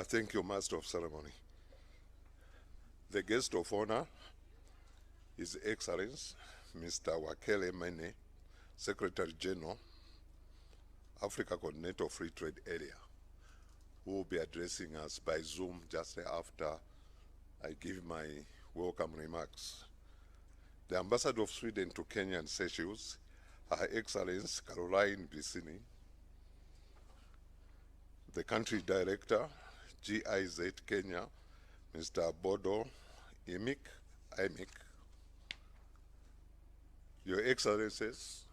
Thank you, Master of Ceremony. The guest of honor, His Excellence, Mr. Wakele Mene, Secretary General, Africa Continental Free Trade Area, who will be addressing us by Zoom just after I give my welcome remarks. The Ambassador of Sweden to Kenya and Seychelles, Her Excellency Caroline Vicini, the Country Director, GIZ Kenya, Mr. Bodo Imik, Your Excellencies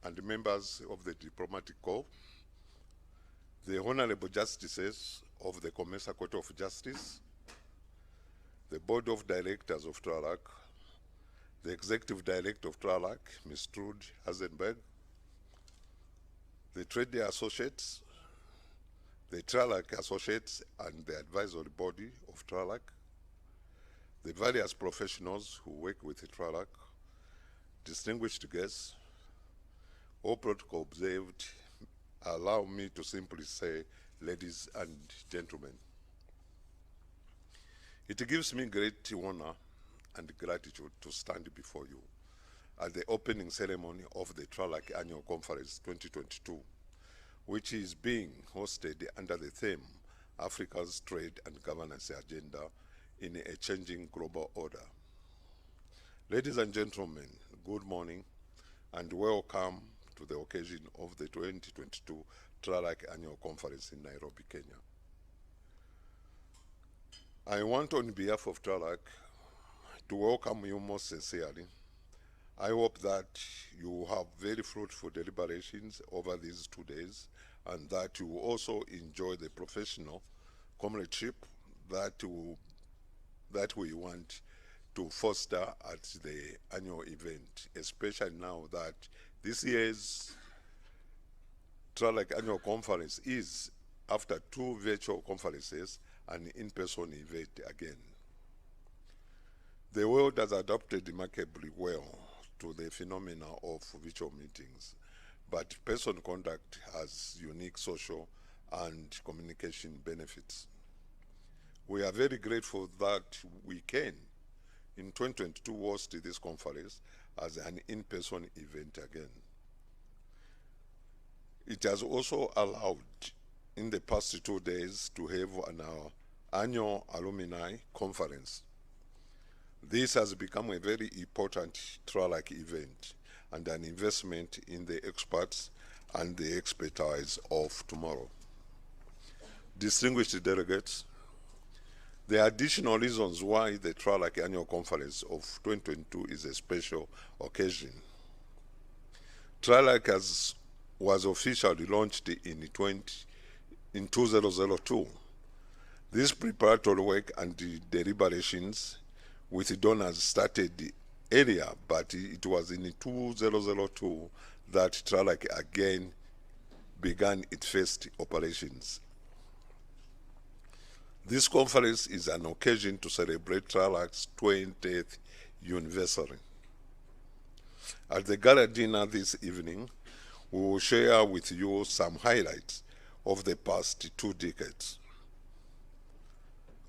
and members of the Diplomatic Corps, the Honorable Justices of the COMESA Court of Justice, the Board of Directors of TRALAC, the Executive Director of TRALAC, Ms. Trude Hazenberg, the Trade Associates, the TRALAC Associates and the Advisory Body of TRALAC, the various professionals who work with the TRALAC, distinguished guests, all protocol observed, allow me to simply say, ladies and gentlemen. It gives me great honor and gratitude to stand before you at the opening ceremony of the TRALAC Annual Conference 2022, which is being hosted under the theme, Africa's Trade and Governance Agenda in a Changing Global Order. Ladies and gentlemen, good morning and welcome to the occasion of the 2022 TRALAC Annual Conference in Nairobi, Kenya. I want on behalf of TRALAC to welcome you most sincerely. I hope that you have very fruitful deliberations over these 2 days and that you also enjoy the professional comradeship that we want to foster at the annual event, especially now that this year's TRALAC Annual Conference is, after 2 virtual conferences, an in-person event again. The world has adapted remarkably well to the phenomena of virtual meetings, but person contact has unique social and communication benefits. We are very grateful that we can, in 2022, host this conference as an in-person event again. It has also allowed, in the past 2 days, to have an annual alumni conference. This has become a very important TRALAC event and an investment in the experts and the expertise of tomorrow. Distinguished delegates, the additional reasons why the TRALAC Annual Conference of 2022 is a special occasion. TRALAC was officially launched in 2002. This preparatory work and the deliberations with donors started earlier, but it was in 2002 that TRALAC again began its first operations. This conference is an occasion to celebrate TRALAC's 20th anniversary. At the gala dinner this evening, we will share with you some highlights of the past 2 decades.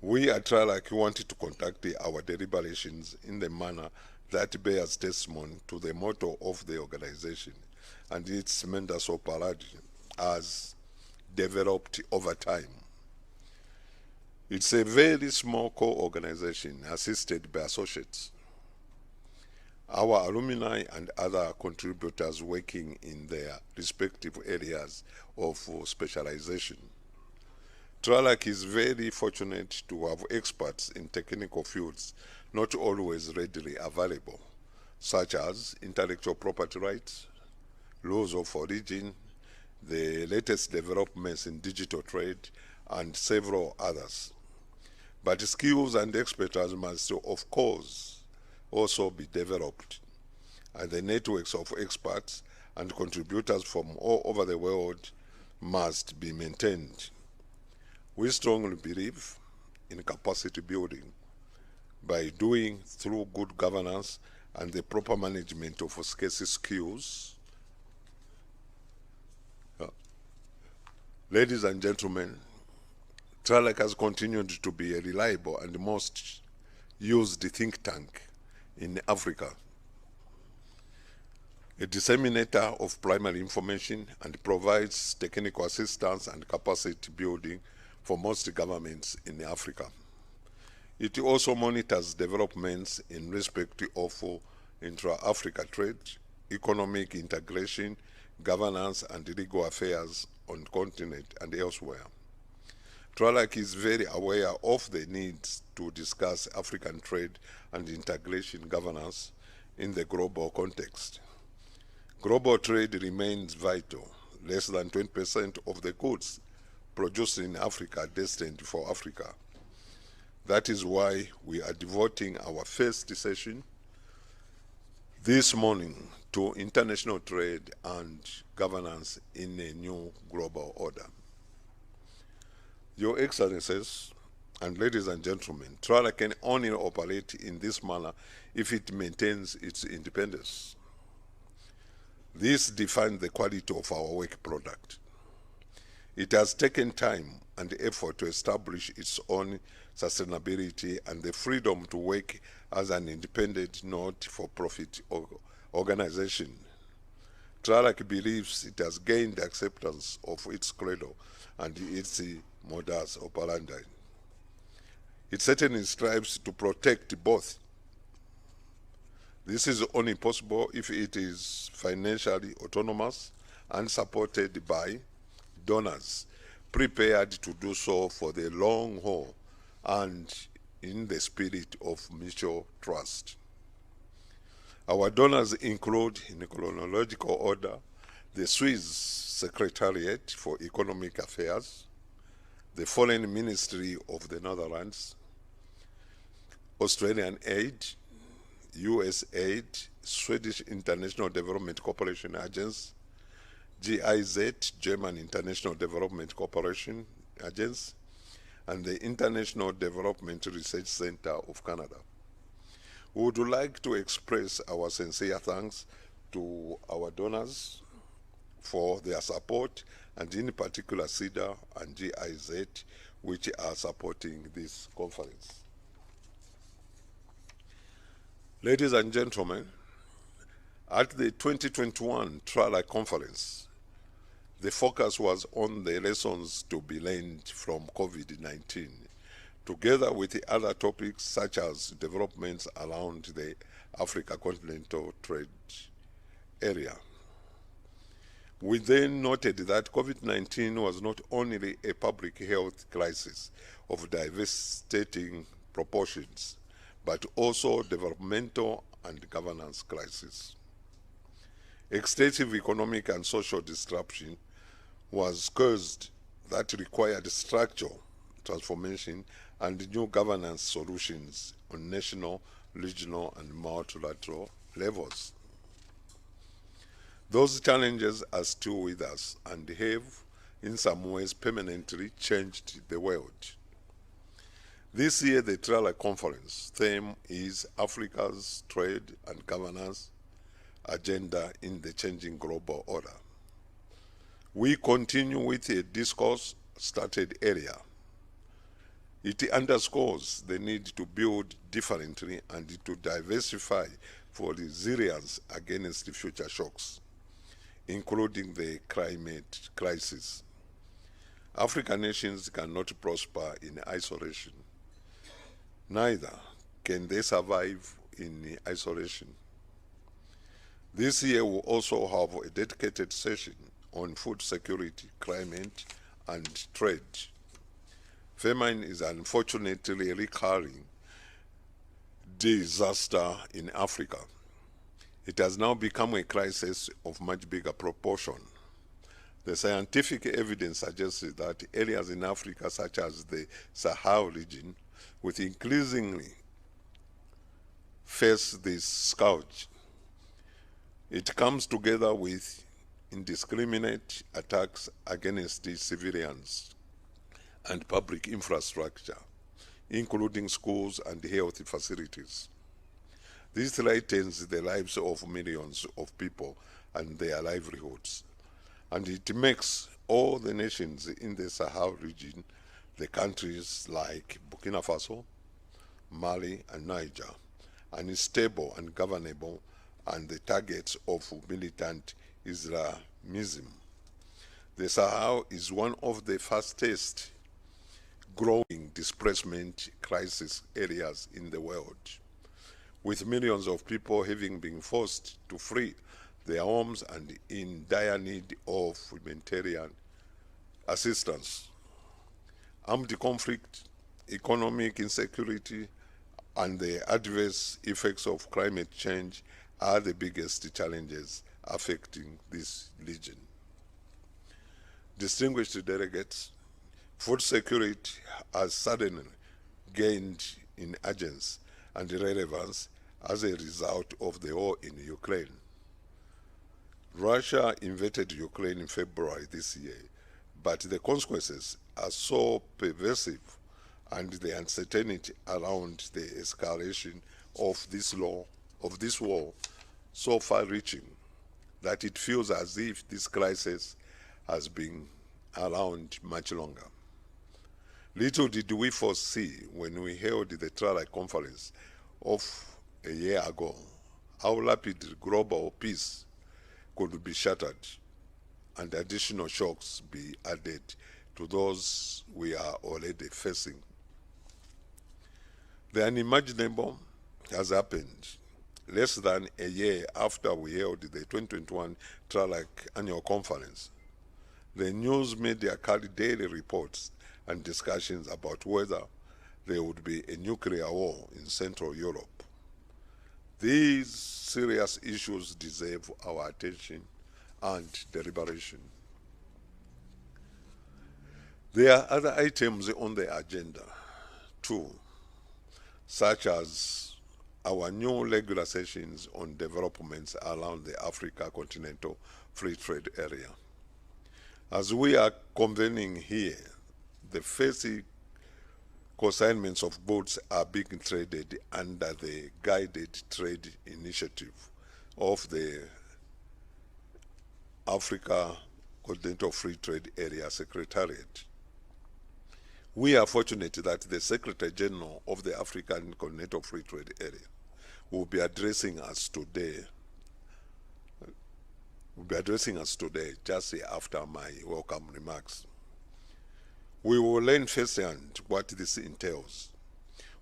We at TRALAC wanted to conduct our deliberations in the manner that bears testimony to the motto of the organization and its tremendous operation as developed over time. It's a very small core organization assisted by associates. Our alumni and other contributors working in their respective areas of specialization. TRALAC is very fortunate to have experts in technical fields not always readily available, such as intellectual property rights, laws of origin, the latest developments in digital trade, and several others. But skills and expertise must, of course, also be developed, and the networks of experts and contributors from all over the world must be maintained. We strongly believe in capacity building by doing through good governance and the proper management of scarce skills. Ladies and gentlemen, TRALAC has continued to be a reliable and most used think tank in Africa, a disseminator of primary information, and provides technical assistance and capacity building for most governments in Africa. It also monitors developments in respect of intra-Africa trade, economic integration, governance, and legal affairs on the continent and elsewhere. TRALAC is very aware of the needs to discuss African trade and integration governance in the global context. Global trade remains vital. Less than 20% of the goods produced in Africa are destined for Africa. That is why we are devoting our first session this morning to international trade and governance in a new global order. Your Excellencies and ladies and gentlemen, TRALAC can only operate in this manner if it maintains its independence. This defines the quality of our work product. It has taken time and effort to establish its own sustainability and the freedom to work as an independent, not-for-profit organization. TRALAC believes it has gained acceptance of its credo and its modus operandi. It certainly strives to protect both. This is only possible if it is financially autonomous and supported by donors prepared to do so for the long haul and in the spirit of mutual trust. Our donors include, in chronological order, the Swiss Secretariat for Economic Affairs, the Foreign Ministry of the Netherlands, Australian Aid, US Aid, Swedish International Development Cooperation Agency, GIZ, German International Development Cooperation Agency, and the International Development Research Center of Canada. We would like to express our sincere thanks to our donors for their support, and in particular CIDA and GIZ, which are supporting this conference. Ladies and gentlemen, at the 2021 TRALAC conference, the focus was on the lessons to be learned from COVID-19, together with the other topics such as developments around the Africa continental trade area. We then noted that COVID-19 was not only a public health crisis of devastating proportions, but also developmental and governance crisis. Extensive economic and social disruption was caused that required structural transformation and new governance solutions on national, regional, and multilateral levels. Those challenges are still with us and have, in some ways, permanently changed the world. This year, the TRALAC conference theme is Africa's Trade and Governance Agenda in the Changing Global Order. We continue with a discourse started earlier. It underscores the need to build differently and to diversify for resilience against future shocks, including the climate crisis. African nations cannot prosper in isolation. Neither can they survive in isolation. This year we'll also have a dedicated session on food security, climate, and trade. Famine is unfortunately a recurring disaster in Africa. It has now become a crisis of much bigger proportion. The scientific evidence suggests that areas in Africa, such as the Sahel region, will increasingly face this scourge. It comes together with indiscriminate attacks against the civilians and public infrastructure, including schools and health facilities. This threatens the lives of millions of people and their livelihoods, and it makes all the nations in the Sahel region the countries like Burkina Faso, Mali, and Niger, and is stable and governable, and the targets of militant Islamism. The Sahel is one of the fastest growing displacement crisis areas in the world, with millions of people having been forced to flee their homes and in dire need of humanitarian assistance. Armed conflict, economic insecurity, and the adverse effects of climate change are the biggest challenges affecting this region. Distinguished delegates, food security has suddenly gained in urgency and relevance as a result of the war in Ukraine. Russia invaded Ukraine in February this year, but the consequences are so pervasive and the uncertainty around the escalation of this war so far-reaching that it feels as if this crisis has been around much longer. Little did we foresee when we held the TRALAC conference of a year ago how rapid global peace could be shattered and additional shocks be added to those we are already facing. The unimaginable has happened less than a year after we held the 2021 TRALAC annual conference. The news media carried daily reports and discussions about whether there would be a nuclear war in Central Europe. These serious issues deserve our attention and deliberation. There are other items on the agenda too, such as our new regular sessions on developments around the Africa Continental Free Trade Area. As we are convening here, the first consignments of goods are being traded under the Guided Trade Initiative of the Africa Continental Free Trade Area Secretariat. We are fortunate that the Secretary General of the African Continental Free Trade Area will be addressing us today. Just after my welcome remarks. We will learn firsthand what this entails.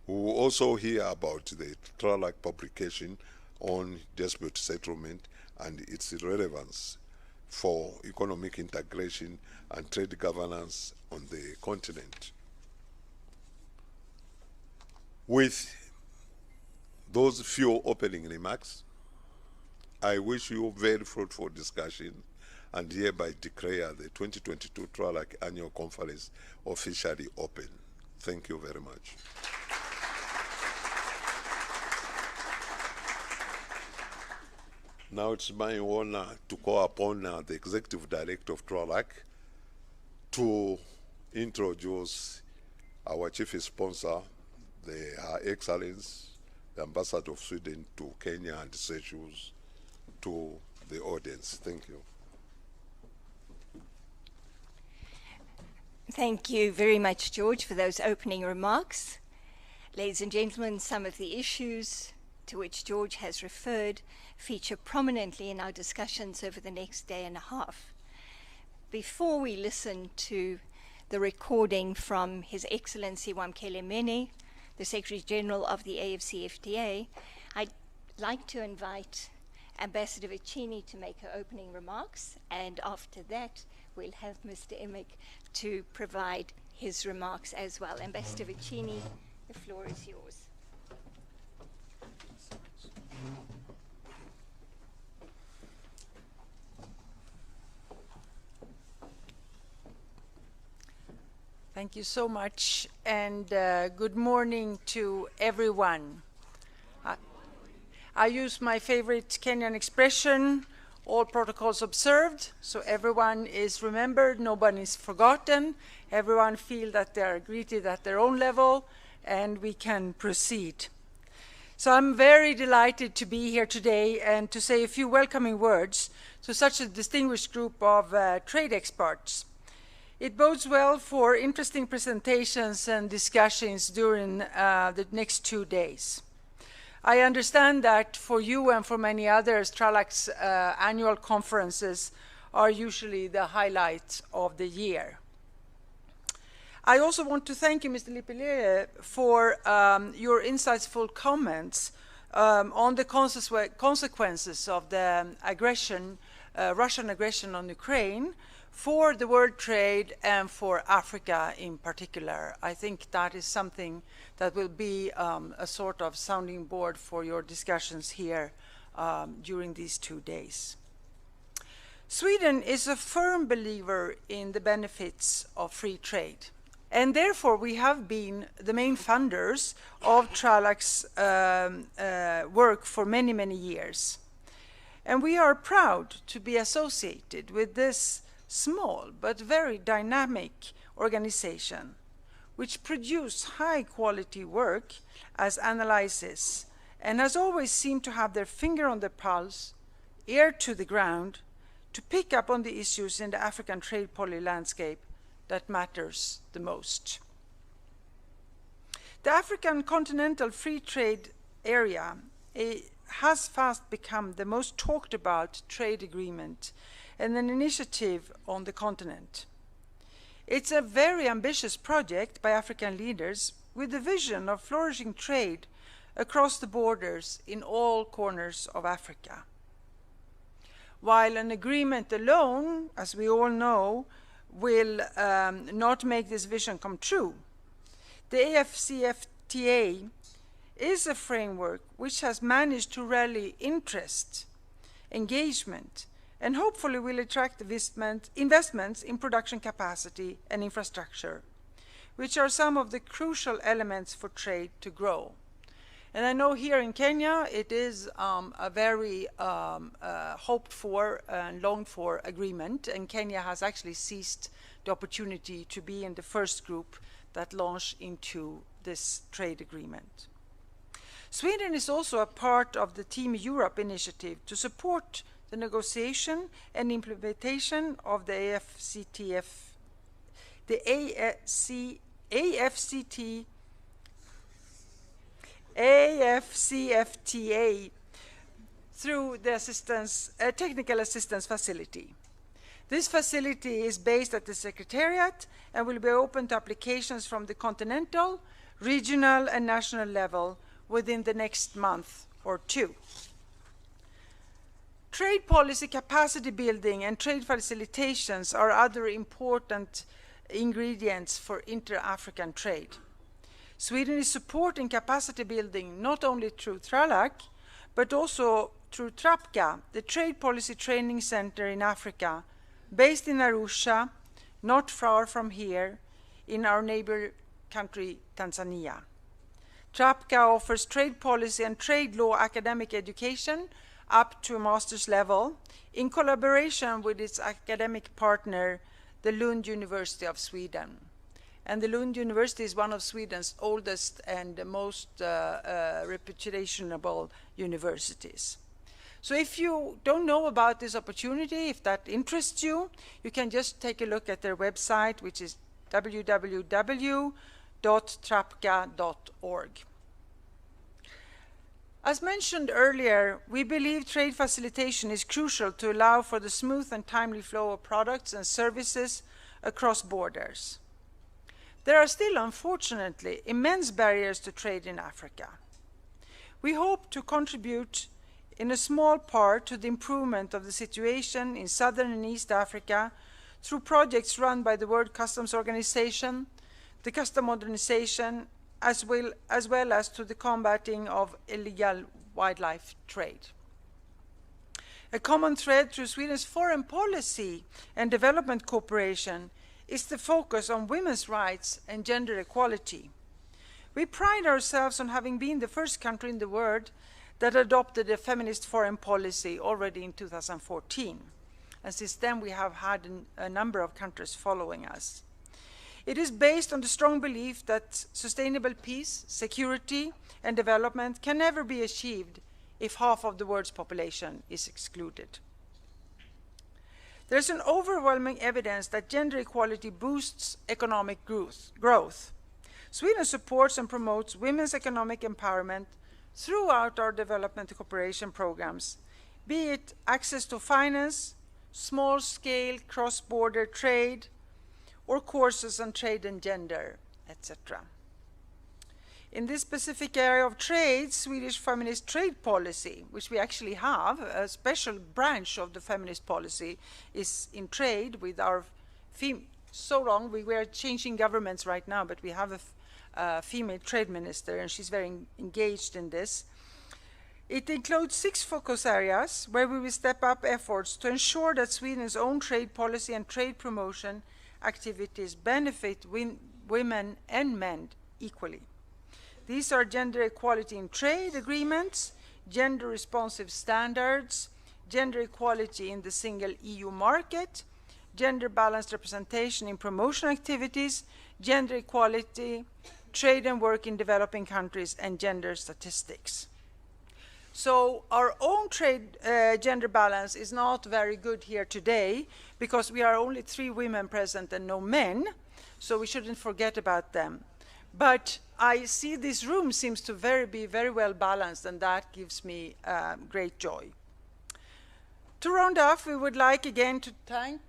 We will also hear about the TRALAC publication on dispute settlement and its relevance for economic integration and trade governance on the continent. With those few opening remarks, I wish you very fruitful discussion and hereby declare the 2022 TRALAC Annual Conference officially open. Thank you very much. Now it's my honor to call upon the Executive Director of TRALAC to introduce our chief sponsor, Her Excellence, the Ambassador of Sweden to Kenya and Seychelles, to the audience. Thank you. Thank you very much, George, for those opening remarks. Ladies and gentlemen, some of the issues to which George has referred feature prominently in our discussions over the next day and a half. Before we listen to the recording from His Excellency Wamkele Mene, the Secretary General of the AFCFTA, I'd like to invite Ambassador Vicini to make her opening remarks, and after that we'll have Mr. Emick to provide his remarks as well. Ambassador Vicini, the floor is yours. Thank you so much, and good morning to everyone. I use my favorite Kenyan expression, all protocols observed, so everyone is remembered, no one is forgotten, everyone feel that they are greeted at their own level, and we can proceed. So I'm very delighted to be here today and to say a few welcoming words to such a distinguished group of trade experts. It bodes well for interesting presentations and discussions during the next 2 days. I understand that for you and for many others, TRALAC's annual conferences are usually the highlight of the year. I also want to thank you, Mr. Lipilere, for your insightful comments on the consequences of the aggression, Russian aggression on Ukraine, for the world trade and for Africa in particular. I think that is something that will be a sort of sounding board for your discussions here during these 2 days. Sweden is a firm believer in the benefits of free trade, and therefore we have been the main funders of TRALAC's work for many, many years. And we are proud to be associated with this small but very dynamic organization, which produce high-quality work as analysis and has always seemed to have their finger on the pulse, ear to the ground, to pick up on the issues in the African trade policy landscape that matters the most. The African Continental Free Trade Area has fast become the most talked about trade agreement and an initiative on the continent. It's a very ambitious project by African leaders with the vision of flourishing trade across the borders in all corners of Africa. While an agreement alone, as we all know, will not make this vision come true, the AFCFTA is a framework which has managed to rally interest, engagement, and hopefully will attract investments in production capacity and infrastructure, which are some of the crucial elements for trade to grow. And I know here in Kenya it is a very hoped for and longed for agreement, and Kenya has actually seized the opportunity to be in the first group that launched into this trade agreement. Sweden is also a part of the Team Europe initiative to support the negotiation and implementation of the AFCFTA through the technical assistance facility. This facility is based at the Secretariat and will be open to applications from the continental, regional, and national level within the next month or 2. Trade policy capacity building and trade facilitations are other important ingredients for inter-African trade. Sweden is supporting capacity building not only through TRALAC, but also through TRAPCA, the Trade Policy Training Center in Africa, based in Arusha, not far from here, in our neighbor country, Tanzania. TRAPCA offers trade policy and trade law academic education up to a master's level in collaboration with its academic partner, the Lund University of Sweden. And the Lund University is one of Sweden's oldest and most reputationable universities. So if you don't know about this opportunity, if that interests you, you can just take a look at their website, which is www.trapca.org. As mentioned earlier, we believe trade facilitation is crucial to allow for the smooth and timely flow of products and services across borders. There are still, unfortunately, immense barriers to trade in Africa. We hope to contribute in a small part to the improvement of the situation in Southern and East Africa through projects run by the World Customs Organization, the Custom Modernization, as well as to the combating of illegal wildlife trade. A common thread through Sweden's foreign policy and development cooperation is the focus on women's rights and gender equality. We pride ourselves on having been the first country in the world that adopted a feminist foreign policy already in 2014. And since then we have had a number of countries following us. It is based on the strong belief that sustainable peace, security, and development can never be achieved if half of the world's population is excluded. There's an overwhelming evidence that gender equality boosts economic growth. Sweden supports and promotes women's economic empowerment throughout our development cooperation programs, be it access to finance, small-scale cross-border trade, or courses on trade and gender, etc. In this specific area of trade, Swedish feminist trade policy, which we actually have, a special branch of the feminist policy, is in trade with our so long, we were changing governments right now, but we have a female trade minister, and she's very engaged in this. It includes 6 focus areas where we will step up efforts to ensure that Sweden's own trade policy and trade promotion activities benefit women and men equally. These are gender equality in trade agreements, gender responsive standards, gender equality in the single EU market, gender balanced representation in promotion activities, gender equality, trade and work in developing countries, and gender statistics. So our own trade gender balance is not very good here today because we are only 3 women present and no men, so we shouldn't forget about them. But I see this room seems to be very well balanced, and that gives me great joy. To round off, we would like again to thank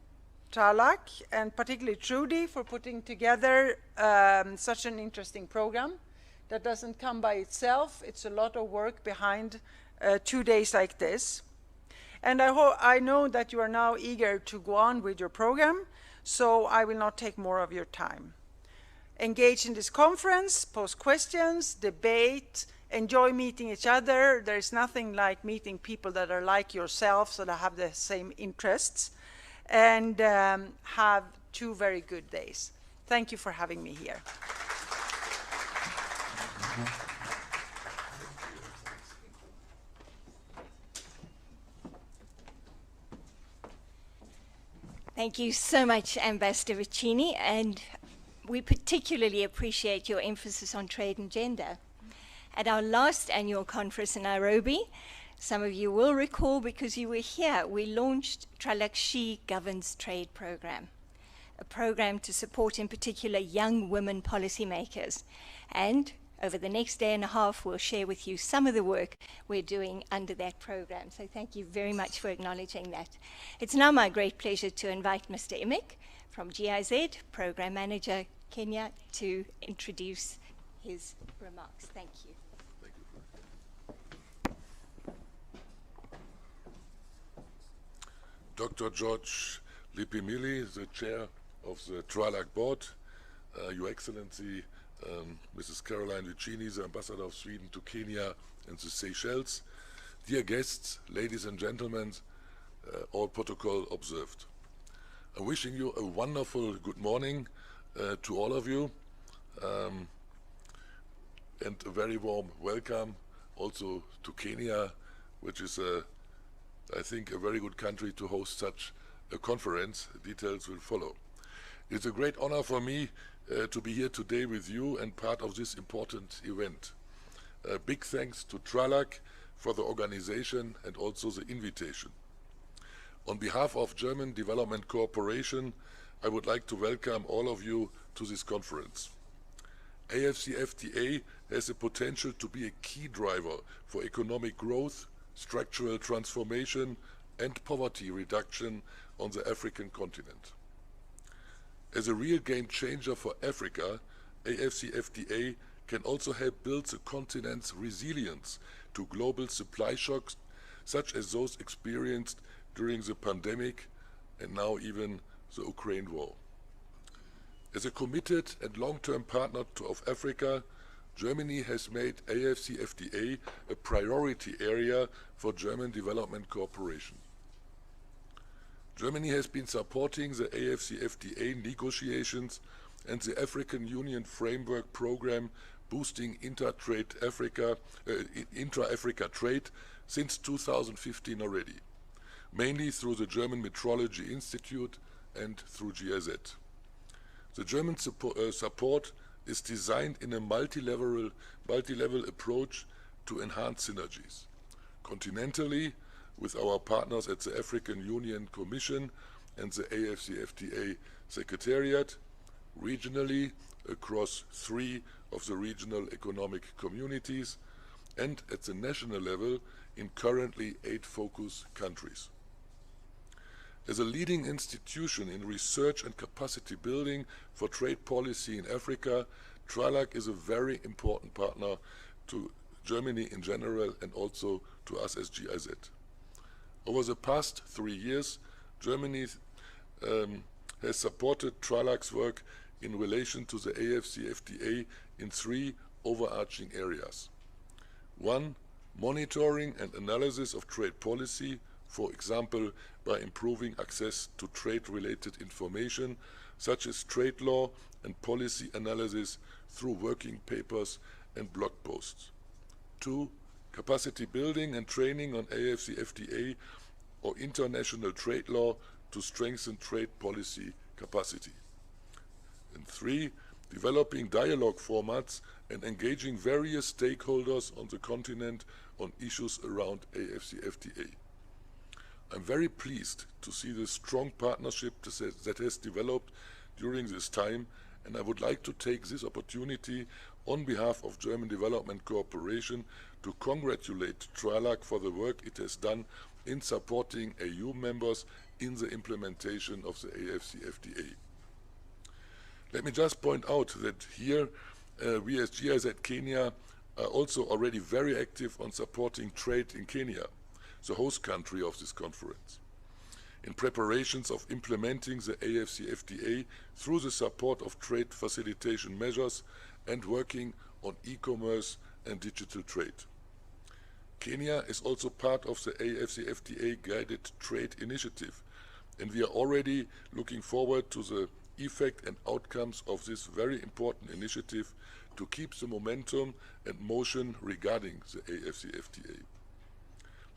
Tralak and particularly Trudy for putting together such an interesting program that doesn't come by itself. It's a lot of work behind 2 days like this. And I know that you are now eager to go on with your program, so I will not take more of your time. Engage in this conference, pose questions, debate, enjoy meeting each other. There is nothing like meeting people that are like yourself, so that have the same interests, and have 2 very good days. Thank you for having me here. Thank you so much, Ambassador Vicini, and we particularly appreciate your emphasis on trade and gender. At our last annual conference in Nairobi, some of you will recall because you were here, we launched Tralak She Governs Trade Program, a program to support in particular young women policymakers. And over the next day and a half, we'll share with you some of the work we're doing under that program. So thank you very much for acknowledging that. It's now my great pleasure to invite Mr. Imick from GIZ, Program Manager Kenya, to introduce his remarks. Thank you. Thank you. Dr. George Lipimili, the chair of the Tralak board, Your Excellency, Mrs. Caroline Vicini, the ambassador of Sweden to Kenya and the Seychelles, dear guests, ladies and gentlemen, all protocol observed. I'm wishing you a wonderful good morning to all of you, and a very warm welcome also to Kenya, which is, I think, a very good country to host such a conference. Details will follow. It's a great honor for me to be here today with you and part of this important event. Big thanks to Tralak for the organization and also the invitation. On behalf of German Development Cooperation, I would like to welcome all of you to this conference. AFCFTA has the potential to be a key driver for economic growth, structural transformation, and poverty reduction on the African continent. As a real game changer for Africa, AFCFTA can also help build the continent's resilience to global supply shocks, such as those experienced during the pandemic and now even the Ukraine war. As a committed and long-term partner of Africa, Germany has made AFCFTA a priority area for German development cooperation. Germany has been supporting the AFCFTA negotiations and the African Union Framework Program boosting intra-Africa trade since 2015 already, mainly through the German Metrology Institute and through GIZ. The German support is designed in a multi-level approach to enhance synergies. Continentally, with our partners at the African Union Commission and the AFCFTA Secretariat, regionally across 3 of the regional economic communities, and at the national level in currently 8 focus countries. As a leading institution in research and capacity building for trade policy in Africa, TRALAC is a very important partner to Germany in general and also to us as GIZ. Over the past 3 years, Germany has supported TRALAC's work in relation to the AFCFTA in 3 overarching areas. 1, monitoring and analysis of trade policy, for example, by improving access to trade-related information, such as trade law and policy analysis through working papers and blog posts. 2, capacity building and training on AFCFTA or international trade law to strengthen trade policy capacity. And 3, developing dialogue formats and engaging various stakeholders on the continent on issues around AFCFTA. I'm very pleased to see the strong partnership that has developed during this time, and I would like to take this opportunity on behalf of German Development Cooperation to congratulate TRALAC for the work it has done in supporting AU members in the implementation of the AFCFTA. Let me just point out that here we as GIZ Kenya are also already very active on supporting trade in Kenya, the host country of this conference, in preparations of implementing the AFCFTA through the support of trade facilitation measures and working on e-commerce and digital trade. Kenya is also part of the AFCFTA Guided Trade Initiative, and we are already looking forward to the effect and outcomes of this very important initiative to keep the momentum and motion regarding the AFCFTA.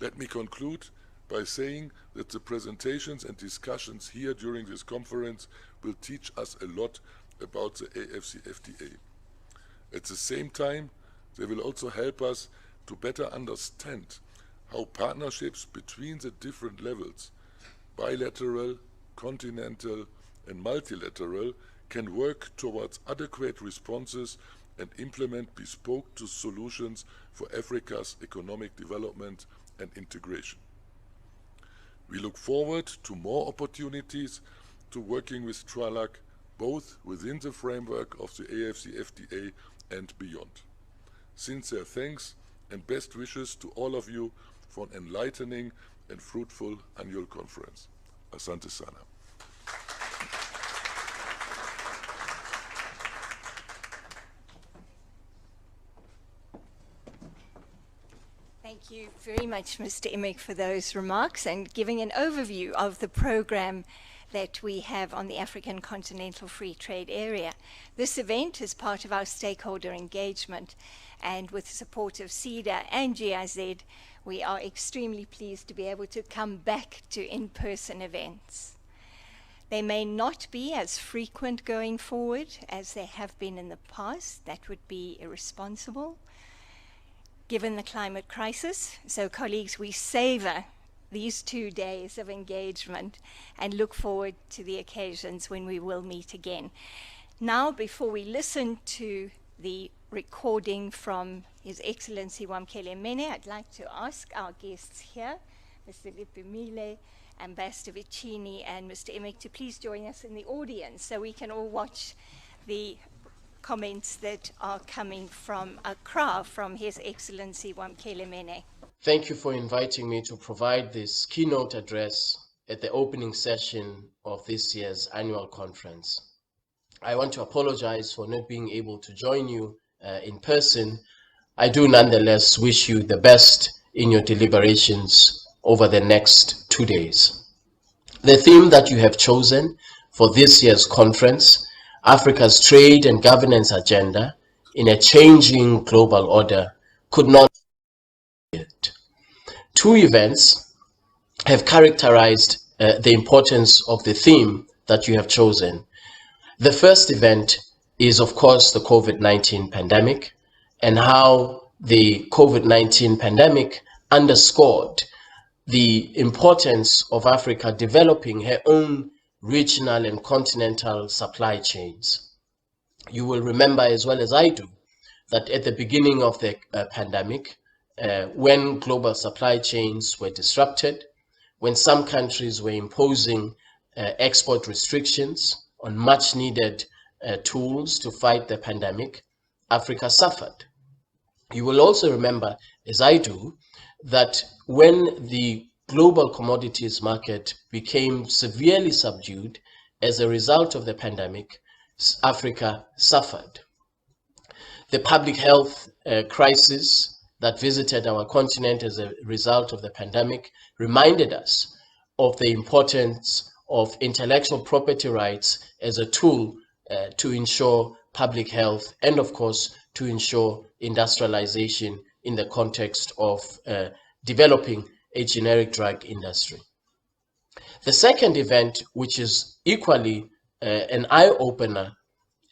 Let me conclude by saying that the presentations and discussions here during this conference will teach us a lot about the AFCFTA. At the same time, they will also help us to better understand how partnerships between the different levels, bilateral, continental, and multilateral, can work towards adequate responses and implement bespoke solutions for Africa's economic development and integration. We look forward to more opportunities to working with TRALAC, both within the framework of the AFCFTA and beyond. Sincere thanks and best wishes to all of you for an enlightening and fruitful annual conference. Asante sana. Thank you very much, Mr. Emig, for those remarks and giving an overview of the program that we have on the African Continental Free Trade Area. This event is part of our stakeholder engagement, and with the support of CEDA and GIZ, we are extremely pleased to be able to come back to in-person events. They may not be as frequent going forward as they have been in the past. That would be irresponsible, given the climate crisis. So colleagues, we savor these 2 days of engagement and look forward to the occasions when we will meet again. Now, before we listen to the recording from His Excellency Wamkele Mene, I'd like to ask our guests here, Mr. Lipumile, Ambassador Vicini, and Mr. Emig, to please join us in the audience so we can all watch the comments that are coming from Accra from His Excellency Wamkele Mene. Thank you for inviting me to provide this keynote address at the opening session of this year's annual conference. I want to apologize for not being able to join you in person. I do nonetheless wish you the best in your deliberations over the next 2 days. The theme that you have chosen for this year's conference, Africa's Trade and Governance Agenda in a Changing Global Order, could not be it. 2 events have characterized the importance of the theme that you have chosen. The first event is, of course, the COVID-19 pandemic, and how the COVID-19 pandemic underscored the importance of Africa developing her own regional and continental supply chains. You will remember as well as I do that at the beginning of the pandemic, when global supply chains were disrupted, when some countries were imposing export restrictions on much needed tools to fight the pandemic, Africa suffered. You will also remember, as I do, that when the global commodities market became severely subdued as a result of the pandemic, Africa suffered. The public health crisis that visited our continent as a result of the pandemic reminded us of the importance of intellectual property rights as a tool to ensure public health and, of course, to ensure industrialization in the context of developing a generic drug industry. The second event, which is equally an eye-opener,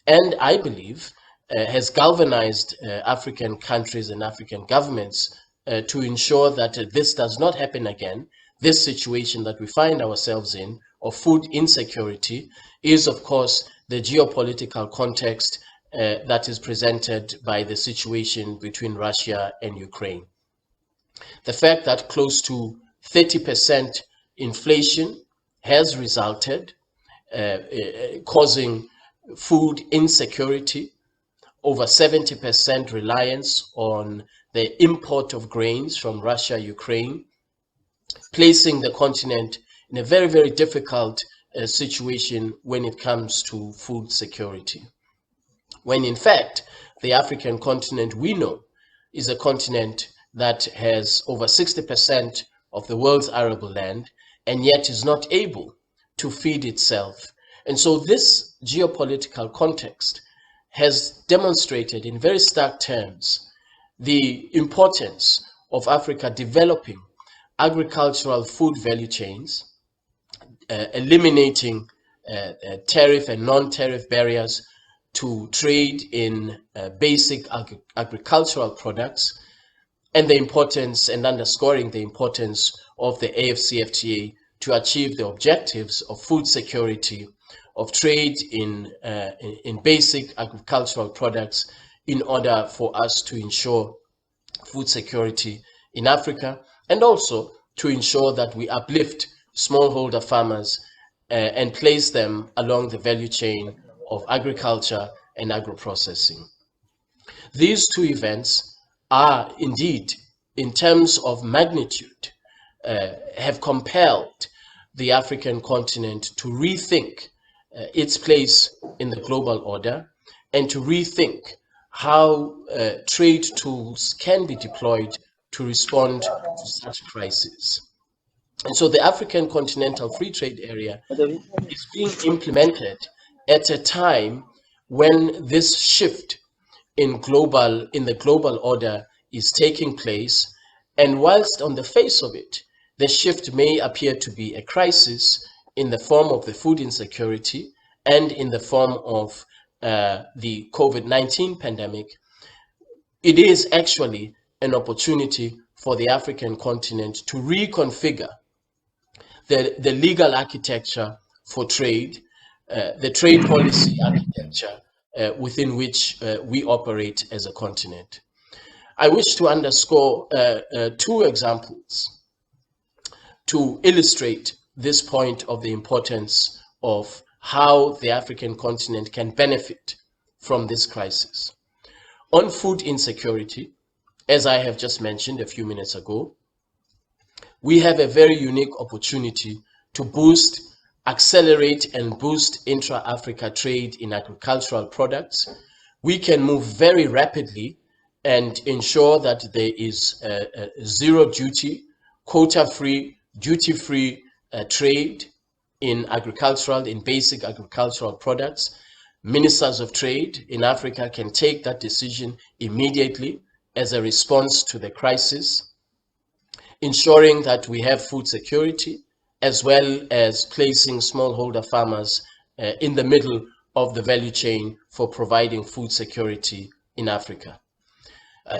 and I believe has galvanized African countries and African governments to ensure that this does not happen again, this situation that we find ourselves in of food insecurity, is of course the geopolitical context that is presented by the situation between Russia and Ukraine. The fact that close to 30% inflation has resulted, causing food insecurity, over 70% reliance on the import of grains from Russia, Ukraine, placing the continent in a very, very difficult situation when it comes to food security. When in fact, the African continent we know is a continent that has over 60% of the world's arable land and yet is not able to feed itself. And so this geopolitical context has demonstrated in very stark terms the importance of Africa developing agricultural food value chains, eliminating tariff and non-tariff barriers to trade in basic agricultural products, and the importance and underscoring the importance of the AFCFTA to achieve the objectives of food security, of trade in basic agricultural products in order for us to ensure food security in Africa, and also to ensure that we uplift smallholder farmers and place them along the value chain of agriculture and agro-processing. These two events are indeed, in terms of magnitude, have compelled the African continent to rethink its place in the global order and to rethink how trade tools can be deployed to respond to such crises. And so the African Continental Free Trade Area is being implemented at a time when this shift in the global order is taking place. And whilst on the face of it, the shift may appear to be a crisis in the form of the food insecurity and in the form of the COVID-19 pandemic, it is actually an opportunity for the African continent to reconfigure the legal architecture for trade, the trade policy architecture within which we operate as a continent. I wish to underscore two examples to illustrate this point of the importance of how the African continent can benefit from this crisis. On food insecurity, as I have just mentioned a few minutes ago, we have a very unique opportunity to accelerate and boost intra-Africa trade in agricultural products. We can move very rapidly and ensure that there is zero duty, quota-free, duty-free trade in basic agricultural products. Ministers of trade in Africa can take that decision immediately as a response to the crisis, ensuring that we have food security, as well as placing smallholder farmers in the middle of the value chain for providing food security in Africa.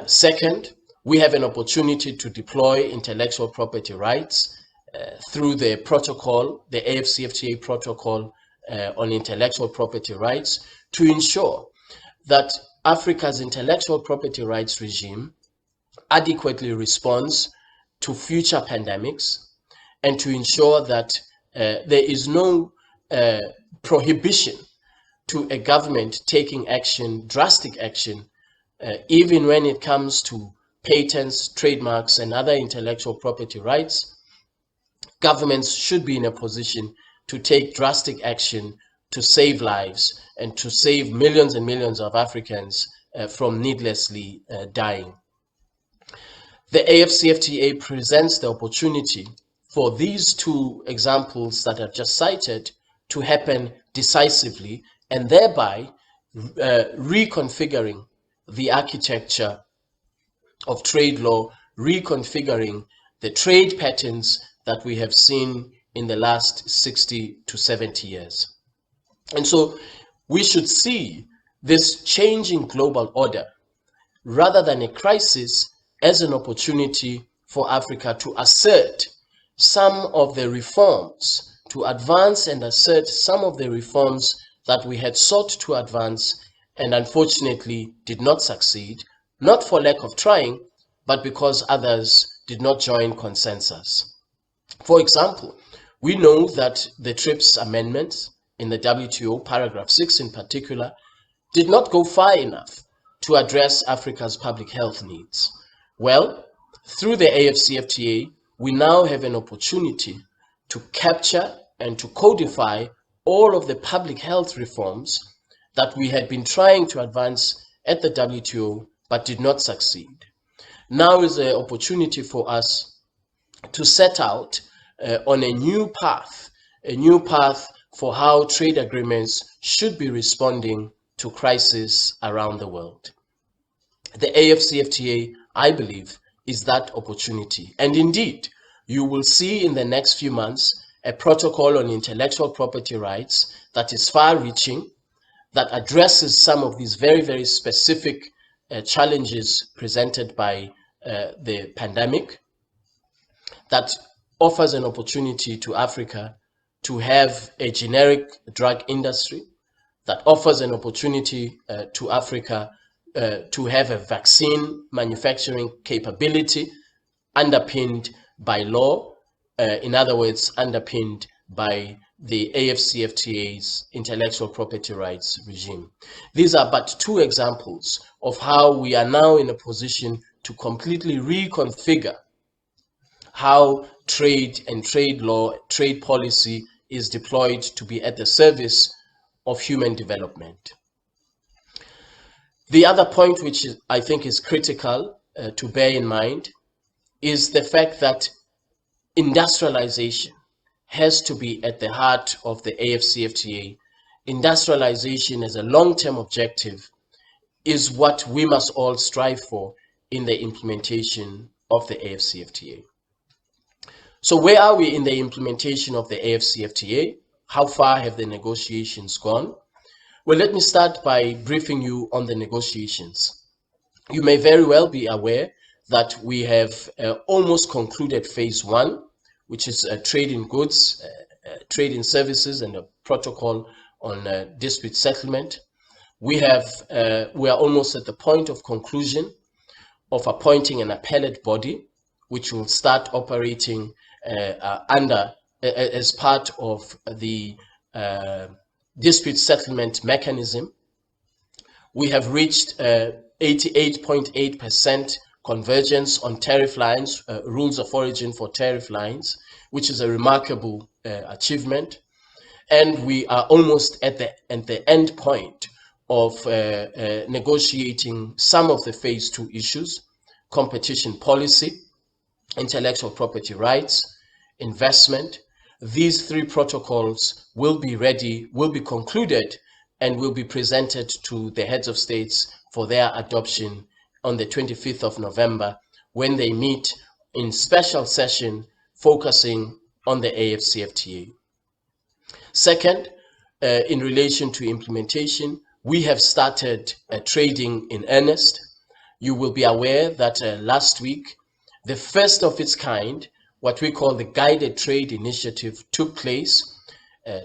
Second, we have an opportunity to deploy intellectual property rights through the protocol, the AFCFTA protocol on intellectual property rights, to ensure that Africa's intellectual property rights regime adequately responds to future pandemics, and to ensure that there is no prohibition to a government taking action, drastic action, even when it comes to patents, trademarks, and other intellectual property rights. Governments should be in a position to take drastic action to save lives and to save millions and millions of Africans from needlessly dying. The AFCFTA presents the opportunity for these two examples that I've just cited to happen decisively, and thereby reconfiguring the architecture of trade law, reconfiguring the trade patterns that we have seen in the last 60 to 70 years. And so we should see this changing global order, rather than a crisis, as an opportunity for Africa to assert some of the reforms, to advance and assert some of the reforms that we had sought to advance and unfortunately did not succeed, not for lack of trying, but because others did not join consensus. For example, we know that the TRIPS amendments in the WTO, paragraph 6 in particular, did not go far enough to address Africa's public health needs. Well, through the AFCFTA, we now have an opportunity to capture and to codify all of the public health reforms that we had been trying to advance at the WTO but did not succeed. Now is an opportunity for us to set out on a new path for how trade agreements should be responding to crises around the world. The AFCFTA, I believe, is that opportunity. And indeed, you will see in the next few months a protocol on intellectual property rights that is far-reaching, that addresses some of these very, very specific challenges presented by the pandemic, that offers an opportunity to Africa to have a generic drug industry, that offers an opportunity to Africa to have a vaccine manufacturing capability underpinned by law, in other words, underpinned by the AFCFTA's intellectual property rights regime. These are but two examples of how we are now in a position to completely reconfigure how trade and trade law, trade policy is deployed to be at the service of human development. The other point which I think is critical to bear in mind is the fact that industrialization has to be at the heart of the AFCFTA. Industrialization as a long-term objective is what we must all strive for in the implementation of the AFCFTA. So where are we in the implementation of the AFCFTA? How far have the negotiations gone? Well, let me start by briefing you on the negotiations. You may very well be aware that we have almost concluded phase 1, which is trade in goods, trade in services, and a protocol on dispute settlement. We are almost at the point of conclusion of appointing an appellate body, which will start operating as part of the dispute settlement mechanism. We have reached 88.8% convergence on tariff lines, rules of origin for tariff lines, which is a remarkable achievement. And we are almost at the end point of negotiating some of the phase 2 issues: competition policy, intellectual property rights, investment. These 3 protocols will be ready, will be concluded, and will be presented to the heads of states for their adoption on the 25th of November, when they meet in special session focusing on the AFCFTA. Second, in relation to implementation, we have started trading in earnest. you will be aware that last week, the first of its kind, what we call the Guided Trade Initiative, took place.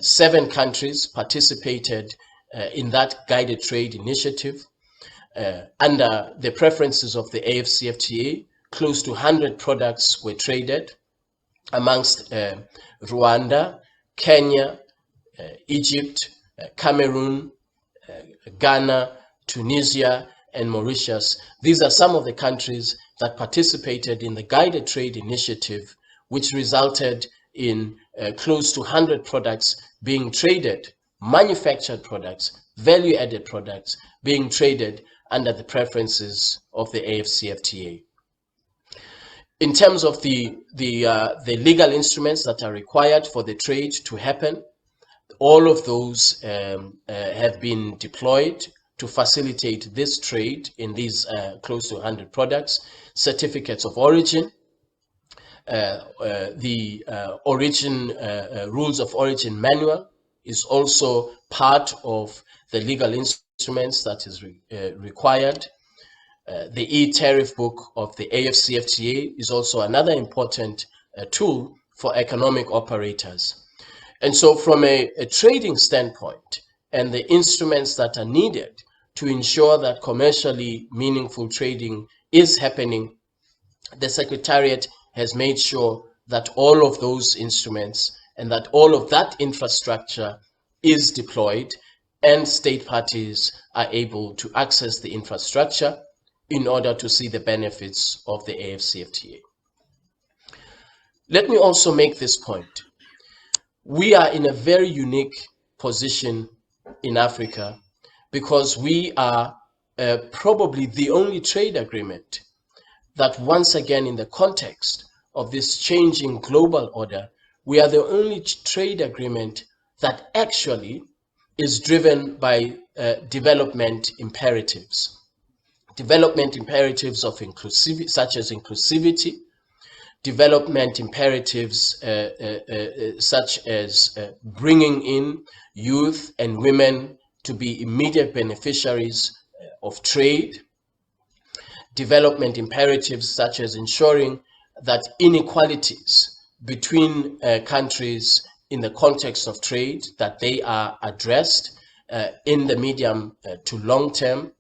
7 countries participated in that Guided Trade Initiative. Under the preferences of the AFCFTA, close to 100 products were traded amongst Rwanda, Kenya, Egypt, Cameroon, Ghana, Tunisia, and Mauritius. These are some of the countries that participated in the Guided Trade Initiative, which resulted in close to 100 products being traded, manufactured products, value-added products being traded under the preferences of the AFCFTA. In terms of the legal instruments that are required for the trade to happen, all of those have been deployed to facilitate this trade in these close to 100 products. Certificates of origin, the rules of origin manual is also part of the legal instruments that is required. The e-tariff book of the AFCFTA is also another important tool for economic operators. And so from a trading standpoint, and the instruments that are needed to ensure that commercially meaningful trading is happening, the Secretariat has made sure that all of those instruments and that all of that infrastructure is deployed and state parties are able to access the infrastructure in order to see the benefits of the AFCFTA. Let me also make this point. We are in a very unique position in Africa because we are probably the only trade agreement that, once again, in the context of this changing global order, we are the only trade agreement that actually is driven by development imperatives. Development imperatives of inclusivity, such as inclusivity, development imperatives such as bringing in youth and women to be immediate beneficiaries of trade, development imperatives such as ensuring that inequalities between countries in the context of trade, that they are addressed in the medium to long term.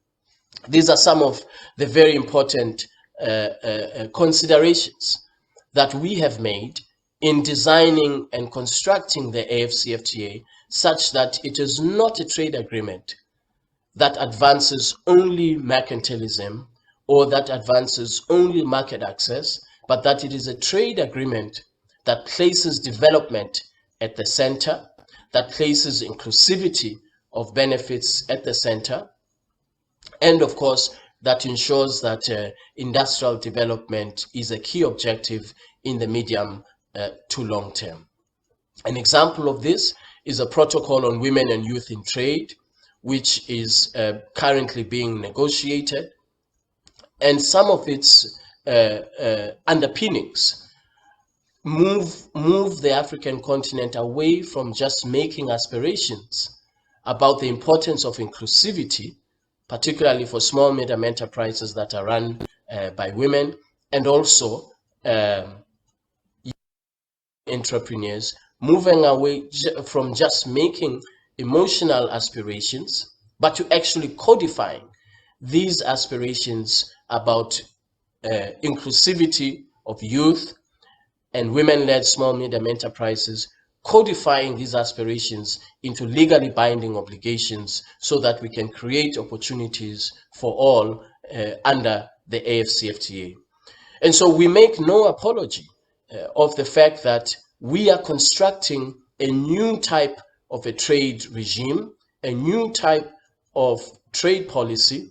These are some of the very important considerations that we have made in designing and constructing the AFCFTA such that it is not a trade agreement that advances only mercantilism or that advances only market access, but that it is a trade agreement that places development at the center, that places inclusivity of benefits at the center, and of course, that ensures that industrial development is a key objective in the medium to long term. An example of this is a protocol on women and youth in trade, which is currently being negotiated. And some of its underpinnings move the African continent away from just making aspirations about the importance of inclusivity, particularly for small medium enterprises that are run by women, and also entrepreneurs, moving away from just making emotional aspirations, but to actually codifying these aspirations about inclusivity of youth and women-led small medium enterprises, codifying these aspirations into legally binding obligations so that we can create opportunities for all under the AFCFTA. And so we make no apology of the fact that we are constructing a new type of a trade regime, a new type of trade policy,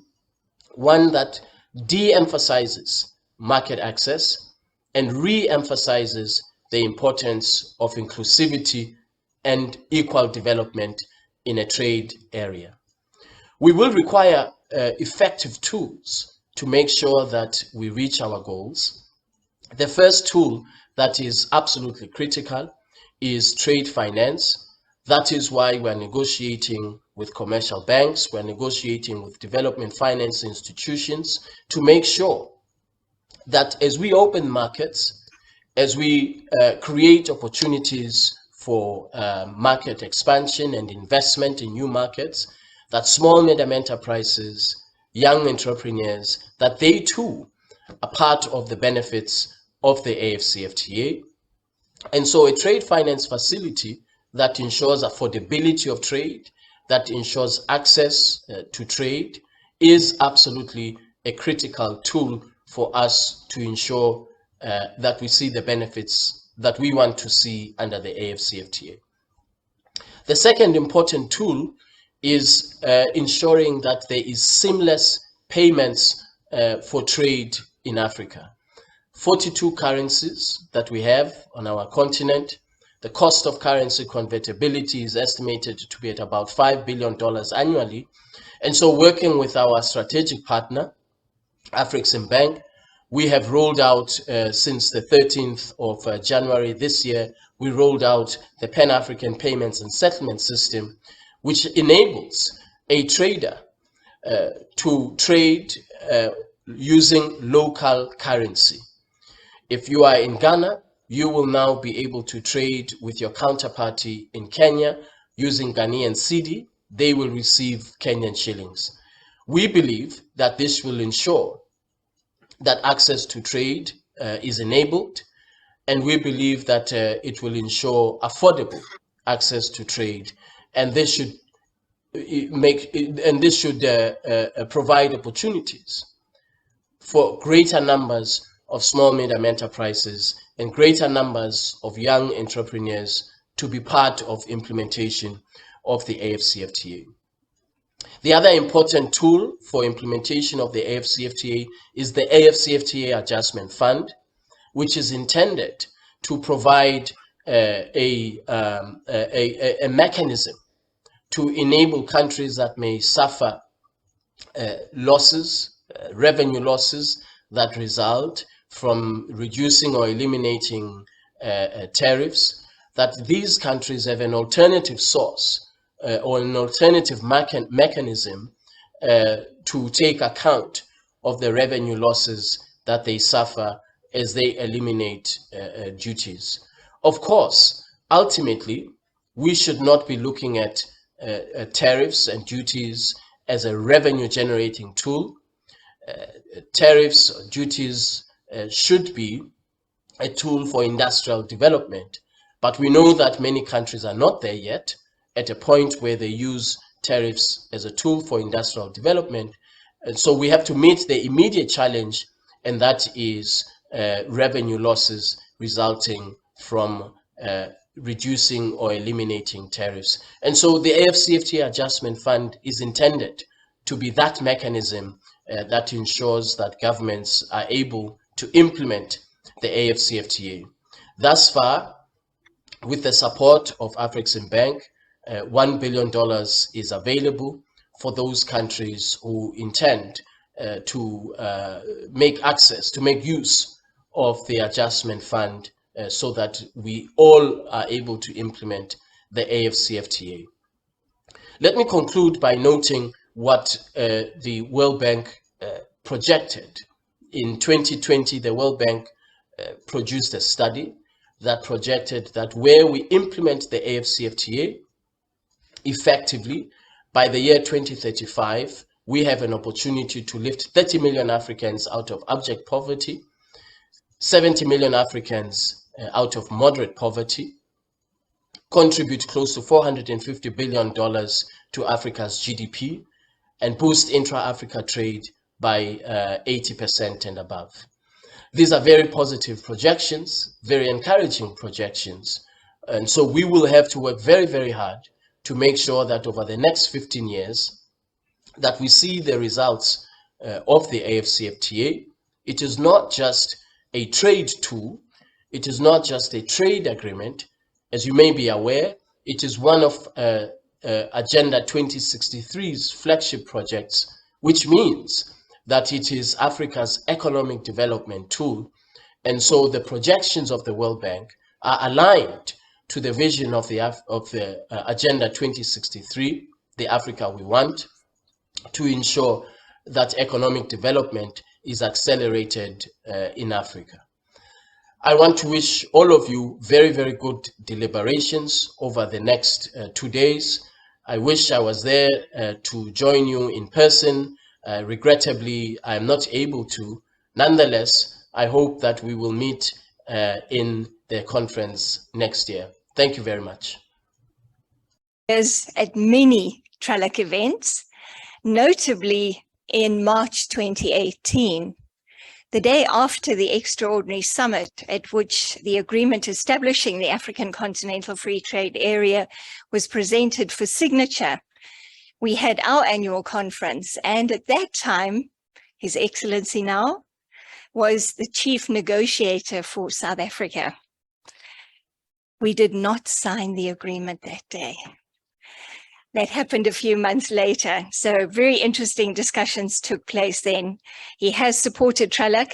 one that de-emphasizes market access and re-emphasizes the importance of inclusivity and equal development in a trade area. We will require effective tools to make sure that we reach our goals. The first tool that is absolutely critical is trade finance. That is why we're negotiating with commercial banks, we're negotiating with development finance institutions to make sure that as we open markets, as we create opportunities for market expansion and investment in new markets, that small medium enterprises, young entrepreneurs, that they too are part of the benefits of the AfCFTA. And so a trade finance facility that ensures affordability of trade, that ensures access to trade, is absolutely a critical tool for us to ensure that we see the benefits that we want to see under the AfCFTA. The second important tool is ensuring that there is seamless payments for trade in Africa. 42 currencies that we have on our continent. The cost of currency convertibility is estimated to be at about $5 billion annually. And so working with our strategic partner, Afreximbank, we have rolled out since the 13th of January this year, we rolled out the Pan-African Payments and Settlement System, which enables a trader to trade using local currency. If you are in Ghana, you will now be able to trade with your counterparty in Kenya using Ghanaian cedi. They will receive Kenyan shillings. We believe that this will ensure that access to trade is enabled, and we believe that it will ensure affordable access to trade, and this should provide opportunities for greater numbers of small medium enterprises and greater numbers of young entrepreneurs to be part of implementation of the AfCFTA. The other important tool for implementation of the AfCFTA is the AfCFTA Adjustment Fund, which is intended to provide a mechanism to enable countries that may suffer losses, revenue losses that result from reducing or eliminating tariffs, that these countries have an alternative source or an alternative mechanism to take account of the revenue losses that they suffer as they eliminate duties. Of course, ultimately, we should not be looking at tariffs and duties as a revenue generating tool. Tariffs or duties should be a tool for industrial development, but we know that many countries are not there yet at a point where they use tariffs as a tool for industrial development. And so we have to meet the immediate challenge, and that is revenue losses resulting from reducing or eliminating tariffs. And so the AfCFTA Adjustment Fund is intended to be that mechanism that ensures that governments are able to implement the AfCFTA. Thus far, with the support of Afreximbank, $1 billion is available for those countries who intend to make use of the adjustment fund so that we all are able to implement the AfCFTA. Let me conclude by noting what the World Bank projected. In 2020, the World Bank produced a study that projected that where we implement the AfCFTA effectively, by the year 2035, we have an opportunity to lift 30 million Africans out of abject poverty, 70 million Africans out of moderate poverty, contribute close to $450 billion to Africa's GDP, and boost intra-Africa trade by 80% and above. These are very positive projections, very encouraging projections. And so we will have to work very, very hard to make sure that over the next 15 years, that we see the results of the AfCFTA. It is not just a trade tool. It is not just a trade agreement. As you may be aware, it is one of Agenda 2063's flagship projects, which means that it is Africa's economic development tool. And so the projections of the World Bank are aligned to the vision of the Agenda 2063, the Africa we want, to ensure that economic development is accelerated in Africa. I want to wish all of you very, very good deliberations over the next 2 days. I wish I was there to join you in person. Regrettably, I am not able to. Nonetheless, I hope that we will meet in the conference next year. Thank you very much. At many TRALAC events, notably in March 2018, the day after the extraordinary summit at which the agreement establishing the African Continental Free Trade Area was presented for signature, we had our annual conference, and at that time, His Excellency now was the chief negotiator for South Africa. We did not sign the agreement that day. That happened a few months later. So very interesting discussions took place then. He has supported TRALAC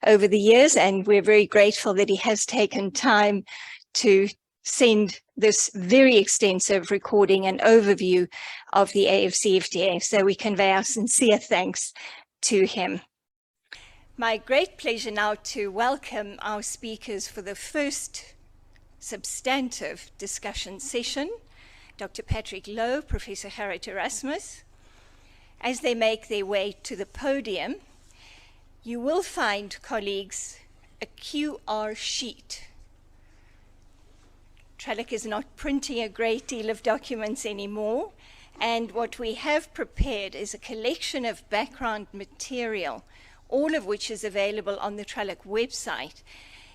over the years, and we're very grateful that he has taken time to send this very extensive recording and overview of the AFCFTA. So we convey our sincere thanks to him. My great pleasure now to welcome our speakers for the first substantive discussion session. Dr. Patrick Lowe, Professor Gerrit Erasmus. As they make their way to the podium, you will find, colleagues, a QR sheet. TRALAC is not printing a great deal of documents anymore, and what we have prepared is a collection of background material, all of which is available on the TRALAC website.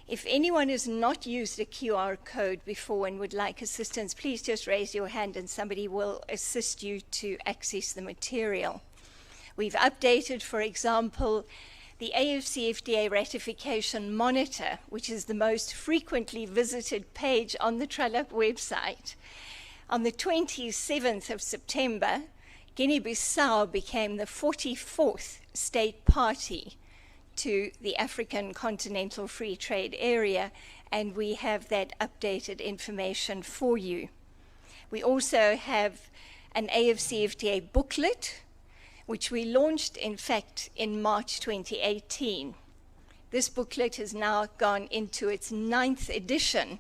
If anyone has not used a QR code before and would like assistance, please just raise your hand and somebody will assist you to access the material. We've updated, for example, the AFCFTA Ratification Monitor, which is the most frequently visited page on the TRALAC website. On the 27th of September, Guinea-Bissau became the 44th state party to the African Continental Free Trade Area, and we have that updated information for you. We also have an AFCFTA booklet, which we launched, in fact, in March 2018. This booklet has now gone into its 9th edition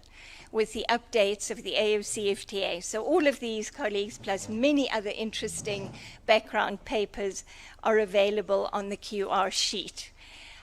with the updates of the AFCFTA. So all of these, colleagues, plus many other interesting background papers are available on the QR sheet.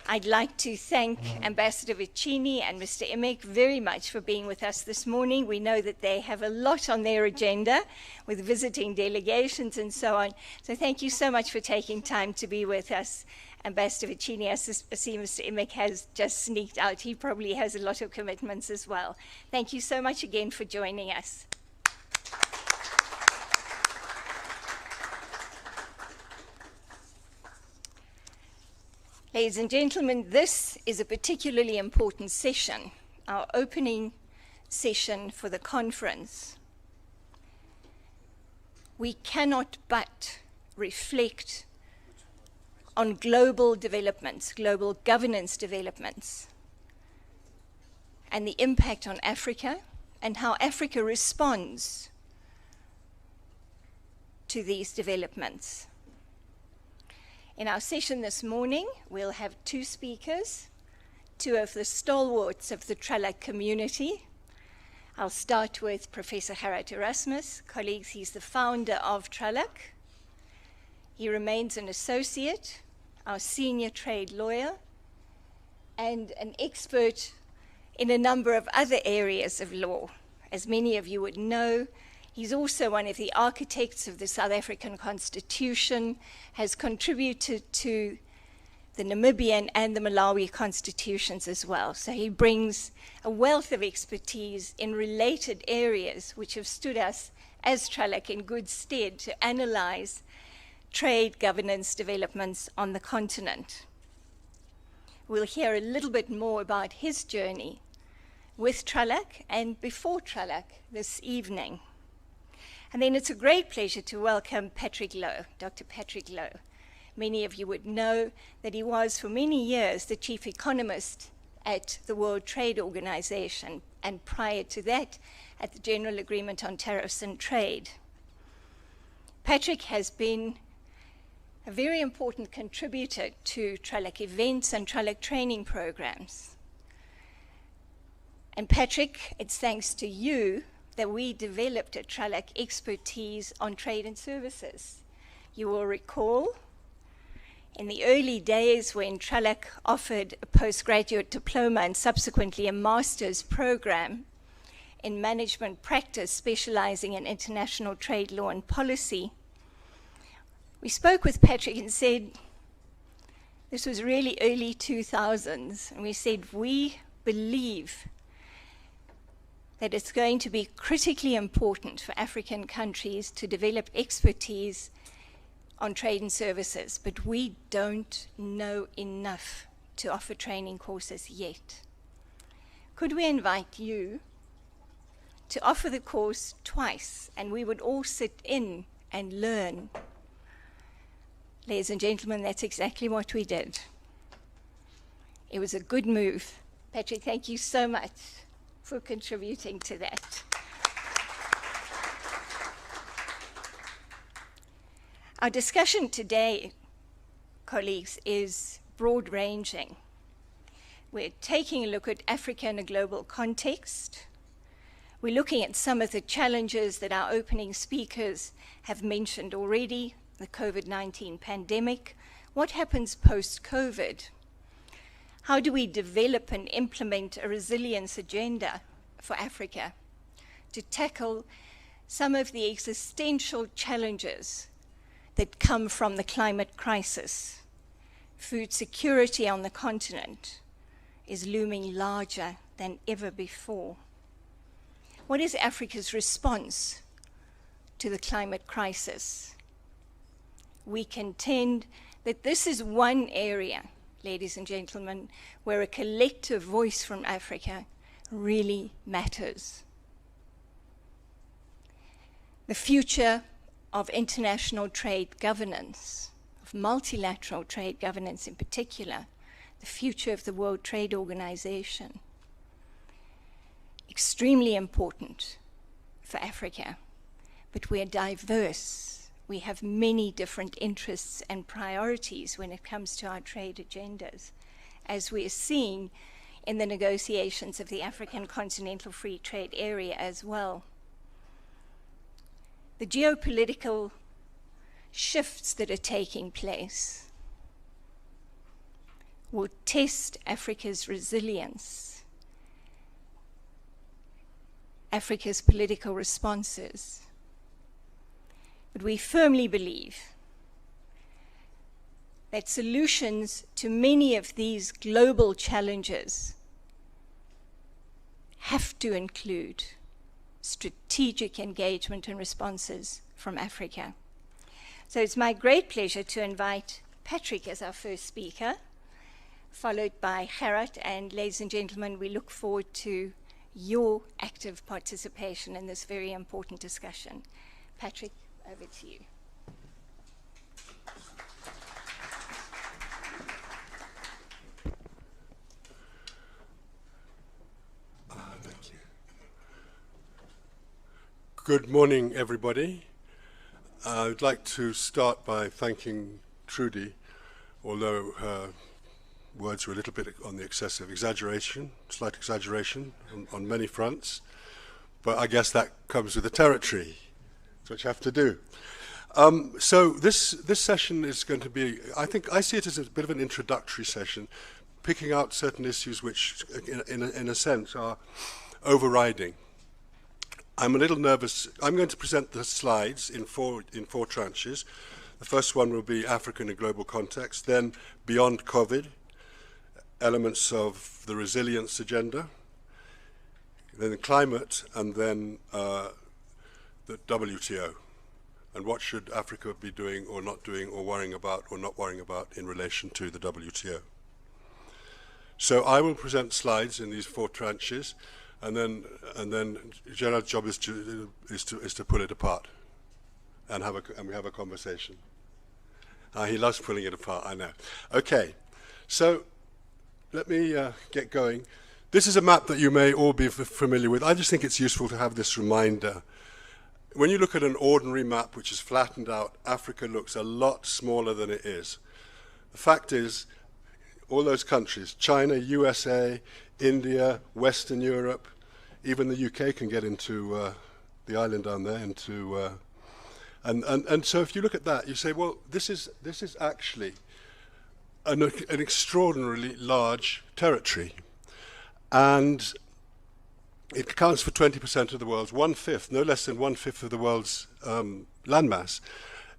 I'd like to thank Ambassador Vicini and Mr. Imek very much for being with us this morning. We know that they have a lot on their agenda with visiting delegations and so on. So thank you so much for taking time to be with us. Ambassador Vicini, I see Mr. Imek has just sneaked out. He probably has a lot of commitments as well. Thank you so much again for joining us. Ladies and gentlemen, this is a particularly important session, our opening session for the conference. We cannot but reflect on global developments, global governance developments, and the impact on Africa and how Africa responds to these developments. In our session this morning, we'll have two speakers, two of the stalwarts of the TRALAC community. I'll start with Professor Gerrit Erasmus. Colleagues, he's the founder of TRALAC. He remains an associate, our senior trade lawyer, and an expert in a number of other areas of law. As many of you would know, he's also one of the architects of the South African Constitution, has contributed to the Namibian and the Malawi constitutions as well. So he brings a wealth of expertise in related areas which have stood us as TRALAC in good stead to analyze trade governance developments on the continent. We'll hear a little bit more about his journey with TRALAC and before TRALAC this evening. And then it's a great pleasure to welcome Patrick Lowe, Dr. Patrick Lowe. Many of you would know that he was for many years the chief economist at the World Trade Organization, and prior to that, at the General Agreement on Tariffs and Trade. Patrick has been a very important contributor to TRALAC events and TRALAC training programs. And Patrick, it's thanks to you that we developed a TRALAC expertise on trade and services. You will recall in the early days when TRALAC offered a postgraduate diploma and subsequently a master's program in management practice specializing in international trade law and policy, we spoke with Patrick and said, this was really early 2000s, and we said, we believe that it's going to be critically important for African countries to develop expertise on trade and services, but we don't know enough to offer training courses yet. Could we invite you to offer the course twice, and we would all sit in and learn? Ladies and gentlemen, that's exactly what we did. It was a good move. Patrick, thank you so much for contributing to that. Our discussion today, colleagues, is broad-ranging. We're taking a look at Africa in a global context. We're looking at some of the challenges that our opening speakers have mentioned already, the COVID-19 pandemic. What happens post-COVID? How do we develop and implement a resilience agenda for Africa to tackle some of the existential challenges that come from the climate crisis? Food security on the continent is looming larger than ever before. What is Africa's response to the climate crisis? We contend that this is one area, ladies and gentlemen, where a collective voice from Africa really matters. The future of international trade governance, of multilateral trade governance in particular, the future of the World Trade Organization, extremely important for Africa, but we're diverse. We have many different interests and priorities when it comes to our trade agendas, as we're seeing in the negotiations of the African Continental Free Trade Area as well. The geopolitical shifts that are taking place will test Africa's resilience, Africa's political responses. But we firmly believe that solutions to many of these global challenges have to include strategic engagement and responses from Africa. So it's my great pleasure to invite Patrick as our first speaker, followed by Gerard, and ladies and gentlemen, we look forward to your active participation in this very important discussion. Patrick, over to you. Thank you. Good morning, everybody. I'd like to start by thanking Trudy, although her words were a little bit on the excessive exaggeration, slight exaggeration on many fronts, but I guess that comes with the territory. That's what you have to do. So this session is going to be, I see it as a bit of an introductory session, picking out certain issues which, in a sense, are overriding. I'm a little nervous. I'm going to present the slides in four tranches. The first one will be Africa in a global context, then beyond COVID, elements of the resilience agenda, then climate, and then the WTO, and what should Africa be doing or not doing or worrying about or not worrying about in relation to the WTO. So I will present slides in these four tranches, and then Gerard's job is to pull it apart and we have a conversation. He loves pulling it apart, I know. Okay, so let me get going. This is a map that you may all be familiar with. I just think it's useful to have this reminder. when you look at an ordinary map which is flattened out, Africa looks a lot smaller than it is. The fact is, all those countries, China, USA, India, Western Europe, even the UK can get into the island down there, and so if you look at that, you say, well, this is actually an extraordinarily large territory, and it accounts for 20% of the world's, 1/5, no less than 1/5 of the world's landmass,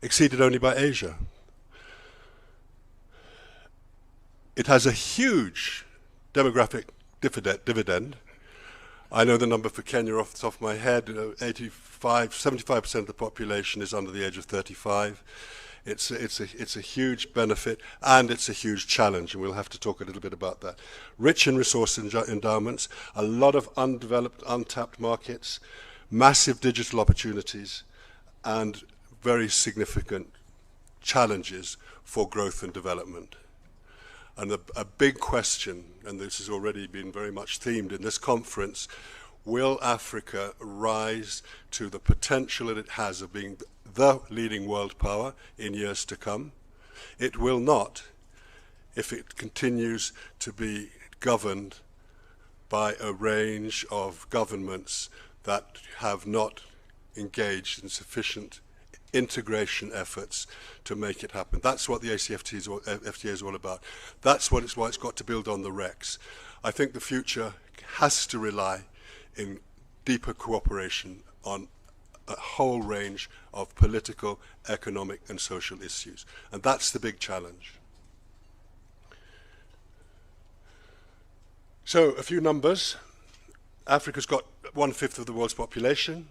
exceeded only by Asia. It has a huge demographic dividend. I know the number for Kenya off the top of my head. 75% of the population is under the age of 35. It's a huge benefit, and it's a huge challenge, and we'll have to talk a little bit about that. Rich in resource endowments, a lot of undeveloped, untapped markets, massive digital opportunities, and very significant challenges for growth and development. And a big question, and this has already been very much themed in this conference, will Africa rise to the potential that it has of being the leading world power in years to come? It will not if it continues to be governed by a range of governments that have not engaged in sufficient integration efforts to make it happen. That's what the ACFTA is all about. That's why it's got to build on the RECs. I think the future has to rely in deeper cooperation on a whole range of political, economic, and social issues. And that's the big challenge. So, a few numbers. Africa's got 1/5 of the world's population.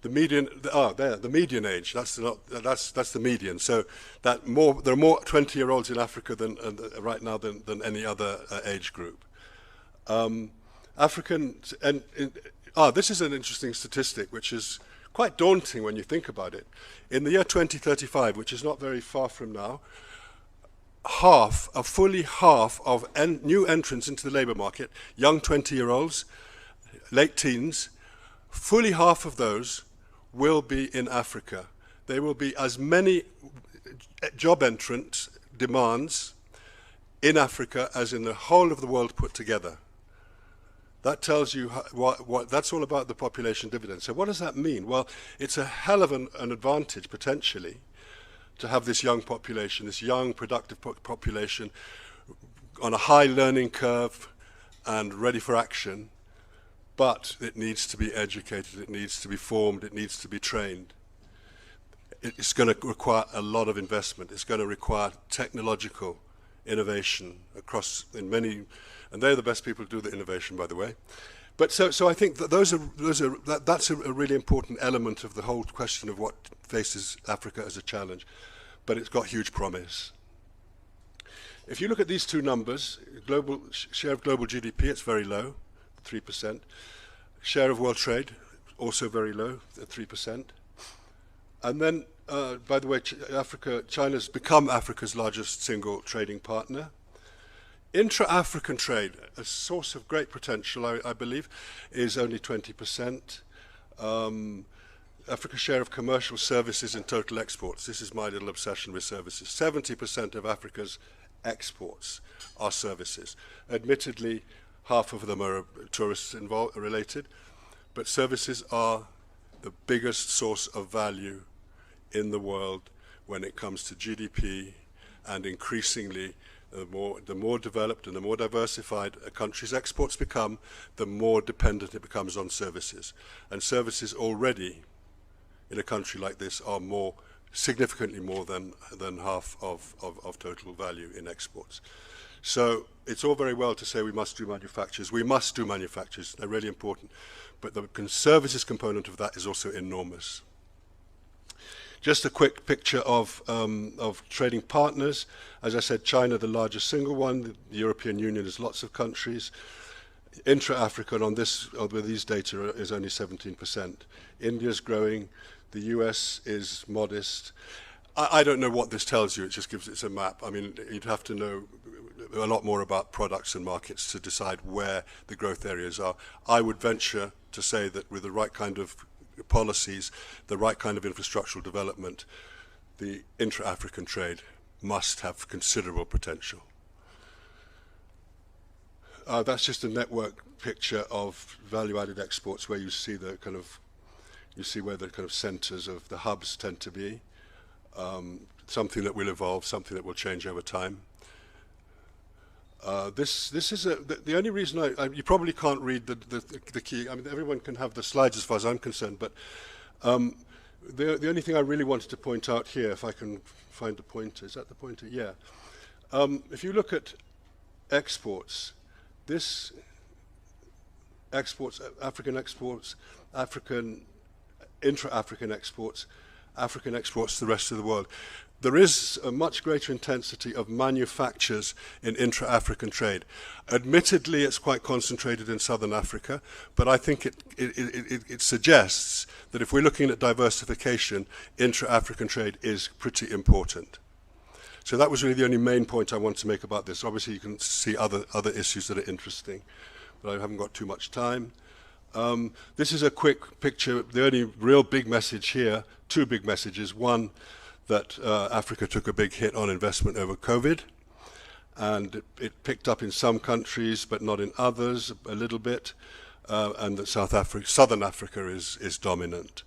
The median, the median age, that's the median. So there are more 20-year-olds in Africa than right now than any other age group. This is an interesting statistic, which is quite daunting when you think about it. In the year 2035, which is not very far from now, fully half of new entrants into the labour market, young 20-year-olds, late teens, fully half of those will be in Africa. There will be as many job entrant demands in Africa as in the whole of the world put together. That tells you what that's all about, the population dividend. So what does that mean? Well, it's a hell of an advantage, potentially, to have this young population, this young, productive population on a high learning curve and ready for action. But it needs to be educated, it needs to be formed, it needs to be trained. It's going to require a lot of investment. It's going to require technological innovation in many, and they're the best people to do the innovation, by the way. But so I think that that's a really important element of the whole question of what faces Africa as a challenge. But it's got huge promise. If you look at these two numbers, share of global GDP, it's very low. 3%. Share of world trade, also very low, at 3%. And then, by the way, China's become Africa's largest single trading partner. Intra-African trade, a source of great potential, I believe, is only 20%. Africa's share of commercial services in total exports, this is my little obsession with services, 70% of Africa's exports are services. Admittedly, half of them are tourists related, but services are the biggest source of value in the world when it comes to GDP, and increasingly the more developed and the more diversified a country's exports become, the more dependent it becomes on services. And services already in a country like this are significantly more than half of total value in exports. So it's all very well to say we must do manufactures. We must do manufactures. They're really important. But the services component of that is also enormous. Just a quick picture of trading partners. As I said, China, the largest single one. The European Union has lots of countries. Intra-African with these data is only 17%. India's growing. The US is modest. I don't know what this tells you. It just gives it's a map. I mean, you'd have to know a lot more about products and markets to decide where the growth areas are. I would venture to say that with the right kind of policies, the right kind of infrastructural development, the intra-African trade must have considerable potential. That's just a network picture of value-added exports where you see the kind of, you see where the kind of centers of the hubs tend to be. Something that will evolve, something that will change over time. This is the only reason you probably can't read the key. I mean, everyone can have the slides as far as I'm concerned, but the only thing I really wanted to point out here, if I can find the pointer, is that the pointer? Yeah. If you look at exports, this exports, African intra-African exports, African exports to the rest of the world. There is a much greater intensity of manufactures in intra-African trade. Admittedly, it's quite concentrated in southern Africa, but I think it suggests that if we're looking at diversification, intra-African trade is pretty important. So that was really the only main point I wanted to make about this. Obviously, you can see other issues that are interesting, but I haven't got too much time. This is a quick picture. The only real big message here, two big messages. One, that Africa took a big hit on investment over COVID, and it picked up in some countries, but not in others, a little bit, and that Southern Africa is dominant.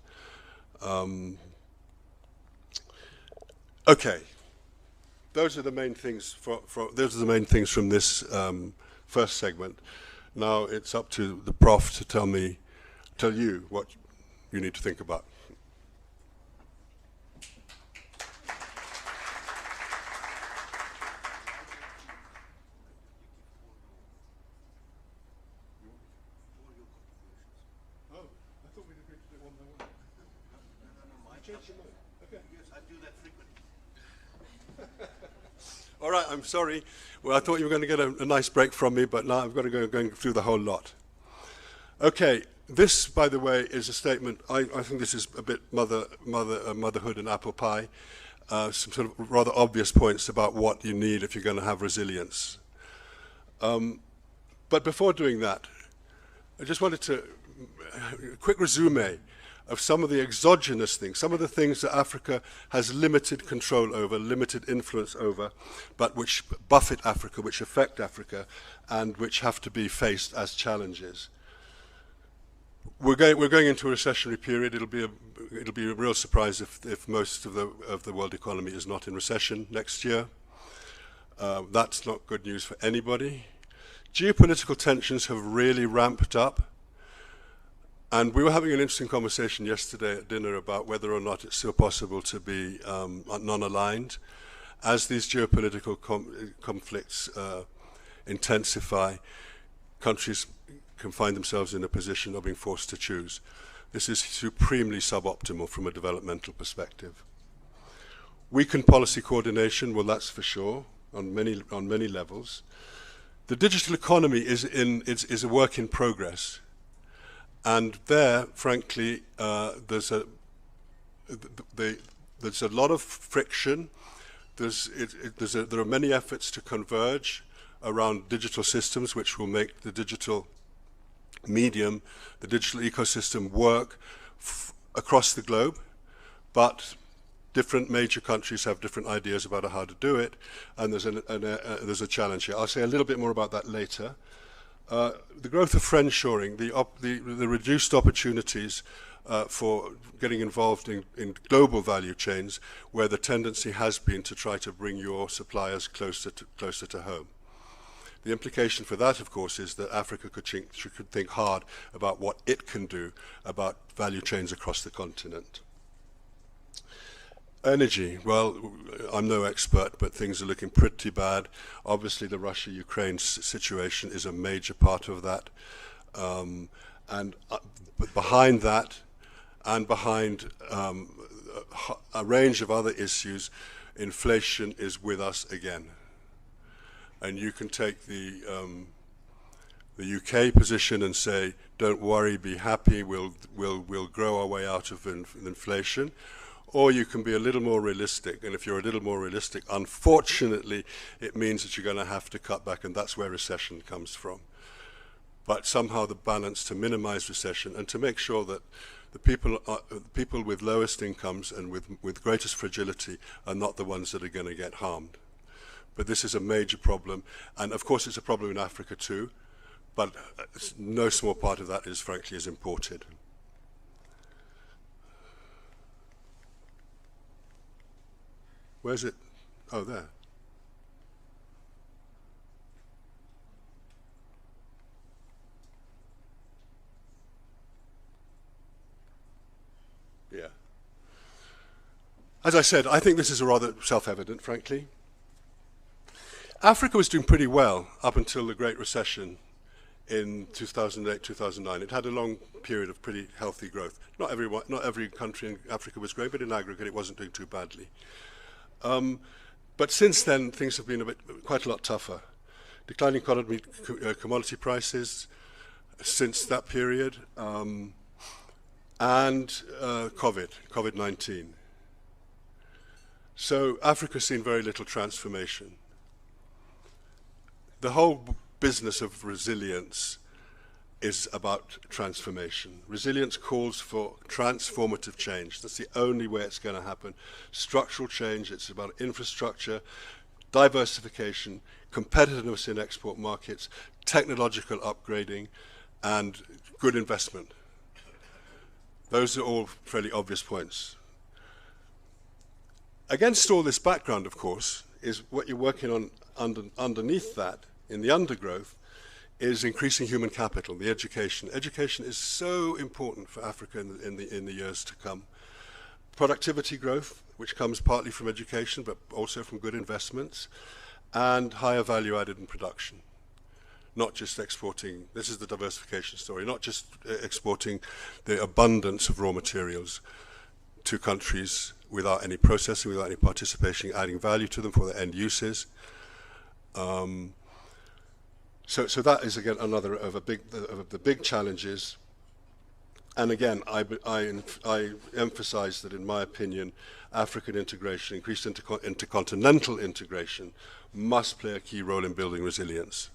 Okay, those are the main things. Those are the main things from this first segment. Now it's up to the Prof to tell you what you need to think about. All right, I'm sorry. Well, I thought you were going to get a nice break from me, but now I've got to go going through the whole lot. Okay, this, by the way, is a statement. I think this is a bit motherhood and apple pie. Some sort of rather obvious points about what you need if you're going to have resilience. But before doing that, I just wanted to a quick resume of some of the exogenous things, some of the things that Africa has limited control over, limited influence over, but which buffet Africa, which affect Africa, and which have to be faced as challenges. We're going into a recessionary period. It'll be a real surprise if most of the world economy is not in recession next year. That's not good news for anybody. Geopolitical tensions have really ramped up. And we were having an interesting conversation yesterday at dinner about whether or not it's still possible to be non-aligned. As these geopolitical conflicts intensify, countries can find themselves in a position of being forced to choose. This is supremely suboptimal from a developmental perspective. Weakened policy coordination, well, that's for sure, on many levels. The digital economy is a work in progress. And there, frankly, there's a lot of friction. There are many efforts to converge around digital systems, which will make the digital medium, the digital ecosystem work across the globe. But different major countries have different ideas about how to do it, and there's a challenge here. I'll say a little bit more about that later. The growth of friendshoring, the reduced opportunities for getting involved in global value chains, where the tendency has been to try to bring your suppliers closer to home. The implication for that, of course, is that Africa could think hard about what it can do about value chains across the continent. Energy, well, I'm no expert, but things are looking pretty bad. Obviously, the Russia-Ukraine situation is a major part of that. But behind that, and behind a range of other issues, inflation is with us again. And you can take the UK position and say, don't worry, be happy, we'll grow our way out of inflation. Or you can be a little more realistic, and if you're a little more realistic, unfortunately, it means that you're going to have to cut back, and that's where recession comes from. But somehow the balance to minimize recession and to make sure that The people with lowest incomes and with greatest fragility are not the ones that are going to get harmed. But this is a major problem, and of course it's a problem in Africa too, but no small part of that is frankly is imported. Where's it? Oh, there. Yeah. As I said, I think this is rather self-evident, frankly. Africa was doing pretty well up until the Great Recession in 2008, 2009. It had a long period of pretty healthy growth. Not every country in Africa was great, but in aggregate it wasn't doing too badly. But since then, things have been quite a lot tougher. Declining commodity prices since that period, and COVID-19. So Africa's seen very little transformation. The whole business of resilience is about transformation. Resilience calls for transformative change. That's the only way it's going to happen. Structural change, it's about infrastructure, diversification, competitiveness in export markets, technological upgrading, and good investment. Those are all fairly obvious points. Against all this background, of course, is what you're working on underneath that, in the undergrowth, is increasing human capital, the education. Education is so important for Africa in the years to come. Productivity growth, which comes partly from education, but also from good investments, and higher value added in production. Not just exporting, this is the diversification story, not just exporting the abundance of raw materials to countries without any processing, without any participation, adding value to them for their end uses. So that is again another of the big challenges. And again, I emphasize that in my opinion, African integration, increased intercontinental integration, must play a key role in building resilience.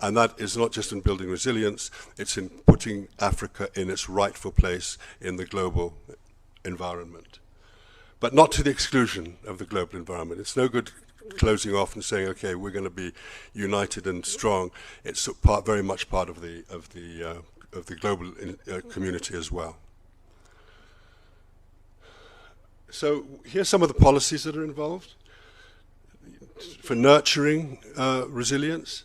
And that is not just in building resilience, it's in putting Africa in its rightful place in the global environment. But not to the exclusion of the global environment. It's no good closing off and saying, okay, we're going to be united and strong. It's very much part of the global community as well. So here's some of the policies that are involved for nurturing resilience.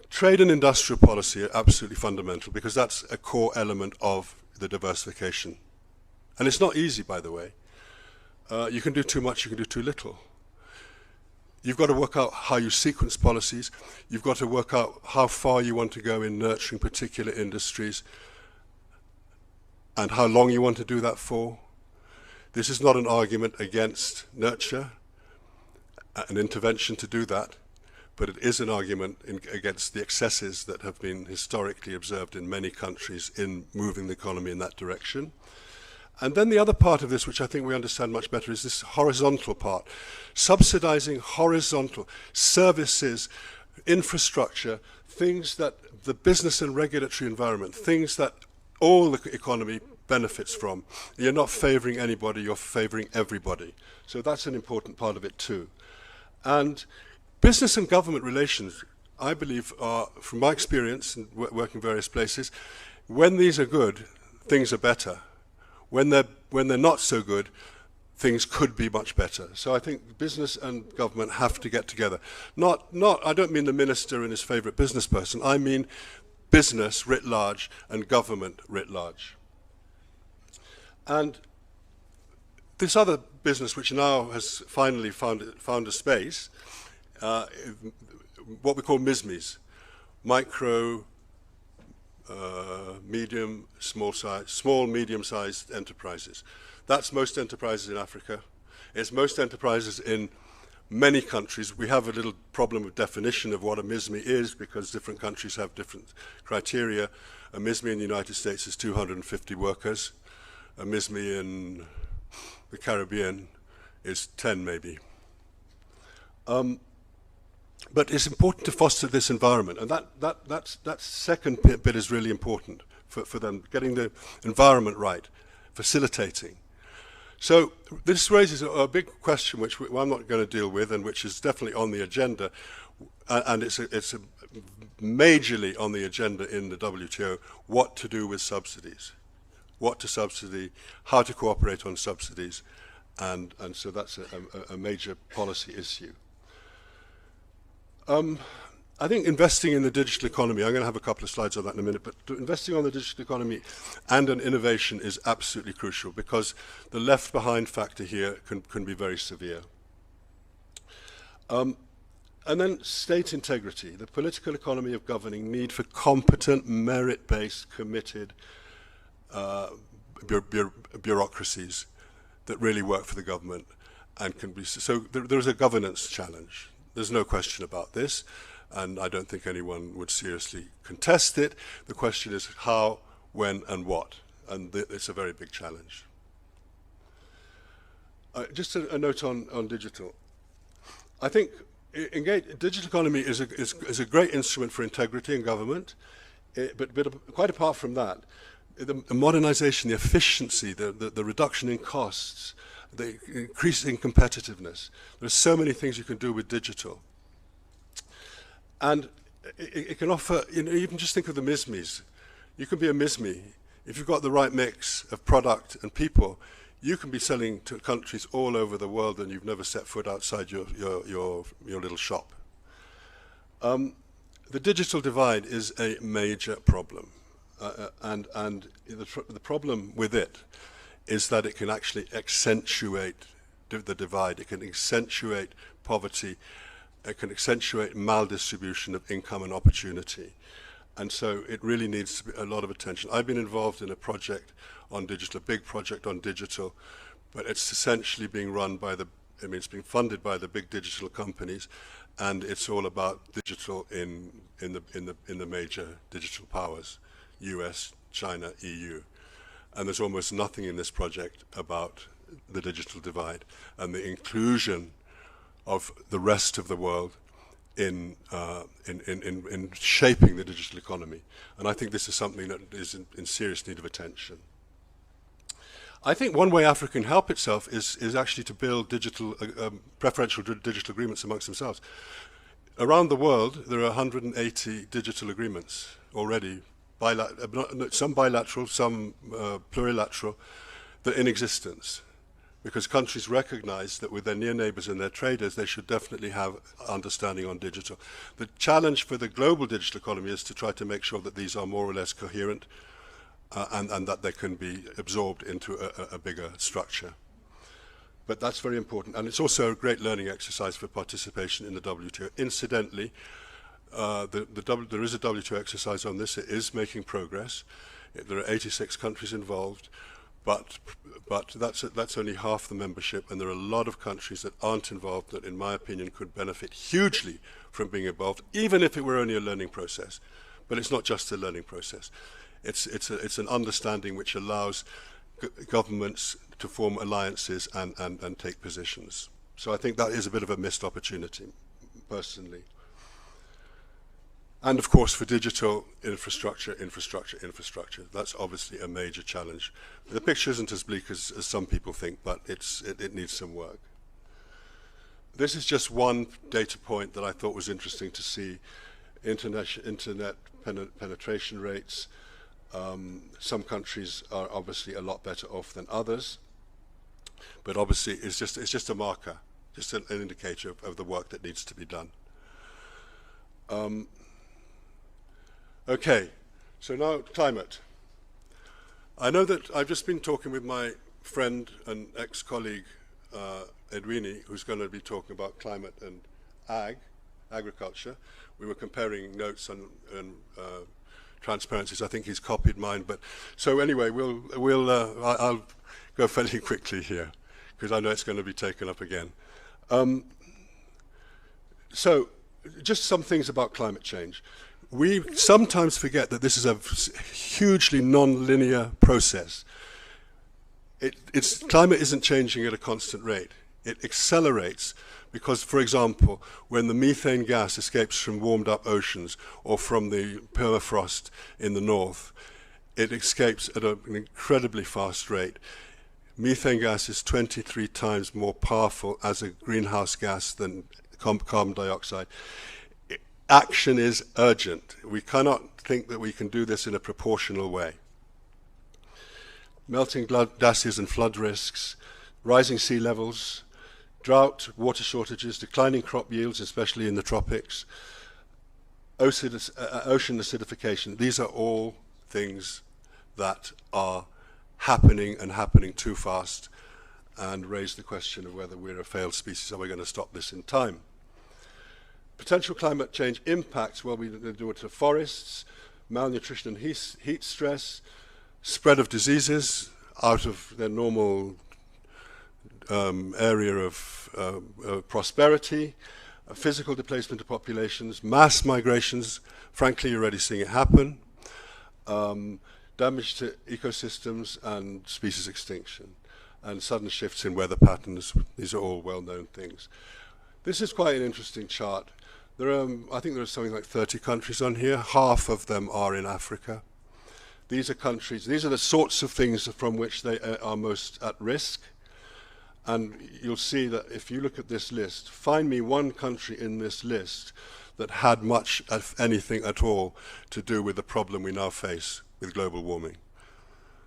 Trade and industrial policy are absolutely fundamental because that's a core element of the diversification. And it's not easy, by the way. You can do too much, you can do too little. You've got to work out how you sequence policies. You've got to work out how far you want to go in nurturing particular industries and how long you want to do that for. This is not an argument against nurture, an intervention to do that, but it is an argument against the excesses that have been historically observed in many countries in moving the economy in that direction. And then the other part of this, which I think we understand much better, is this horizontal part. Subsidizing horizontal services, infrastructure, things that the business and regulatory environment, things that all the economy benefits from. You're not favoring anybody, you're favoring everybody. So that's an important part of it too. And business and government relations, I believe, are, from my experience in working various places, when these are good, things are better. When they're not so good, things could be much better. So I think business and government have to get together. I don't mean the minister and his favorite business person. I mean business writ large and government writ large. And this other business, which now has finally found a space, what we call MISMEs, micro, medium, small, medium-sized enterprises. That's most enterprises in Africa. It's most enterprises in many countries. We have a little problem of definition of what a MISME is because different countries have different criteria. A MISME in the United States is 250 workers. A MISME in the Caribbean is 10 maybe. But it's important to foster this environment, and that second bit is really important. for them, getting the environment right, facilitating. So this raises a big question which I'm not going to deal with and which is definitely on the agenda, and it's majorly on the agenda in the WTO, what to do with subsidies, what to subsidy, how to cooperate on subsidies, and so that's a major policy issue. I think investing in the digital economy, I'm going to have a couple of slides on that in a minute, but investing on the digital economy and in innovation is absolutely crucial because the left behind factor here can be very severe. And then state integrity, the political economy of governing, need for competent, merit-based, committed bureaucracies that really work for the government and can be, so there's a governance challenge. There's no question about this, and I don't think anyone would seriously contest it. The question is how, when, and what, and it's a very big challenge. Just a note on digital. I think digital economy is a great instrument for integrity in government, but quite apart from that, the modernization, the efficiency, the reduction in costs, the increasing competitiveness. There are so many things you can do with digital. And it can offer, you can just think of the MISMEs. You can be a MISME. If you've got the right mix of product and people, you can be selling to countries all over the world and you've never set foot outside your little shop. The digital divide is a major problem. And the problem with it is that it can actually accentuate the divide. It can accentuate poverty. It can accentuate maldistribution of income and opportunity. And so it really needs to be a lot of attention. I've been involved in a project on digital, a big project on digital, but it's essentially being run by it's being funded by the big digital companies, and it's all about digital in the major digital powers, US, China, EU. And there's almost nothing in this project about the digital divide and the inclusion of the rest of the world in shaping the digital economy. And I think this is something that is in serious need of attention. I think one way Africa can help itself is actually to build digital, preferential digital agreements amongst themselves. Around the world, there are 180 digital agreements already, some bilateral, some plurilateral, that are in existence. Because countries recognize that with their near neighbors and their traders, they should definitely have understanding on digital. The challenge for the global digital economy is to try to make sure that these are more or less coherent and that they can be absorbed into a bigger structure. But that's very important. And it's also a great learning exercise for participation in the WTO. Incidentally, there is a WTO exercise on this. It is making progress. There are 86 countries involved. But that's only half the membership, and there are a lot of countries that aren't involved that, in my opinion, could benefit hugely from being involved, even if it were only a learning process. But it's not just a learning process. It's an understanding which allows governments to form alliances and take positions. So I think that is a bit of a missed opportunity, personally. And of course, for digital infrastructure. That's obviously a major challenge. The picture isn't as bleak as some people think, but it needs some work. This is just one data point that I thought was interesting to see. Internet penetration rates. Some countries are obviously a lot better off than others, but obviously it's just a marker, just an indicator of the work that needs to be done. Okay, so now climate. I know that I've just been talking with my friend and ex-colleague Edwini, who's going to be talking about climate and agriculture. We were comparing notes on transparencies. I think he's copied mine, but so anyway, I'll go fairly quickly here because I know it's going to be taken up again. So, just some things about climate change. We sometimes forget that this is a hugely non-linear process. Climate isn't changing at a constant rate. It accelerates because, for example, when the methane gas escapes from warmed up oceans or from the permafrost in the north, it escapes at an incredibly fast rate. Methane gas is 23 times more powerful as a greenhouse gas than carbon dioxide. Action is urgent. We cannot think that we can do this in a proportional way. Melting glaciers and flood risks, rising sea levels, drought, water shortages, declining crop yields, especially in the tropics, ocean acidification. These are all things that are happening and happening too fast and raise the question of whether we're a failed species. Are we going to stop this in time? Potential climate change impacts, well, we do it to forests, malnutrition and heat stress, spread of diseases out of their normal area of prosperity, physical displacement of populations, mass migrations. Frankly, you're already seeing it happen. Damage to ecosystems and species extinction, and sudden shifts in weather patterns. These are all well-known things. This is quite an interesting chart. There are, I think there are something like 30 countries on here. Half of them are in Africa. These are countries, these are the sorts of things from which they are most at risk. And you'll see that if you look at this list, find me one country in this list that had much, if anything at all, to do with the problem we now face with global warming.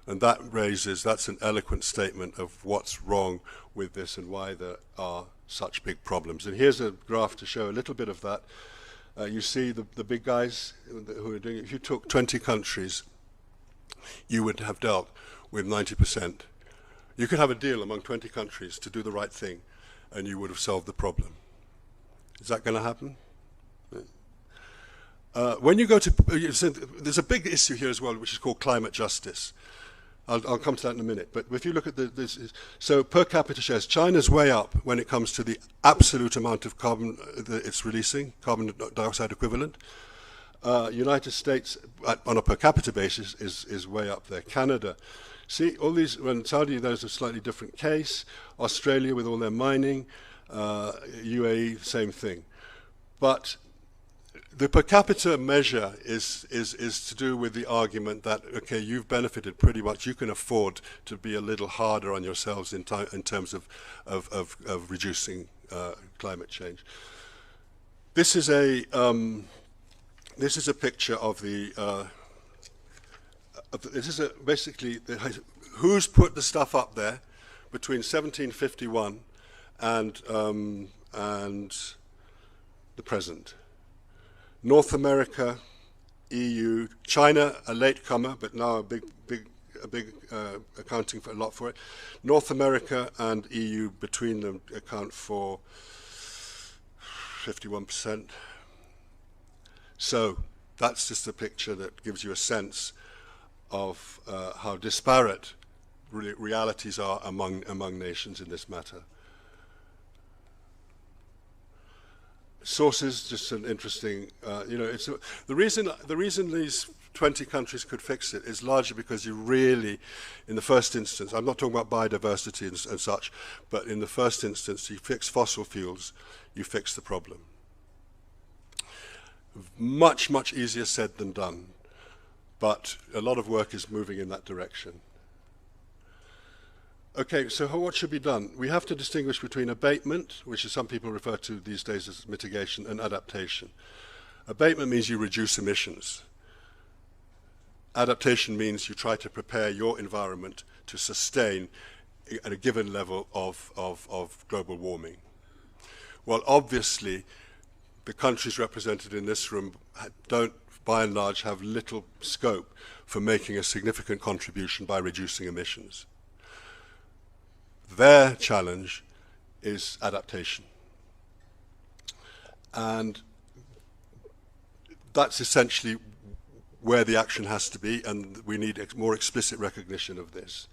And that's an eloquent statement of what's wrong with this and why there are such big problems. And here's a graph to show a little bit of that. You see the big guys who are doing it. If you took 20 countries, you would have dealt with 90%. You could have a deal among 20 countries to do the right thing, and you would have solved the problem. Is that going to happen? When you go to, there's a big issue here as well, which is called climate justice. I'll come to that in a minute. But if you look at this, so per capita shares, China's way up when it comes to the absolute amount of carbon that it's releasing, carbon dioxide equivalent. United States, on a per capita basis, is way up there. Canada. See, all these, when Saudi, there's a slightly different case. Australia with all their mining. UAE, same thing. But the per capita measure is to do with the argument that, okay, you've benefited pretty much. You can afford to be a little harder on yourselves in terms of reducing climate change. This is a picture of the. This is basically who's put the stuff up there between 1751 and the present. North America, EU, China, a latecomer, but now a big accounting for a lot for it. North America and EU between them account for 51%. So that's just a picture that gives you a sense of how disparate realities are among nations in this matter. Sources, just an interesting, it's the reason these 20 countries could fix it is largely because you really, in the first instance, I'm not talking about biodiversity and such, but in the first instance, you fix fossil fuels, you fix the problem. Much, much easier said than done, but a lot of work is moving in that direction. Okay, so what should be done? We have to distinguish between abatement, which is some people refer to these days as mitigation, and adaptation. Abatement means you reduce emissions. Adaptation means you try to prepare your environment to sustain at a given level of global warming. Well, obviously, the countries represented in this room don't, by and large, have little scope for making a significant contribution by reducing emissions. Their challenge is adaptation. And that's essentially where the action has to be, and we need more explicit recognition of this.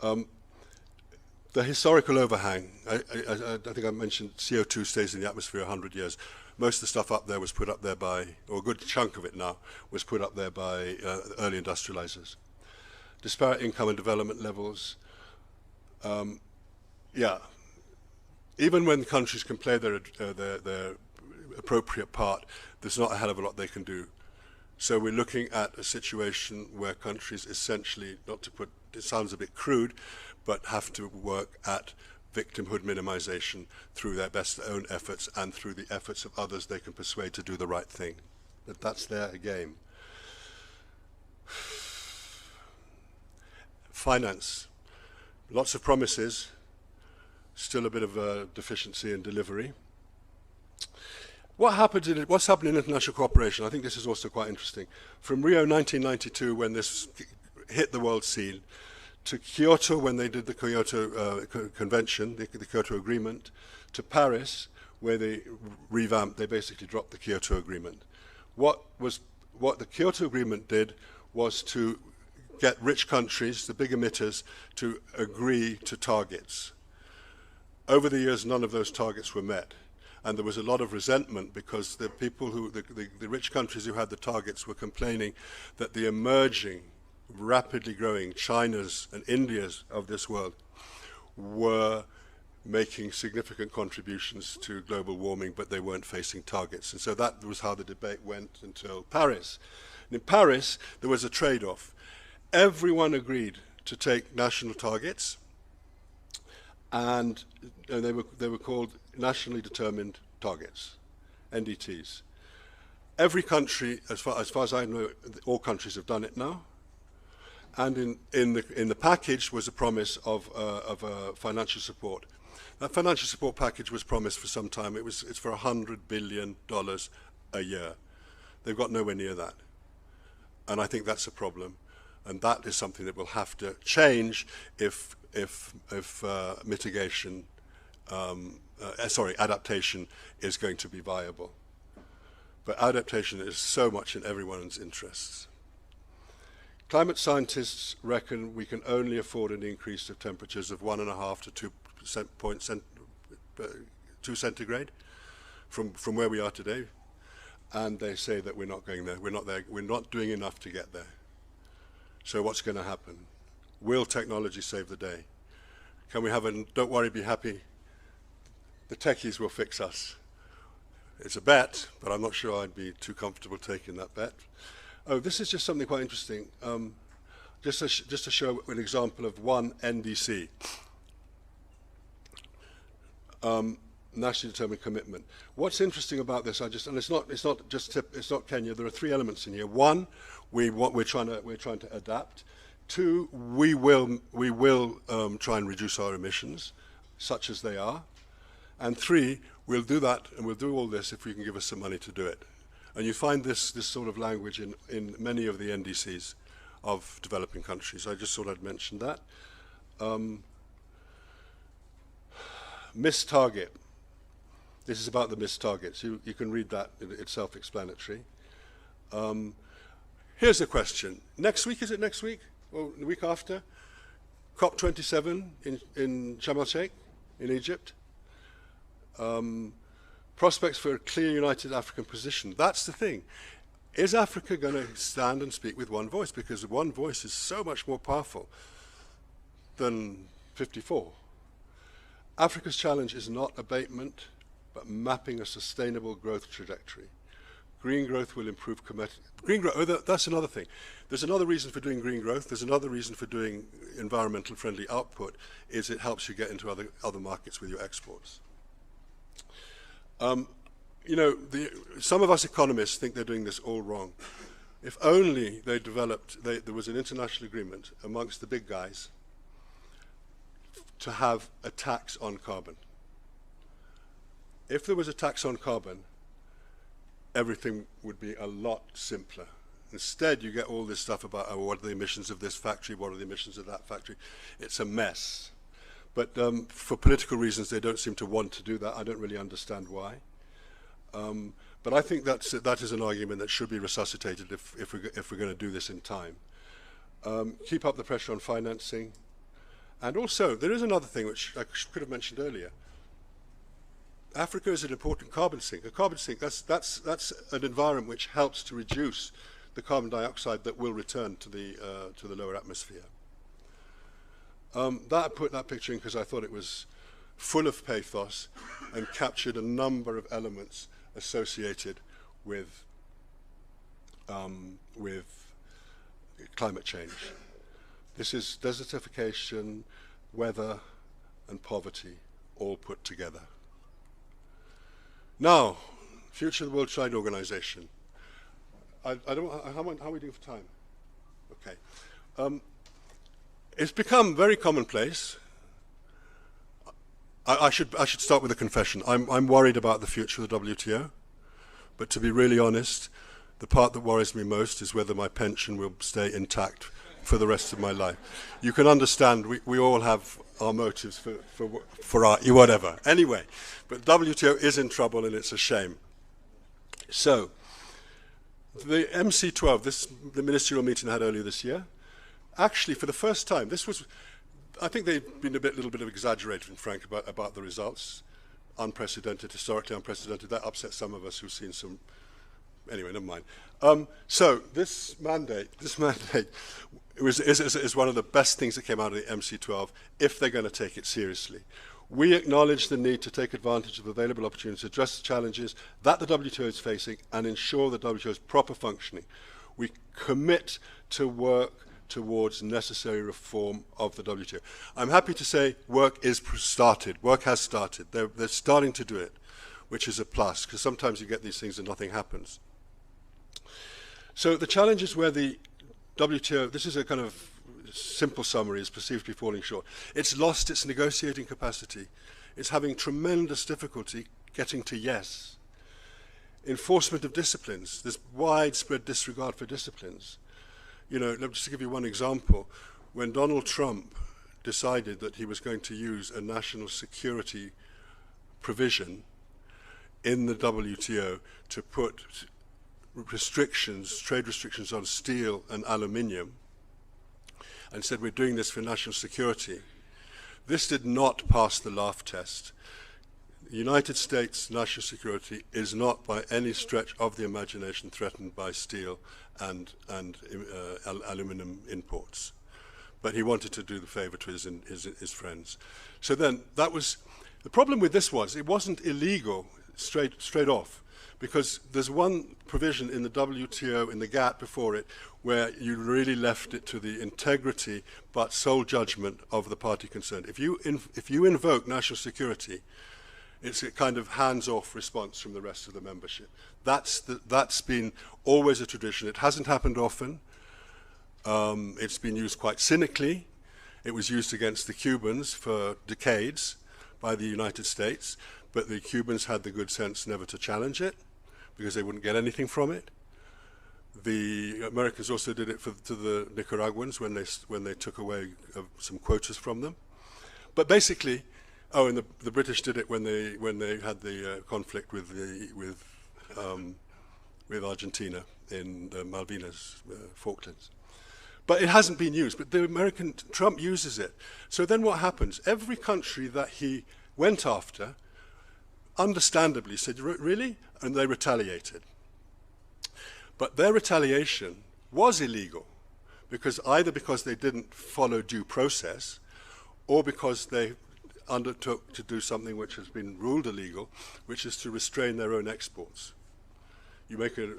The historical overhang, I think I mentioned CO2 stays in the atmosphere 100 years. Most of the stuff up there was put up there by, or a good chunk of it now, was put up there by early industrializers. Disparate income and development levels. Yeah, even when countries can play their appropriate part, there's not a hell of a lot they can do So we're looking at a situation where countries essentially, not to put, it sounds a bit crude, but have to work at victimhood minimization through their best own efforts and through the efforts of others they can persuade to do the right thing. But that's their game. Finance. Lots of promises, still a bit of a deficiency in delivery. What's happened in international cooperation? I think this is also quite interesting. From Rio 1992, when this hit the world scene, to Kyoto, when they did the Kyoto Convention, the Kyoto Agreement, to Paris, where they revamped, they basically dropped the Kyoto Agreement. What the Kyoto Agreement did was to get rich countries, the big emitters, to agree to targets. Over the years, none of those targets were met. And there was a lot of resentment because the people who, the rich countries who had the targets were complaining that the emerging, rapidly growing Chinas and Indias of this world were making significant contributions to global warming, but they weren't facing targets. And so that was how the debate went until Paris. And in Paris, there was a trade-off. Everyone agreed to take national targets, and they were called nationally determined targets, NDTs. Every country, as far as I know, all countries have done it now. And in the package was a promise of financial support. That financial support package was promised for some time. It's for $100 billion a year. They've got nowhere near that, and I think that's a problem. And that is something that will have to change if adaptation is going to be viable. But adaptation is so much in everyone's interests. Climate scientists reckon we can only afford an increase of temperatures of 1.5 to 2 centigrade from where we are today, and they say that we're not going there. We're not there. We're not doing enough to get there. So what's going to happen? Will technology save the day? Can we have a don't worry, be happy? The techies will fix us. It's a bet, but I'm not sure I'd be too comfortable taking that bet. Oh, this is just something quite interesting. Just to show an example of one NDC, nationally determined commitment. What's interesting about this? And it's not Kenya. There are 3 elements in here. One, we're trying to adapt. 2, we will try and reduce our emissions, such as they are. And 3, we'll do that, and we'll do all this if you can give us some money to do it. And you find this sort of language in many of the NDCs of developing countries. I just thought I'd mention that. Missed target. This is about the missed targets. You can read that. It's self-explanatory. Here's a question. Next week, is it next week? Or the week after? COP27 in Sharm el-Sheikh in Egypt. Prospects for a clear, united African position. That's the thing. Is Africa going to stand and speak with one voice? Because one voice is so much more powerful than 54. Africa's challenge is not abatement, but mapping a sustainable growth trajectory. Green growth will improve green growth. Oh, that's another thing. There's another reason for doing green growth. There's another reason for doing environmental friendly output, is it helps you get into other markets with your exports. You know, some of us economists think they're doing this all wrong. If only they developed, there was an international agreement amongst the big guys to have a tax on carbon. If there was a tax on carbon, everything would be a lot simpler. Instead, you get all this stuff about, oh, what are the emissions of this factory, what are the emissions of that factory. It's a mess. But for political reasons, they don't seem to want to do that. I don't really understand why. But I think that is an argument that should be resuscitated if we're going to do this in time. Keep up the pressure on financing. And also, there is another thing which I could have mentioned earlier. Africa is an important carbon sink. A carbon sink, that's an environment which helps to reduce the carbon dioxide that will return to the lower atmosphere. I put that picture in because I thought it was full of pathos and captured a number of elements associated with with climate change. This is desertification, weather, and poverty all put together. Now, future of the World Trade Organization. I don't. How are we doing for time? Okay. It's become very commonplace. I should start with a confession. I'm worried about the future of the WTO, but to be really honest, the part that worries me most is whether my pension will stay intact for the rest of my life. You can understand we all have our motives for our whatever. Anyway, but WTO is in trouble and it's a shame. So, the MC12, the ministerial meeting I had earlier this year, actually for the first time, I think they've been little bit of exaggerating, Frank, about the results. Unprecedented, historically unprecedented. That upset some of us who've seen some. Anyway, never mind. So this mandate is one of the best things that came out of the MC12 if they're going to take it seriously. We acknowledge the need to take advantage of available opportunities to address the challenges that the WTO is facing and ensure the WTO's proper functioning. We commit to work towards necessary reform of the WTO. I'm happy to say work has started. They're starting to do it, which is a plus, because sometimes you get these things and nothing happens. So the challenges where the WTO, this is a kind of simple summary, is perceived to be falling short. It's lost its negotiating capacity. It's having tremendous difficulty getting to yes. Enforcement of disciplines. There's widespread disregard for disciplines. You know, just to give you one example, when Donald Trump decided that he was going to use a national security provision in the WTO to put restrictions, trade restrictions on steel and aluminium, and said we're doing this for national security, this did not pass the laugh test. The United States national security is not by any stretch of the imagination threatened by steel and aluminum imports. But he wanted to do the favor to his friends. So then that was, the problem with this was it wasn't illegal straight off, because there's one provision in the WTO, in the GATT before it, where you really left it to the integrity but sole judgment of the party concerned. If you invoke national security, it's a kind of hands-off response from the rest of the membership. That's been always a tradition. It hasn't happened often. It's been used quite cynically. It was used against the Cubans for decades by the United States, but the Cubans had the good sense never to challenge it because they wouldn't get anything from it. The Americans also did it to the Nicaraguans when they took away some quotas from them. But basically, and the British did it when they had the conflict with Argentina in the Malvinas, Falklands. But it hasn't been used. But Trump uses it. So then what happens? Every country that he went after, understandably said, really? And they retaliated. But their retaliation was illegal, either because they didn't follow due process, or because they undertook to do something which has been ruled illegal, which is to restrain their own exports. You make an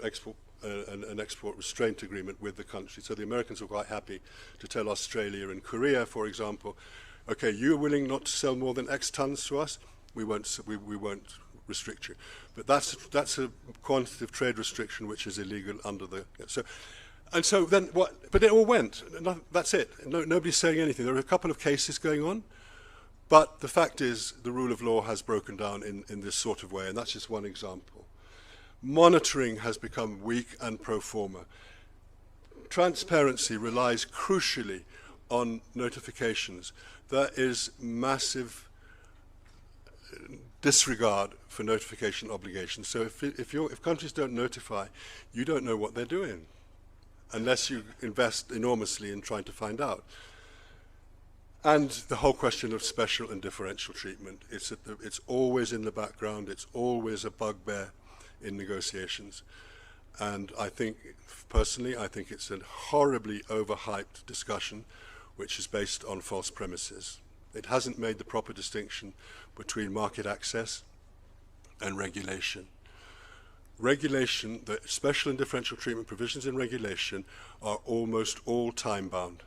export restraint agreement with the country. So the Americans were quite happy to tell Australia and Korea, for example, okay, you're willing not to sell more than X tons to us, we won't restrict you. But that's a quantitative trade restriction which is illegal under the. So then what? But it all went. That's it. Nobody's saying anything. There are a couple of cases going on, but the fact is the rule of law has broken down in this sort of way, and that's just one example. Monitoring has become weak and pro forma. Transparency relies crucially on notifications. There is massive disregard for notification obligations. So if countries don't notify, you don't know what they're doing, unless you invest enormously in trying to find out. And the whole question of special and differential treatment, it's always in the background, it's always a bugbear in negotiations. And I think, personally, it's a horribly overhyped discussion which is based on false premises. It hasn't made the proper distinction between market access and regulation. regulation, the special and differential treatment provisions in regulation are almost all time-bound,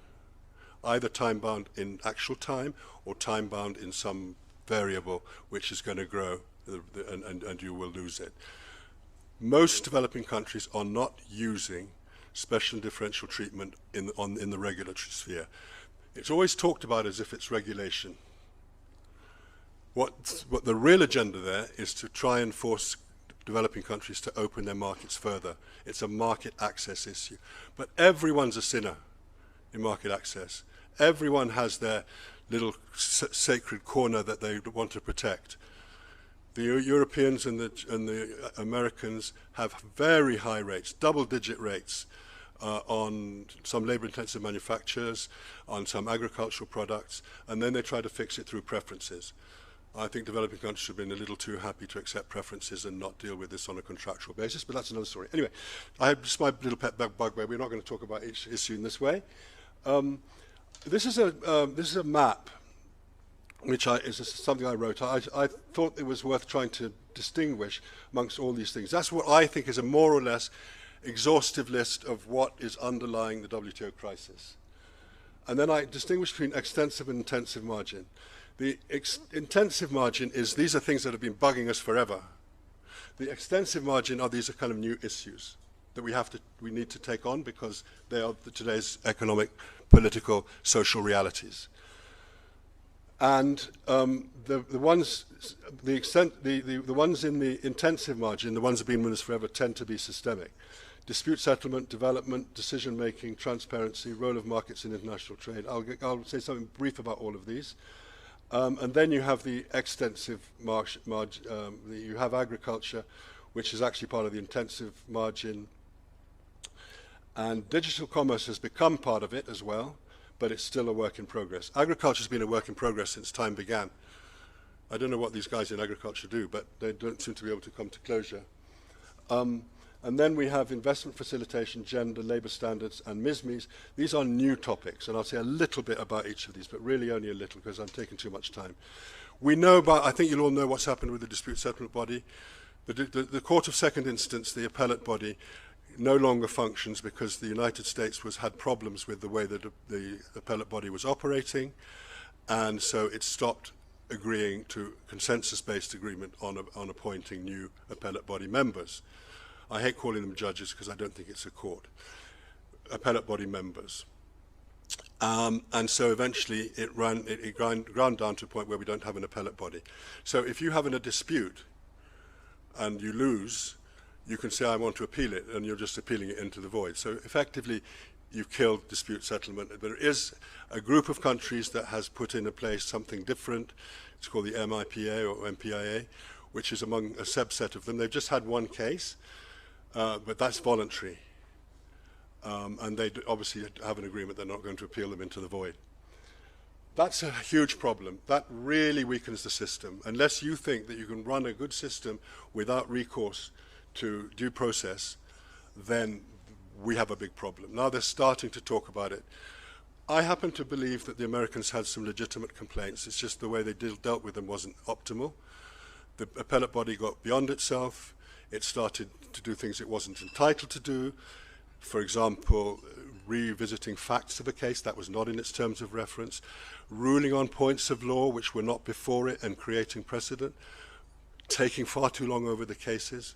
either time-bound in actual time or time-bound in some variable which is going to grow and you will lose it. Most developing countries are not using special and differential treatment in the regulatory sphere. It's always talked about as if it's regulation. What the real agenda there is to try and force developing countries to open their markets further. It's a market access issue. But everyone's a sinner in market access. Everyone has their little sacred corner that they want to protect. The Europeans and the Americans have very high rates, double-digit rates, on some labor-intensive manufacturers, on some agricultural products, and then they try to fix it through preferences. I think developing countries have been a little too happy to accept preferences and not deal with this on a contractual basis, but that's another story. Anyway, I have just my little pet bugbear. We're not going to talk about each issue in this way. This is a map, which is something I wrote. I thought it was worth trying to distinguish amongst all these things. That's what I think is a more or less exhaustive list of what is underlying the WTO crisis. And then I distinguish between extensive and intensive margin. The intensive margin is, these are things that have been bugging us forever. The extensive margin are, these are kind of new issues that we need to take on because they are today's economic, political, social realities. And the ones in the intensive margin, the ones that have been with us forever, tend to be systemic. Dispute settlement, development, decision-making, transparency, role of markets in international trade. I'll say something brief about all of these. And then you have the extensive you have agriculture, which is actually part of the intensive margin. And digital commerce has become part of it as well, but it's still a work in progress. Agriculture has been a work in progress since time began. I don't know what these guys in agriculture do, but they don't seem to be able to come to closure. And then we have investment facilitation, gender, labour standards, and MISMEs. These are new topics, and I'll say a little bit about each of these, but really only a little because I'm taking too much time. We know about, I think you'll all know what's happened with the dispute settlement body. The Court of Second Instance, the appellate body, no longer functions because the United States had problems with the way that the appellate body was operating, and so it stopped agreeing to consensus-based agreement on appointing new appellate body members. I hate calling them judges because I don't think it's a court. Appellate body members. And so eventually it ground down to a point where we don't have an appellate body. So if you have a dispute and you lose, you can say, I want to appeal it, and you're just appealing it into the void. So effectively, you've killed dispute settlement. There is a group of countries that has put into place something different. It's called the MIPA or MPIA, which is among a subset of them. They've just had one case. But that's voluntary. And they obviously have an agreement they're not going to appeal them into the void. That's a huge problem. That really weakens the system. Unless you think that you can run a good system without recourse to due process, then we have a big problem. Now they're starting to talk about it. I happen to believe that the Americans had some legitimate complaints. It's just the way they dealt with them wasn't optimal. The appellate body got beyond itself. It started to do things it wasn't entitled to do. For example, revisiting facts of a case that was not in its terms of reference, ruling on points of law which were not before it and creating precedent, taking far too long over the cases.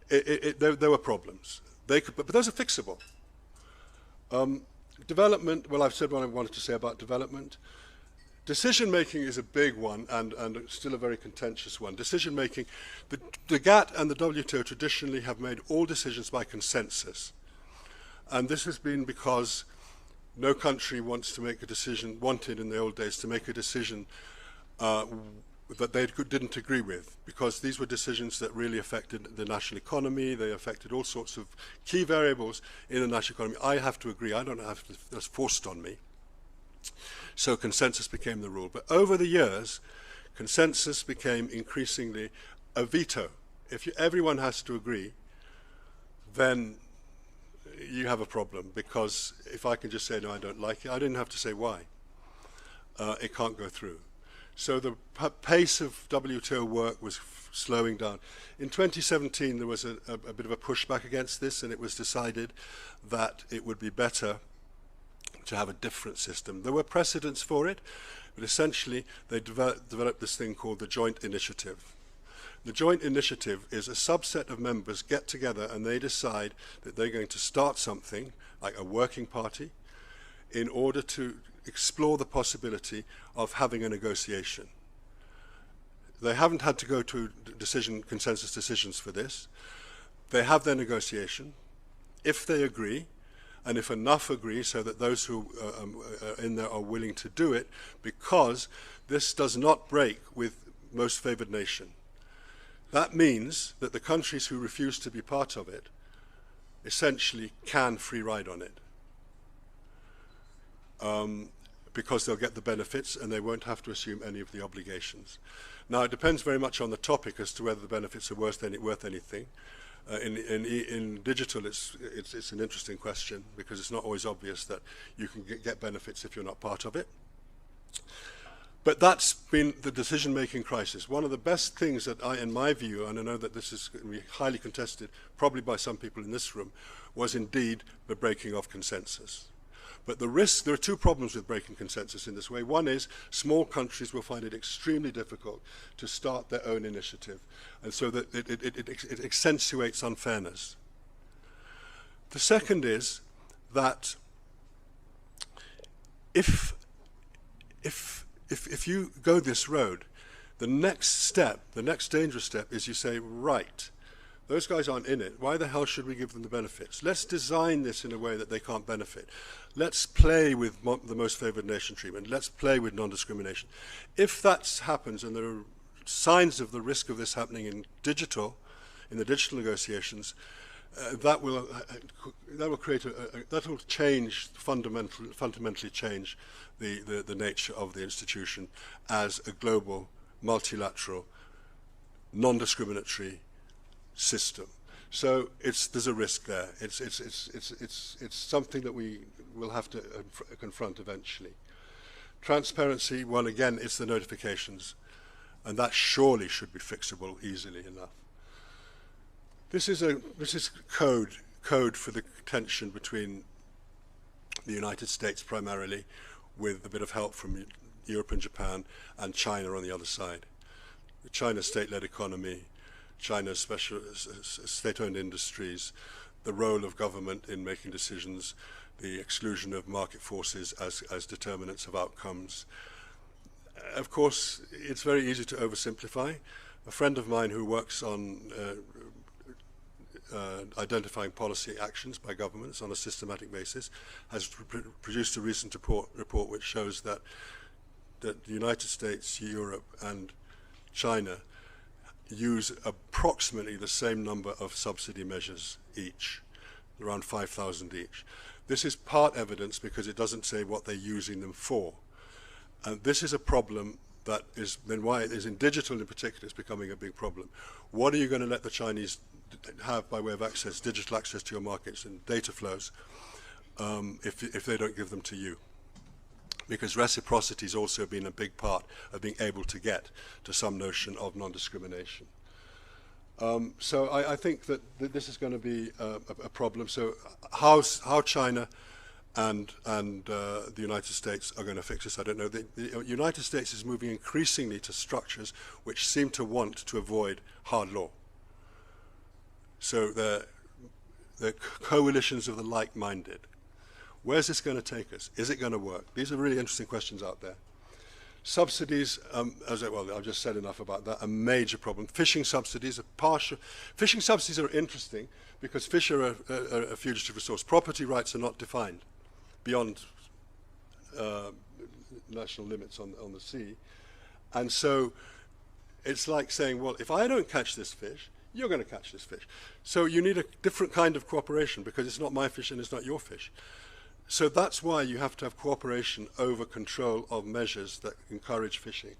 There were problems. But those are fixable. Development, well, I've said what I wanted to say about development. Decision-making is a big one and still a very contentious one. Decision-making, the GATT and the WTO traditionally have made all decisions by consensus. And this has been because no country wants to make a decision, wanted in the old days to make a decision that they didn't agree with, because these were decisions that really affected the national economy. They affected all sorts of key variables in the national economy. I have to agree. I don't have to, that's forced on me. So consensus became the rule. But over the years, consensus became increasingly a veto. If everyone has to agree, then you have a problem, because if I can just say, no, I don't like it, I didn't have to say why. It can't go through. So the pace of WTO work was slowing down. In 2017, there was a bit of a pushback against this, and it was decided that it would be better to have a different system. There were precedents for it, but essentially they developed this thing called the Joint Initiative. The Joint Initiative is a subset of members get together and they decide that they're going to start something, like a working party, in order to explore the possibility of having a negotiation. They haven't had to go to consensus decisions for this. They have their negotiation. If they agree, and if enough agree so that those who are in there are willing to do it, because this does not break with most favored nation. That means that the countries who refuse to be part of it essentially can free ride on it. Because they'll get the benefits and they won't have to assume any of the obligations. Now, it depends very much on the topic as to whether the benefits are worth anything. In digital, it's an interesting question because it's not always obvious that you can get benefits if you're not part of it. But that's been the decision-making crisis. One of the best things that in my view, and I know that this is going to be highly contested, probably by some people in this room, was indeed the breaking of consensus. But there are two problems with breaking consensus in this way. One is small countries will find it extremely difficult to start their own initiative, and so that it accentuates unfairness. The second is that if you go this road, the next dangerous step is you say, right, those guys aren't in it. Why the hell should we give them the benefits? Let's design this in a way that they can't benefit. Let's play with the most favored nation treatment. Let's play with non-discrimination. If that happens, and there are signs of the risk of this happening in the digital negotiations, that will fundamentally change the nature of the institution as a global, multilateral, non-discriminatory system. So there's a risk there. It's something that we will have to confront eventually. Transparency, well, again, it's the notifications, and that surely should be fixable easily enough. This is code for the tension between the United States primarily, with a bit of help from Europe and Japan, and China on the other side. The China state-led economy, China's special state-owned industries, the role of government in making decisions, the exclusion of market forces as determinants of outcomes. Of course, it's very easy to oversimplify. A friend of mine who works on identifying policy actions by governments on a systematic basis has produced a recent report which shows that the United States, Europe, and China use approximately the same number of subsidy measures each, around 5,000 each. This is part evidence because it doesn't say what they're using them for. And this is a problem that is then why it is in digital in particular it's becoming a big problem. What are you going to let the Chinese have by way of access, digital access to your markets and data flows if they don't give them to you? Because reciprocity has also been a big part of being able to get to some notion of non-discrimination. So I think that this is going to be a problem. So how China and the United States are going to fix this, I don't know. The United States is moving increasingly to structures which seem to want to avoid hard law. So they're coalitions of the like-minded. Where's this going to take us? Is it going to work? These are really interesting questions out there. Subsidies, I've just said enough about that, a major problem. Fishing subsidies, fishing subsidies are interesting because fish are a fugitive resource. Property rights are not defined beyond national limits on the sea. And so it's like saying, well, if I don't catch this fish, you're going to catch this fish. So you need a different kind of cooperation because it's not my fish and it's not your fish. So that's why you have to have cooperation over control of measures that encourage fishing.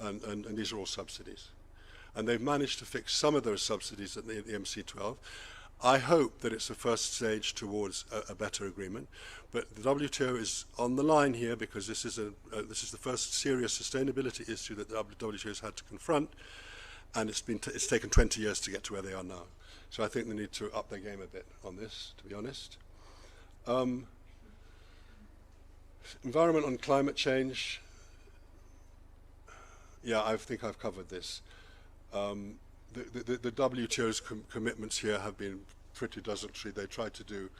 And these are all subsidies. And they've managed to fix some of those subsidies at the MC12. I hope that it's the first stage towards a better agreement, but the WTO is on the line here because this is the first serious sustainability issue that the WTO has had to confront, and it's taken 20 years to get to where they are now. So I think they need to up their game a bit on this, to be honest. Environment on climate change. Yeah, I think I've covered this. The WTO's commitments here have been pretty desultory. They tried to do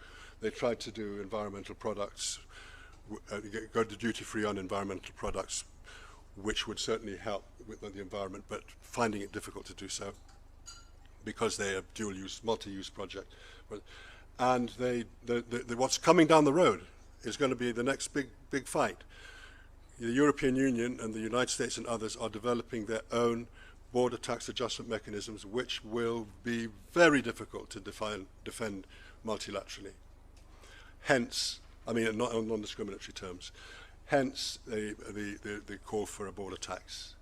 environmental products, go to duty-free on environmental products, which would certainly help with the environment, but finding it difficult to do so because they are dual-use, multi-use project. And what's coming down the road is going to be the next big fight. The European Union and the United States and others are developing their own border tax adjustment mechanisms, which will be very difficult to defend multilaterally. Hence, I mean, not on non-discriminatory terms. Hence, the call for a border tax.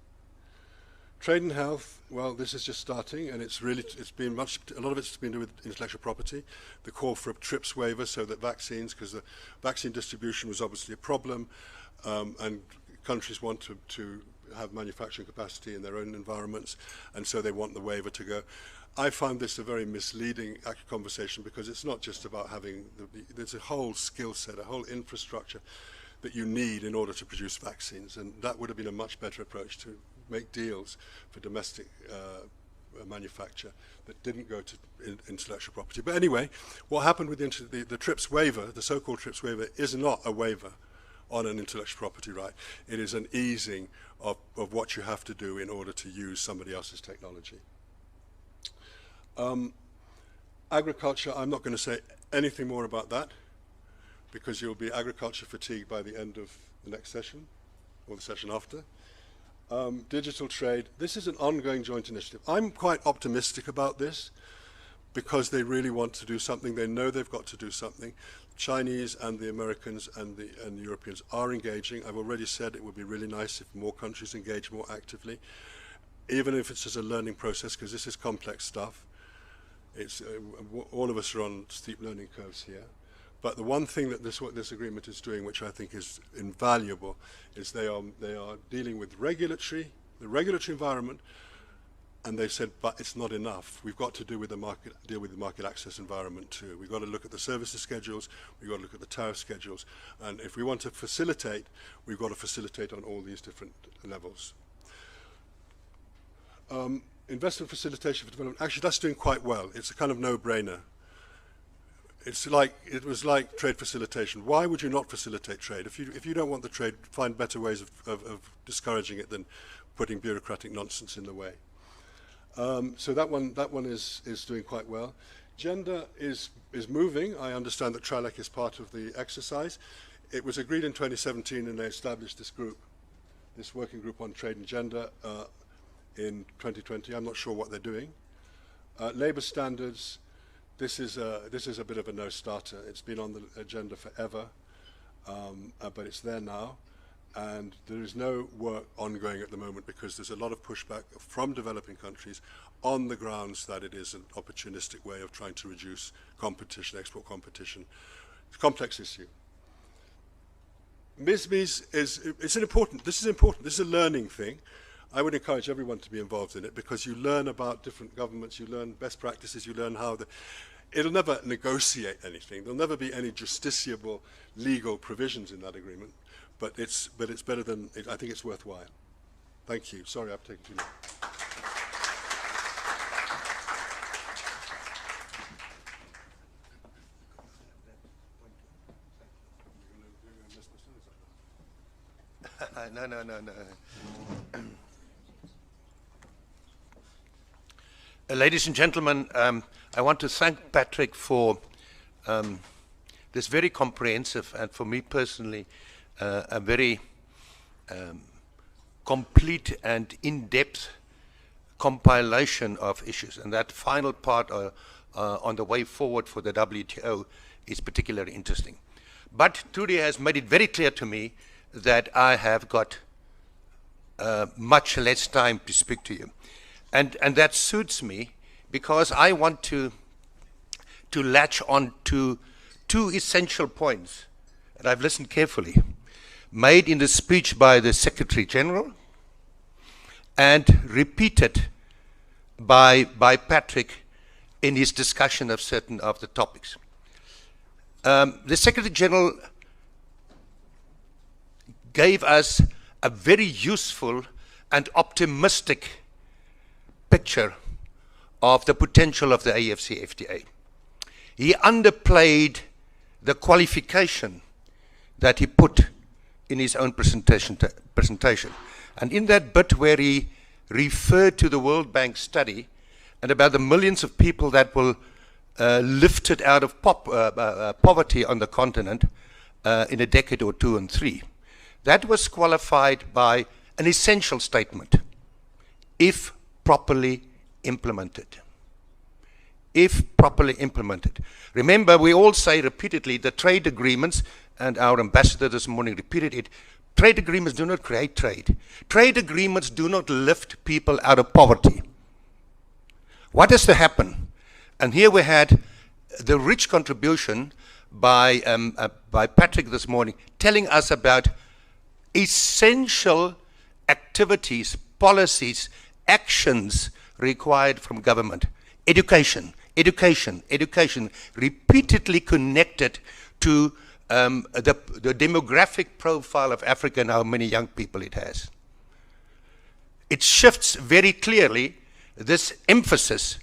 Trade and health, well, this is just starting, and a lot of it's been to do with intellectual property. The call for a TRIPS waiver so that vaccines, because the vaccine distribution was obviously a problem, and countries want to have manufacturing capacity in their own environments, and so they want the waiver to go. I find this a very misleading conversation because it's not just about having, there's a whole skill set, a whole infrastructure that you need in order to produce vaccines, and that would have been a much better approach to make deals for domestic manufacture that didn't go to intellectual property. But anyway, what happened with the TRIPS waiver, the so-called TRIPS waiver, is not a waiver on an intellectual property right. It is an easing of what you have to do in order to use somebody else's technology. Agriculture, I'm not going to say anything more about that because you'll be agriculture fatigued by the end of the next session or the session after. Digital trade, this is an ongoing joint initiative. I'm quite optimistic about this because they really want to do something. They know they've got to do something. Chinese and the Americans and the Europeans are engaging. I've already said it would be really nice if more countries engage more actively, even if it's just a learning process, because this is complex stuff. It's all of us are on steep learning curves here. But the one thing that this agreement is doing, which I think is invaluable, is they are dealing with the regulatory environment, and they said, but it's not enough. We've got to deal with the market access environment too. We've got to look at the services schedules, we've got to look at the tariff schedules, and if we want to facilitate, we've got to facilitate on all these different levels. Investment facilitation for development, actually that's doing quite well. It's a kind of no-brainer. It was like trade facilitation. Why would you not facilitate trade? If you don't want the trade, find better ways of discouraging it than putting bureaucratic nonsense in the way. So that one is doing quite well. Gender is moving. I understand that TRALEC is part of the exercise. It was agreed in 2017, and they established this group, this working group on trade and gender in 2020. I'm not sure what they're doing. Labour standards. This is a bit of a no-starter. It's been on the agenda forever, but it's there now. And there is no work ongoing at the moment because there's a lot of pushback from developing countries on the grounds that it is an opportunistic way of trying to reduce competition, export competition. It's a complex issue. MISMES this is important. This is a learning thing. I would encourage everyone to be involved in it because you learn about different governments, you learn best practices, you learn how it'll never negotiate anything. There'll never be any justiciable legal provisions in that agreement. But it's better than, I think it's worthwhile. Thank you. Sorry, I've taken too long. No. Ladies and gentlemen, I want to thank Patrick for this very comprehensive and, for me personally, a very complete and in-depth compilation of issues. And that final part on the way forward for the WTO is particularly interesting. But Trudy has made it very clear to me that I have got much less time to speak to you. And that suits me because I want to to latch on to two essential points, and I've listened carefully, made in the speech by the Secretary General and repeated by Patrick in his discussion of certain of the topics. The Secretary General gave us a very useful and optimistic picture of the potential of the AFCFTA. He underplayed the qualification that he put in his own presentation. And in that bit where he referred to the World Bank study and about the millions of people that will lifted out of poverty on the continent in a decade or two and three, that was qualified by an essential statement: if properly implemented. If properly implemented. Remember, we all say repeatedly that trade agreements, and our ambassador this morning repeated it, trade agreements do not create trade. Trade agreements do not lift people out of poverty. What has to happen? And here we had the rich contribution by Patrick this morning, telling us about essential activities, policies, actions required from government. Education, education, education, repeatedly connected to the demographic profile of Africa and how many young people it has. It shifts very clearly this emphasis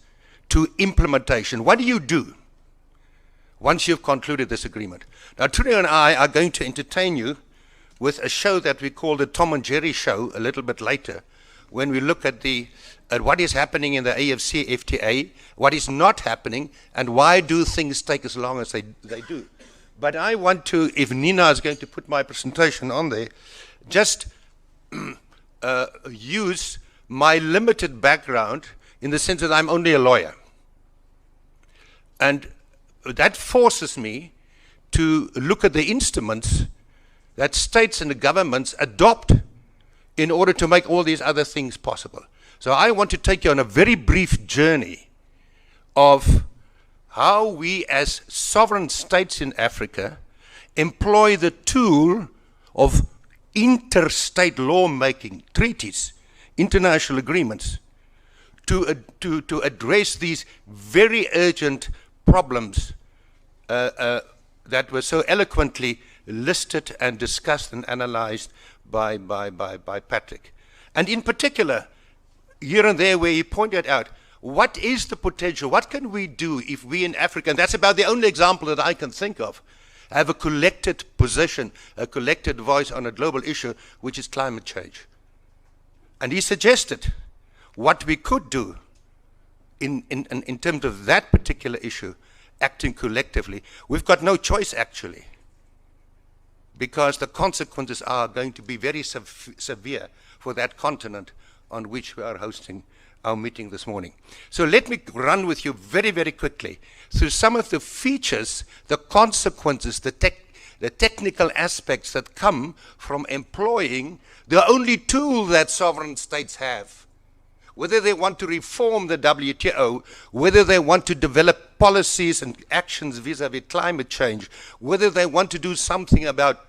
to implementation. What do you do once you've concluded this agreement? Now, Trudy and I are going to entertain you with a show that we call the Tom and Jerry show a little bit later, when we look at what is happening in the AFCFTA, what is not happening, and why do things take as long as they do. But I want to, if Nina is going to put my presentation on there, just use my limited background in the sense that I'm only a lawyer. And that forces me to look at the instruments that states and the governments adopt in order to make all these other things possible. So I want to take you on a very brief journey of how we as sovereign states in Africa employ the tool of interstate lawmaking, treaties, international agreements, to address these very urgent problems that were so eloquently listed and discussed and analyzed by Patrick. And in particular, here and there where he pointed out, what is the potential? What can we do if we in Africa, and that's about the only example that I can think of, have a collected position, a collected voice on a global issue, which is climate change. And he suggested what we could do in terms of that particular issue, acting collectively. We've got no choice, actually, because the consequences are going to be very severe for that continent on which we are hosting our meeting this morning. So let me run with you very, very quickly through some of the features, the consequences, the technical aspects that come from employing the only tool that sovereign states have. Whether they want to reform the WTO, whether they want to develop policies and actions vis-à-vis climate change, whether they want to do something about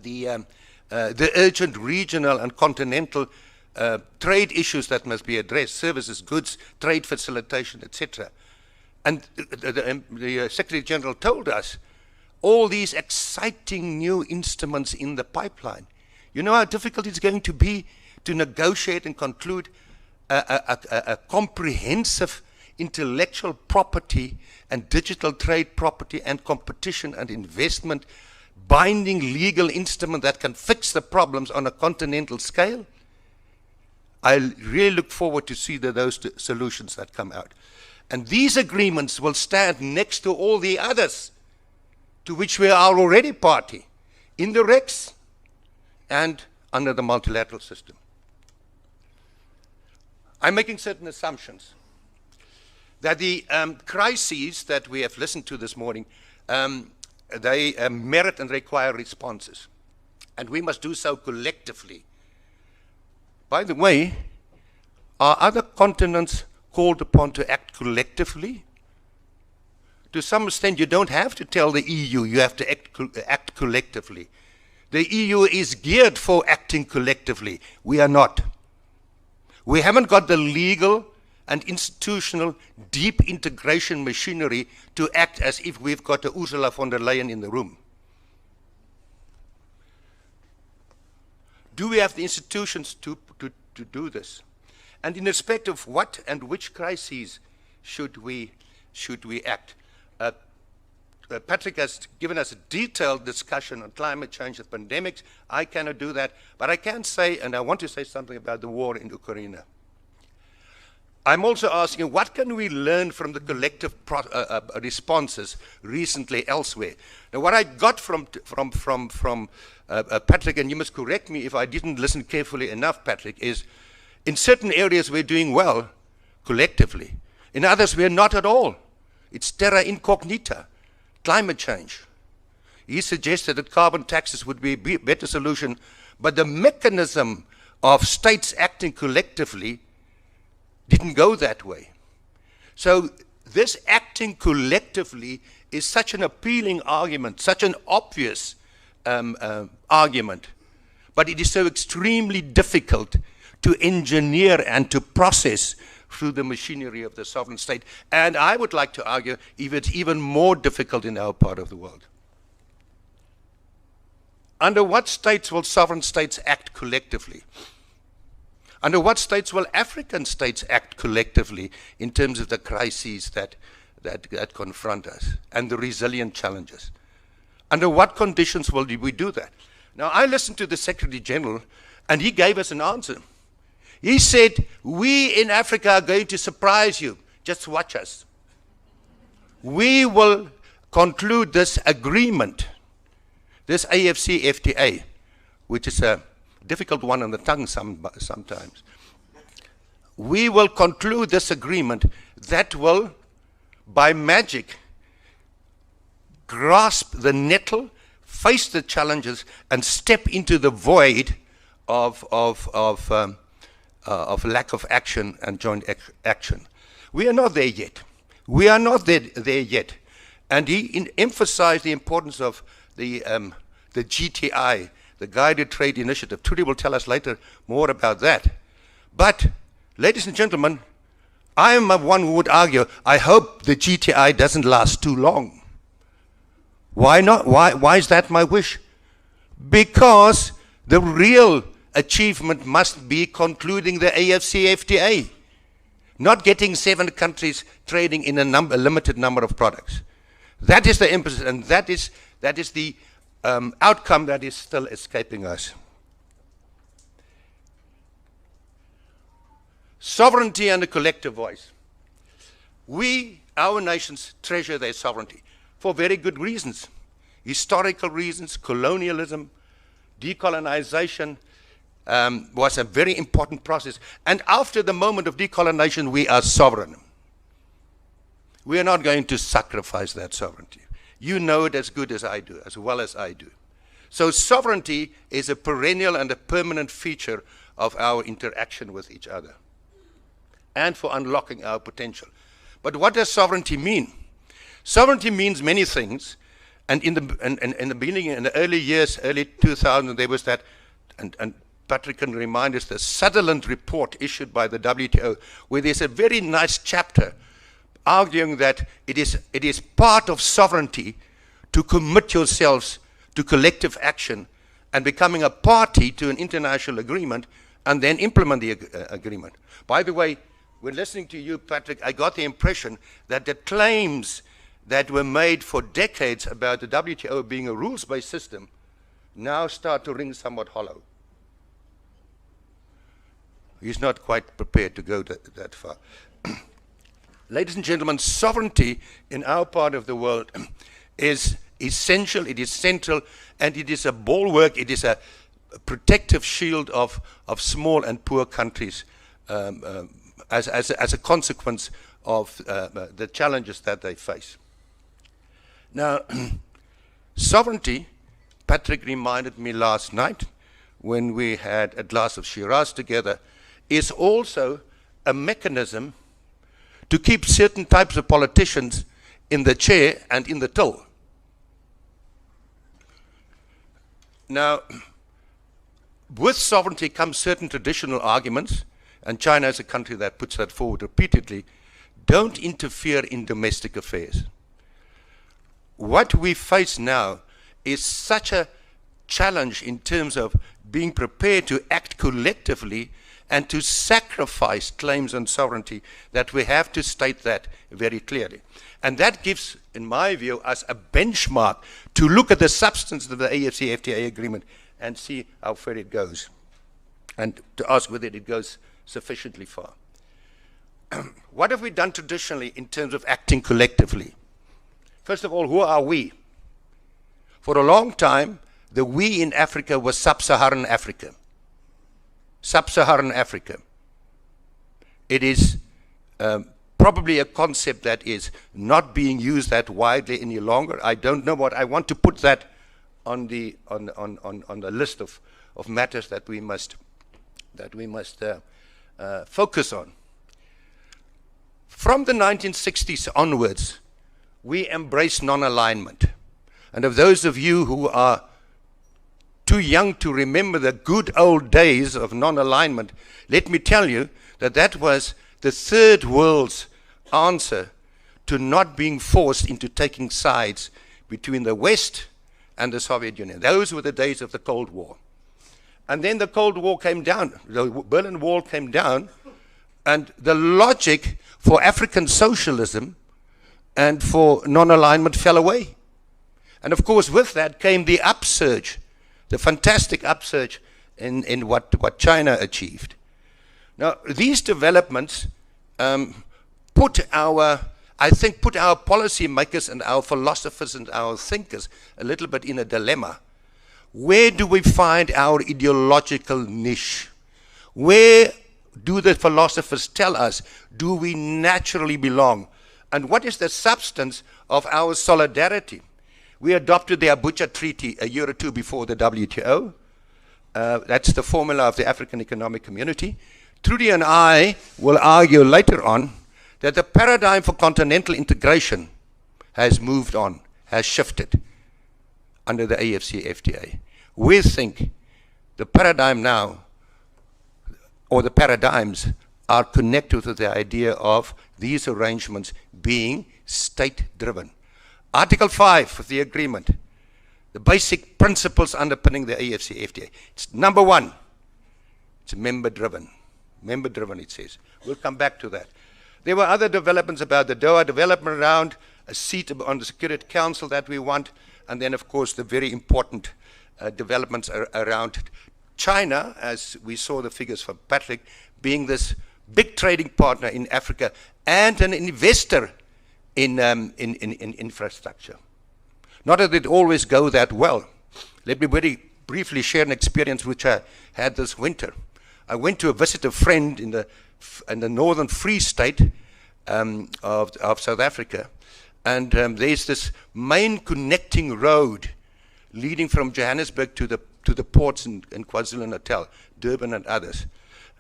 the urgent regional and continental trade issues that must be addressed, services, goods, trade facilitation, etc. And the Secretary General told us all these exciting new instruments in the pipeline. You know how difficult it's going to be to negotiate and conclude a comprehensive intellectual property and digital trade property and competition and investment binding legal instrument that can fix the problems on a continental scale? I really look forward to see those solutions that come out. And these agreements will stand next to all the others to which we are already party in the RECs and under the multilateral system. I'm making certain assumptions that the crises that we have listened to this morning, they merit and require responses. And we must do so collectively. By the way, are other continents called upon to act collectively? to some extent, you don't have to tell the EU, you have to act collectively. The EU is geared for acting collectively. We are not. We haven't got the legal and institutional deep integration machinery to act as if we've got a Ursula von der Leyen in the room. Do we have the institutions to do this? And in respect of what and which crises should we act? Patrick has given us a detailed discussion on climate change and pandemics. I cannot do that, but I can say, and I want to say something about the war in Ukraine. I'm also asking, what can we learn from the collective responses recently elsewhere? Now, what I got from Patrick, and you must correct me if I didn't listen carefully enough, Patrick, is in certain areas we're doing well collectively. In others, we're not at all. It's terra incognita, climate change. He suggested that carbon taxes would be a better solution, but the mechanism of states acting collectively didn't go that way. So this acting collectively is such an appealing argument, such an obvious argument, but it is so extremely difficult to engineer and to process through the machinery of the sovereign state. And I would like to argue it's even more difficult in our part of the world. Under what states will sovereign states act collectively? Under what states will African states act collectively in terms of the crises that confront us and the resilient challenges? Under what conditions will we do that? Now, I listened to the Secretary General, and he gave us an answer. He said, we in Africa are going to surprise you. Just watch us. We will conclude this agreement, this AFCFTA, which is a difficult one on the tongue sometimes. We will conclude this agreement that will, by magic, grasp the nettle, face the challenges, and step into the void of lack of action and joint action. We are not there yet. We are not there yet. And he emphasized the importance of the GTI, the Guided Trade Initiative. Trudy will tell us later more about that. But, ladies and gentlemen, I am one who would argue, I hope the GTI doesn't last too long. Why not? Why is that my wish? Because the real achievement must be concluding the AFCFTA, not getting 7 countries trading in a limited number of products. That is the emphasis, and that is the outcome that is still escaping us. Sovereignty and a collective voice. Our nations treasure their sovereignty for very good reasons. Historical reasons, colonialism, decolonization was a very important process. And after the moment of decolonization, we are sovereign. We are not going to sacrifice that sovereignty. You know it as good as I do, as well as I do. So sovereignty is a perennial and a permanent feature of our interaction with each other and for unlocking our potential. But what does sovereignty mean? Sovereignty means many things. And in the beginning, in the early years, early 2000, there was that, and Patrick can remind us, the Sutherland report issued by the WTO, where there's a very nice chapter arguing that it is part of sovereignty to commit yourselves to collective action and becoming a party to an international agreement and then implement the agreement. By the way, when listening to you, Patrick, I got the impression that the claims that were made for decades about the WTO being a rules-based system now start to ring somewhat hollow. He's not quite prepared to go that far. Ladies and gentlemen, sovereignty in our part of the world is essential, it is central, and it is a bulwark, it is a protective shield of small and poor countries as a consequence of the challenges that they face. Now, sovereignty, Patrick reminded me last night when we had a glass of Shiraz together, is also a mechanism to keep certain types of politicians in the chair and in the till. Now, with sovereignty comes certain traditional arguments, and China is a country that puts that forward repeatedly. Don't interfere in domestic affairs. What we face now is such a challenge in terms of being prepared to act collectively and to sacrifice claims on sovereignty that we have to state that very clearly. And that gives, in my view, us a benchmark to look at the substance of the AFCFTA agreement and see how far it goes, and to ask whether it goes sufficiently far. What have we done traditionally in terms of acting collectively? First of all, who are we? For a long time, the we in Africa was sub-Saharan Africa. Sub-Saharan Africa. It is probably a concept that is not being used that widely any longer. I don't know what I want to put that on the list of matters that we must focus on. From the 1960s onwards, we embraced non-alignment. And of those of you who are too young to remember the good old days of non-alignment, let me tell you that that was the third world's answer to not being forced into taking sides between the West and the Soviet Union. Those were the days of the Cold War. And then the Cold War came down, the Berlin Wall came down, and the logic for African socialism and for non-alignment fell away. And of course, with that came the upsurge, the fantastic upsurge in what China achieved. Now, these developments put our policymakers and our philosophers and our thinkers a little bit in a dilemma. Where do we find our ideological niche? Where do the philosophers tell us, do we naturally belong? And what is the substance of our solidarity? We adopted the Abuja Treaty a year or two before the WTO. That's the formula of the African Economic Community. Trudy and I will argue later on that the paradigm for continental integration has moved on, has shifted under the AFCFTA. We think the paradigm now, or the paradigms, are connected with the idea of these arrangements being state-driven. Article 5 of the agreement, the basic principles underpinning the AFCFTA. It's number one, it's member-driven. Member-driven, it says. We'll come back to that. There were other developments about the Doha Development Round, a seat on the Security Council that we want, and then, of course, the very important developments around China, as we saw the figures from Patrick, being this big trading partner in Africa and an investor in infrastructure. Not that it always goes that well. Let me very briefly share an experience which I had this winter. I went to visit a friend in the northern Free State of South Africa, and there's this main connecting road leading from Johannesburg to the ports in KwaZulu-Natal, Durban and others.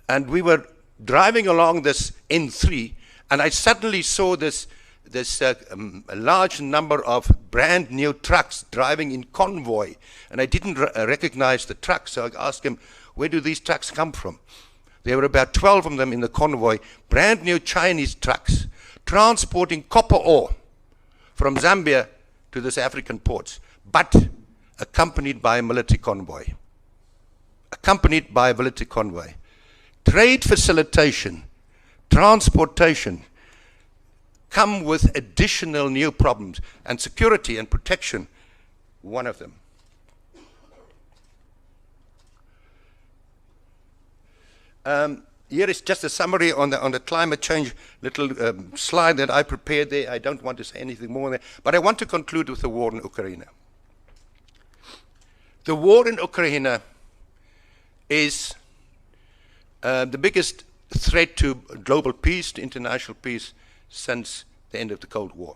And we were driving along this N3, and I suddenly saw this a large number of brand new trucks driving in convoy, and I didn't recognize the trucks, so I asked him, where do these trucks come from? There were about 12 of them in the convoy, brand new Chinese trucks, transporting copper ore from Zambia to the South African ports, but accompanied by a military convoy. Accompanied by a military convoy. Trade facilitation, transportation, come with additional new problems, and security and protection, one of them. Here is just a summary on the climate change little slide that I prepared there. I don't want to say anything more there, but I want to conclude with the war in Ukraine. The war in Ukraine is the biggest threat to global peace, to international peace, since the end of the Cold War,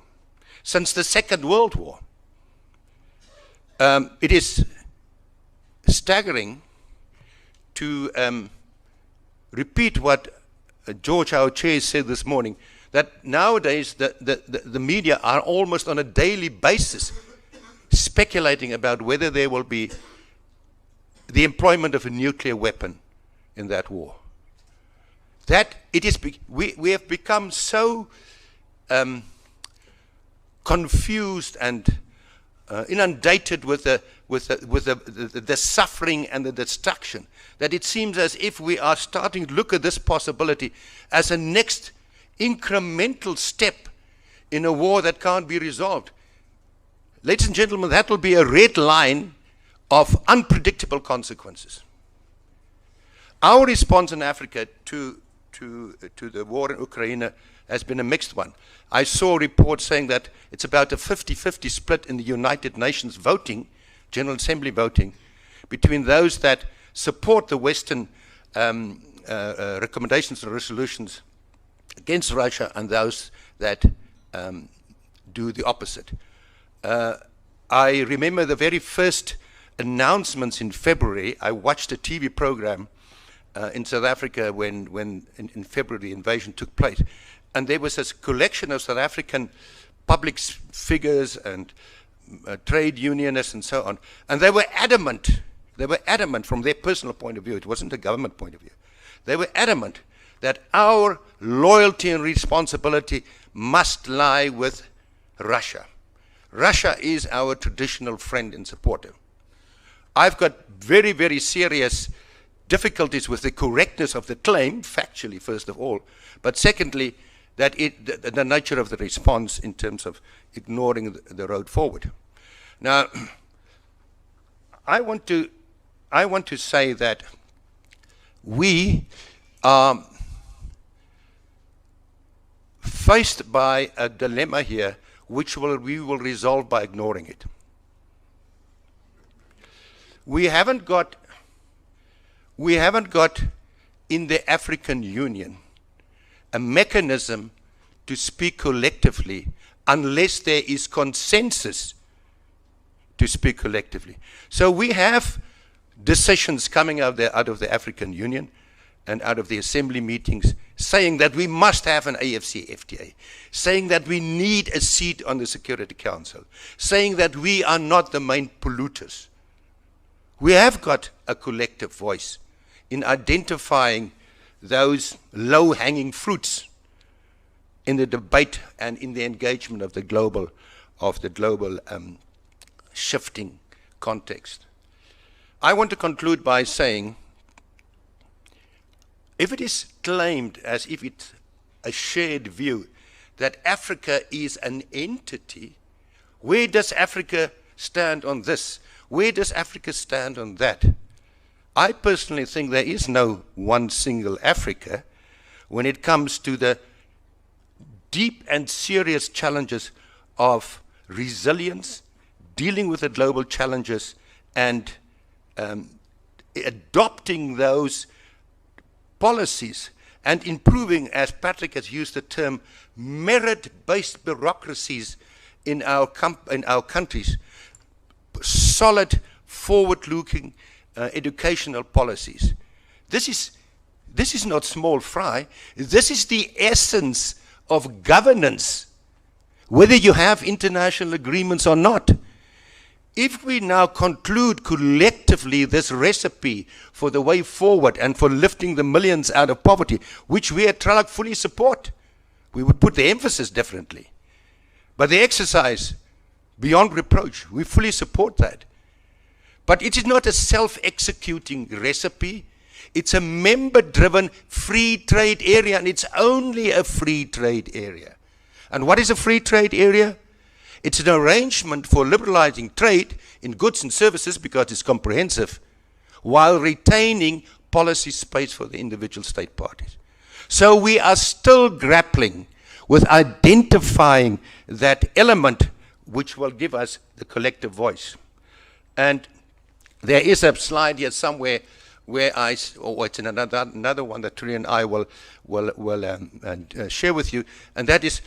since the Second World War. It is staggering to repeat what George, our chair, said this morning, that nowadays the media are almost on a daily basis speculating about whether there will be the employment of a nuclear weapon in that war. That it is, we have become so confused and inundated with the suffering and the destruction that it seems as if we are starting to look at this possibility as a next incremental step in a war that can't be resolved. Ladies and gentlemen, that will be a red line of unpredictable consequences. Our response in Africa to the war in Ukraine has been a mixed one. I saw reports saying that it's about a 50-50 split in the United Nations voting, General Assembly voting, between those that support the Western recommendations and resolutions against Russia and those that do the opposite. I remember the very first announcements in February. I watched a TV program in South Africa when in February the invasion took place. And there was this collection of South African public figures and trade unionists and so on. And they were adamant from their personal point of view. It wasn't a government point of view. They were adamant that our loyalty and responsibility must lie with Russia. Russia is our traditional friend and supporter. I've got very, very serious difficulties with the correctness of the claim, factually, first of all, but secondly, that the nature of the response in terms of ignoring the road forward. Now, I want to say that we are faced by a dilemma here which we will resolve by ignoring it. We haven't got in the African Union a mechanism to speak collectively unless there is consensus to speak collectively. So we have decisions coming out of the African Union and out of the assembly meetings saying that we must have an AFCFTA, saying that we need a seat on the Security Council, saying that we are not the main polluters. We have got a collective voice in identifying those low-hanging fruits in the debate and in the engagement of the global shifting context. I want to conclude by saying, if it is claimed as if it's a shared view that Africa is an entity, where does Africa stand on this? Where does Africa stand on that? I personally think there is no one single Africa when it comes to the deep and serious challenges of resilience, dealing with the global challenges, and adopting those policies and improving, as Patrick has used the term, merit-based bureaucracies in our countries, solid, forward-looking educational policies. This is not small fry. This is the essence of governance, whether you have international agreements or not. If we now conclude collectively this recipe for the way forward and for lifting the millions out of poverty, which we at TRALAC fully support, we would put the emphasis differently. But the exercise, beyond reproach, we fully support that. But it is not a self-executing recipe. It's a member-driven free trade area, and it's only a free trade area. And what is a free trade area? It's an arrangement for liberalizing trade in goods and services because it's comprehensive, while retaining policy space for the individual state parties. So we are still grappling with identifying that element which will give us the collective voice. And there is a slide here somewhere where it's in another one that Trudy and I will share with you, and that is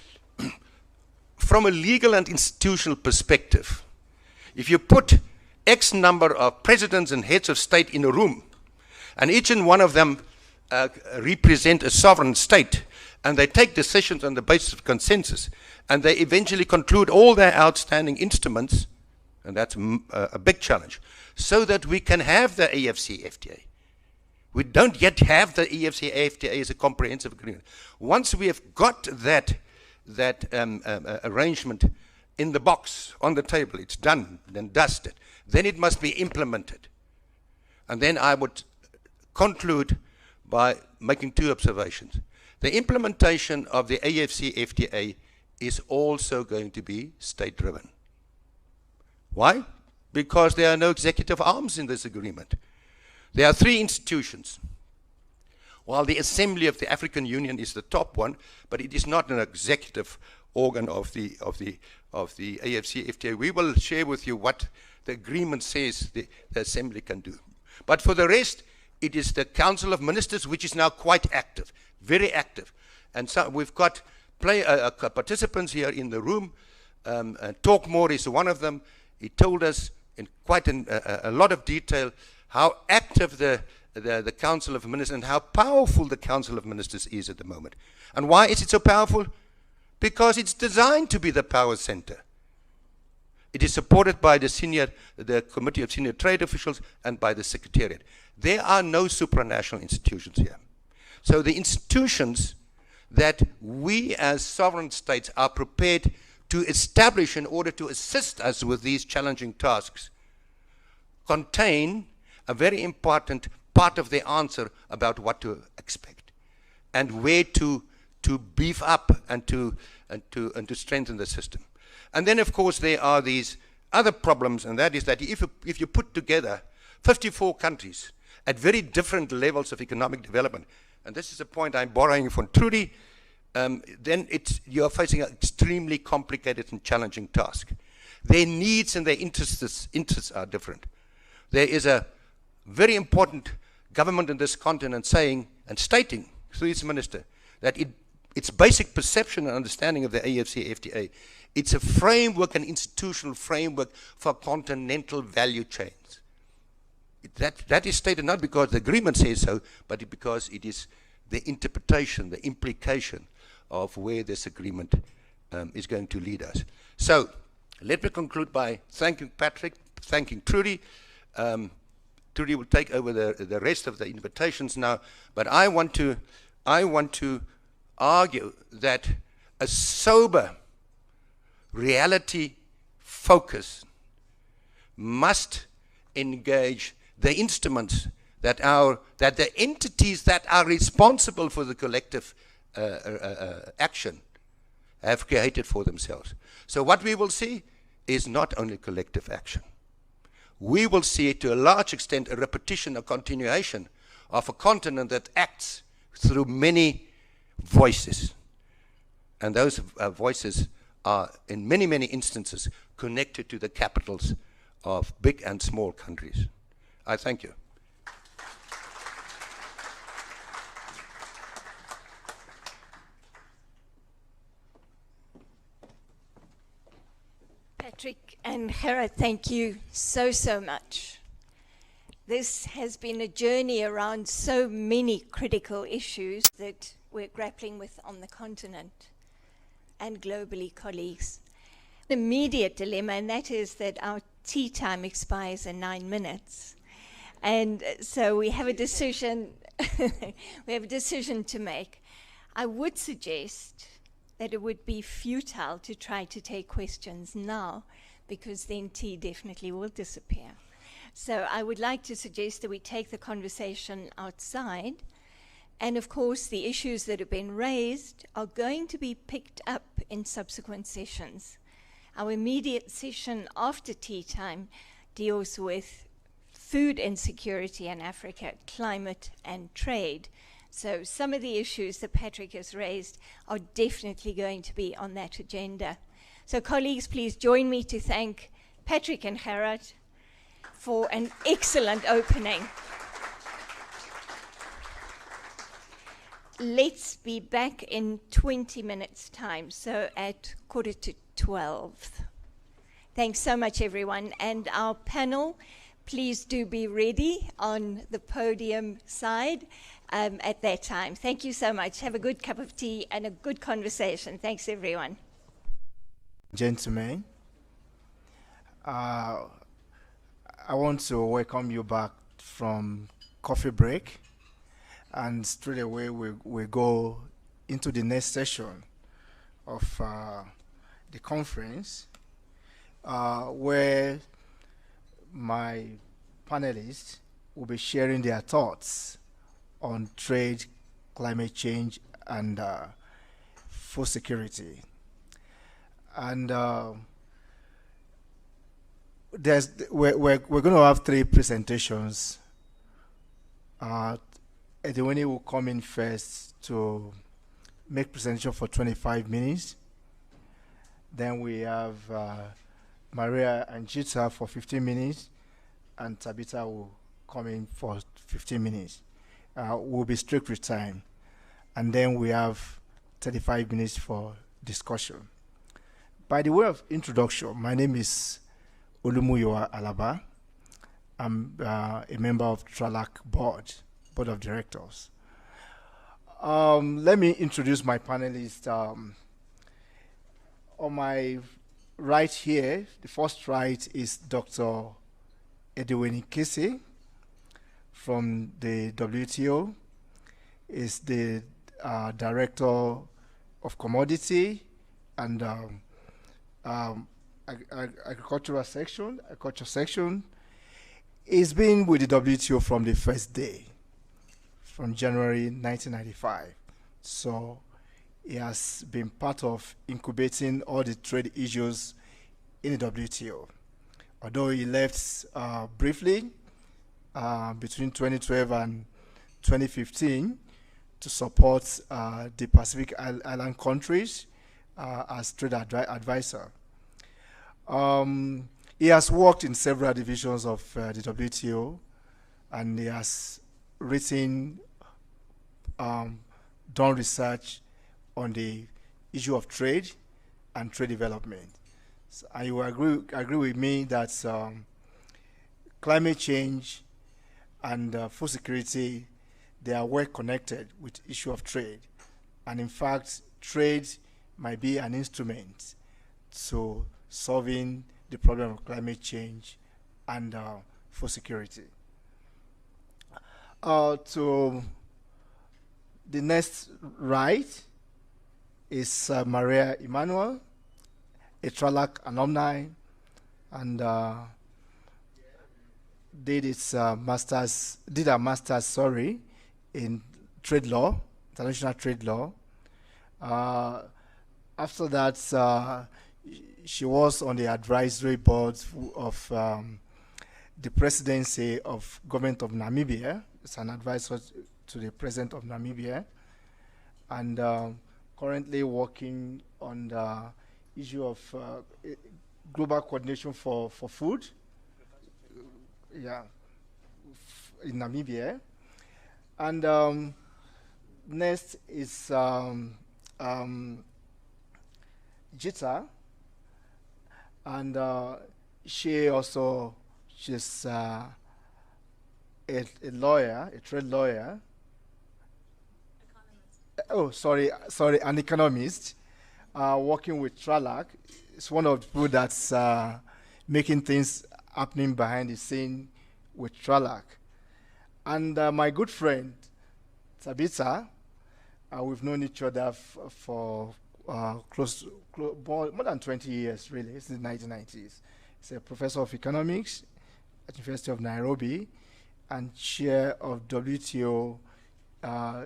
from a legal and institutional perspective. If you put X number of presidents and heads of state in a room, and each and one of them represent a sovereign state, and they take decisions on the basis of consensus, and they eventually conclude all their outstanding instruments, and that's a big challenge, so that we can have the AFCFTA. We don't yet have the AFCFTA as a comprehensive agreement. Once we have got that arrangement in the box, on the table, it's done and dusted, then it must be implemented. And then I would conclude by making two observations. The implementation of the AFCFTA is also going to be state-driven. Why? Because there are no executive arms in this agreement. There are three institutions. While the Assembly of the African Union is the top one, but it is not an executive organ of the AFCFTA. We will share with you what the agreement says the Assembly can do. But for the rest, it is the Council of Ministers, which is now quite active, very active. And so we've got participants here in the room. Talkmore is one of them. He told us in quite a lot of detail how active the Council of Ministers and how powerful the Council of Ministers is at the moment. And why is it so powerful? Because it's designed to be the power center. It is supported by the Committee of Senior Trade Officials and by the Secretariat. There are no supranational institutions here. So the institutions that we as sovereign states are prepared to establish in order to assist us with these challenging tasks contain a very important part of the answer about what to expect and where to beef up and to strengthen the system. And then, of course, there are these other problems, and that is that if you put together 54 countries at very different levels of economic development, and this is a point I'm borrowing from Trudy, then you're facing an extremely complicated and challenging task. Their needs and their interests are different. There is a very important government in this continent saying and stating through its minister that its basic perception and understanding of the AFCFTA, it's a framework, an institutional framework for continental value chains. That is stated not because the agreement says so, but because it is the interpretation, the implication of where this agreement is going to lead us. So let me conclude by thanking Patrick, thanking Trudy. Trudy will take over the rest of the invitations now, but I want to argue that a sober reality focus must engage the instruments that the entities that are responsible for the collective action have created for themselves. So what we will see is not only collective action. We will see, to a large extent, a repetition, a continuation of a continent that acts through many voices. And those voices are, in many, many instances, connected to the capitals of big and small countries. I thank you. Patrick and Gerard, thank you so much. This has been a journey around so many critical issues that we're grappling with on the continent and globally, colleagues. An immediate dilemma, and that is that our tea time expires in 9 minutes. And so we have a decision, to make. I would suggest that it would be futile to try to take questions now, because then tea definitely will disappear. So I would like to suggest that we take the conversation outside. And of course, the issues that have been raised are going to be picked up in subsequent sessions. Our immediate session after tea time deals with food insecurity in Africa, climate and trade. So some of the issues that Patrick has raised are definitely going to be on that agenda. So colleagues, please join me to thank Patrick and Gerard for an excellent opening. Let's be back in 20 minutes' time, so at 11:45. Thanks so much, everyone. And our panel, please do be ready on the podium side. at that time. Thank you so much. Have a good cup of tea and a good conversation. Thanks, everyone. Gentlemen, I want to welcome you back from coffee break, and straight away we go into the next session of the conference, where my panelists will be sharing their thoughts on trade, climate change, and food security. And we're going to have 3 presentations. Ediweni will come in first to make presentation for 25 minutes. Then we have Maria and Jita for 15 minutes, and Tabitha will come in for 15 minutes. We'll be strict with time. And then we have 35 minutes for discussion. By the way of introduction, my name is Olumuyiwa Alaba. I'm a member of Tralac Board of Directors. Let me introduce my panelists. On my right here, the first right is Dr. Ediweni Kisi from the WTO, is the Director of Commodity and Agriculture section. He's been with the WTO from the first day, from January 1995. So he has been part of incubating all the trade issues in the WTO. Although he left briefly between 2012 and 2015 to support the Pacific Island countries as trade advisor. He has worked in several divisions of the WTO, and he has written, done research on the issue of trade and trade development. So, and you agree with me that climate change and food security, they are well connected with the issue of trade. And in fact, trade might be an instrument to solving the problem of climate change and food security. To the next right is Maria Emmanuel, a Tralac alumni, and did a master's in trade law, international trade law. After that, she was on the advisory board of the presidency of government of Namibia. It's an advisor to the president of Namibia, and currently working on the issue of global coordination for food. Yeah, in Namibia. And next is Jita, and she's a lawyer, a trade lawyer. An economist, working with Tralac. It's one of the people that's making things happening behind the scene with Tralac. And my good friend, Tabitha, we've known each other for more than 20 years, really, since the 1990s. She's a professor of economics at the University of Nairobi and chair of WTO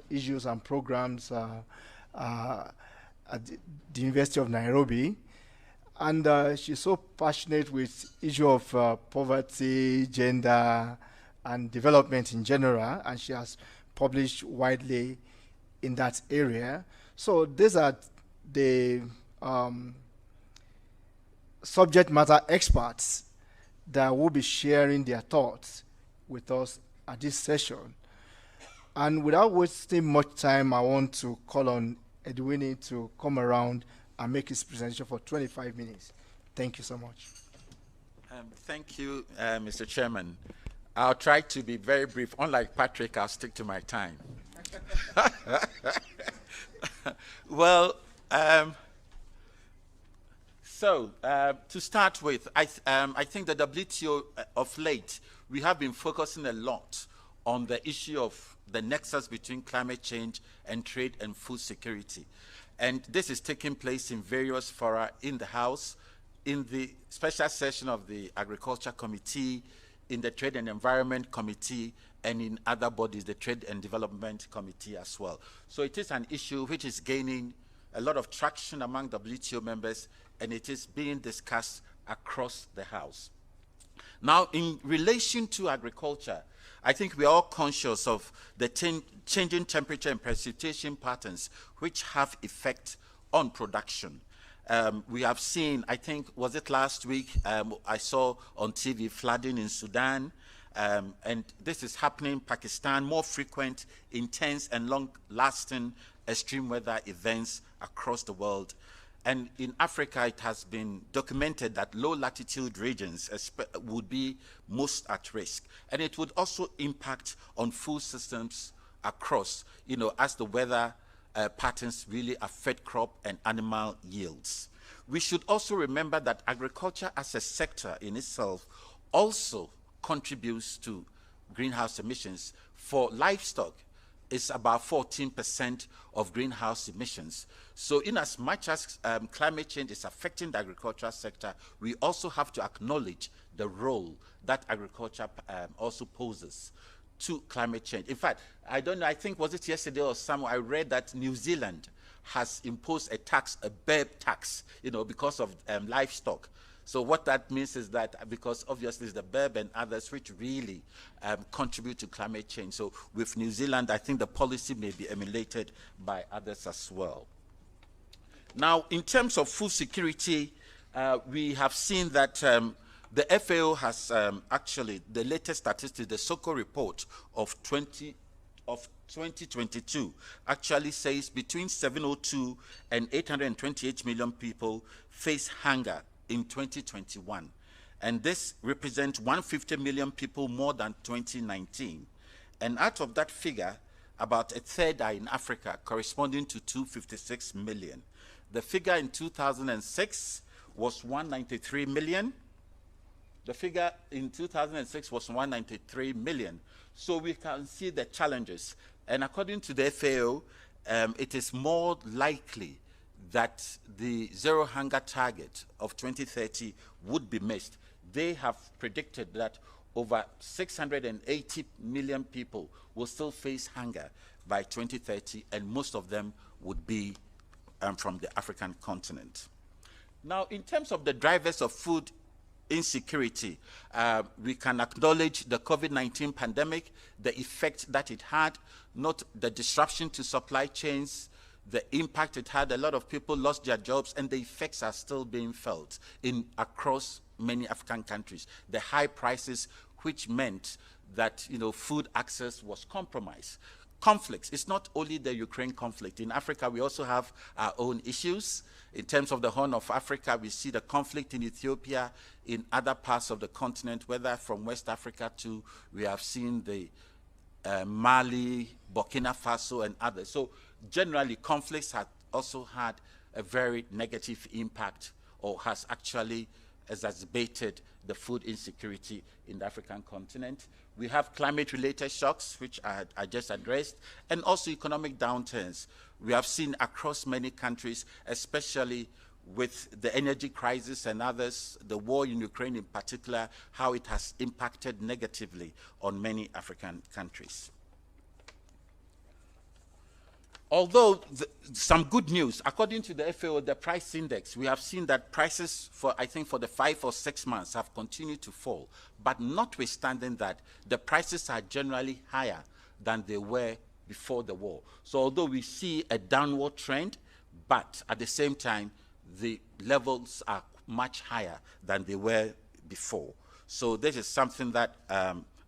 issues and programs at the University of Nairobi. And she's so passionate with issue of poverty, gender, and development in general, and she has published widely in that area. So these are the subject matter experts that will be sharing their thoughts with us at this session. And without wasting much time, I want to call on Ediweni to come around and make his presentation for 25 minutes. Thank you so much. Thank you, Mr. Chairman. I'll try to be very brief. Unlike Patrick, I'll stick to my time. Well, to start with, I think the WTO of late, we have been focusing a lot on the issue of the nexus between climate change and trade and food security. And this is taking place in various fora in the House, in the special session of the Agriculture Committee, in the Trade and Environment Committee, and in other bodies, the Trade and Development Committee as well. So it is an issue which is gaining a lot of traction among WTO members, and it is being discussed across the House. Now, in relation to agriculture, I think we are all conscious of the changing temperature and precipitation patterns which have effect on production. We have seen, I think, was it last week, I saw on TV flooding in Sudan, and this is happening in Pakistan, more frequent, intense, and long-lasting extreme weather events across the world. And in Africa, it has been documented that low-latitude regions would be most at risk. And it would also impact on food systems across, as the weather patterns really affect crop and animal yields. We should also remember that agriculture as a sector in itself also contributes to greenhouse emissions. For livestock, it's about 14% of greenhouse emissions. So in as much as climate change is affecting the agricultural sector, we also have to acknowledge the role that agriculture also poses to climate change. In fact, I don't know, I think was it yesterday or somewhere, I read that New Zealand has imposed a tax, a BERB tax, because of livestock. So what that means is that because obviously it's the BERB and others which really contribute to climate change. So with New Zealand, I think the policy may be emulated by others as well. Now, in terms of food security, we have seen that the FAO has actually, the latest statistics, the SOCO report of 2022 actually says between 702 and 828 million people face hunger in 2021. And this represents 150 million people more than 2019. And out of that figure, about a third are in Africa, corresponding to 256 million. The figure in 2006 was 193 million. The figure in 2006 was 193 million. So we can see the challenges. And according to the FAO, it is more likely that the zero hunger target of 2030 would be missed. They have predicted that over 680 million people will still face hunger by 2030, and most of them would be from the African continent. Now, in terms of the drivers of food insecurity, we can acknowledge the COVID-19 pandemic, the effect that it had, not the disruption to supply chains, the impact it had. A lot of people lost their jobs, and the effects are still being felt across many African countries. The high prices, which meant that food access was compromised. Conflicts, it's not only the Ukraine conflict. In Africa, we also have our own issues. In terms of the Horn of Africa, we see the conflict in Ethiopia, in other parts of the continent, whether from West Africa to, we have seen the Mali, Burkina Faso, and others. So generally, conflicts have also had a very negative impact, or has actually exacerbated the food insecurity in the African continent. We have climate-related shocks, which I just addressed, and also economic downturns. We have seen across many countries, especially with the energy crisis and others, the war in Ukraine in particular, how it has impacted negatively on many African countries. Although some good news, according to the FAO, the price index, we have seen that prices for, I think, for the 5 or 6 months have continued to fall. But notwithstanding that, the prices are generally higher than they were before the war. So although we see a downward trend, but at the same time, the levels are much higher than they were before. So this is something that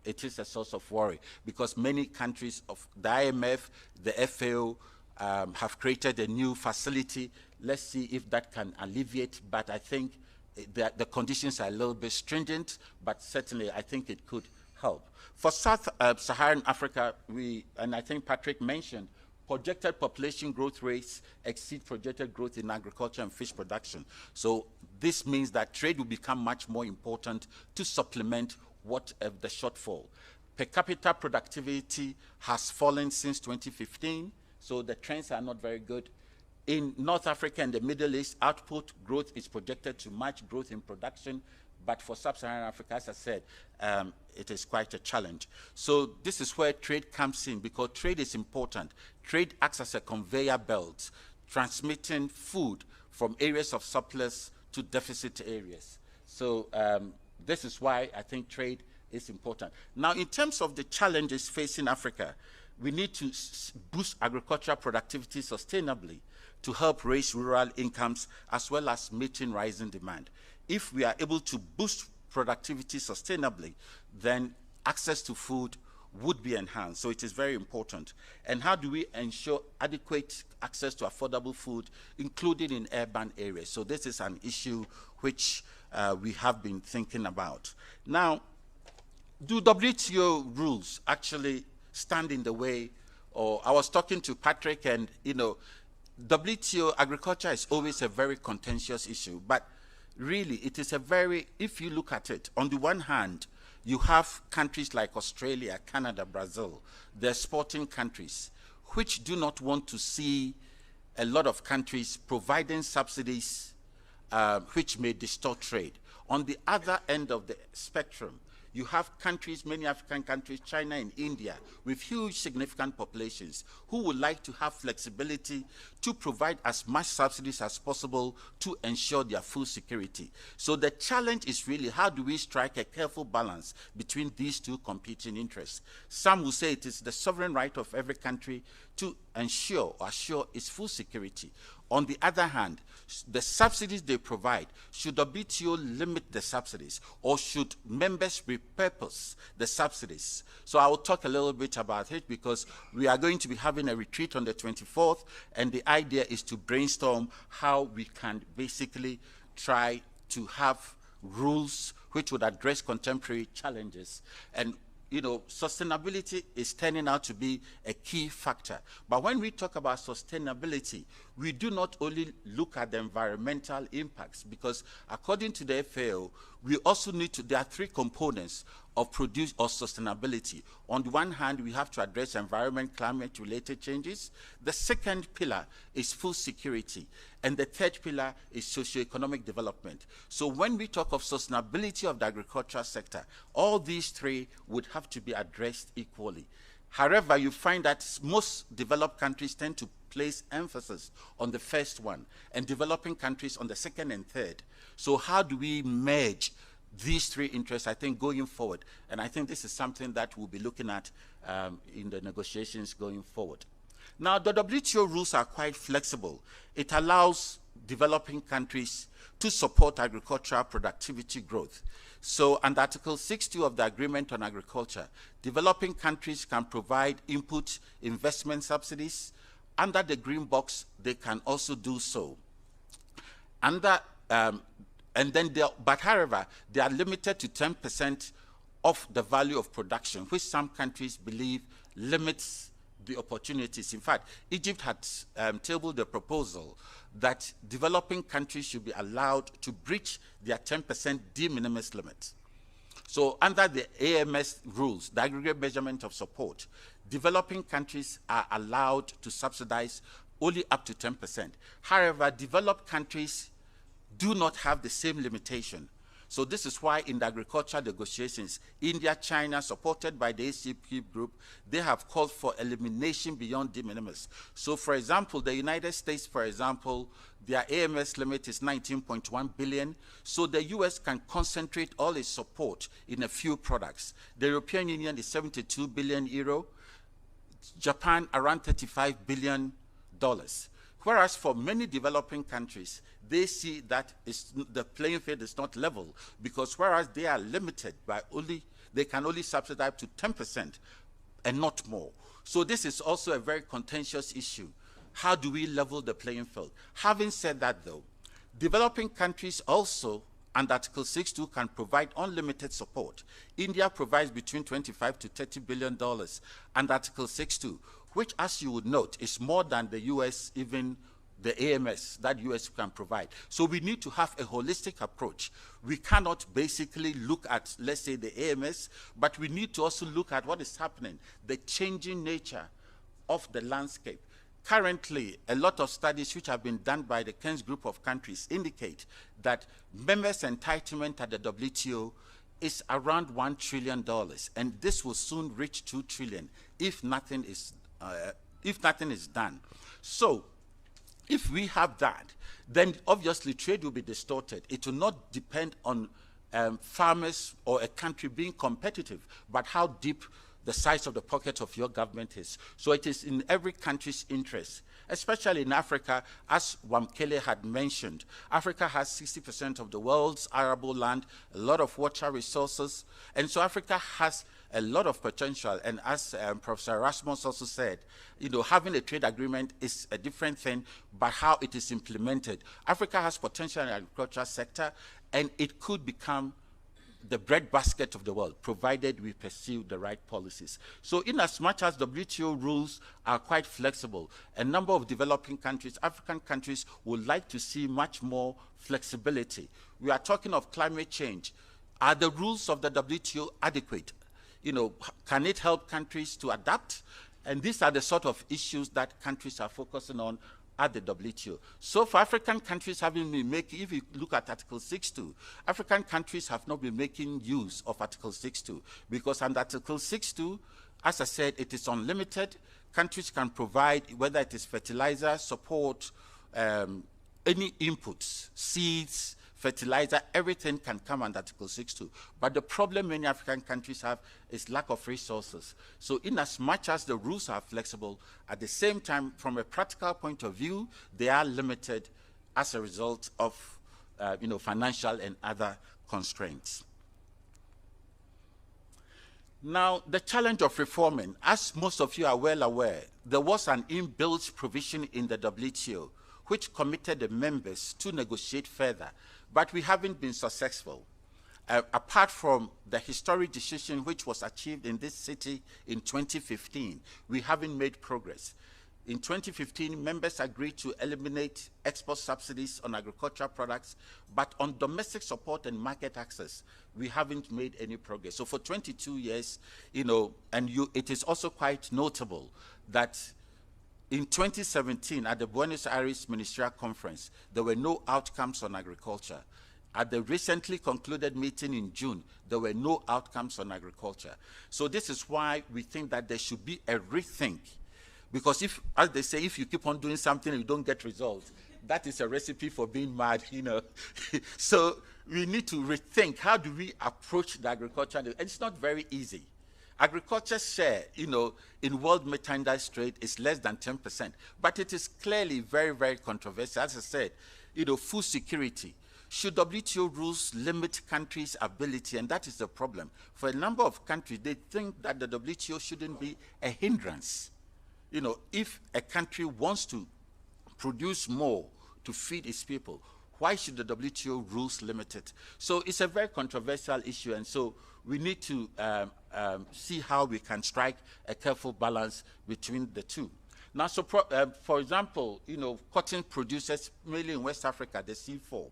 it is a source of worry, because many countries of the IMF, the FAO, have created a new facility. Let's see if that can alleviate, but I think the conditions are a little bit stringent, but certainly I think it could help. For Sub-Saharan Africa, and I think Patrick mentioned, projected population growth rates exceed projected growth in agriculture and fish production. So this means that trade will become much more important to supplement what the shortfall. Per capita productivity has fallen since 2015, so the trends are not very good. In North Africa and the Middle East, output growth is projected to match growth in production, but for Sub-Saharan Africa, as I said, it is quite a challenge. So this is where trade comes in, because trade is important. Trade acts as a conveyor belt, transmitting food from areas of surplus to deficit areas. So this is why I think trade is important. Now, in terms of the challenges facing Africa, we need to boost agricultural productivity sustainably to help raise rural incomes as well as meeting rising demand. If we are able to boost productivity sustainably, then access to food would be enhanced. So it is very important. And how do we ensure adequate access to affordable food, including in urban areas? So this is an issue which we have been thinking about. Now, do WTO rules actually stand in the way? Or I was talking to Patrick, and WTO agriculture is always a very contentious issue, but really it is a very, if you look at it, on the one hand, you have countries like Australia, Canada, Brazil, the exporting countries, which do not want to see a lot of countries providing subsidies which may distort trade. On the other end of the spectrum, you have countries, many African countries, China and India, with huge significant populations, who would like to have flexibility to provide as much subsidies as possible to ensure their food security. So the challenge is really, how do we strike a careful balance between these two competing interests? Some will say it is the sovereign right of every country to ensure or assure its food security. On the other hand, the subsidies they provide, should WTO limit the subsidies, or should members repurpose the subsidies? So I will talk a little bit about it, because we are going to be having a retreat on the 24th, and the idea is to brainstorm how we can basically try to have rules which would address contemporary challenges. And sustainability is turning out to be a key factor. But when we talk about sustainability, we do not only look at the environmental impacts, because according to the FAO, we also need to, there are three components of sustainability. On the one hand, we have to address environment, climate-related changes. The second pillar is food security. And the third pillar is socioeconomic development. So when we talk of sustainability of the agricultural sector, all these three would have to be addressed equally. However, you find that most developed countries tend to place emphasis on the first one, and developing countries on the second and third. So how do we merge these three interests, I think, going forward? And I think this is something that we'll be looking at in the negotiations going forward. Now, the WTO rules are quite flexible. It allows developing countries to support agricultural productivity growth. So under Article 6.2 of the Agreement on Agriculture, developing countries can provide input investment subsidies. Under the Green Box, they can also do so. However, they are limited to 10% of the value of production, which some countries believe limits the opportunities. In fact, Egypt had tabled a proposal that developing countries should be allowed to breach their 10% de minimis limit. So under the AMS rules, the aggregate measurement of support, developing countries are allowed to subsidize only up to 10%. However, developed countries do not have the same limitation. So this is why in the agricultural negotiations, India, China, supported by the ACP group, they have called for elimination beyond de minimis. So for example, the United States, for example, their AMS limit is 19.1 billion. So the US can concentrate all its support in a few products. The European Union is 72 billion euro. Japan around $35 billion. Whereas for many developing countries, they see that the playing field is not level, because whereas they are limited by they can only subsidize to 10% and not more. So this is also a very contentious issue. How do we level the playing field? Having said that though, developing countries also and Article 6.2 can provide unlimited support. India provides between $25 to $30 billion, and Article 6.2, which, as you would note, is more than the US, even the AMS that US can provide. So we need to have a holistic approach. We cannot basically look at, let's say, the AMS, but we need to also look at what is happening, the changing nature of the landscape. Currently, a lot of studies which have been done by the Keynes Group of countries indicate that members' entitlement at the WTO is around $1 trillion, and this will soon reach $2 trillion if nothing is done. So, if we have that, then obviously trade will be distorted. It will not depend on farmers or a country being competitive, but how deep the size of the pocket of your government is. So it is in every country's interest, especially in Africa, as Wamkele had mentioned. Africa has 60% of the world's arable land, a lot of water resources, and so Africa has a lot of potential. And as Professor Erasmus also said, you know, having a trade agreement is a different thing, but how it is implemented. Africa has potential in the agricultural sector, and it could become the breadbasket of the world, provided we pursue the right policies. So in as much as WTO rules are quite flexible, a number of developing countries, African countries, would like to see much more flexibility. We are talking of climate change. Are the rules of the WTO adequate? You know, can it help countries to adapt? And these are the sort of issues that countries are focusing on at the WTO. So for African countries having been making, if you look at Article 6.2, African countries have not been making use of Article 6.2 because under Article 6.2, as I said, it is unlimited. Countries can provide, whether it is fertilizer, support, any inputs, seeds, fertilizer, everything can come under Article 6.2. But the problem many African countries have is lack of resources. So in as much as the rules are flexible, at the same time, from a practical point of view, they are limited as a result of you know, financial and other constraints. Now, the challenge of reforming, as most of you are well aware, there was an inbuilt provision in the WTO which committed the members to negotiate further, but we haven't been successful. Apart from the historic decision which was achieved in this city in 2015, we haven't made progress. In 2015, members agreed to eliminate export subsidies on agricultural products, but on domestic support and market access, we haven't made any progress. So for 22 years, you know, and it is also quite notable that in 2017, at the Buenos Aires Ministerial Conference, there were no outcomes on agriculture. At the recently concluded meeting in June, there were no outcomes on agriculture. So this is why we think that there should be a rethink. Because if, as they say, if you keep on doing something and you don't get results, that is a recipe for being mad, you know. So we need to rethink, how do we approach the agriculture? And it's not very easy. Agriculture's share, you know, in world merchandise trade is less than 10%, but it is clearly very, very controversial. As I said, you know, food security. Should WTO rules limit countries' ability? And that is the problem. For a number of countries, they think that the WTO shouldn't be a hindrance. You know, if a country wants to produce more to feed its people, why should the WTO rules limit it? So it's a very controversial issue, and so we need to see how we can strike a careful balance between the two. Now, so for example, you know, cotton producers, mainly in West Africa, the C4,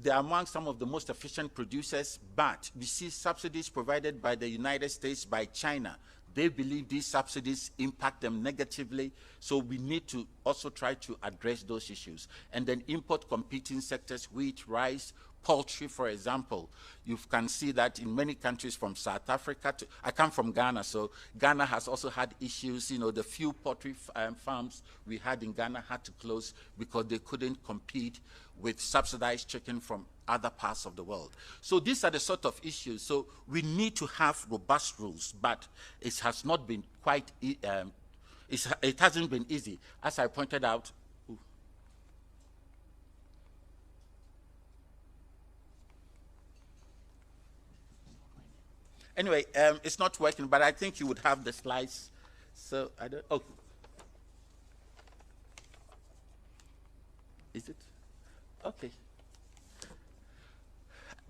they are among some of the most efficient producers, but we see subsidies provided by the United States, by China. They believe these subsidies impact them negatively, so we need to also try to address those issues. And then import competing sectors, wheat, rice, poultry, for example. You can see that in many countries from South Africa to, I come from Ghana, so Ghana has also had issues. You know, the few poultry farms we had in Ghana had to close because they couldn't compete with subsidized chicken from other parts of the world. So these are the sort of issues. So we need to have robust rules, but it has not been quite, it hasn't been easy. As I pointed out, anyway, it's not working, but I think you would have the slides. So I don't, oh. Is it? Okay.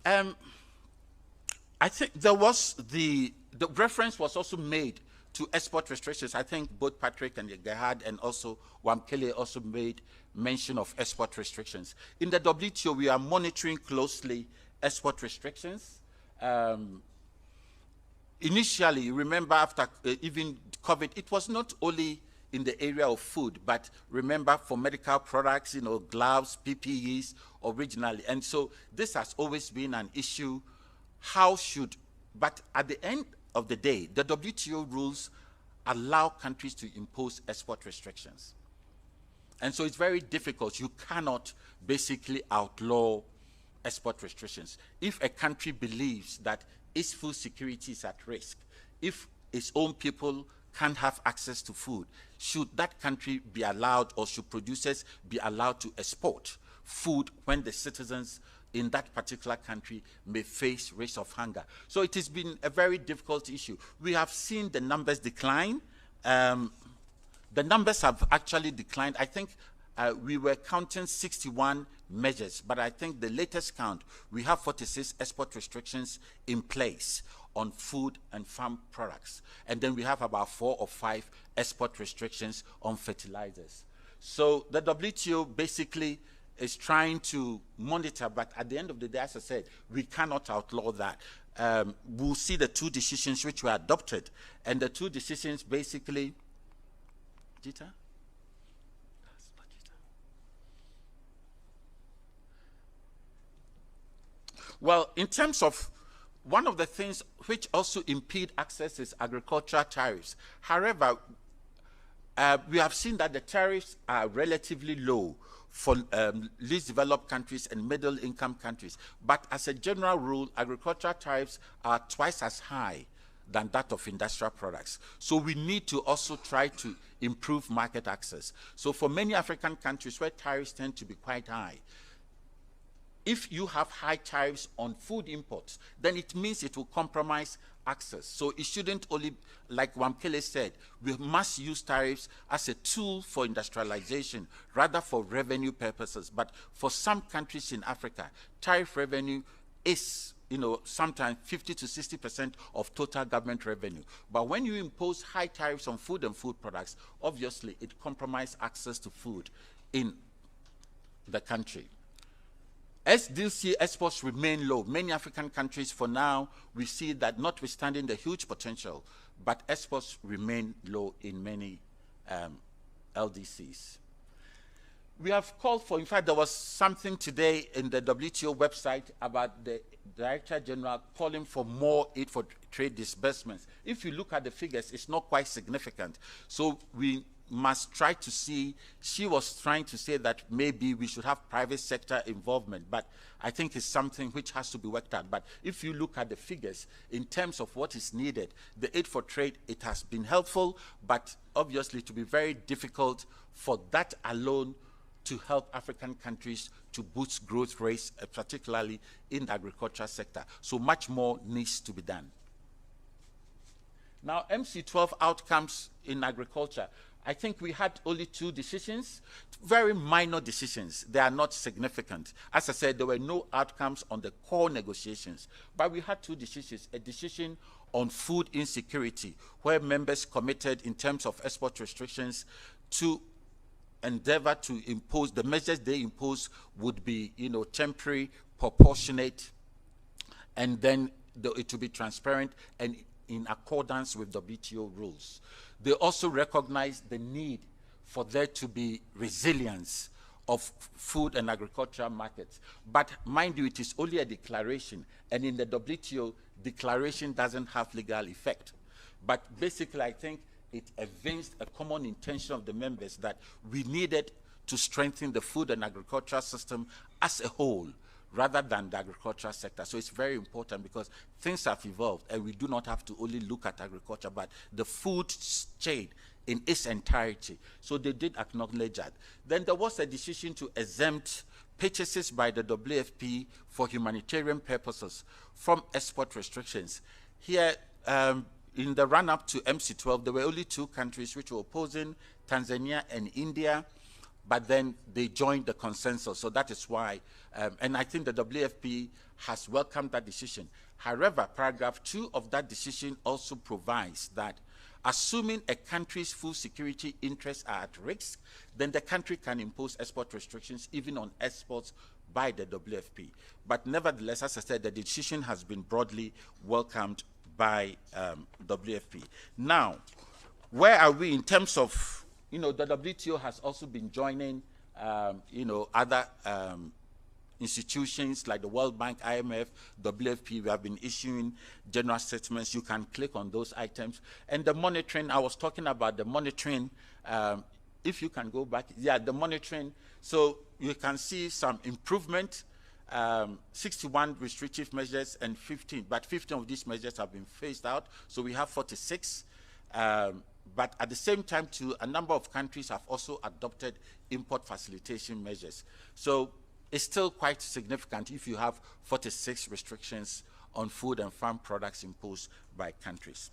I think there was the reference was also made to export restrictions. I think both Patrick and Gerhard and also Wamkele also made mention of export restrictions. In the WTO, we are monitoring closely export restrictions. Initially, remember after even COVID, it was not only in the area of food, but remember for medical products, gloves, PPEs originally. And so this has always been an issue. But at the end of the day, the WTO rules allow countries to impose export restrictions. And so it's very difficult. You cannot basically outlaw export restrictions. If a country believes that its food security is at risk, if its own people can't have access to food, should that country be allowed, or should producers be allowed to export food when the citizens in that particular country may face risk of hunger? So it has been a very difficult issue. We have seen the numbers decline. The numbers have actually declined. I think we were counting 61 measures, but I think the latest count, we have 46 export restrictions in place on food and farm products. And then we have about 4 or 5 export restrictions on fertilizers. So the WTO basically is trying to monitor, but at the end of the day, as I said, we cannot outlaw that. We'll see the 2 decisions which were adopted, and the 2 decisions basically, Jita? Well, in terms of one of the things which also impede access is agricultural tariffs. However, we have seen that the tariffs are relatively low for least developed countries and middle income countries. But as a general rule, agricultural tariffs are twice as high than that of industrial products. So we need to also try to improve market access. So for many African countries where tariffs tend to be quite high, if you have high tariffs on food imports, then it means it will compromise access. So it shouldn't only, like Wamkele said, we must use tariffs as a tool for industrialization, rather for revenue purposes. But for some countries in Africa, tariff revenue is, sometimes 50 to 60% of total government revenue. But when you impose high tariffs on food and food products, obviously it compromises access to food in the country. SDLC exports remain low. Many African countries, for now, we see that notwithstanding the huge potential, but exports remain low in many LDCs. We have called for, in fact, there was something today in the WTO website about the Director General calling for more aid for trade disbursements. If you look at the figures, it's not quite significant. So we must try to see, she was trying to say that maybe we should have private sector involvement, but I think it's something which has to be worked out. But if you look at the figures in terms of what is needed, the aid for trade, it has been helpful, but obviously to be very difficult for that alone to help African countries to boost growth rates, particularly in the agricultural sector. So much more needs to be done. Now, MC12 outcomes in agriculture. I think we had only 2 decisions, very minor decisions. They are not significant. As I said, there were no outcomes on the core negotiations, but we had 2 decisions, a decision on food insecurity, where members committed in terms of export restrictions to endeavor to impose, the measures they impose would be, temporary, proportionate, and then it will be transparent and in accordance with WTO rules. They also recognize the need for there to be resilience of food and agricultural markets. But mind you, it is only a declaration, and in the WTO, declaration doesn't have legal effect. But basically, I think it evinced a common intention of the members that we needed to strengthen the food and agricultural system as a whole, rather than the agricultural sector. So it's very important because things have evolved, and we do not have to only look at agriculture, but the food chain in its entirety. So they did acknowledge that. Then there was a decision to exempt purchases by the WFP for humanitarian purposes from export restrictions. Here, in the run-up to MC12, there were only 2 countries which were opposing, Tanzania and India. but then they joined the consensus. So that is why, and I think the WFP has welcomed that decision. However, paragraph 2 of that decision also provides that assuming a country's food security interests are at risk, then the country can impose export restrictions even on exports by the WFP. But nevertheless, as I said, the decision has been broadly welcomed by WFP. Now, where are we in terms of, the WTO has also been joining, other institutions like the World Bank, IMF, WFP. We have been issuing general statements. You can click on those items. And the monitoring, I was talking about the monitoring. If you can go back, the monitoring. So you can see some improvement, 61 restrictive measures and 15, but 15 of these measures have been phased out. So we have 46. But at the same time, too, a number of countries have also adopted import facilitation measures. So it's still quite significant if you have 46 restrictions on food and farm products imposed by countries.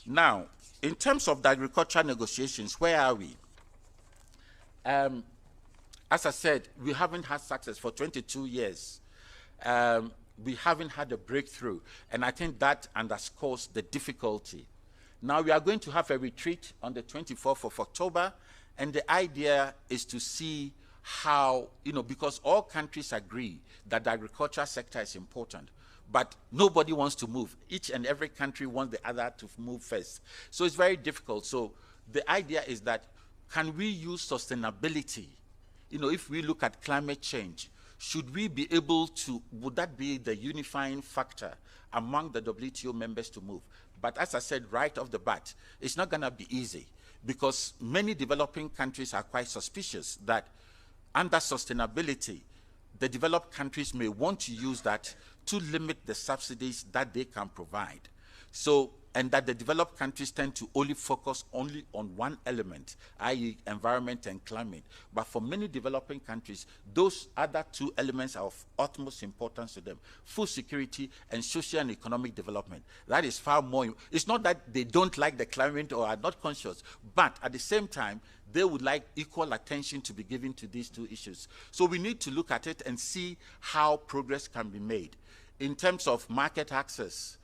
Now, in terms of the agricultural negotiations, where are we? As I said, we haven't had success for 22 years. We haven't had a breakthrough, and I think that underscores the difficulty. Now, we are going to have a retreat on the 24th of October, and the idea is to see how, because all countries agree that the agricultural sector is important, but nobody wants to move. Each and every country wants the other to move first. So it's very difficult. So the idea is that, can we use sustainability? If we look at climate change, should we be able to, would that be the unifying factor among the WTO members to move? But as I said right off the bat, it's not going to be easy, because many developing countries are quite suspicious that under sustainability, the developed countries may want to use that to limit the subsidies that they can provide. So, and that the developed countries tend to only focus on one element, i.e. environment and climate. But for many developing countries, those other two elements are of utmost importance to them: food security and social and economic development. That is far more. It's not that they don't like the climate or are not conscious, but at the same time, they would like equal attention to be given to these two issues. So we need to look at it and see how progress can be made. In terms of market access,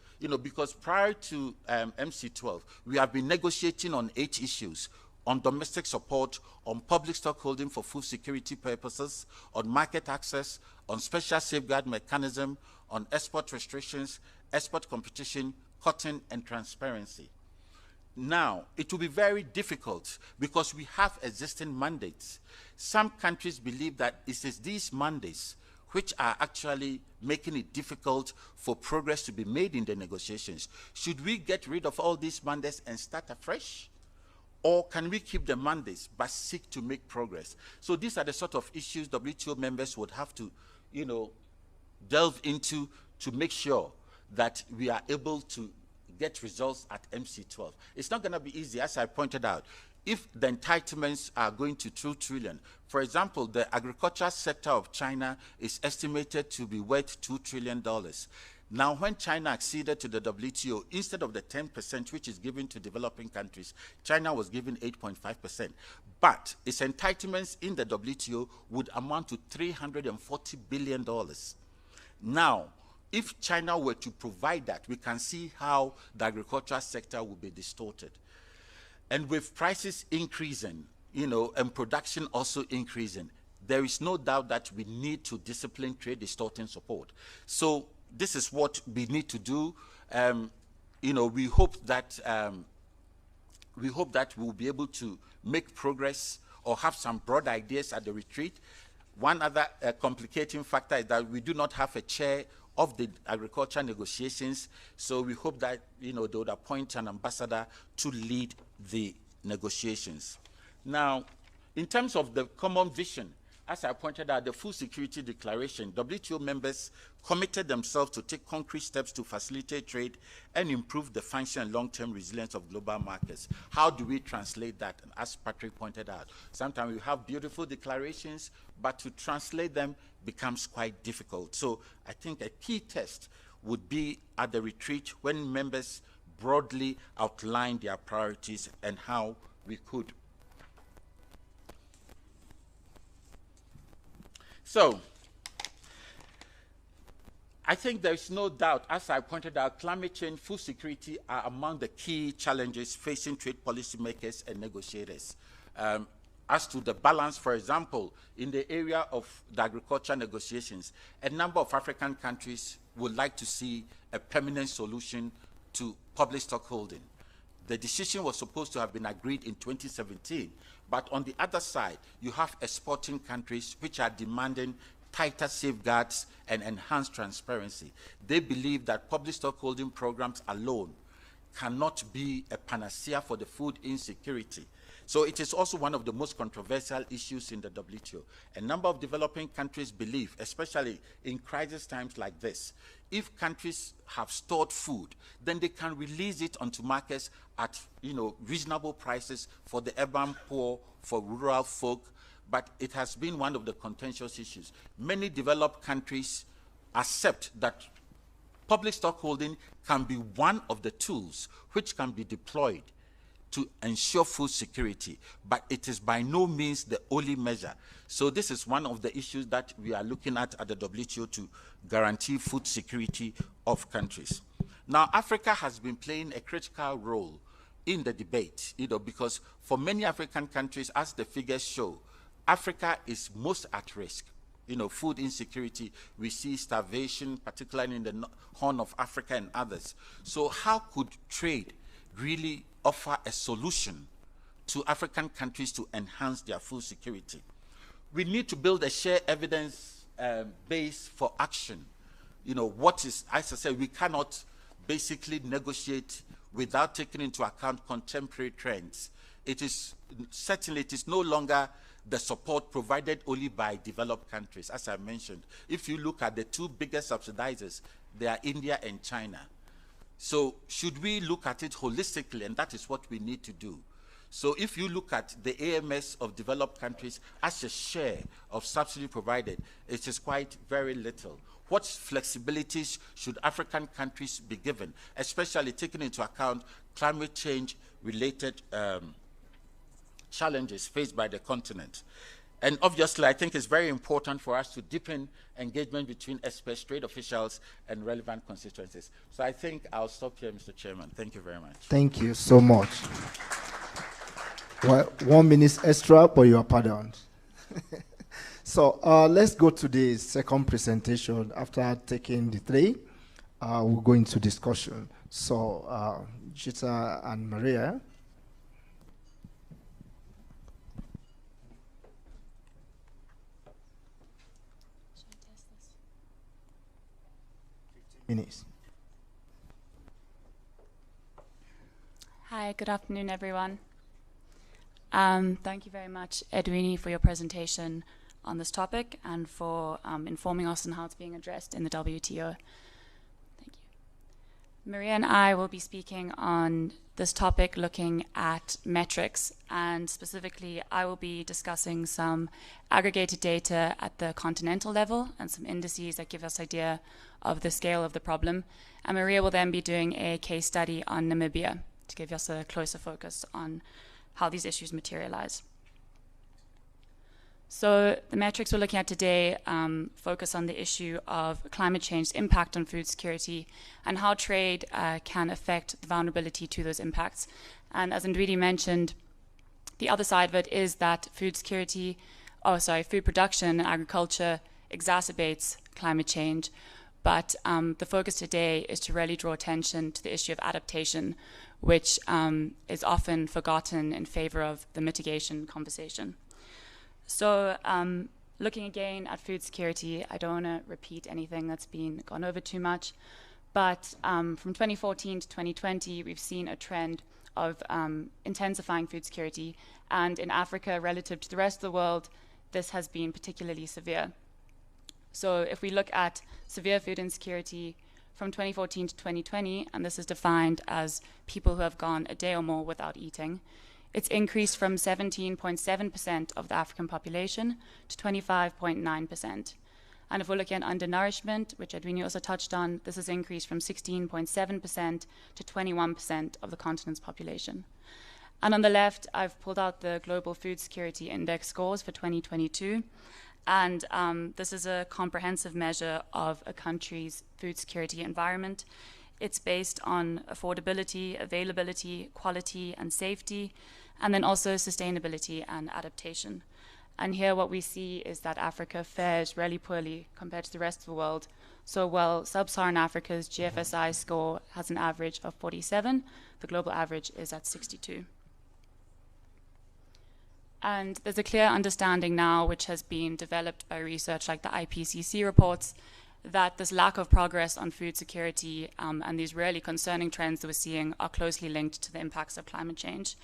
because prior to MC12, we have been negotiating on 8 issues: on domestic support, on public stockholding for food security purposes, on market access, on special safeguard mechanism, on export restrictions, export competition, cotton, and transparency. Now, it will be very difficult because we have existing mandates. Some countries believe that it is these mandates which are actually making it difficult for progress to be made in the negotiations. Should we get rid of all these mandates and start afresh? Or can we keep the mandates but seek to make progress? So these are the sort of issues WTO members would have to, delve into to make sure that we are able to get results at MC12. It's not going to be easy, as I pointed out. If the entitlements are going to 2 trillion, for example, the agriculture sector of China is estimated to be worth $2 trillion. Now, when China acceded to the WTO, instead of the 10% which is given to developing countries, China was given 8.5%. But its entitlements in the WTO would amount to $340 billion. Now, if China were to provide that, we can see how the agricultural sector would be distorted. And with prices increasing, and production also increasing, there is no doubt that we need to discipline trade distorting support. So this is what we need to do. We hope that we'll be able to make progress or have some broad ideas at the retreat. One other complicating factor is that we do not have a chair of the agriculture negotiations, so we hope that they would appoint an ambassador to lead the negotiations. Now, in terms of the common vision, as I pointed out, the Food Security Declaration, WTO members committed themselves to take concrete steps to facilitate trade and improve the function and long-term resilience of global markets. How do we translate that? And as Patrick pointed out, sometimes we have beautiful declarations, but to translate them becomes quite difficult. So I think a key test would be at the retreat when members broadly outline their priorities and how we could So, I think there's no doubt, as I pointed out, climate change, food security are among the key challenges facing trade policymakers and negotiators. As to the balance, for example, in the area of the agriculture negotiations, a number of African countries would like to see a permanent solution to public stockholding. The decision was supposed to have been agreed in 2017, but on the other side, you have exporting countries which are demanding tighter safeguards and enhanced transparency. They believe that public stockholding programs alone cannot be a panacea for the food insecurity. So it is also one of the most controversial issues in the WTO. A number of developing countries believe, especially in crisis times like this, if countries have stored food, then they can release it onto markets at reasonable prices for the urban poor, for rural folk, but it has been one of the contentious issues. Many developed countries accept that public stockholding can be one of the tools which can be deployed to ensure food security, but it is by no means the only measure. So this is one of the issues that we are looking at the WTO to guarantee food security of countries. Now, Africa has been playing a critical role in the debate, because for many African countries, as the figures show, Africa is most at risk. Food insecurity, we see starvation, particularly in the Horn of Africa and others. So how could trade really offer a solution to African countries to enhance their food security? We need to build a shared evidence base for action. What is, as I said, we cannot basically negotiate without taking into account contemporary trends. It is no longer the support provided only by developed countries. As I mentioned, if you look at the two biggest subsidizers, they are India and China. So should we look at it holistically? And that is what we need to do. So if you look at the AMS of developed countries as a share of subsidy provided, it is quite very little. What flexibilities should African countries be given, especially taking into account climate change related challenges faced by the continent? And obviously, I think it's very important for us to deepen engagement between experts, trade officials, and relevant constituencies. So I think I'll stop here, Mr. Chairman. Thank you very much. Thank you so much. Well, 1 minute extra, but you are pardoned. So let's go to the second presentation. After taking the three, we'll go into discussion. So Jita and Maria. Minutes. Hi, good afternoon, everyone. Thank you very much, Edwini, for your presentation on this topic and for informing us on how it's being addressed in the WTO. Thank you. Maria and I will be speaking on this topic looking at metrics, and specifically I will be discussing some aggregated data at the continental level and some indices that give us an idea of the scale of the problem. And Maria will then be doing a case study on Namibia to give us a closer focus on how these issues materialize. So the metrics we're looking at today focus on the issue of climate change's impact on food security and how trade can affect the vulnerability to those impacts. And as Ndwidi mentioned, the other side of it is that food production and agriculture exacerbates climate change. But the focus today is to really draw attention to the issue of adaptation, which is often forgotten in favor of the mitigation conversation. So looking again at food security, I don't want to repeat anything that's been gone over too much, but from 2014 to 2020, we've seen a trend of intensifying food security. And in Africa, relative to the rest of the world, this has been particularly severe. So if we look at severe food insecurity from 2014 to 2020, and this is defined as people who have gone a day or more without eating, it's increased from 17.7% of the African population to 25.9%. And if we're looking at undernourishment, which Edwini also touched on, this has increased from 16.7% to 21% of the continent's population. And on the left, I've pulled out the Global Food Security Index scores for 2022. And this is a comprehensive measure of a country's food security environment. It's based on affordability, availability, quality, and safety, and then also sustainability and adaptation. And here what we see is that Africa fares really poorly compared to the rest of the world. So while sub-Saharan Africa's GFSI score has an average of 47, the global average is at 62. And there's a clear understanding now, which has been developed by research like the IPCC reports, that this lack of progress on food security and these really concerning trends that we're seeing are closely linked to the impacts of climate change.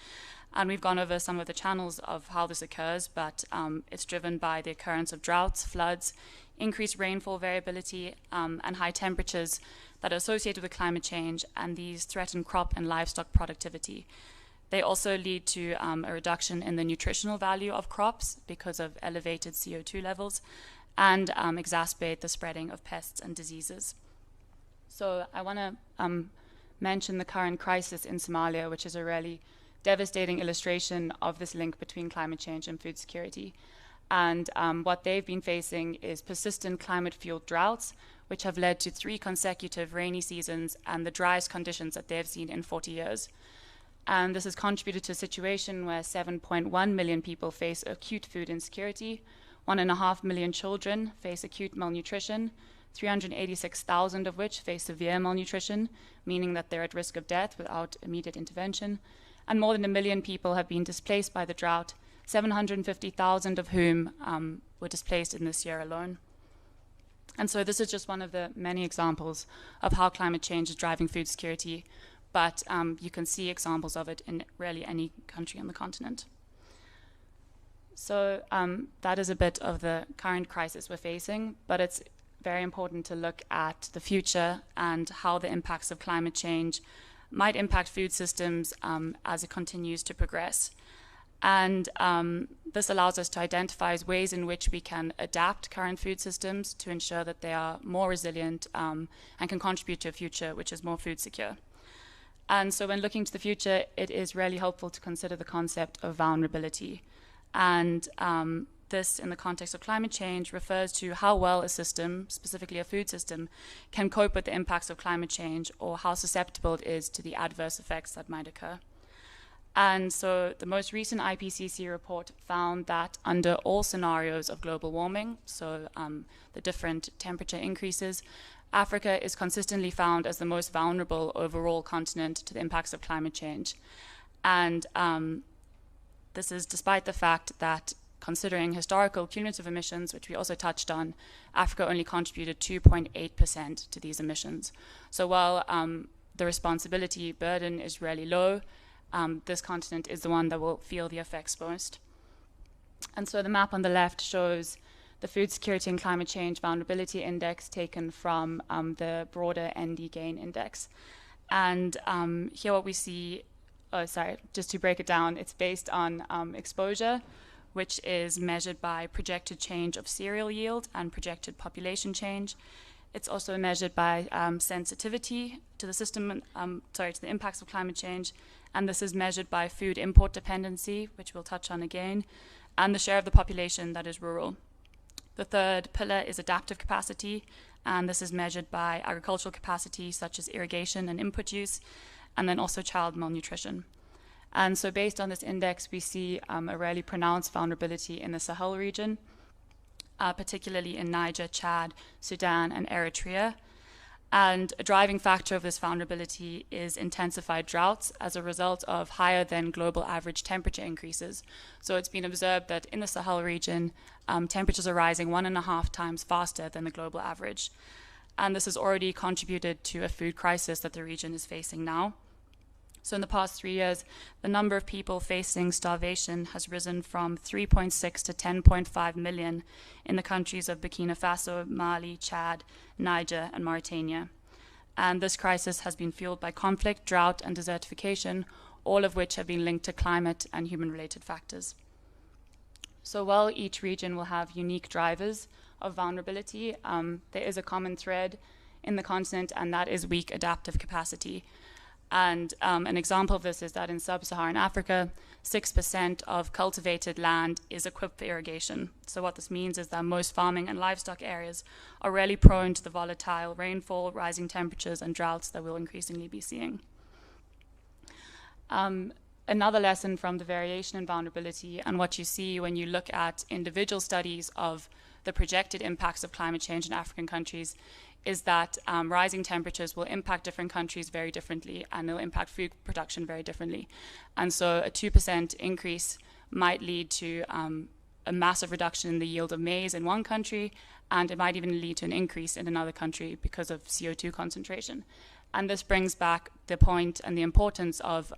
And we've gone over some of the channels of how this occurs, but it's driven by the occurrence of droughts, floods, increased rainfall variability, and high temperatures that are associated with climate change, and these threaten crop and livestock productivity. They also lead to a reduction in the nutritional value of crops because of elevated CO2 levels, and exacerbate the spreading of pests and diseases. So I want to mention the current crisis in Somalia, which is a really devastating illustration of this link between climate change and food security. And what they've been facing is persistent climate-fueled droughts, which have led to 3 consecutive rainy seasons and the driest conditions that they've seen in 40 years. And this has contributed to a situation where 7.1 million people face acute food insecurity, 1.5 million children face acute malnutrition, 386,000 of which face severe malnutrition, meaning that they're at risk of death without immediate intervention, and more than 1 million people have been displaced by the drought, 750,000 of whom were displaced in this year alone. And so this is just one of the many examples of how climate change is driving food security, but you can see examples of it in really any country on the continent. So that is a bit of the current crisis we're facing, but it's very important to look at the future and how the impacts of climate change might impact food systems as it continues to progress. And this allows us to identify ways in which we can adapt current food systems to ensure that they are more resilient and can contribute to a future which is more food secure. And so when looking to the future, it is really helpful to consider the concept of vulnerability. And this, in the context of climate change, refers to how well a system, specifically a food system, can cope with the impacts of climate change, or how susceptible it is to the adverse effects that might occur. And so the most recent IPCC report found that under all scenarios of global warming, so the different temperature increases, Africa is consistently found as the most vulnerable overall continent to the impacts of climate change. And this is despite the fact that, considering historical cumulative emissions, which we also touched on, Africa only contributed 2.8% to these emissions. So while the responsibility burden is really low, this continent is the one that will feel the effects most. And so the map on the left shows the Food Security and Climate Change Vulnerability Index taken from the broader ND GAIN index. And here what we see, just to break it down, it's based on exposure, which is measured by projected change of cereal yield and projected population change. It's also measured by sensitivity to the system, to the impacts of climate change, and this is measured by food import dependency, which we'll touch on again, and the share of the population that is rural. The third pillar is adaptive capacity, and this is measured by agricultural capacity, such as irrigation and input use, and then also child malnutrition. And so based on this index, we see a really pronounced vulnerability in the Sahel region, particularly in Niger, Chad, Sudan, and Eritrea. And a driving factor of this vulnerability is intensified droughts as a result of higher than global average temperature increases. So it's been observed that in the Sahel region, temperatures are rising 1.5 times faster than the global average. And this has already contributed to a food crisis that the region is facing now. So in the past 3 years, the number of people facing starvation has risen from 3.6 to 10.5 million in the countries of Burkina Faso, Mali, Chad, Niger, and Mauritania. And this crisis has been fueled by conflict, drought, and desertification, all of which have been linked to climate and human-related factors. So while each region will have unique drivers of vulnerability, there is a common thread in the continent, and that is weak adaptive capacity. And an example of this is that in sub-Saharan Africa, 6% of cultivated land is equipped for irrigation. So what this means is that most farming and livestock areas are really prone to the volatile rainfall, rising temperatures, and droughts that we'll increasingly be seeing. Another lesson from the variation in vulnerability and what you see when you look at individual studies of the projected impacts of climate change in African countries is that rising temperatures will impact different countries very differently, and they'll impact food production very differently. And so a 2% increase might lead to a massive reduction in the yield of maize in one country, and it might even lead to an increase in another country because of CO2 concentration. And this brings back the point and the importance of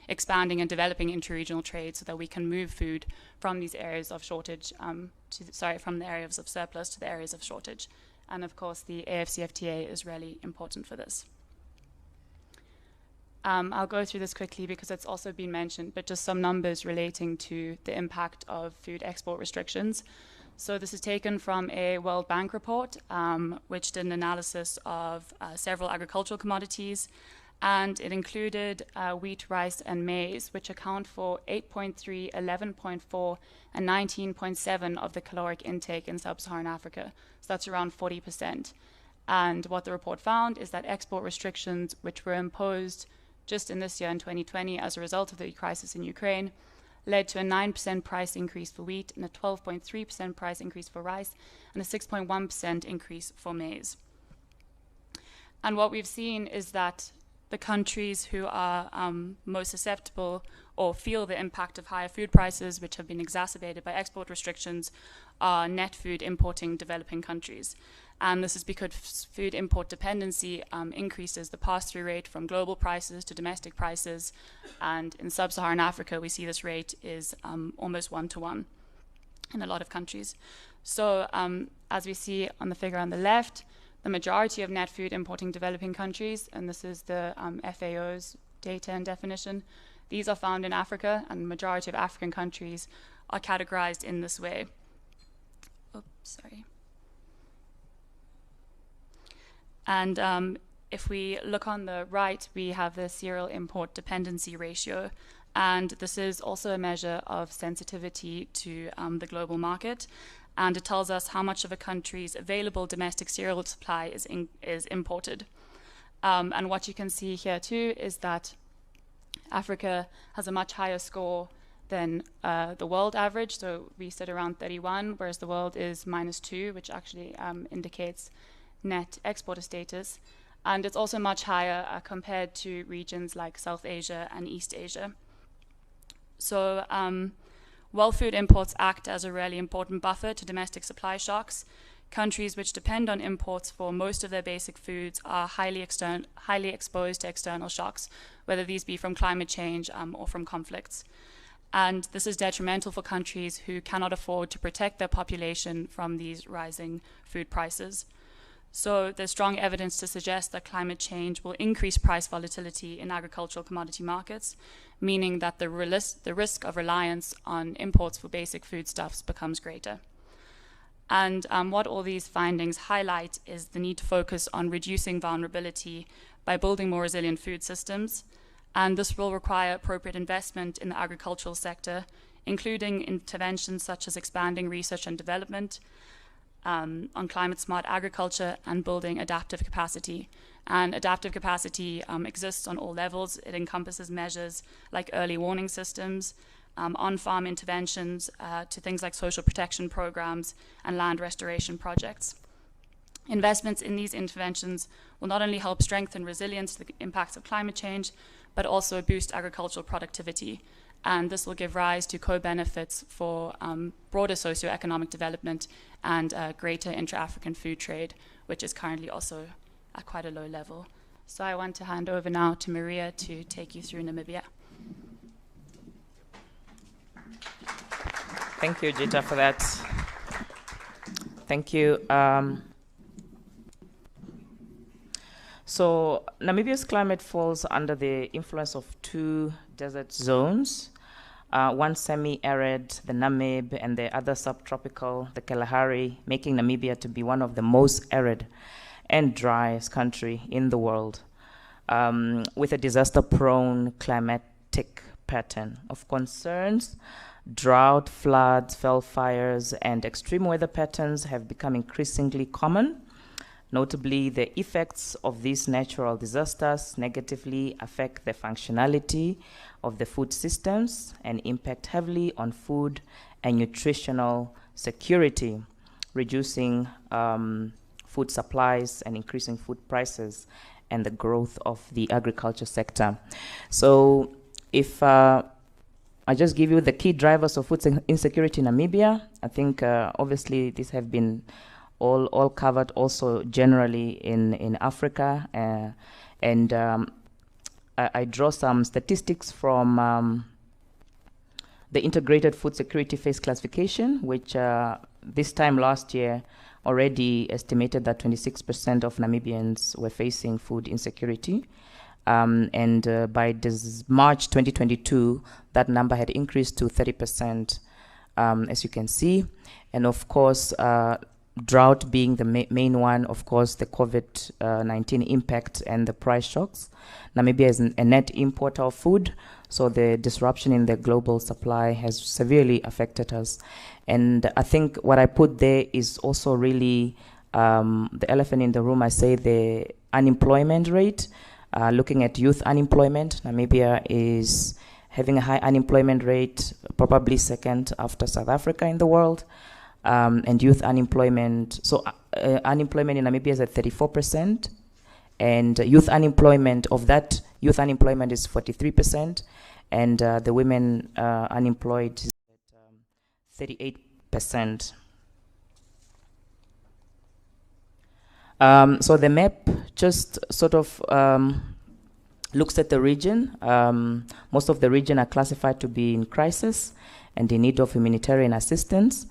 expanding and developing interregional trade so that we can move food from these areas of shortage, from the areas of surplus to the areas of shortage. And of course, the AFCFTA is really important for this. I'll go through this quickly because it's also been mentioned, but just some numbers relating to the impact of food export restrictions. So this is taken from a World Bank report, which did an analysis of several agricultural commodities, and it included wheat, rice, and maize, which account for 8.3, 11.4, and 19.7 of the caloric intake in sub-Saharan Africa. So that's around 40%. And what the report found is that export restrictions, which were imposed just in this year in 2020 as a result of the crisis in Ukraine, led to a 9% price increase for wheat and a 12.3% price increase for rice and a 6.1% increase for maize. And what we've seen is that the countries who are most susceptible or feel the impact of higher food prices, which have been exacerbated by export restrictions, are net food importing developing countries. And this is because food import dependency increases the pass-through rate from global prices to domestic prices. And in sub-Saharan Africa, we see this rate is almost 1-to-1 in a lot of countries. So as we see on the figure on the left, the majority of net food importing developing countries, and this is the FAO's data and definition, these are found in Africa, and the majority of African countries are categorized in this way. Oops, sorry. And if we look on the right, we have the cereal import dependency ratio, and this is also a measure of sensitivity to the global market. And it tells us how much of a country's available domestic cereal supply is imported. And what you can see here too is that Africa has a much higher score than the world average. So we sit around 31, whereas the world is -2, which actually indicates net exporter status. And it's also much higher compared to regions like South Asia and East Asia. So while food imports act as a really important buffer to domestic supply shocks, countries which depend on imports for most of their basic foods are highly exposed to external shocks, whether these be from climate change or from conflicts. And this is detrimental for countries who cannot afford to protect their population from these rising food prices. So there's strong evidence to suggest that climate change will increase price volatility in agricultural commodity markets, meaning that the risk of reliance on imports for basic foodstuffs becomes greater. And what all these findings highlight is the need to focus on reducing vulnerability by building more resilient food systems. And this will require appropriate investment in the agricultural sector, including interventions such as expanding research and development, on climate-smart agriculture and building adaptive capacity. And adaptive capacity exists on all levels. It encompasses measures like early warning systems, on-farm interventions, to things like social protection programs and land restoration projects. Investments in these interventions will not only help strengthen resilience to the impacts of climate change, but also boost agricultural productivity. And this will give rise to co-benefits for broader socioeconomic development and greater intra-African food trade, which is currently also at quite a low level. So I want to hand over now to Maria to take you through Namibia. Thank you, Jita, for that. Thank you. So Namibia's climate falls under the influence of two desert zones, one semi-arid, the Namib, and the other subtropical, the Kalahari, making Namibia to be one of the most arid and driest country in the world. with a disaster-prone climatic pattern of concerns. Drought, floods, fell fires, and extreme weather patterns have become increasingly common. Notably, the effects of these natural disasters negatively affect the functionality of the food systems and impact heavily on food and nutritional security, reducing food supplies and increasing food prices and the growth of the agriculture sector. So if I just give you the key drivers of food insecurity in Namibia, I think obviously these have been all covered also generally in Africa. And I draw some statistics from the Integrated Food Security Phase Classification, which this time last year already estimated that 26% of Namibians were facing food insecurity. And by March 2022, that number had increased to 30%, as you can see. And of course, drought being the main one, of course, the COVID-19 impact and the price shocks. Namibia is a net importer of food, so the disruption in the global supply has severely affected us. And I think what I put there is also really the elephant in the room. I say the unemployment rate. Looking at youth unemployment, Namibia is having a high unemployment rate, probably second after South Africa in the world. And youth unemployment, so unemployment in Namibia is at 34%, and youth unemployment, of that, youth unemployment is 43%, and the women unemployed is at 38%. So the map just sort of looks at the region. Most of the region are classified to be in crisis and in need of humanitarian assistance.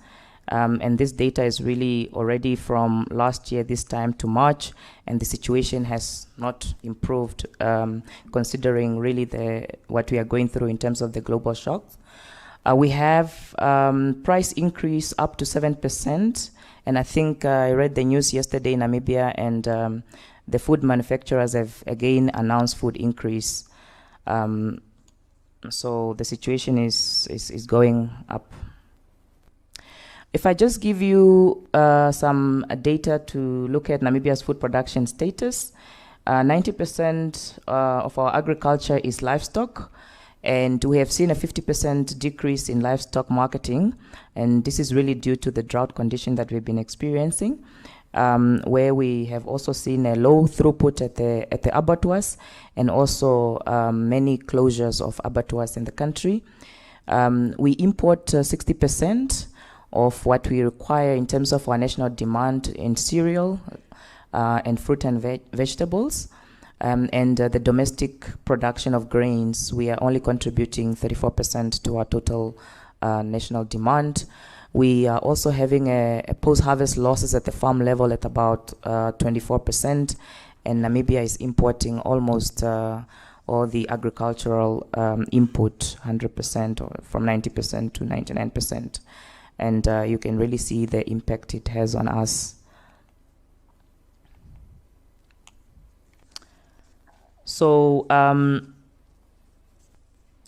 And this data is really already from last year, this time to March, and the situation has not improved, considering really what we are going through in terms of the global shocks. We have price increase up to 7%, and I think I read the news yesterday in Namibia, and the food manufacturers have again announced food increase. So the situation is going up. If I just give you some data to look at Namibia's food production status, 90% of our agriculture is livestock, and we have seen a 50% decrease in livestock marketing, and this is really due to the drought condition that we've been experiencing, where we have also seen a low throughput at the abattoirs, and also many closures of abattoirs in the country. We import 60% of what we require in terms of our national demand in cereal and fruit and vegetables. And the domestic production of grains, we are only contributing 34% to our total national demand. We are also having a post-harvest losses at the farm level at about 24%, and Namibia is importing almost all the agricultural input 100%, or from 90% to 99%. And you can really see the impact it has on us. So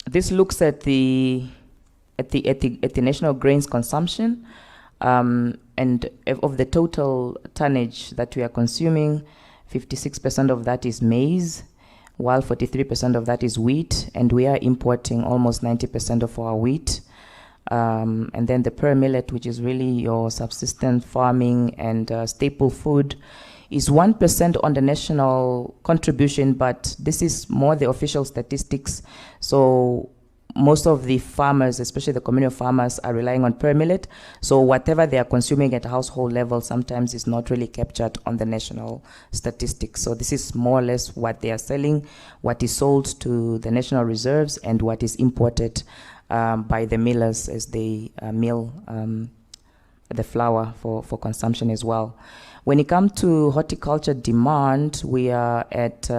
this looks at the national grains consumption, and of the total tonnage that we are consuming, 56% of that is maize, while 43% of that is wheat, and we are importing almost 90% of our wheat. And then the pearl millet, which is really your subsistence farming and staple food, is 1% on the national contribution, but this is more the official statistics. So most of the farmers, especially the community farmers, are relying on pearl millet. So whatever they are consuming at household level sometimes is not really captured on the national statistics. So this is more or less what they are selling, what is sold to the national reserves, and what is imported by the millers as they mill the flour for consumption as well. When it comes to horticulture demand, we are at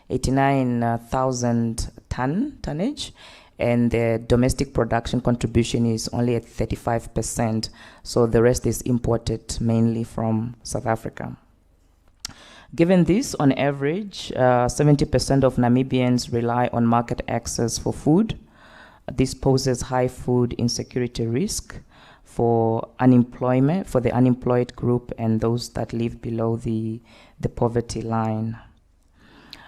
89,000 tonnage, and the domestic production contribution is only at 35%. So the rest is imported mainly from South Africa. Given this, on average, 70% of Namibians rely on market access for food. This poses high food insecurity risk for unemployment, for the unemployed group and those that live below the poverty line.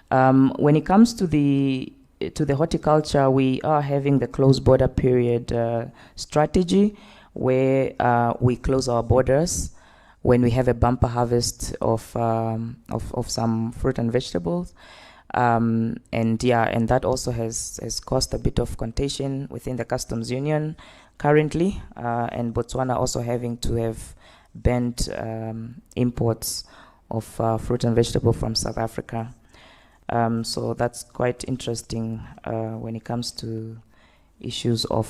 When it comes to the horticulture, we are having the closed border period strategy, where we close our borders when we have a bumper harvest of some fruit and vegetables. And that also has caused a bit of contention within the customs union currently, and Botswana also having to have banned imports of fruit and vegetable from South Africa. So that's quite interesting when it comes to issues of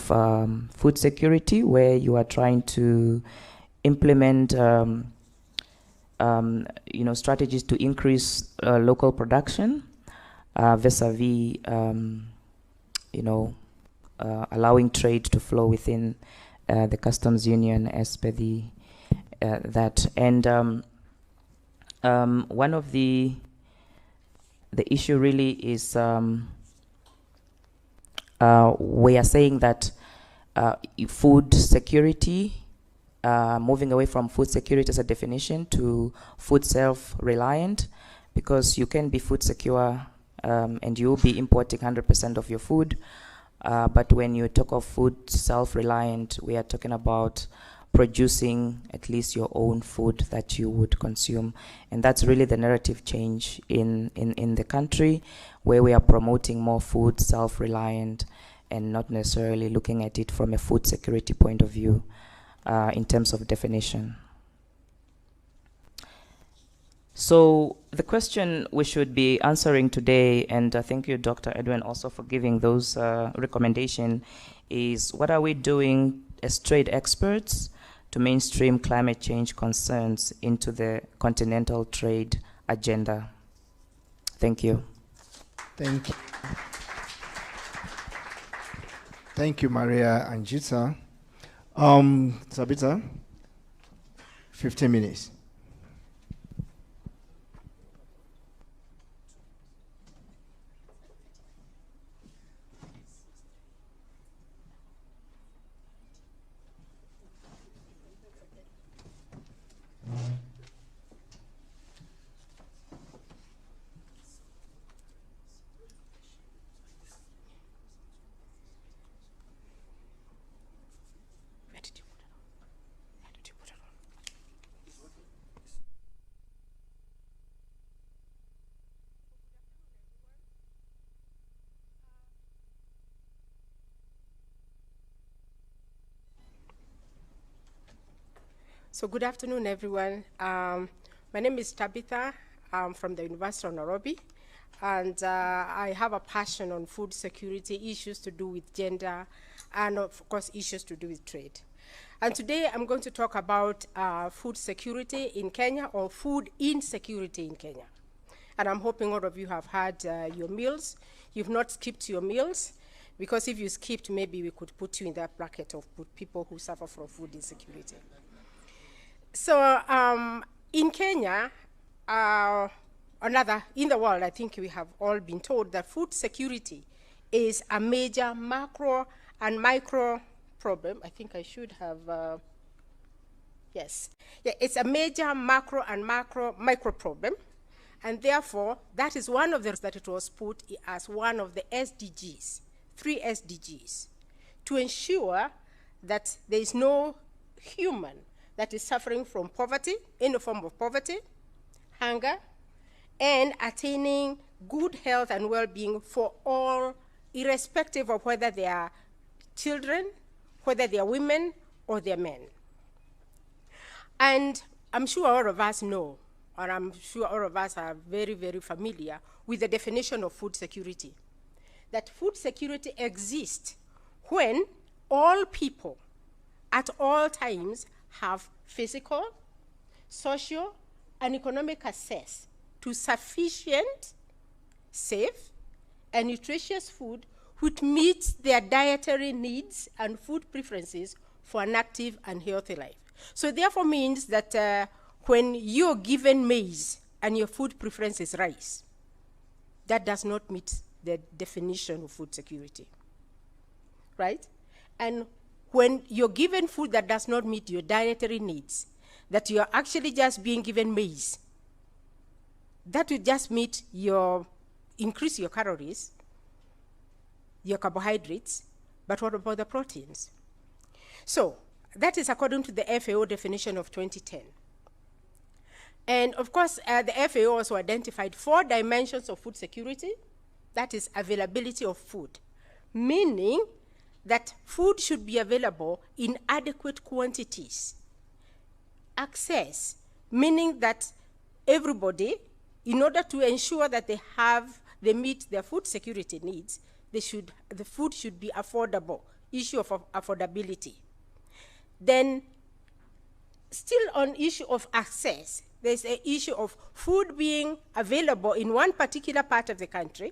food security, where you are trying to implement strategies to increase local production vis-a-vis allowing trade to flow within the customs union as per that. And one of the issue really is we are saying that food security, moving away from food security as a definition to food self-reliant, because you can be food secure and you'll be importing 100% of your food. But when you talk of food self-reliant, we are talking about producing at least your own food that you would consume. And that's really the narrative change in the country, where we are promoting more food self-reliant and not necessarily looking at it from a food security point of view in terms of definition. So the question we should be answering today, and thank you, Dr. Edwin, also for giving those recommendations, is what are we doing as trade experts to mainstream climate change concerns into the continental trade agenda? Thank you. Thank you. Thank you, Maria and Jita. Tabitha, 15 minutes. So good afternoon, everyone. My name is Tabitha. I'm from the University of Nairobi, and I have a passion on food security, issues to do with gender, and of course, issues to do with trade. And today I'm going to talk about food security in Kenya, or food insecurity in Kenya. And I'm hoping all of you have had your meals. You've not skipped your meals, because if you skipped, maybe we could put you in that bracket of people who suffer from food insecurity. So in Kenya, in the world, I think we have all been told that food security is a major macro and micro problem. I think I should have, yes. Yeah, it's a major macro and micro problem. And therefore, that is one of the that it was put as one of the SDGs, 3 SDGs, to ensure that there is no human that is suffering from poverty, any form of poverty, hunger, and attaining good health and well-being for all, irrespective of whether they are children, whether they are women, or they are men. And I'm sure all of us know, or I'm sure all of us are very, very familiar with the definition of food security. That food security exists when all people at all times have physical, social, and economic access to sufficient, safe, and nutritious food which meets their dietary needs and food preferences for an active and healthy life. So therefore means that when you're given maize and your food preference is rice, that does not meet the definition of food security, right? And when you're given food that does not meet your dietary needs, that you're actually just being given maize, that will just increase your calories, your carbohydrates, but what about the proteins? So that is according to the FAO definition of 2010. And of course, the FAO also identified 4 dimensions of food security. That is availability of food, meaning that food should be available in adequate quantities. Access, meaning that everybody, in order to ensure that they meet their food security needs, the food should be affordable, issue of affordability. Then, still on issue of access, there's an issue of food being available in one particular part of the country,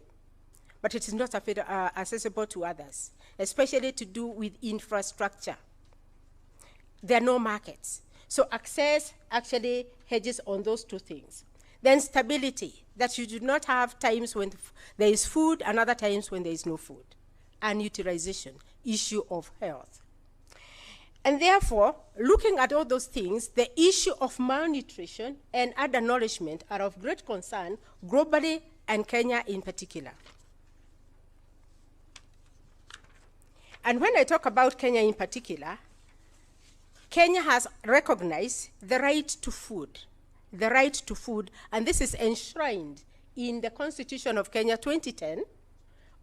but it is not accessible to others, especially to do with infrastructure. There are no markets. So access actually hedges on those 2 things. Then stability, that you do not have times when there is food and other times when there is no food. And utilization, issue of health. And therefore, looking at all those things, the issue of malnutrition and undernourishment are of great concern globally and Kenya in particular. And when I talk about Kenya in particular, Kenya has recognized the right to food, and this is enshrined in the Constitution of Kenya 2010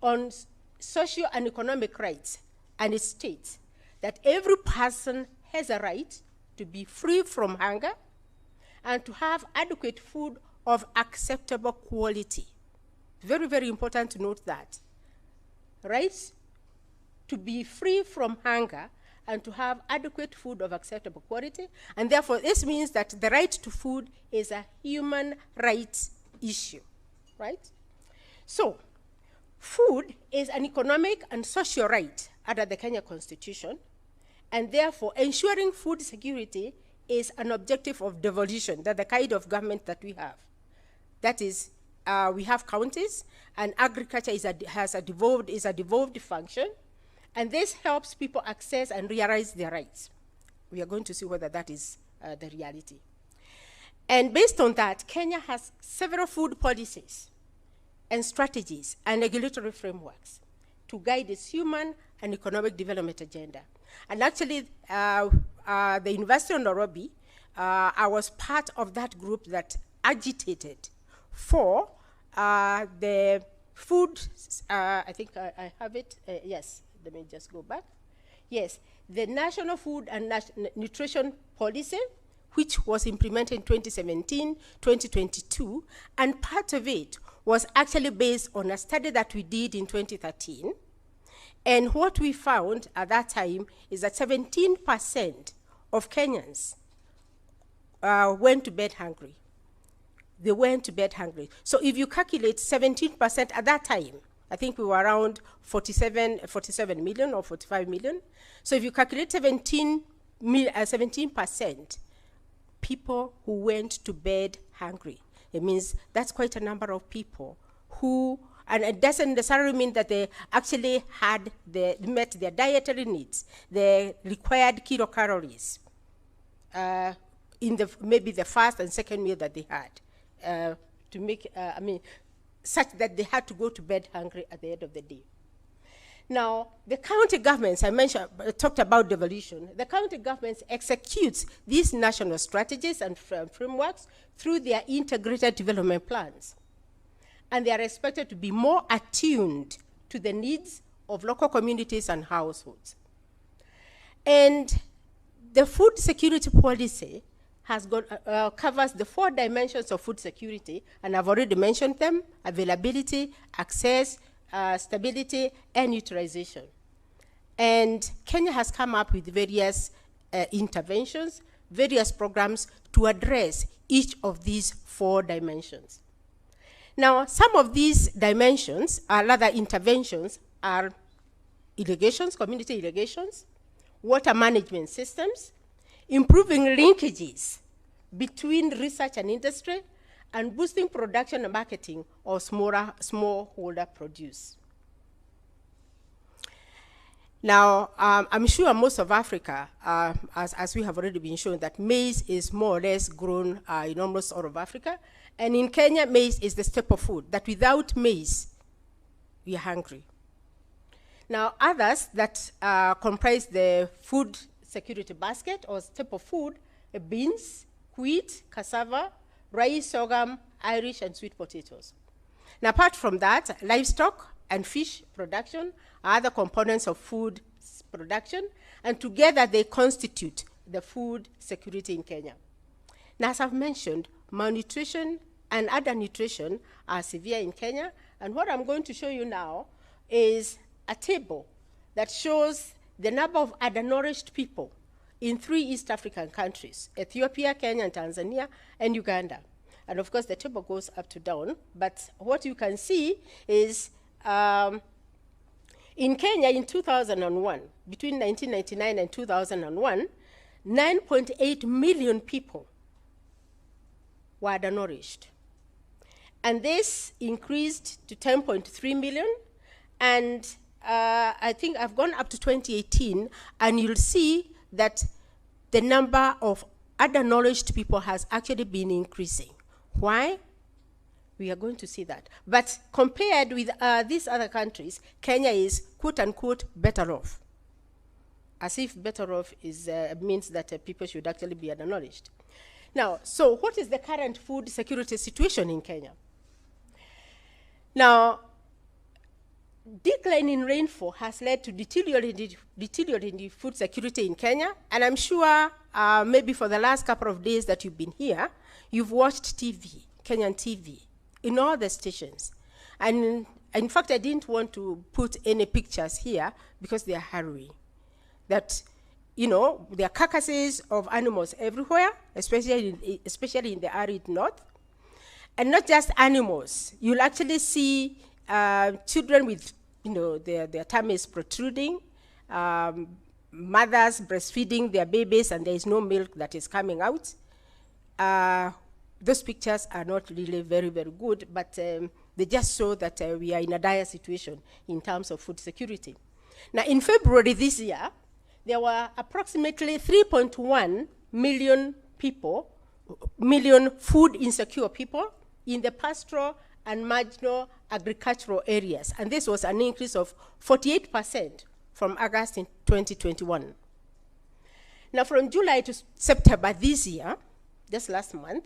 on social and economic rights, and it states that every person has a right to be free from hunger and to have adequate food of acceptable quality. Very, very important to note that. Right? To be free from hunger and to have adequate food of acceptable quality. And therefore, this means that the right to food is a human rights issue, right? So, food is an economic and social right under the Kenya Constitution, and therefore, ensuring food security is an objective of devolution, that the kind of government that we have. That is, we have counties, and agriculture is a devolved function, and this helps people access and realize their rights. We are going to see whether that is the reality. And based on that, Kenya has several food policies and strategies and regulatory frameworks to guide its human and economic development agenda. And actually, the University of Nairobi, I was part of that group that agitated for the food, I think I have it, yes. Let me just go back. Yes, the National Food and Nutrition Policy, which was implemented in 2017, 2022, and part of it was actually based on a study that we did in 2013. And what we found at that time is that 17% of Kenyans went to bed hungry. They went to bed hungry. So if you calculate 17% at that time, I think we were around 47 million or 45 million. So if you calculate 17% people who went to bed hungry, it means that's quite a number of people who, and it doesn't necessarily mean that they actually met their dietary needs, the required kilocalories in maybe the first and second meal that they had to make, such that they had to go to bed hungry at the end of the day. Now, the county governments, talked about devolution. The county governments execute these national strategies and frameworks through their integrated development plans. And they are expected to be more attuned to the needs of local communities and households. And the food security policy has covers the 4 dimensions of food security, and I've already mentioned them: availability, access, stability, and utilization. And Kenya has come up with various interventions, various programs to address each of these 4 dimensions. Now, some of these dimensions, other interventions, are irrigations, community irrigations, water management systems, improving linkages between research and industry, and boosting production and marketing of smallholder produce. Now, I'm sure most of Africa, as we have already been shown, that maize is more or less grown in almost all of Africa. And in Kenya, maize is the staple food, that without maize, we are hungry. Now, others that comprise the food security basket or staple food, beans, wheat, cassava, rice, sorghum, Irish, and sweet potatoes. Now, apart from that, livestock and fish production are other components of food production, and together they constitute the food security in Kenya. Now, as I've mentioned, malnutrition and undernutrition are severe in Kenya, and what I'm going to show you now is a table that shows the number of undernourished people in 3 East African countries: Ethiopia, Kenya, and Tanzania, and Uganda. And of course, the table goes up to down, but what you can see is in Kenya in 2001, between 1999 and 2001, 9.8 million people were undernourished. And this increased to 10.3 million, and I think I've gone up to 2018, and you'll see that the number of undernourished people has actually been increasing. Why? We are going to see that. But compared with these other countries, Kenya is, quote unquote, better off. As if better off is, means that people should actually be undernourished. Now, so what is the current food security situation in Kenya? Now, decline in rainfall has led to deteriorating food security in Kenya, and I'm sure maybe for the last couple of days that you've been here, you've watched TV, Kenyan TV, in all the stations. And in fact, I didn't want to put any pictures here because they are harrowing. That, you know, there are carcasses of animals everywhere, especially in the arid north. And not just animals. You'll actually see children with, you know, their tummies protruding, mothers breastfeeding their babies, and there is no milk that is coming out. Those pictures are not really very, very good, but they just show that we are in a dire situation in terms of food security. Now, in February this year, there were approximately 3.1 million people, food insecure people in the pastoral and marginal agricultural areas. And this was an increase of 48% from August in 2021. Now, from July to September this year, just last month,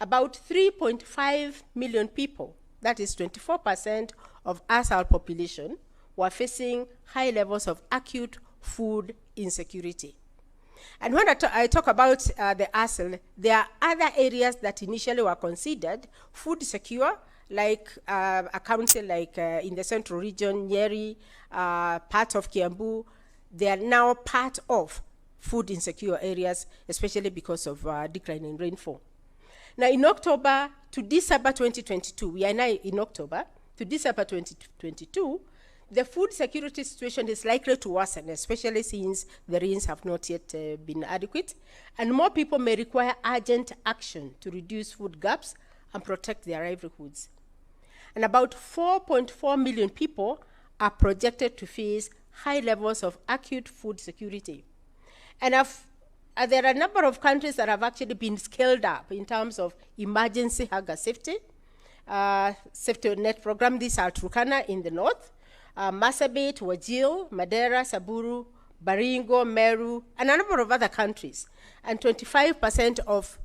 about 3.5 million people, that is 24% of ASAL population, were facing high levels of acute food insecurity. And when I talk about the ASAL, there are other areas that initially were considered food secure, like a county like in the central region, Nyeri, part of Kiambu. They are now part of food insecure areas, especially because of decline in rainfall. Now, in October to December 2022, we are now in October to December 2022, the food security situation is likely to worsen, especially since the rains have not yet been adequate, and more people may require urgent action to reduce food gaps and protect their livelihoods. And about 4.4 million people are projected to face high levels of acute food security. And there are a number of countries that have actually been scaled up in terms of emergency hunger safety net program. These are Turkana in the north, Marsabit, Wajir, Madeira, Saburu, Baringo, Meru, and a number of other countries. And 25% of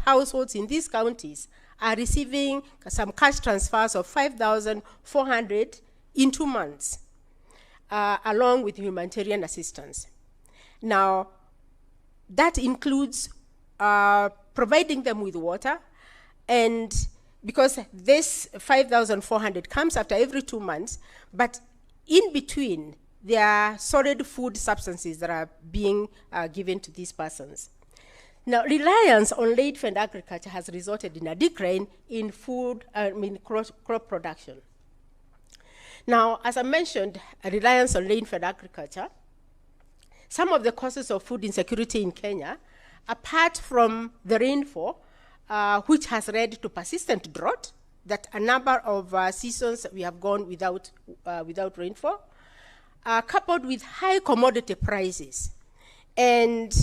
households in these counties are receiving some cash transfers of 5,400 in 2 months, along with humanitarian assistance. Now, that includes providing them with water, and because this 5,400 comes after every 2 months, but in between, there are solid food substances that are being given to these persons. Now, reliance on late-fed agriculture has resulted in a decline in crop production. Now, as I mentioned, a reliance on late-fed agriculture, some of the causes of food insecurity in Kenya, apart from the rainfall, which has led to persistent drought, that a number of seasons we have gone without rainfall, coupled with high commodity prices. And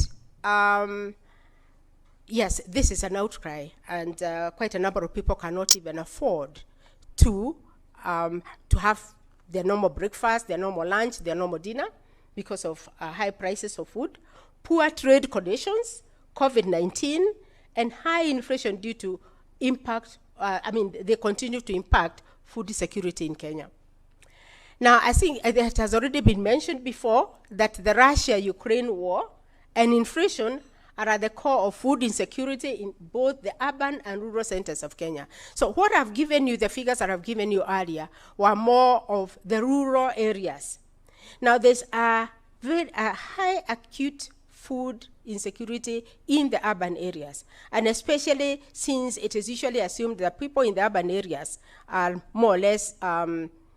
yes, this is an outcry, and quite a number of people cannot even afford to have their normal breakfast, their normal lunch, their normal dinner because of high prices of food, poor trade conditions, COVID-19, and high inflation due to impact, they continue to impact food security in Kenya. Now, I think it has already been mentioned before that the Russia-Ukraine war and inflation are at the core of food insecurity in both the urban and rural centers of Kenya. So what I've given you, the figures that I've given you earlier, were more of the rural areas. Now, there's a high acute food insecurity in the urban areas, and especially since it is usually assumed that people in the urban areas are more or less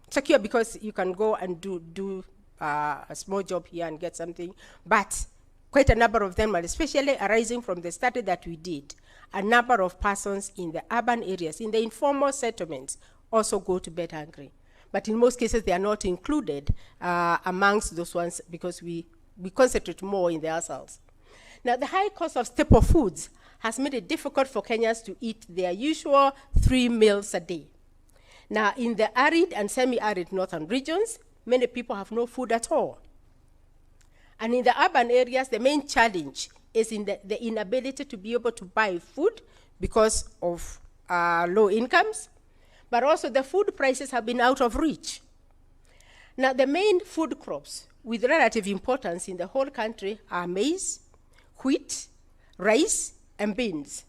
secure because you can go and do a small job here and get something, but quite a number of them are especially arising from the study that we did. A number of persons in the urban areas, in the informal settlements, also go to bed hungry. But in most cases, they are not included amongst those ones because we concentrate more in the households. Now, the high cost of staple foods has made it difficult for Kenyans to eat their usual 3 meals a day. Now, in the arid and semi-arid northern regions, many people have no food at all. And in the urban areas, the main challenge is in the inability to be able to buy food because of low incomes, but also the food prices have been out of reach. Now, the main food crops with relative importance in the whole country are maize, wheat, rice, and beans.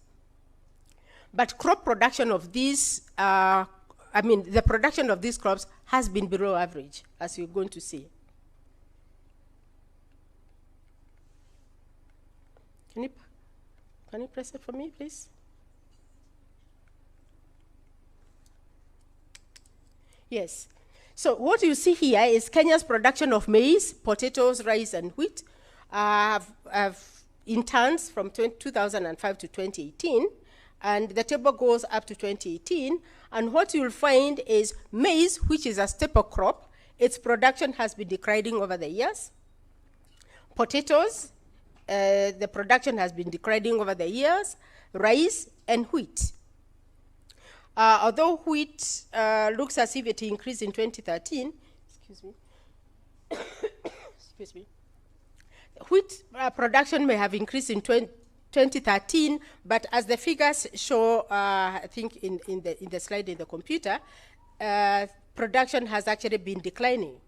But crop production of these, the production of these crops has been below average, as you're going to see. Can you press it for me, please? Yes. So what you see here is Kenya's production of maize, potatoes, rice, and wheat in tons from 2005 to 2018, and the table goes up to 2018. And what you'll find is maize, which is a staple crop, its production has been declining over the years. Potatoes, the production has been declining over the years, rice, and wheat. Although wheat looks as if it increased in 2013, excuse me, wheat production may have increased in 2013, but as the figures show, I think in the slide in the computer, production has actually been declining.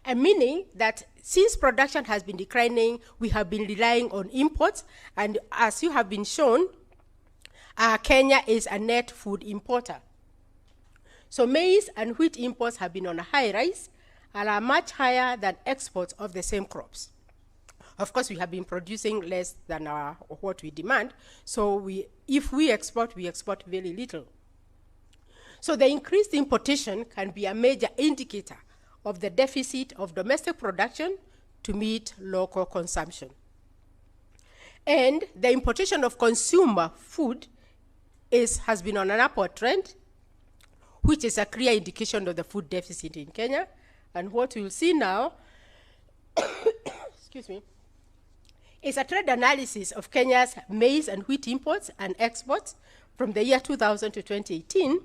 And meaning that since production has been declining, we have been relying on imports, and as you have been shown, Kenya is a net food importer. So maize and wheat imports have been on a high rise and are much higher than exports of the same crops. Of course, we have been producing less than what we demand, so if we export very little. So the increased importation can be a major indicator of the deficit of domestic production to meet local consumption. And the importation of consumer food has been on an upward trend, which is a clear indication of the food deficit in Kenya. And what we'll see now, excuse me, is a trend analysis of Kenya's maize and wheat imports and exports from the year 2000 to 2018.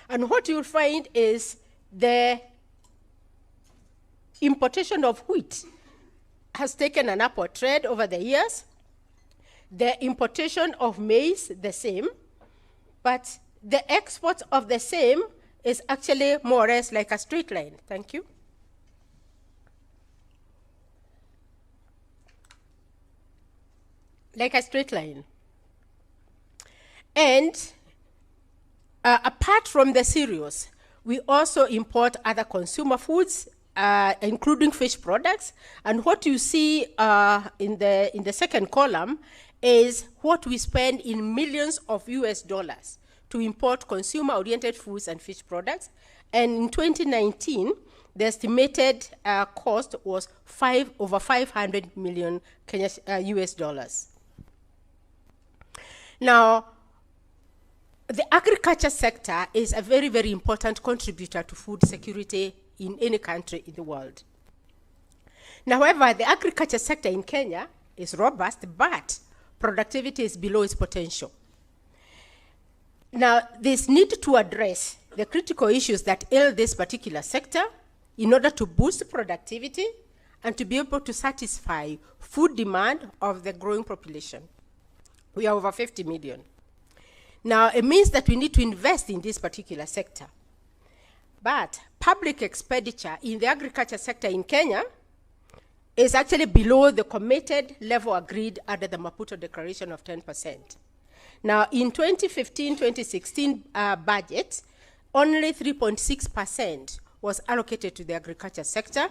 And what you'll find is the importation of wheat has taken an upward trend over the years. The importation of maize, the same, but the export of the same is actually more or less like a straight line. Thank you. Like a straight line. And apart from the cereals, we also import other consumer foods, including fish products. And what you see in the second column is what we spend in millions of US dollars to import consumer-oriented foods and fish products. And in 2019, the estimated cost was over 500 million US dollars. Now, the agriculture sector is a very, very important contributor to food security in any country in the world. Now, however, the agriculture sector in Kenya is robust, but productivity is below its potential. Now, there's need to address the critical issues that ail this particular sector in order to boost productivity and to be able to satisfy food demand of the growing population. We are over 50 million. Now, it means that we need to invest in this particular sector. But public expenditure in the agriculture sector in Kenya is actually below the committed level agreed under the Maputo Declaration of 10%. Now, in 2015-2016 budget, only 3.6% was allocated to the agriculture sector.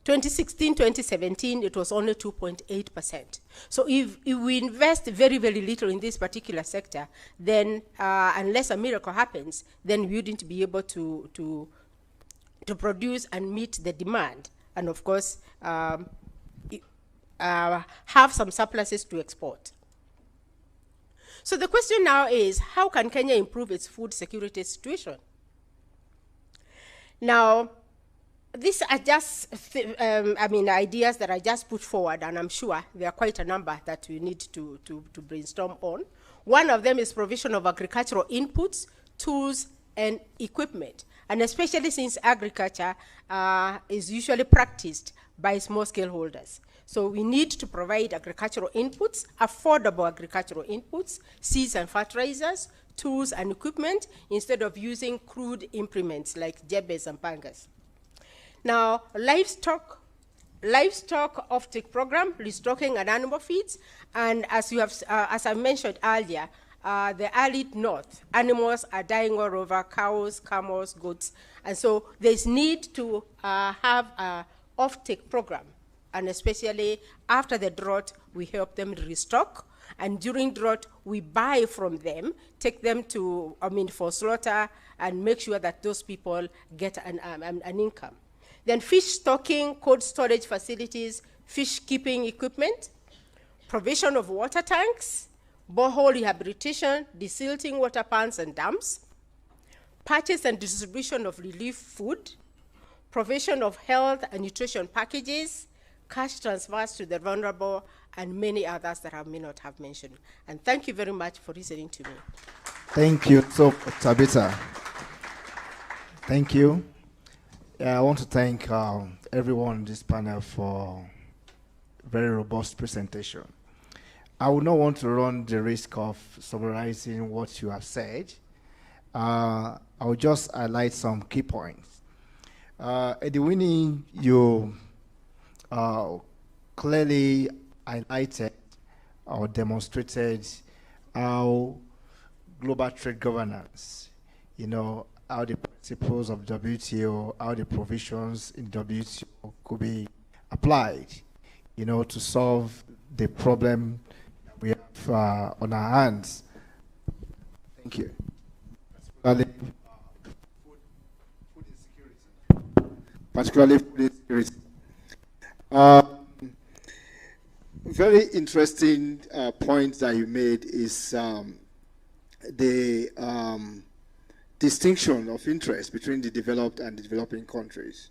2016-2017, it was only 2.8%. So if we invest very, very little in this particular sector, then unless a miracle happens, then we wouldn't be able to produce and meet the demand. And of course, have some surpluses to export. So the question now is, how can Kenya improve its food security situation? Now, these are just, ideas that I just put forward, and I'm sure there are quite a number that we need to brainstorm on. One of them is provision of agricultural inputs, tools, and equipment, and especially since agriculture is usually practiced by small-scale holders. So we need to provide agricultural inputs, affordable agricultural inputs, seeds and fertilizers, tools and equipment, instead of using crude implements like jebes and pangas. Now, livestock offtake program, restocking and animal feeds, and as I mentioned earlier, the early north, animals are dying all over, cows, camels, goats, and so there's need to have an offtake program, and especially after the drought, we help them restock, and during drought, we buy from them, take them to, for slaughter, and make sure that those people get an income. Then fish stocking, cold storage facilities, fish keeping equipment, provision of water tanks, borehole rehabilitation, desilting water pans and dams, purchase and distribution of relief food, provision of health and nutrition packages, cash transfers to the vulnerable, and many others that I may not have mentioned. And thank you very much for listening to me. Thank you, so Tabitha. Thank you. I want to thank everyone on this panel for a very robust presentation. I would not want to run the risk of summarizing what you have said. I will just highlight some key points. Ediwini, you clearly highlighted or demonstrated how global trade governance, how the principles of WTO, how the provisions in WTO could be applied, to solve the problem we have on our hands. Thank you. Particularly food insecurity. Very interesting point that you made is the distinction of interest between the developed and the developing countries.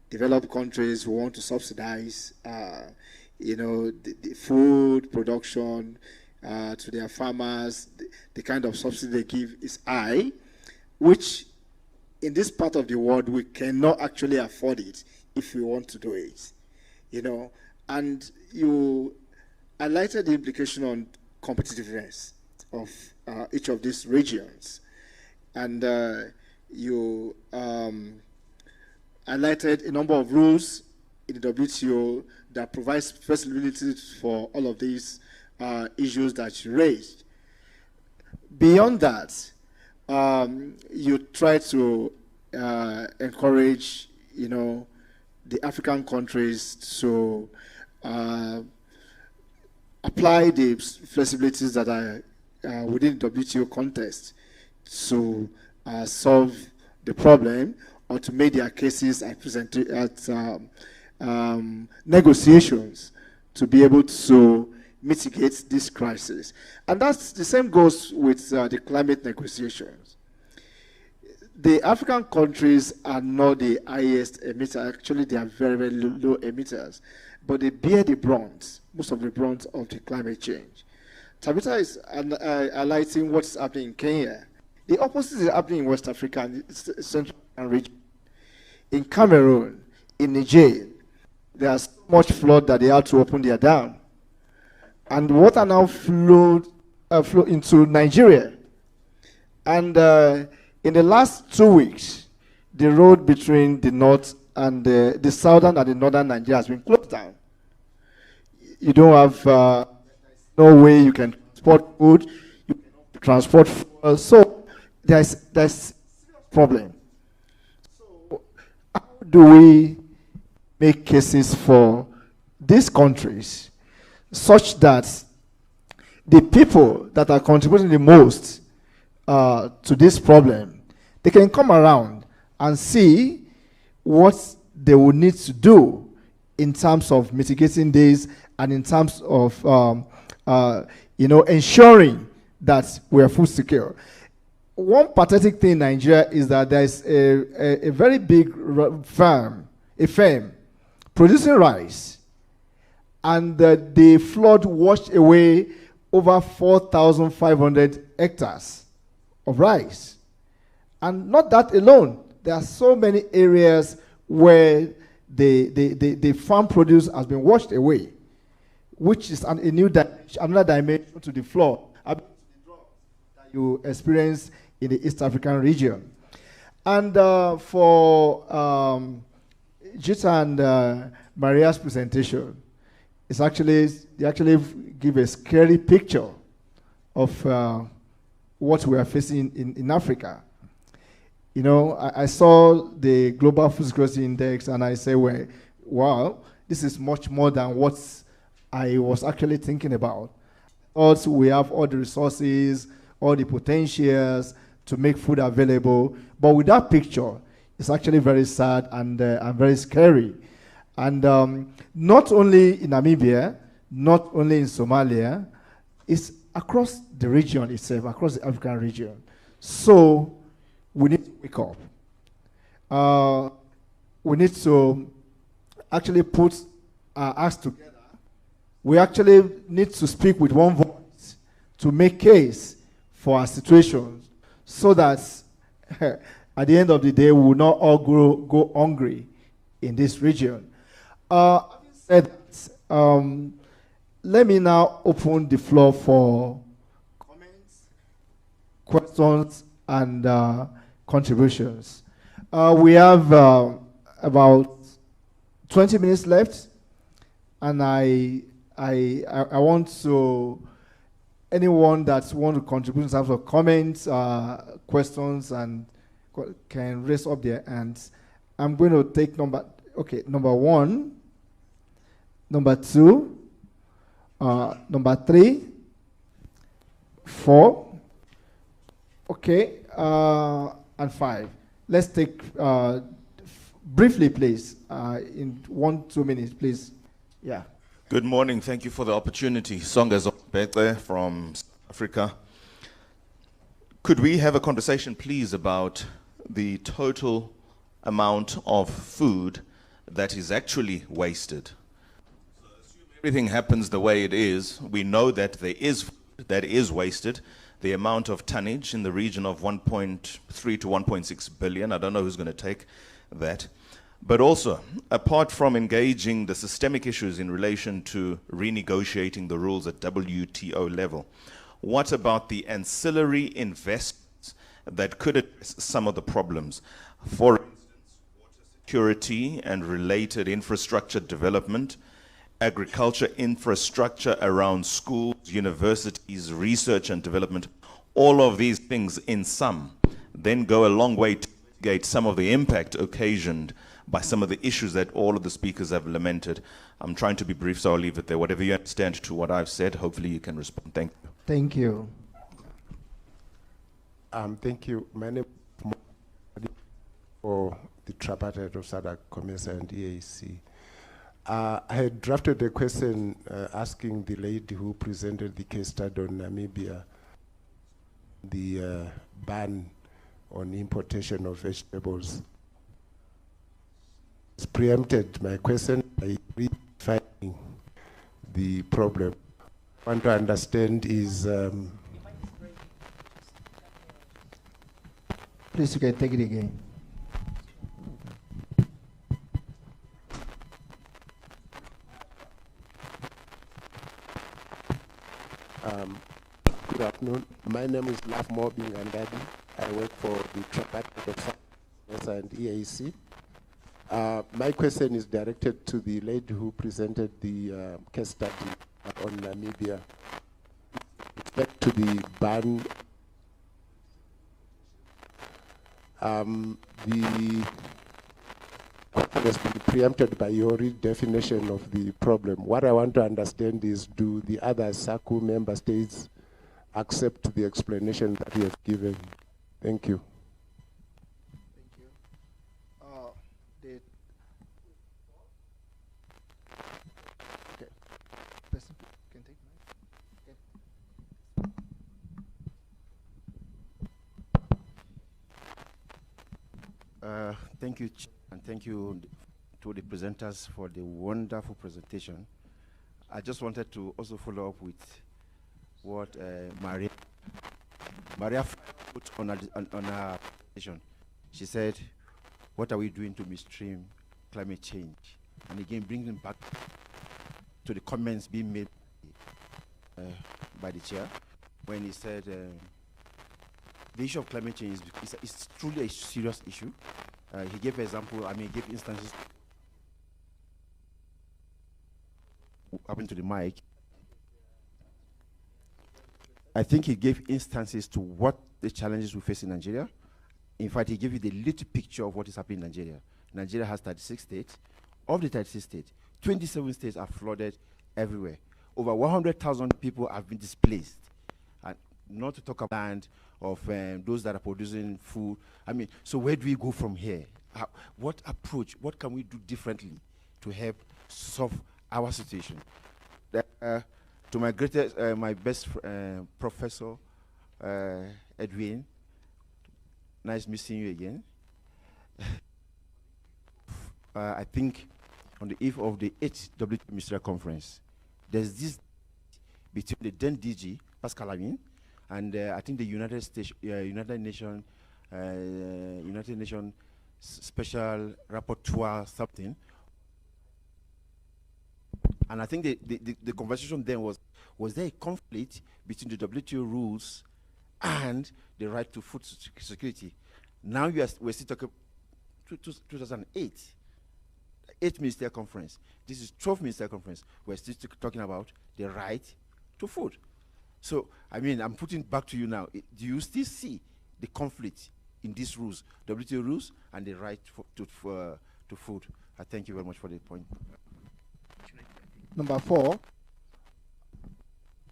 Developed countries who want to subsidize, the food production to their farmers. The kind of subsidy they give is high, which in this part of the world we cannot actually afford it if we want to do it. And you highlighted the implication on competitiveness of each of these regions. And you highlighted a number of rules in the WTO that provides flexibility for all of these issues that you raised. Beyond that, you try to encourage, the African countries to apply the flexibilities that are within the WTO context to solve the problem or to make their cases at negotiations to be able to mitigate this crisis. And that's the same goes with the climate negotiations. The African countries are not the highest emitters. Actually, they are very, very low emitters. But they bear the brunt, most of the brunt of the climate change. Tabitha is highlighting what's happening in Kenya. The opposite is happening in West Africa and the Central African region. In Cameroon, in Niger, there's so much flood that they had to open their dam. And water now flow into Nigeria. And in the last 2 weeks, the road between the north and the southern and the northern Nigeria has been closed down. You don't have no way you can transport food, you can transport fuel. So there's a problem. So how do we make cases for these countries such that the people that are contributing the most to this problem, they can come around and see what they will need to do in terms of mitigating this and in terms of ensuring that we are food secure. One pathetic thing in Nigeria is that there is a very big firm producing rice, and the flood washed away over 4,500 hectares of rice. And not that alone. There are so many areas where the farm produce has been washed away, which is another dimension to the flood that you experience in the East African region. And for Jita and Maria's presentation, they actually give a scary picture of what we are facing in Africa. You know, I saw the Global Food Security Index and I say, well, wow, this is much more than what I was actually thinking about. Also, we have all the resources, all the potentials to make food available. But with that picture, it's actually very sad and very scary. And not only in Namibia, not only in Somalia, it's across the region itself, across the African region. So we need to wake up. We need to actually put our acts together. We actually need to speak with one voice to make case for our situation so that at the end of the day, we will not all go hungry in this region. Said that, let me now open the floor for comments, questions, and contributions. We have about 20 minutes left, and I want to, anyone that wants to contribute in terms of comments, questions, and can raise up their hands. I'm going to take number 1, number 2, number 3, 4, okay, and 5. Let's take briefly, please, in 1-2 minutes, please. Yeah. Good morning. Thank you for the opportunity. Songa Zobete from South Africa. Could we have a conversation, please, about the total amount of food that is actually wasted? So assume everything happens the way it is. We know that there is food that is wasted. The amount of tonnage in the region of 1.3 to 1.6 billion. I don't know who's going to take that. But also, apart from engaging the systemic issues in relation to renegotiating the rules at WTO level, what about the ancillary investments that could address some of the problems? For instance, water security and related infrastructure development, agriculture infrastructure around schools, universities, research and development. All of these things in sum then go a long way to mitigate some of the impact occasioned by some of the issues that all of the speakers have lamented. I'm trying to be brief, so I'll leave it there. Whatever you understand to what I've said, hopefully you can respond. Thank you. Thank you. Thank you. My name is for the tripartite of SADC, COMESA and EAC. I had drafted a question asking the lady who presented the case study on Namibia, the ban on importation of vegetables. It's preempted my question by redefining the problem. What I want to understand is... Please, you can take it again. Good afternoon. My name is Lafmo Bingandadi. I work for the Department of Science and EAC. My question is directed to the lady who presented the case study on Namibia. With respect to the ban, the question has been preempted by your redefinition of the problem. What I want to understand is, do the other SACU member states accept the explanation that you have given? Thank you. Thank you, and thank you to the presenters for the wonderful presentation. I just wanted to also follow up with what Maria put on her presentation. She said, what are we doing to midstream climate change? And again, bringing back to the comments being made by the chair, when he said the issue of climate change is truly a serious issue. He gave example, he gave instances. Happened to the mic. I think he gave instances to what the challenges we face in Nigeria. In fact, he gave you the little picture of what is happening in Nigeria. Nigeria has 36 states. Of the 36 states, 27 states are flooded everywhere. Over 100,000 people have been displaced. And not to talk about land of those that are producing food. So where do we go from here? What approach, what can we do differently to help solve our situation? To my greatest, my best professor, Edwin, nice missing you again. I think on the eve of the 8th WTO Ministerial Conference, there's this between the then DG, Pascal Amin, and I think the United Nations Special Rapporteur something. And I think the conversation then was there a conflict between the WTO rules and the right to food security? Now we're still talking 2008, 8th Ministerial Conference. This is 12th Ministerial Conference. We're still talking about the right to food. So, I'm putting back to you now. Do you still see the conflict in these rules, WTO rules and the right to food? I thank you very much for the point. Number 4.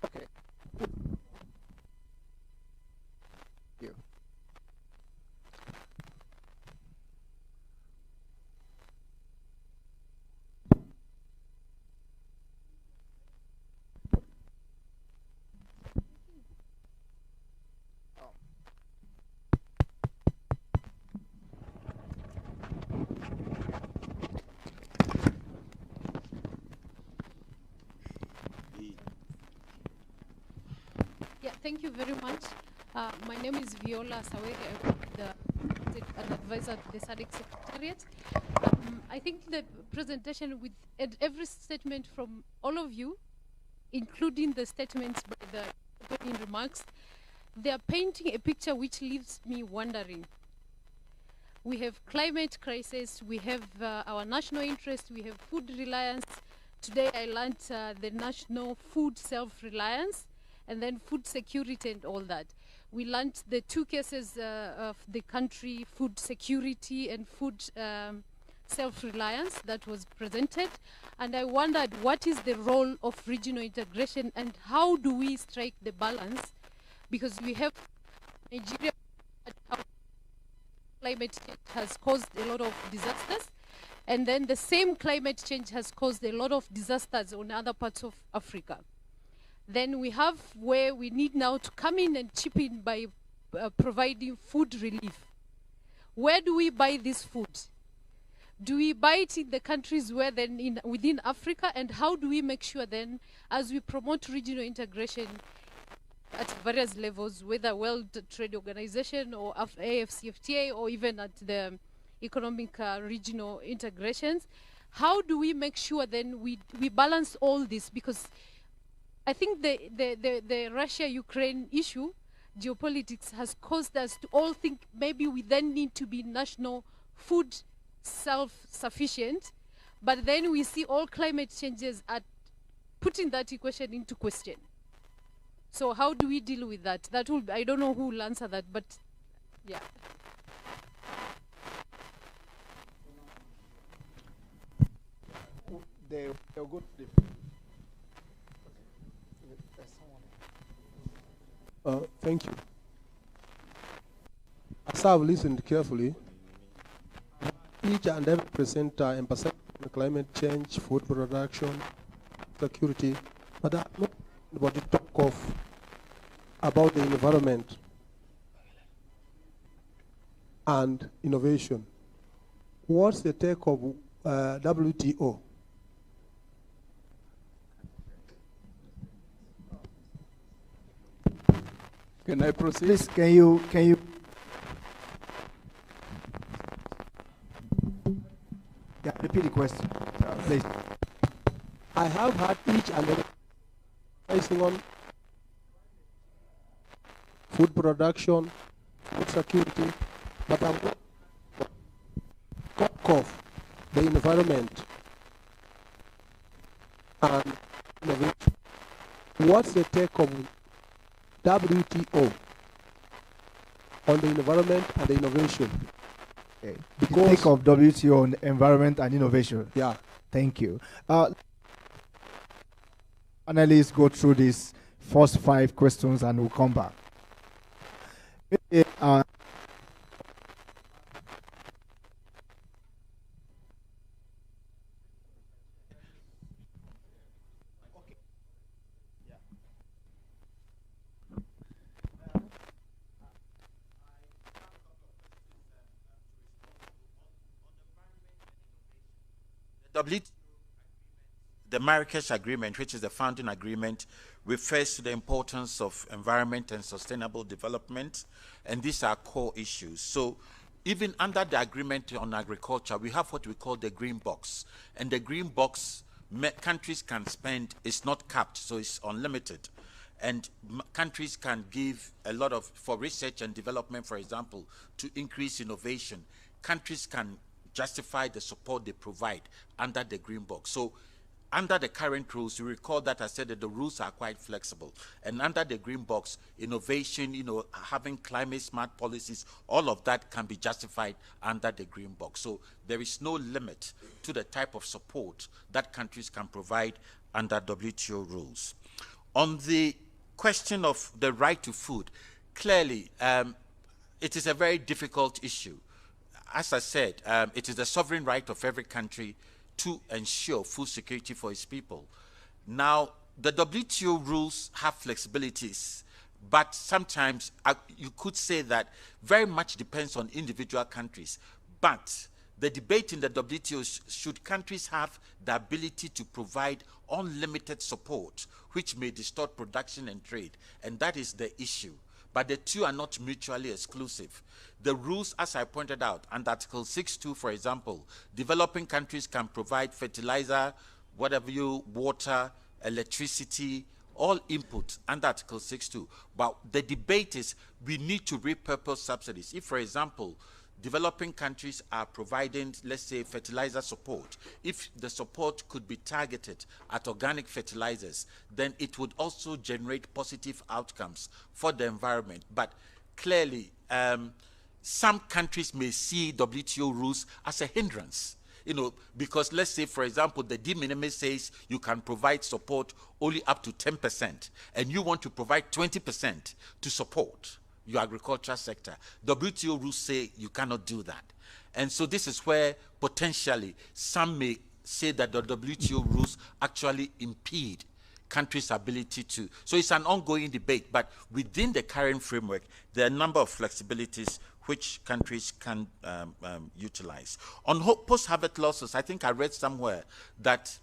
Okay. Yeah. Thank you very much. My name is Viola Saweri. I'm an advisor to the SADC Secretariat. I think the presentation with every statement from all of you, including the statements by the opening remarks, they are painting a picture which leaves me wondering. We have climate crisis, we have our national interest, we have food reliance. Today I learned the national food self-reliance, and then food security and all that. We learned the two cases of the country, food security and food self-reliance that was presented. And I wondered, what is the role of regional integration and how do we strike the balance? Because we have Nigeria, how climate change has caused a lot of disasters. And then the same climate change has caused a lot of disasters on other parts of Africa. Then we have where we need now to come in and chip in by providing food relief. Where do we buy this food? Do we buy it in the countries where then within Africa, and how do we make sure then, as we promote regional integration at various levels, whether World Trade Organization or AFCFTA or even at the economic regional integrations, how do we make sure then we balance all this? Because I think the Russia-Ukraine issue, geopolitics, has caused us to all think maybe we then need to be national food self-sufficient, but then we see all climate changes at putting that equation into question. So how do we deal with that? That will, I don't know who will answer that, but yeah. They'll go to the thank you. As I've listened carefully, each and every presenter emphasized climate change, food production, security, but I'm not about to talk about the environment and innovation. What's the take of WTO? Can I proceed? Please, can you? Yeah, repeat the question, please. I have had each and every focusing on food production, food security, but I'm not talk of the environment and innovation. What's the take of WTO on the environment and the innovation? Okay. Because the take of WTO on environment and innovation. Yeah. Thank you. Analysts go through these first 5 questions and we'll come back. The Marrakesh Agreement, which is the founding agreement, refers to the importance of environment and sustainable development, and these are core issues. So even under the agreement on agriculture, we have what we call the green box, and the green box countries can spend, it's not capped, so it's unlimited. And countries can give a lot of, for research and development, for example, to increase innovation. Countries can justify the support they provide under the green box. So under the current rules, you recall that I said that the rules are quite flexible. And under the green box, innovation, having climate smart policies, all of that can be justified under the green box. So there is no limit to the type of support that countries can provide under WTO rules. On the question of the right to food, clearly, it is a very difficult issue. As I said, it is the sovereign right of every country to ensure food security for its people. Now, the WTO rules have flexibilities, but sometimes you could say that very much depends on individual countries. But the debate in the WTO is, should countries have the ability to provide unlimited support, which may distort production and trade? And that is the issue. But the two are not mutually exclusive. The rules, as I pointed out, under Article 6.2, for example, developing countries can provide fertilizer, water, electricity, all inputs under Article 6.2. But the debate is we need to repurpose subsidies. If, for example, developing countries are providing, let's say, fertilizer support, if the support could be targeted at organic fertilizers, then it would also generate positive outcomes for the environment. But clearly, some countries may see WTO rules as a hindrance, because let's say, for example, the de minimis says you can provide support only up to 10%, and you want to provide 20% to support, your agricultural sector. WTO rules say you cannot do that. And so this is where potentially some may say that the WTO rules actually impede countries' ability to. So it's an ongoing debate, but within the current framework, there are a number of flexibilities which countries can utilize. On post-harvest losses, I think I read somewhere that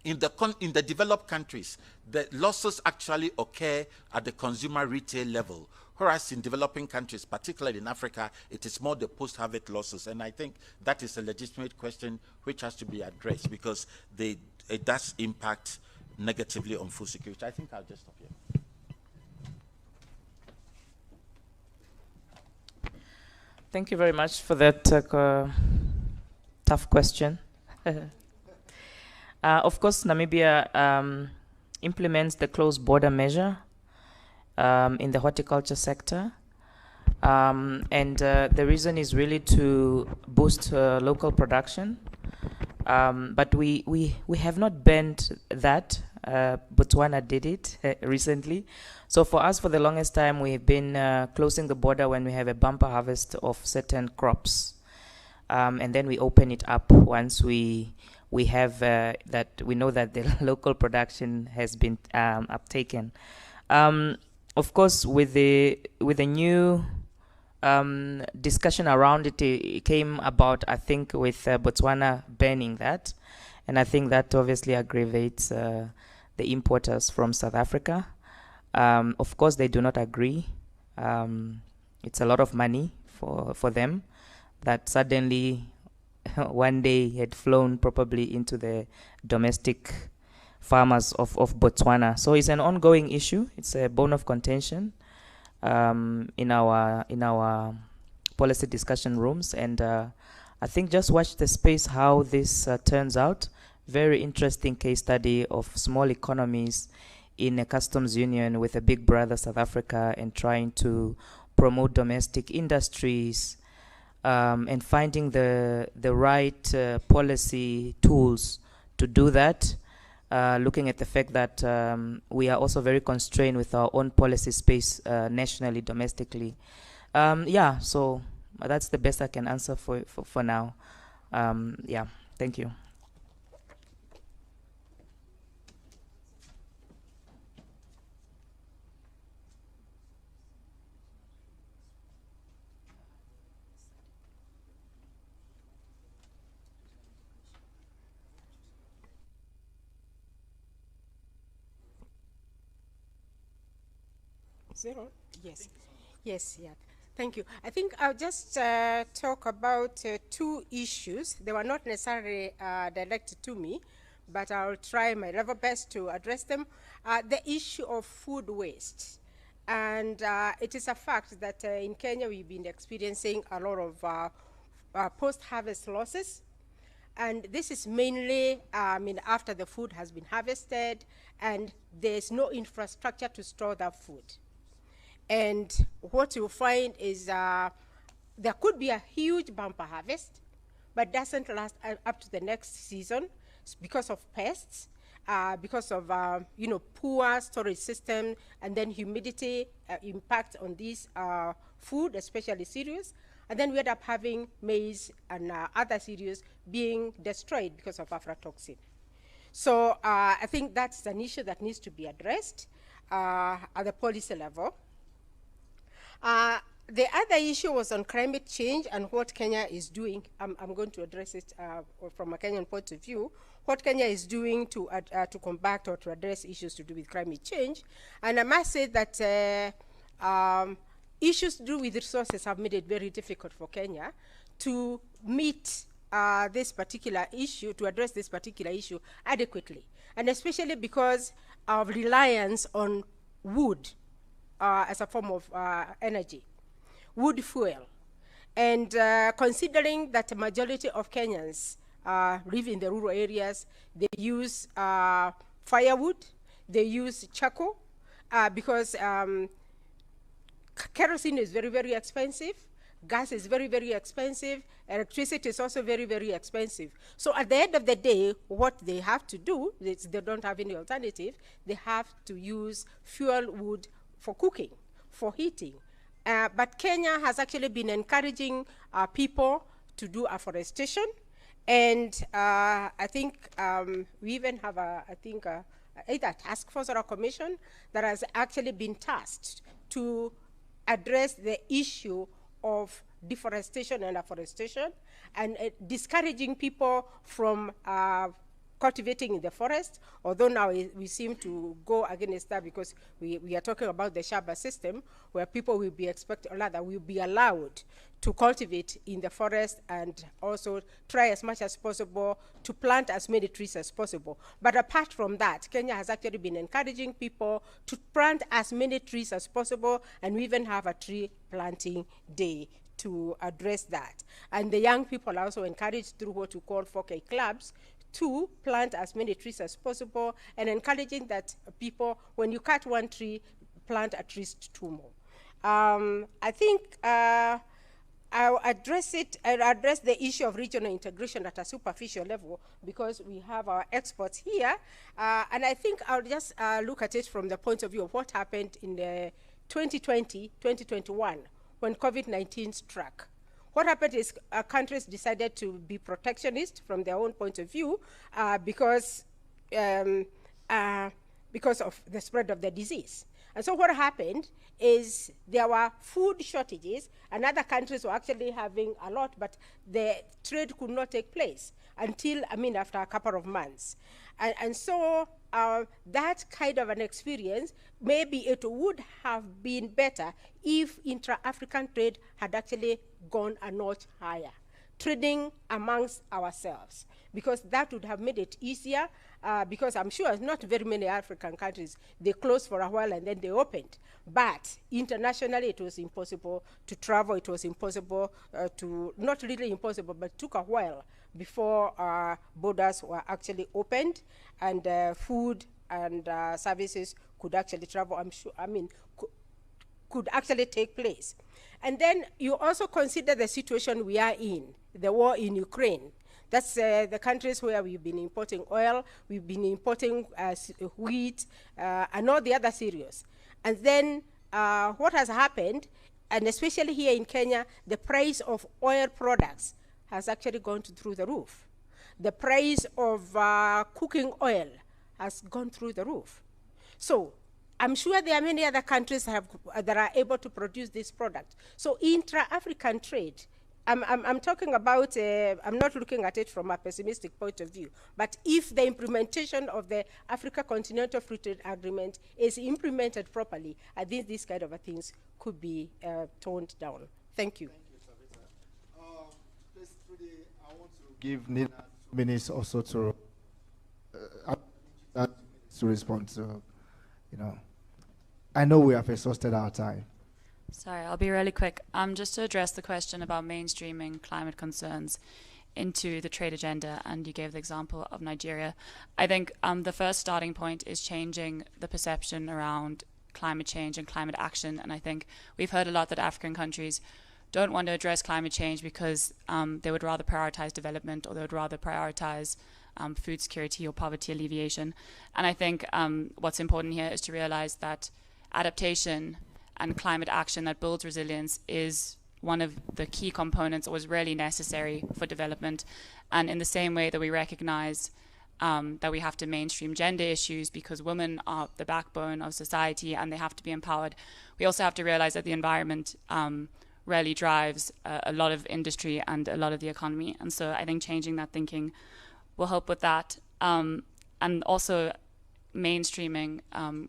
in the developed countries, the losses actually occur at the consumer retail level, whereas in developing countries, particularly in Africa, it is more the post-harvest losses. And I think that is a legitimate question which has to be addressed because it does impact negatively on food security. I think I'll just stop here. Thank you very much for that tough question. Of course, Namibia implements the closed border measure in the horticulture sector. And the reason is really to boost local production. But we have not banned that. Botswana did it recently. So for us, for the longest time, we've been closing the border when we have a bumper harvest of certain crops. And then we open it up once we have that we know that the local production has been uptaken. Of course, with the new discussion around it, it came about, I think, with Botswana banning that. And I think that obviously aggravates the importers from South Africa. Of course, they do not agree. It's a lot of money for them that suddenly one day had flown probably into the domestic farmers of Botswana. So it's an ongoing issue. It's a bone of contention in our policy discussion rooms. And I think just watch the space how this turns out. Very interesting case study of small economies in a customs union with a big brother, South Africa, and trying to promote domestic industries and finding the right policy tools to do that, looking at the fact that we are also very constrained with our own policy space nationally, domestically. Yeah, so that's the best I can answer for now. Yeah, thank you. Zero? Yes. Yes, yeah. Thank you. I think I'll just talk about two issues. They were not necessarily directed to me, but I'll try my level best to address them. The issue of food waste. And it is a fact that in Kenya we've been experiencing a lot of post-harvest losses. And this is mainly after the food has been harvested and there's no infrastructure to store that food. And what you'll find is there could be a huge bumper harvest, but doesn't last up to the next season because of pests, because of poor storage system, and then humidity impact on these food, especially cereals. And then we end up having maize and other cereals being destroyed because of aflatoxin. So I think that's an issue that needs to be addressed at the policy level. The other issue was on climate change and what Kenya is doing. I'm going to address it from a Kenyan point of view, what Kenya is doing to combat or to address issues to do with climate change. And I must say that issues to do with resources have made it very difficult for Kenya to meet this particular issue, to address this particular issue adequately. And especially because of reliance on wood as a form of energy, wood fuel. And considering that the majority of Kenyans live in the rural areas, they use firewood, they use charcoal, because kerosene is very, very expensive, gas is very, very expensive, electricity is also very, very expensive. So at the end of the day, what they have to do, they don't have any alternative, they have to use fuel wood for cooking, for heating, But Kenya has actually been encouraging people to do afforestation. And I think we even have either a task force or a commission that has actually been tasked to address the issue of deforestation and afforestation, and discouraging people from cultivating in the forest, although now we seem to go against that because we are talking about the Shaba system, where people will be expected, or rather will be allowed to cultivate in the forest and also try as much as possible to plant as many trees as possible. But apart from that, Kenya has actually been encouraging people to plant as many trees as possible, and we even have a tree planting day to address that. And the young people are also encouraged through what we call 4K clubs to plant as many trees as possible, and encouraging that people, when you cut one tree, plant at least 2 more. I think I'll address the issue of regional integration at a superficial level because we have our experts here. And I think I'll just look at it from the point of view of what happened in the 2020, 2021, when COVID-19 struck. What happened is countries decided to be protectionist from their own point of view because of the spread of the disease. And so what happened is there were food shortages, and other countries were actually having a lot, but the trade could not take place until, after a couple of months. And so that kind of an experience, maybe it would have been better if intra-African trade had actually gone a notch higher, trading amongst ourselves, because that would have made it easier, because I'm sure not very many African countries, they closed for a while and then they opened. But internationally, it was impossible to travel. It was impossible not really impossible, but it took a while before borders were actually opened and food and services could actually travel, could actually take place. And then you also consider the situation we are in, the war in Ukraine. That's the countries where we've been importing oil, we've been importing wheat, and all the other cereals. And then what has happened, and especially here in Kenya, the price of oil products has actually gone through the roof. The price of cooking oil has gone through the roof. So I'm sure there are many other countries that are able to produce this product. So intra-African trade, I'm talking about, I'm not looking at it from a pessimistic point of view, but if the implementation of the Africa Continental Free Trade Agreement is implemented properly, I think these kind of things could be toned down. Thank you. I want to give Nina 2 minutes also to respond to, I know we have exhausted our time. Sorry, I'll be really quick. Just to address the question about mainstreaming climate concerns into the trade agenda, and you gave the example of Nigeria. I think the first starting point is changing the perception around climate change and climate action. And I think we've heard a lot that African countries don't want to address climate change because they would rather prioritize development, or they would rather prioritize food security or poverty alleviation. And I think what's important here is to realize that adaptation and climate action that builds resilience is one of the key components, or is really necessary for development. And in the same way that we recognize that we have to mainstream gender issues because women are the backbone of society and they have to be empowered, we also have to realize that the environment really drives a lot of industry and a lot of the economy. And so I think changing that thinking will help with that. And also mainstreaming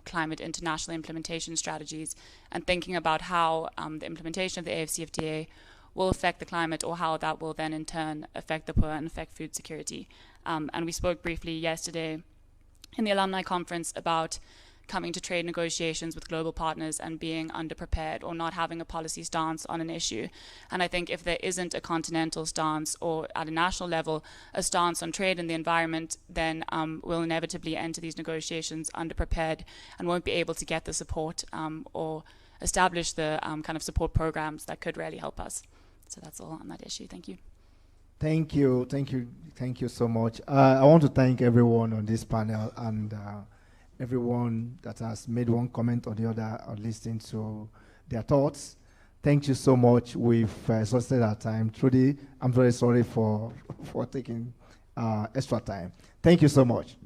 climate international implementation strategies and thinking about how the implementation of the AFCFTA will affect the climate, or how that will then in turn affect the poor and affect food security. And we spoke briefly yesterday in the alumni conference about coming to trade negotiations with global partners and being underprepared or not having a policy stance on an issue. And I think if there isn't a continental stance, or at a national level, a stance on trade and the environment, then we'll inevitably enter these negotiations underprepared and won't be able to get the support or establish the kind of support programs that could really help us. So that's all on that issue. Thank you. Thank you so much. I want to thank everyone on this panel and everyone that has made one comment or the other or listened to their thoughts. Thank you so much. We've exhausted our time. Trudy, I'm very sorry for taking extra time. Thank you so much.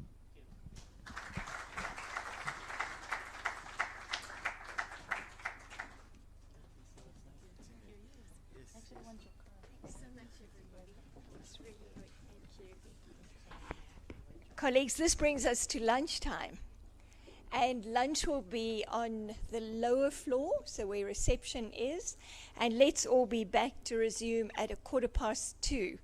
Colleagues, this brings us to lunchtime. And lunch will be on the lower floor, so where reception is. And let's all be back to resume at 2:15.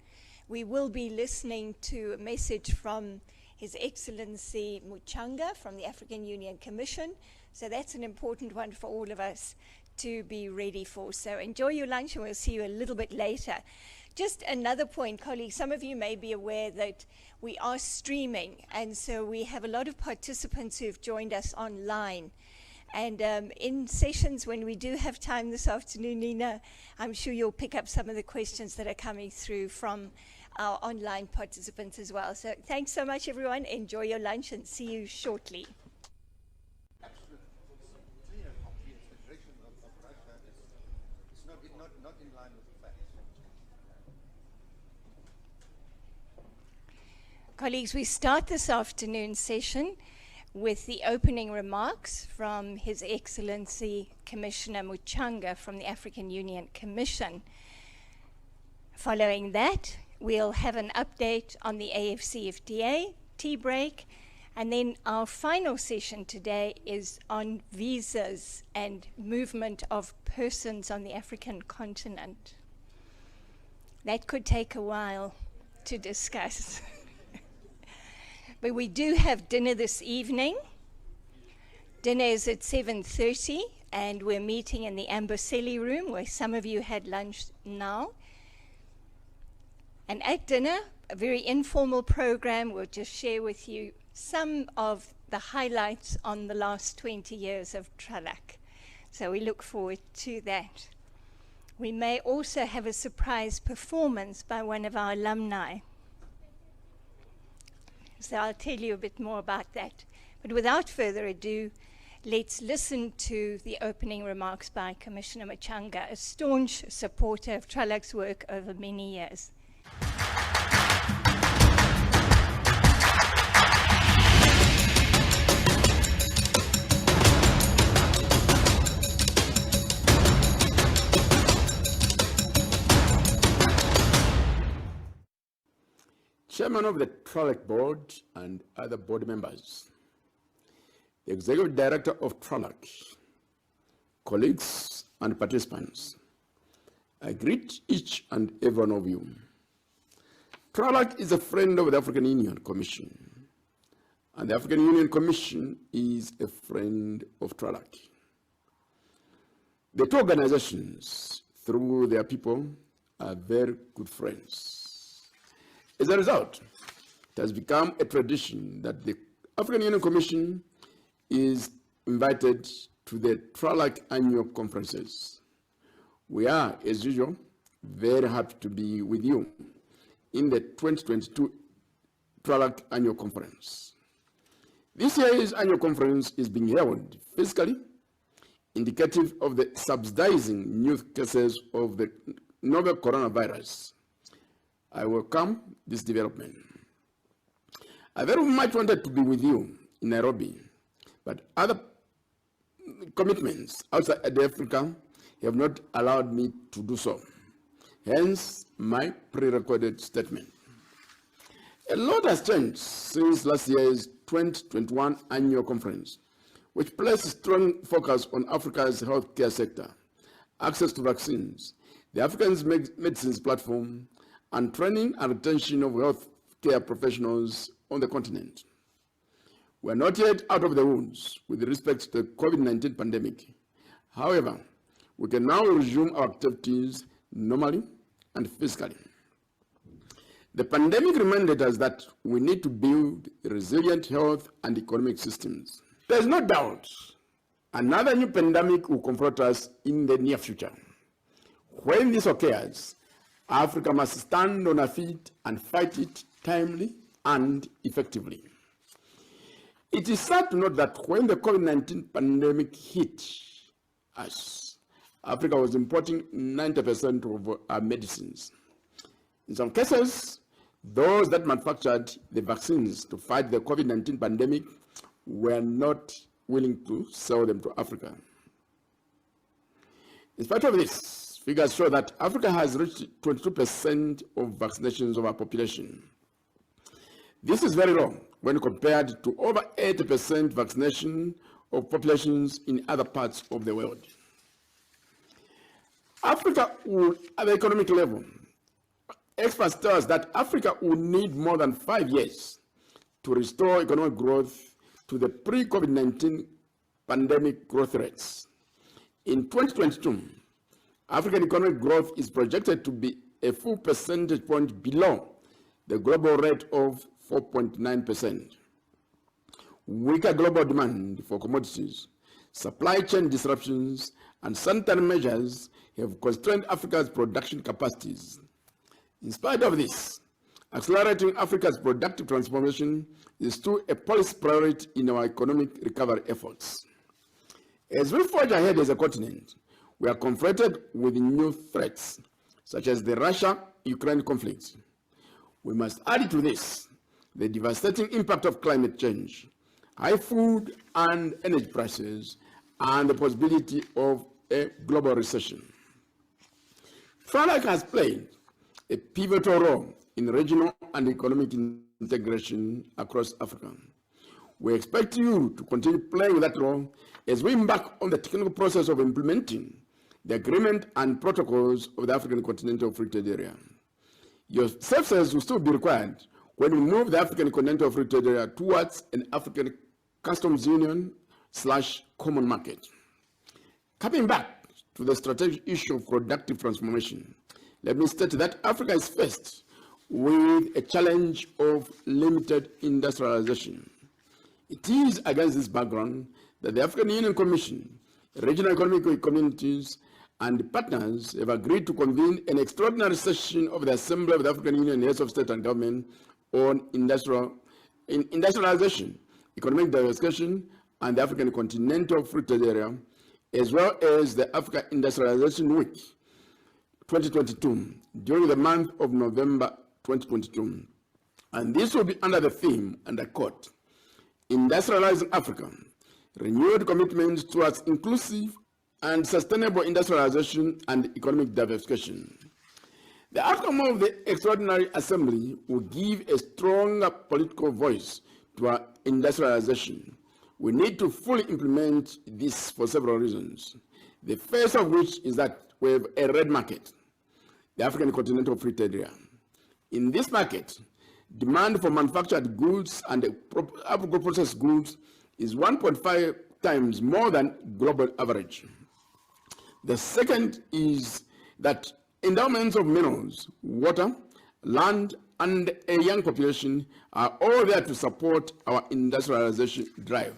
We will be listening to a message from His Excellency Muchanga from the African Union Commission. So that's an important one for all of us to be ready for. So enjoy your lunch, and we'll see you a little bit later. Just another point, colleagues, some of you may be aware that we are streaming, and so we have a lot of participants who have joined us online. And in sessions when we do have time this afternoon, Nina, I'm sure you'll pick up some of the questions that are coming through from our online participants as well. So thanks so much, everyone. Enjoy your lunch, and see you shortly. Colleagues, we start this afternoon's session with the opening remarks from His Excellency Commissioner Muchanga from the African Union Commission. Following that, we'll have an update on the AfCFTA, tea break, and then our final session today is on visas and movement of persons on the African continent. That could take a while to discuss. But we do have dinner this evening. Dinner is at 7:30, and we're meeting in the Amboseli room, where some of you had lunch now. And at dinner, a very informal program. We'll just share with you some of the highlights on the last 20 years of TRALAC. So we look forward to that. We may also have a surprise performance by one of our alumni. So I'll tell you a bit more about that. But without further ado, let's listen to the opening remarks by Commissioner Muchanga, a staunch supporter of TRALAC's work over many years. Chairman of the TRALAC board and other board members, the Executive Director of TRALAC, colleagues and participants, I greet each and every one of you. TRALAC is a friend of the African Union Commission, and the African Union Commission is a friend of TRALAC. The two organizations, through their people, are very good friends. As a result, it has become a tradition that the African Union Commission is invited to the TRALAC annual conferences. We are, as usual, very happy to be with you in the 2022 TRALAC annual conference. This year's annual conference is being held physically, indicative of the subsiding new cases of the novel coronavirus. I welcome this development. I very much wanted to be with you in Nairobi, but other commitments outside Africa have not allowed me to do so. Hence, my pre-recorded statement. A lot has changed since last year's 2021 annual conference, which placed a strong focus on Africa's healthcare sector, access to vaccines, the African Medicines Platform, and training and retention of healthcare professionals on the continent. We are not yet out of the woods with respect to the COVID-19 pandemic. However, we can now resume our activities normally and physically. The pandemic reminded us that we need to build resilient health and economic systems. There is no doubt another new pandemic will confront us in the near future. When this occurs, Africa must stand on her feet and fight it timely and effectively. It is sad to note that when the COVID-19 pandemic hit us, Africa was importing 90% of our medicines. In some cases, those that manufactured the vaccines to fight the COVID-19 pandemic were not willing to sell them to Africa. In spite of this, figures show that Africa has reached 22% of vaccinations of our population. This is very low when compared to over 80% vaccination of populations in other parts of the world. Africa will, at the economic level, experts tell us that Africa will need more than 5 years to restore economic growth to the pre-COVID-19 pandemic growth rates. In 2022, African economic growth is projected to be a full percentage point below the global rate of 4.9%. Weaker global demand for commodities, supply chain disruptions, and sanitary measures have constrained Africa's production capacities. In spite of this, accelerating Africa's productive transformation is still a policy priority in our economic recovery efforts. As we forge ahead as a continent, we are confronted with new threats, such as the Russia-Ukraine conflict. We must add to this the devastating impact of climate change, high food and energy prices, and the possibility of a global recession. TRALAC has played a pivotal role in regional and economic integration across Africa. We expect you to continue playing that role as we embark on the technical process of implementing the agreement and protocols of the African Continental Free Trade Area. Your services will still be required when we move the African Continental Free Trade Area towards an African Customs Union / common market. Coming back to the strategic issue of productive transformation, let me state that Africa is faced with a challenge of limited industrialization. It is against this background that the African Union Commission, regional economic communities, and partners have agreed to convene an extraordinary session of the Assembly of the African Union Heads of State and Government on industrialization, economic diversification, and the African Continental Free Trade Area, as well as the Africa Industrialization Week 2022 during the month of November 2022. And this will be under the theme, and I quote, Industrializing Africa, renewed commitments towards inclusive and sustainable industrialization and economic diversification. The outcome of the Extraordinary Assembly will give a stronger political voice to our industrialization. We need to fully implement this for several reasons. The first of which is that we have a red market, the African Continental Free Trade Area. In this market, demand for manufactured goods and agro-processed goods is 1.5 times more than global average. The second is that endowments of minerals, water, land, and a young population are all there to support our industrialization drive.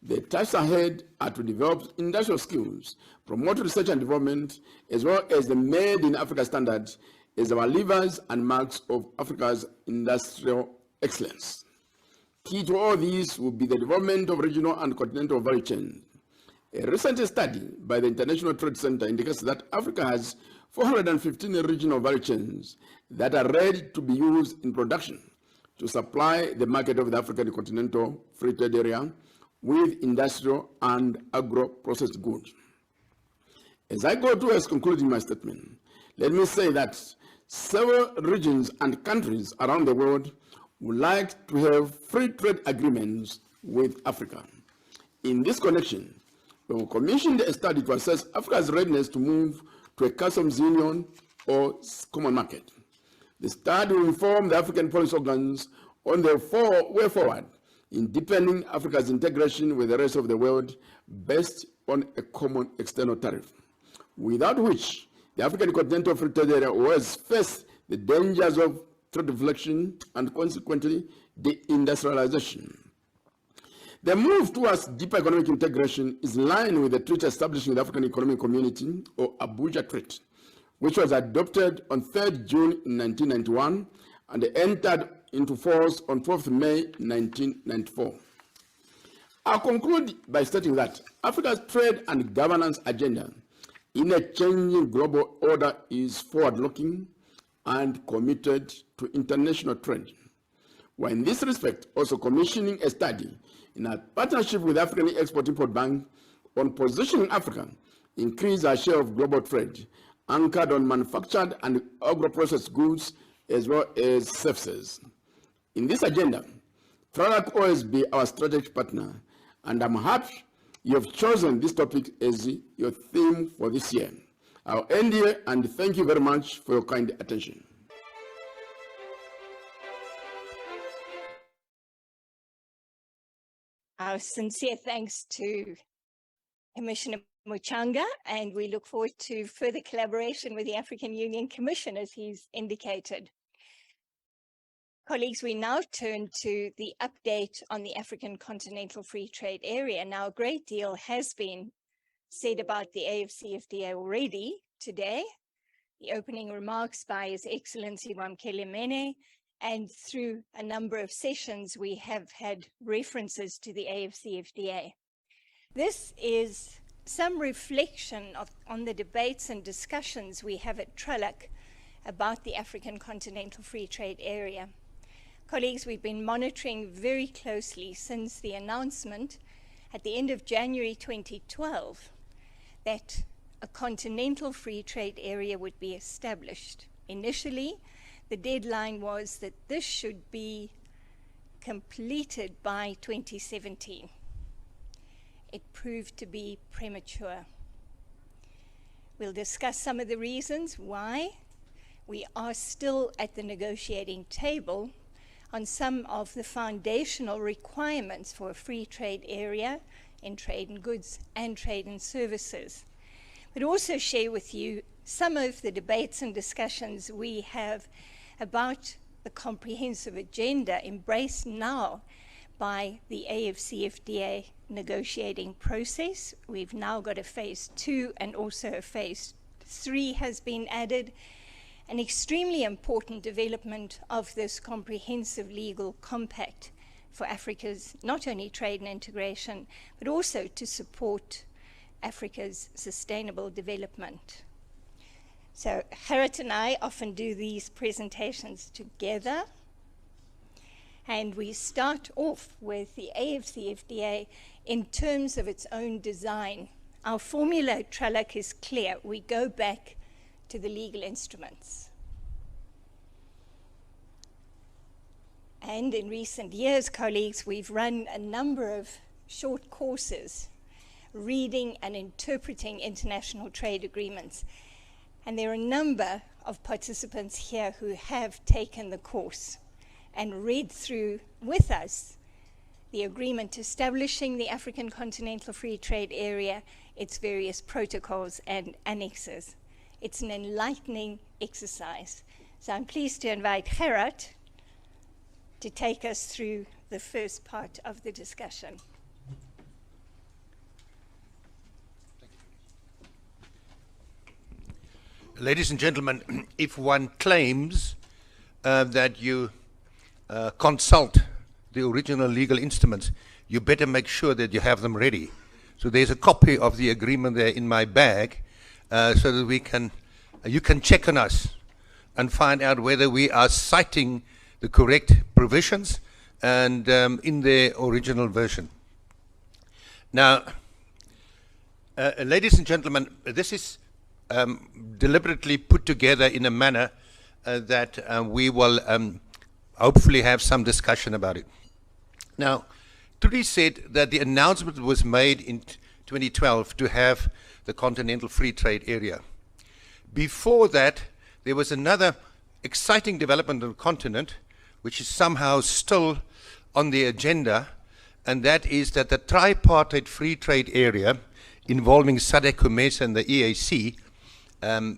The tasks ahead are to develop industrial skills, promote research and development, as well as the Made in Africa standard as our levers and marks of Africa's industrial excellence. Key to all these will be the development of regional and continental value chains. A recent study by the International Trade Center indicates that Africa has 415 regional value chains that are ready to be used in production to supply the market of the African Continental Free Trade Area with industrial and agro-processed goods. As I go towards concluding my statement, let me say that several regions and countries around the world would like to have free trade agreements with Africa. In this connection, we will commission a study to assess Africa's readiness to move to a customs union or common market. The study will inform the African policy organs on the way forward in deepening Africa's integration with the rest of the world based on a common external tariff, without which the African Continental Free Trade Area will face the dangers of trade deflection and consequently deindustrialization. The move towards deeper economic integration is in line with the treaty establishing the African Economic Community, or Abuja Treaty, which was adopted on 3rd June 1991 and entered into force on 12th May 1994. I'll conclude by stating that Africa's trade and governance agenda in a changing global order is forward-looking and committed to international trade. We're in this respect also commissioning a study in a partnership with African Export-Import Bank on positioning Africa, increase our share of global trade, anchored on manufactured and agro-processed goods as well as services. In this agenda, TRALAC will always be our strategic partner, and I'm happy you have chosen this topic as your theme for this year. I'll end here and thank you very much for your kind attention. Our sincere thanks to Commissioner Muchanga, and we look forward to further collaboration with the African Union Commission, as he's indicated. Colleagues, we now turn to the update on the African Continental Free Trade Area. Now, a great deal has been said about the AFCFTA already today. The opening remarks by His Excellency Wamkele Mene, and through a number of sessions, we have had references to the AFCFTA. This is some reflection on the debates and discussions we have at TRALAC about the African Continental Free Trade Area. Colleagues, we've been monitoring very closely since the announcement at the end of January 2012 that a continental free trade area would be established. Initially, the deadline was that this should be completed by 2017. It proved to be premature. We'll discuss some of the reasons why we are still at the negotiating table on some of the foundational requirements for a free trade area in trade in goods and trade in services. But also share with you some of the debates and discussions we have about the comprehensive agenda embraced now by the AFCFTA negotiating process. We've now got a phase 2 and also a phase 3 has been added. An extremely important development of this comprehensive legal compact for Africa's not only trade and integration, but also to support Africa's sustainable development. So Gerrit and I often do these presentations together, and we start off with the AFCFTA in terms of its own design. Our formula at TRALAC is clear. We go back to the legal instruments. And in recent years, colleagues, we've run a number of short courses reading and interpreting international trade agreements. And there are a number of participants here who have taken the course and read through with us the agreement establishing the African Continental Free Trade Area, its various protocols and annexes. It's an enlightening exercise. So I'm pleased to invite Gerrit to take us through the first part of the discussion. Ladies and gentlemen, if one claims that you consult the original legal instruments, you better make sure that you have them ready. So there's a copy of the agreement there in my bag, so that you can check on us and find out whether we are citing the correct provisions and in their original version. Now, ladies and gentlemen, this is deliberately put together in a manner that we will hopefully have some discussion about it. Now, Trudy said that the announcement was made in 2012 to have the Continental Free Trade Area. Before that, there was another exciting development on the continent, which is somehow still on the agenda, and that is that the tripartite free trade area involving SADC, COMESA, and the EAC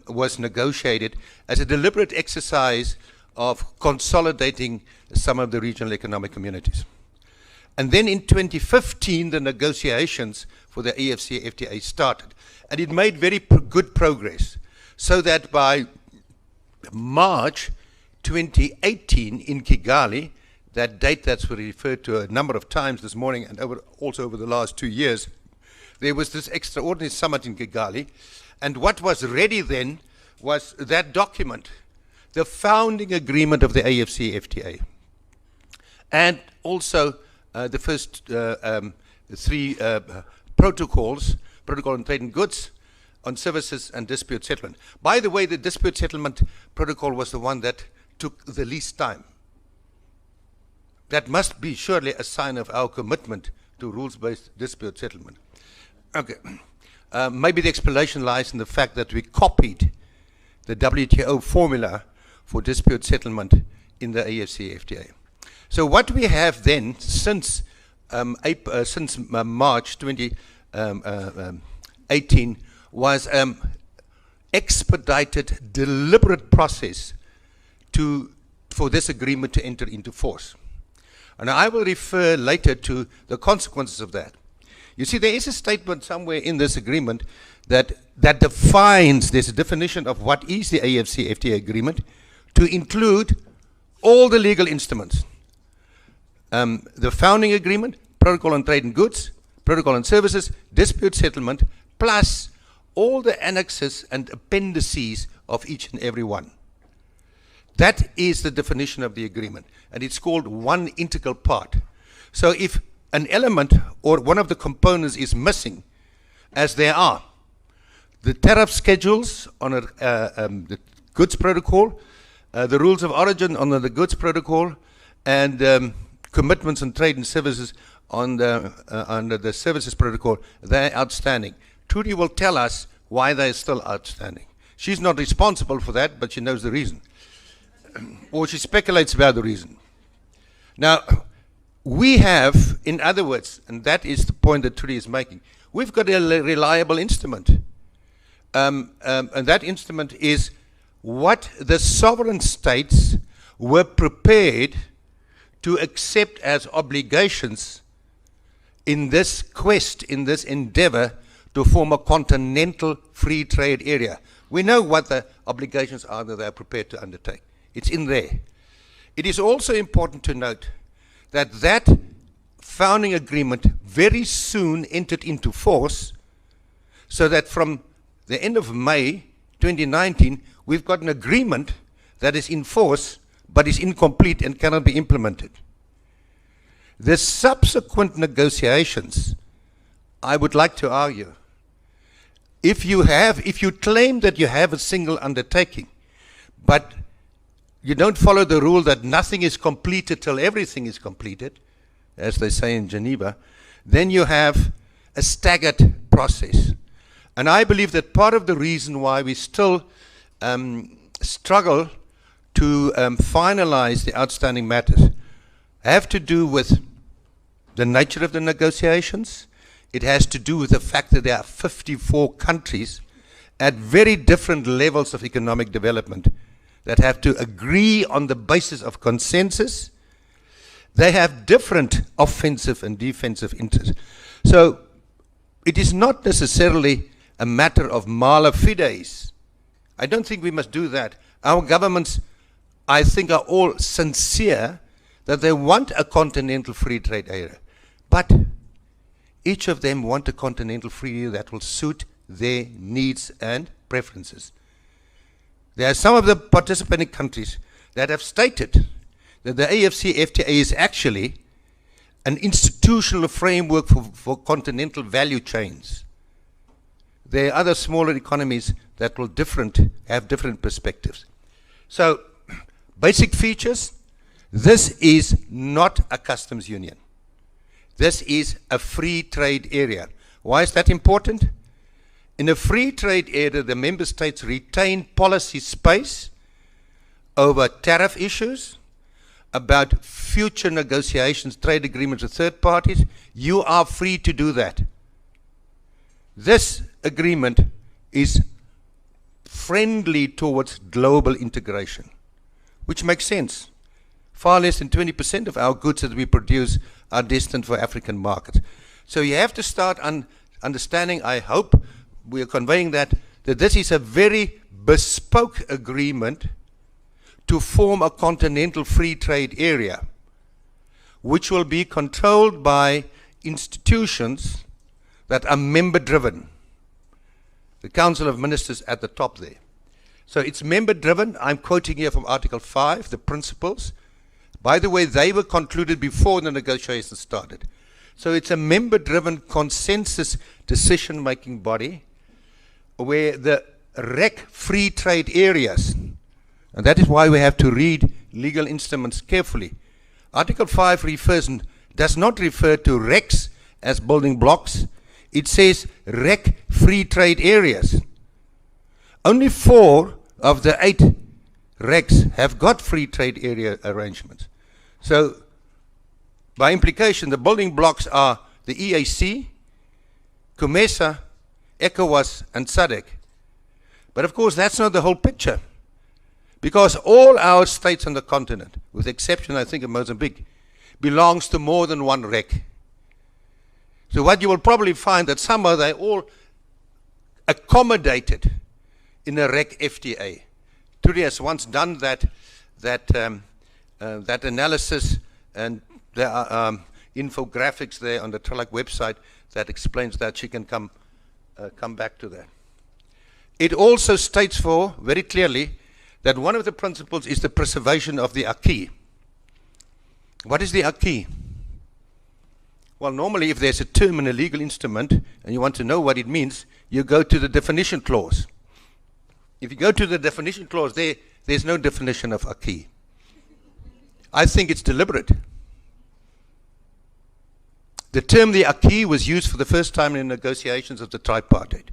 was negotiated as a deliberate exercise of consolidating some of the regional economic communities. And then in 2015, the negotiations for the AFCFTA started, and it made very good progress, so that by March 2018 in Kigali, that date that's referred to a number of times this morning and also over the last 2 years, there was this extraordinary summit in Kigali, And what was ready then was that document, the founding agreement of the AFCFTA, and also the first three protocols, Protocol on Trade in Goods, on Services, and Dispute Settlement. By the way, the Dispute Settlement Protocol was the one that took the least time. That must be surely a sign of our commitment to rules-based dispute settlement. Okay. Maybe the explanation lies in the fact that we copied the WTO formula for dispute settlement in the AFCFTA. So what we have then, since March 2018, was expedited, deliberate process for this agreement to enter into force. And I will refer later to the consequences of that. You see, there is a statement somewhere in this agreement that defines, there's a definition of what is the AFCFTA agreement, to include all the legal instruments. The founding agreement, Protocol on Trade in Goods, Protocol on Services, Dispute Settlement, plus all the annexes and appendices of each and every one. That is the definition of the agreement, and it's called one integral part. So if an element or one of the components is missing, as there are, the tariff schedules on the goods protocol, the rules of origin under the goods protocol, and commitments on trade and services on under the services protocol, they're outstanding. Trudy will tell us why they're still outstanding. She's not responsible for that, but she knows the reason. Or she speculates about the reason. Now, we have, in other words, and that is the point that Trudy is making, we've got a reliable instrument. And that instrument is what the sovereign states were prepared to accept as obligations in this quest, in this endeavor to form a continental free trade area. We know what the obligations are that they are prepared to undertake. It's in there. It is also important to note that that founding agreement very soon entered into force, so that from the end of May 2019, we've got an agreement that is in force but is incomplete and cannot be implemented. The subsequent negotiations, I would like to argue, if you claim that you have a single undertaking, but you don't follow the rule that nothing is completed till everything is completed, as they say in Geneva, then you have a staggered process. And I believe that part of the reason why we still struggle to finalize the outstanding matters have to do with the nature of the negotiations. It has to do with the fact that there are 54 countries at very different levels of economic development that have to agree on the basis of consensus. They have different offensive and defensive interests. So it is not necessarily a matter of mala fides. I don't think we must do that. Our governments, I think, are all sincere that they want a continental free trade area. But each of them want a continental free area that will suit their needs and preferences. There are some of the participating countries that have stated that the AFCFTA is actually an institutional framework for continental value chains. There are other smaller economies that will have different perspectives. So, basic features, this is not a customs union. This is a free trade area. Why is that important? In a free trade area, the member states retain policy space over tariff issues, about future negotiations, trade agreements with third parties. You are free to do that. This agreement is friendly towards global integration, which makes sense. Far less than 20% of our goods that we produce are destined for African markets. So you have to start understanding, I hope we are conveying that this is a very bespoke agreement to form a continental free trade area, which will be controlled by institutions that are member-driven. The Council of Ministers at the top there. So it's member-driven. I'm quoting here from Article 5, the principles. By the way, they were concluded before the negotiations started. So it's a member-driven consensus decision-making body where the REC free trade areas, and that is why we have to read legal instruments carefully. Article 5 does not refer to RECs as building blocks. It says REC free trade areas. Only 4 of the 8 RECs have got free trade area arrangements. So, by implication, the building blocks are the EAC, COMESA, ECOWAS, and SADC. But of course, that's not the whole picture. Because all our states on the continent, with the exception, I think, of Mozambique, belongs to more than one REC. So what you will probably find that somehow they all accommodated in a REC FTA. Trudy has once done that analysis, and there are infographics there on the TRALAC website that explains that. She can come back to that. It also states for very clearly that one of the principles is the preservation of the acquis. What is the acquis? Well, normally if there's a term in a legal instrument and you want to know what it means, you go to the definition clause. If you go to the definition clause, there's no definition of acquis. I think it's deliberate. The term the acquis was used for the first time in negotiations of the tripartite.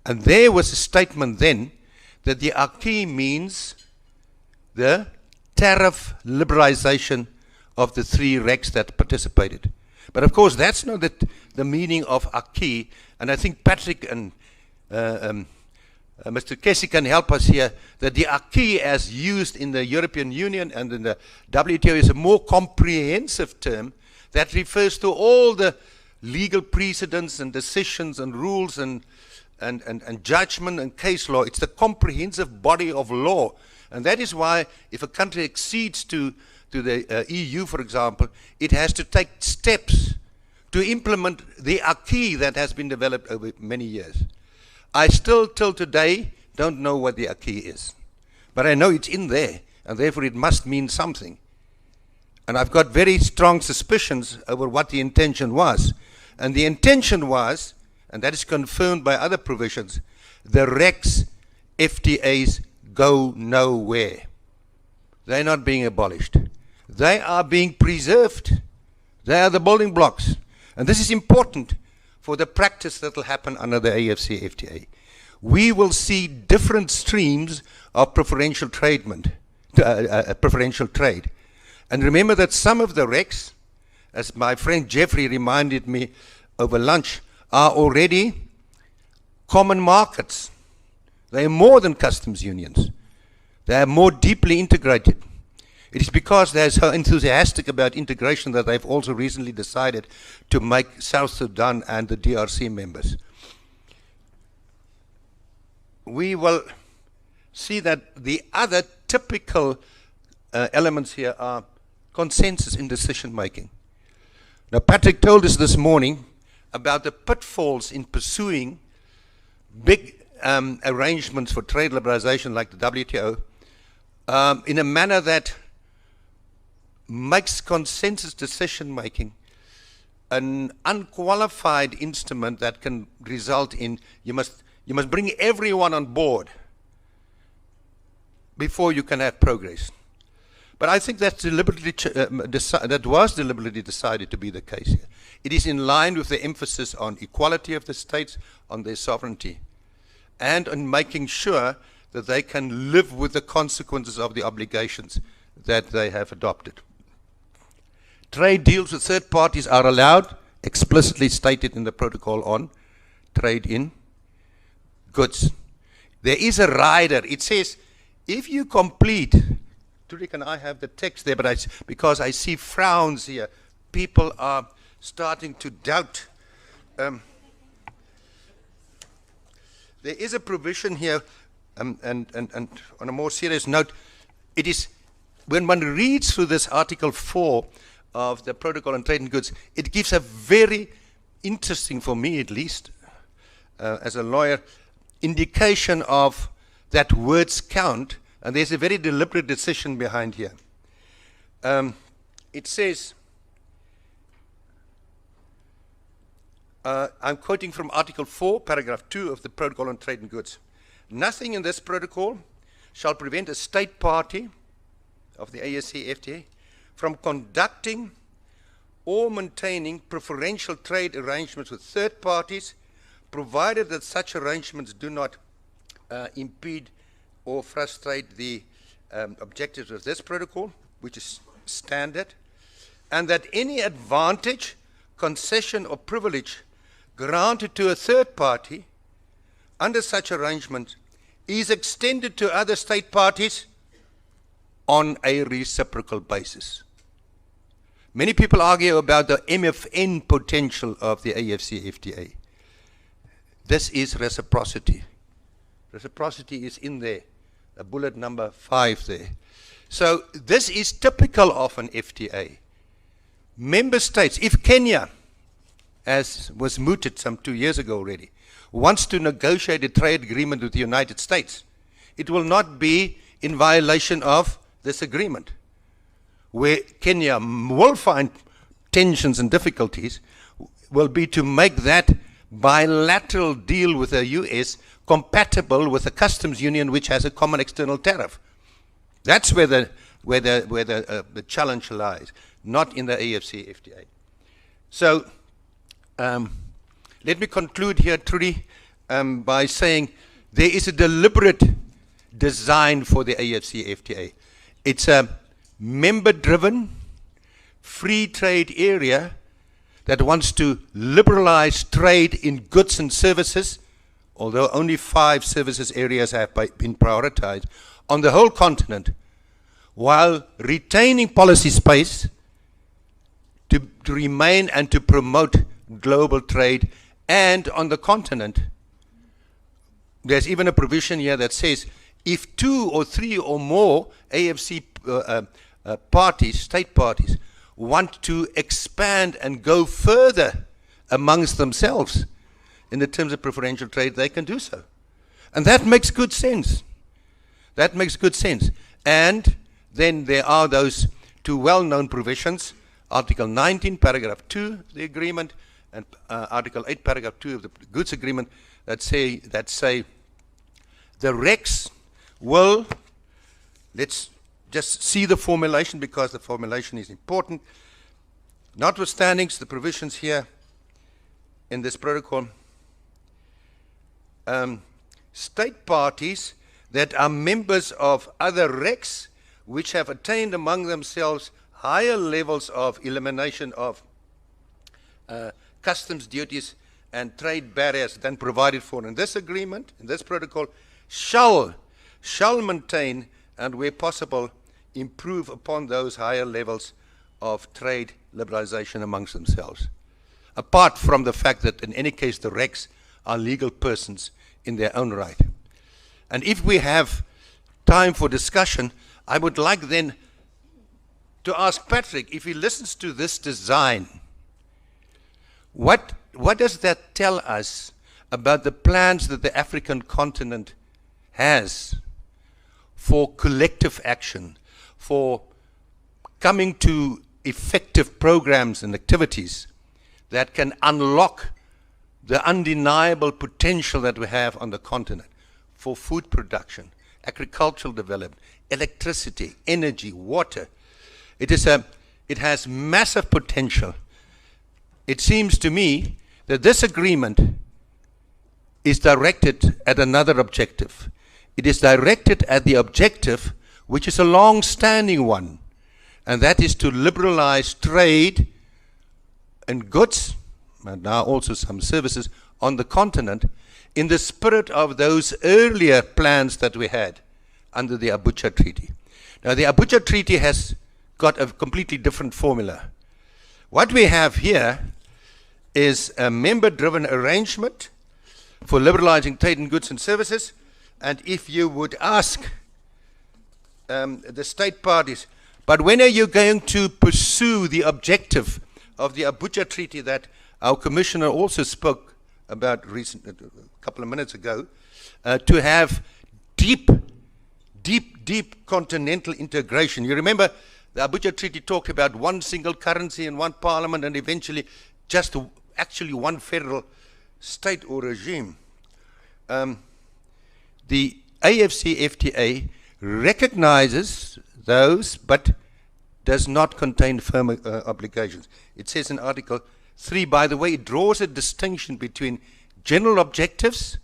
And there was a statement then that the acquis means the tariff liberalization of the 3 RECs that participated. But of course, that's not the meaning of acquis, and I think Patrick and Mr. Kessie can help us here, that the acquis as used in the European Union and in the WTO is a more comprehensive term that refers to all the legal precedents and decisions and rules and judgment and case law. It's the comprehensive body of law. And that is why if a country accedes to the EU, for example, it has to take steps to implement the acquis that has been developed over many years. I still, till today, don't know what the acquis is. But I know it's in there, and therefore it must mean something. And I've got very strong suspicions over what the intention was. And the intention was, and that is confirmed by other provisions, the RECs, FTAs go nowhere. They're not being abolished. They are being preserved. They are the building blocks. And this is important for the practice that will happen under the AFC FTA. We will see different streams of preferential trade. And remember that some of the RECs, as my friend Jeffrey reminded me over lunch, are already common markets. They are more than customs unions. They are more deeply integrated. It is because they're so enthusiastic about integration that they've also recently decided to make South Sudan and the DRC members. We will see that the other typical elements here are consensus in decision making. Now, Patrick told us this morning about the pitfalls in pursuing big arrangements for trade liberalization like the WTO in a manner that makes consensus decision making an unqualified instrument that can result in you must bring everyone on board before you can have progress. But I think that's deliberately that was deliberately decided to be the case here. It is in line with the emphasis on equality of the states, on their sovereignty, and on making sure that they can live with the consequences of the obligations that they have adopted. Trade deals with third parties are allowed, explicitly stated in the protocol on trade in goods. There is a rider. It says, if you complete, Turik and I have the text there, but because I see frowns here, people are starting to doubt. There is a provision here, and on a more serious note, it is, when one reads through this Article 4 of the Protocol on Trade in Goods, it gives a very interesting, for me at least, as a lawyer, indication of that words count, and there's a very deliberate decision behind here. It says, I'm quoting from Article 4, Paragraph 2 of the Protocol on Trade in Goods. Nothing in this protocol shall prevent a state party of the ASC-FTA from conducting or maintaining preferential trade arrangements with third parties, provided that such arrangements do not impede or frustrate the objectives of this protocol, which is standard, and that any advantage, concession, or privilege granted to a third party under such arrangement is extended to other state parties on a reciprocal basis. Many people argue about the MFN potential of the AFCFTA. This is reciprocity. Reciprocity is in there, bullet number 5 there. So this is typical of an FTA. Member states, if Kenya, as was mooted some 2 years ago already, wants to negotiate a trade agreement with the United States, it will not be in violation of this agreement. Where Kenya will find tensions and difficulties will be to make that bilateral deal with the US compatible with the customs union, which has a common external tariff. That's where the challenge lies, not in the AFCFTA. So let me conclude here, Trudy, by saying there is a deliberate design for the AFCFTA. It's a member-driven, free trade area that wants to liberalize trade in goods and services, although only 5 services areas have been prioritized on the whole continent, while retaining policy space to remain and to promote global trade. And on the continent, there's even a provision here that says if 2 or 3 or more AFC parties, state parties, want to expand and go further amongst themselves in the terms of preferential trade, they can do so. And that makes good sense. That makes good sense. And then there are those 2 well-known provisions, Article 19, Paragraph 2 of the agreement, and Article 8, Paragraph 2 of the goods agreement that say the RECs will, let's just see the formulation because the formulation is important. Notwithstanding the provisions here in this protocol, state parties that are members of other RECs which have attained among themselves higher levels of elimination of customs duties and trade barriers than provided for in this agreement, in this protocol, shall maintain and where possible improve upon those higher levels of trade liberalization amongst themselves. Apart from the fact that in any case the RECs are legal persons in their own right. And if we have time for discussion, I would like then to ask Patrick, if he listens to this design, what does that tell us about the plans that the African continent has for collective action, for coming to effective programs and activities that can unlock the undeniable potential that we have on the continent for food production, agricultural development, electricity, energy, water. It has massive potential. It seems to me that this agreement is directed at another objective. It is directed at the objective, which is a long-standing one, and that is to liberalize trade in goods, and now also some services, on the continent, in the spirit of those earlier plans that we had under the Abuja Treaty. Now, the Abuja Treaty has got a completely different formula. What we have here is a member-driven arrangement for liberalizing trade in goods and services, and if you would ask the state parties, but when are you going to pursue the objective of the Abuja Treaty that our commissioner also spoke about a couple of minutes ago, to have deep continental integration. You remember the Abuja Treaty talked about one single currency and one parliament and eventually just actually one federal state or regime. The AFCFTA recognizes those but does not contain firm obligations. It says in Article 3, by the way, it draws a distinction between general objectives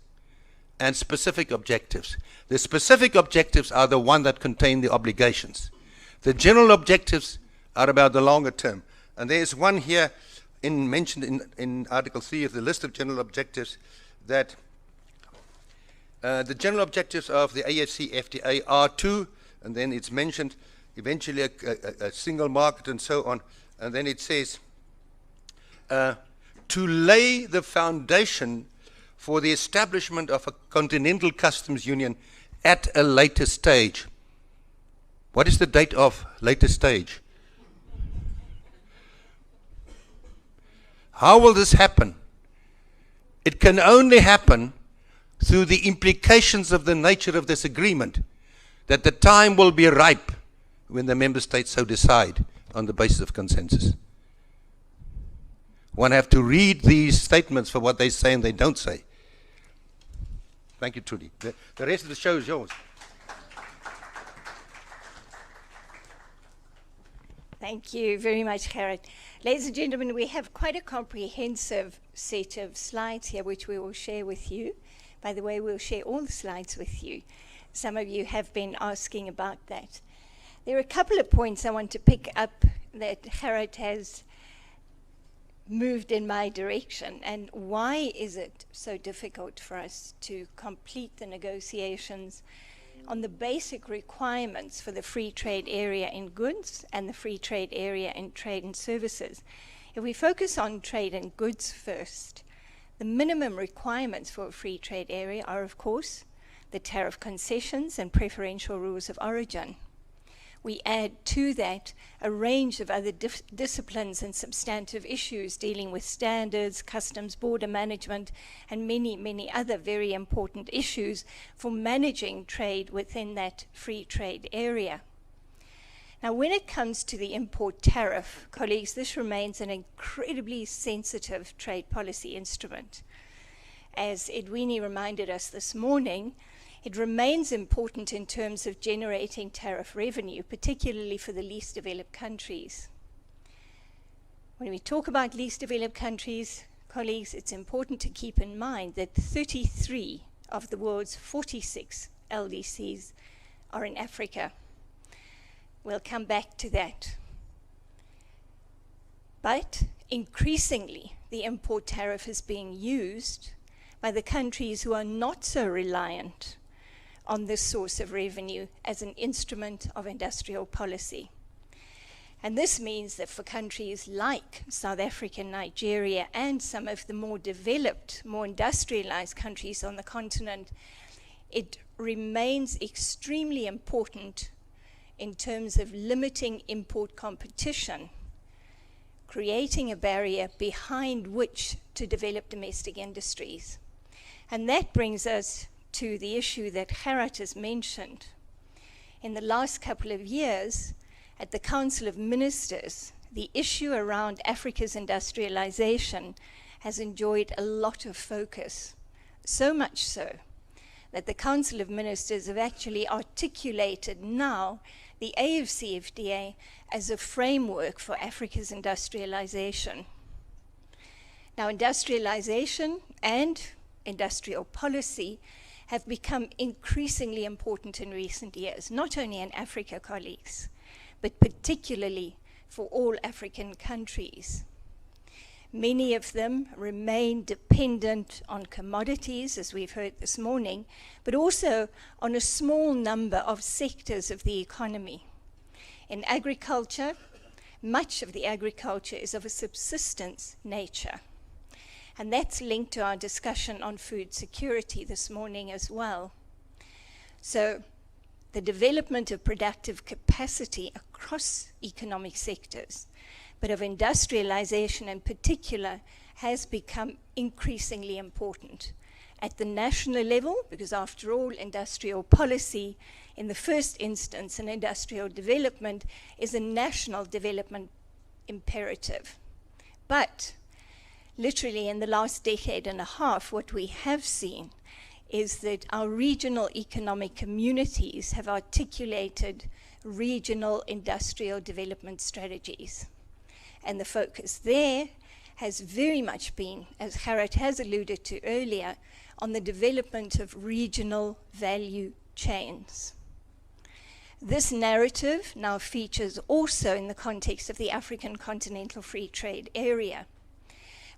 and specific objectives. The specific objectives are the one that contain the obligations. The objectives are about the longer term. And there's one here mentioned in Article 3 of the list of general objectives that the general objectives of the AFCFTA are to, and then it's mentioned eventually a single market and so on, and then it says to lay the foundation for the establishment of a continental customs union at a later stage. What is the date of later stage? How will this happen? It can only happen through the implications of the nature of this agreement, that the time will be ripe when the member states so decide on the basis of consensus. One have to read these statements for what they say and they don't say. Thank you, Trudy. The rest of the show is yours. Thank you very much, Gerrit. Ladies and gentlemen, we have quite a comprehensive set of slides here which we will share with you. By the way, we'll share all the slides with you. Some of you have been asking about that. There are a couple of points I want to pick up that Gerrit has moved in my direction. And why is it so difficult for us to complete the negotiations on the basic requirements for the free trade area in goods and the free trade area in trade and services? If we focus on trade and goods first, the minimum requirements for a free trade area are, of course, the tariff concessions and preferential rules of origin. We add to that a range of other disciplines and substantive issues dealing with standards, customs, border management, and many, many other very important issues for managing trade within that free trade area. Now, when it comes to the import tariff, colleagues, this remains an incredibly sensitive trade policy instrument. As Edwini reminded us this morning, it remains important in terms of generating tariff revenue, particularly for the least developed countries. When we talk about least developed countries, colleagues, it's important to keep in mind that 33 of the world's 46 LDCs are in Africa. We'll come back to that. But increasingly, the import tariff is being used by the countries who are not so reliant on this source of revenue as an instrument of industrial policy. And this means that for countries like South Africa, Nigeria, and some of the more developed, more industrialized countries on the continent, it remains extremely important in terms of limiting import competition, creating a barrier behind which to develop domestic industries. And that brings us to the issue that Gerrit has mentioned. In the last couple of years, at the Council of Ministers, the issue around Africa's industrialization has enjoyed a lot of focus, so much so that the Council of Ministers have actually articulated now the AFCFTA as a framework for Africa's industrialization. Now, industrialization and industrial policy have become increasingly important in recent years, not only in Africa, colleagues, but particularly for all African countries. Many of them remain dependent on commodities, as we've heard this morning, but also on a small number of sectors of the economy. In agriculture, much of the agriculture is of a subsistence nature. And that's linked to our discussion on food security this morning as well. So the development of productive capacity across economic sectors, but of industrialization in particular, has become increasingly important at the national level, because after all, industrial policy, in the first instance, and industrial development is a national development imperative. But literally in the last decade and a half, what we have seen is that our regional economic communities have articulated regional industrial development strategies. And the focus there has very much been, as Gerard has alluded to earlier, on the development of regional value chains. This narrative now features also in the context of the African Continental Free Trade Area.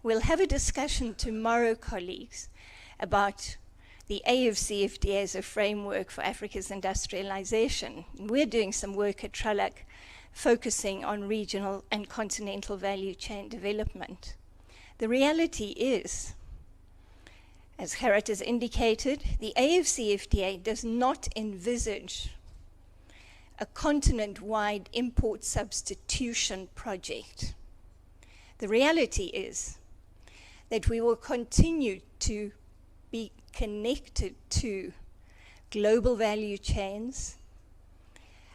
We'll have a discussion tomorrow, colleagues, about the AFCFTA as a framework for Africa's industrialization. We're doing some work at TRALAC focusing on regional and continental value chain development. The reality is, as Gerard has indicated, the AFCFTA does not envisage a continent-wide import substitution project. The reality is that we will continue to be connected to global value chains.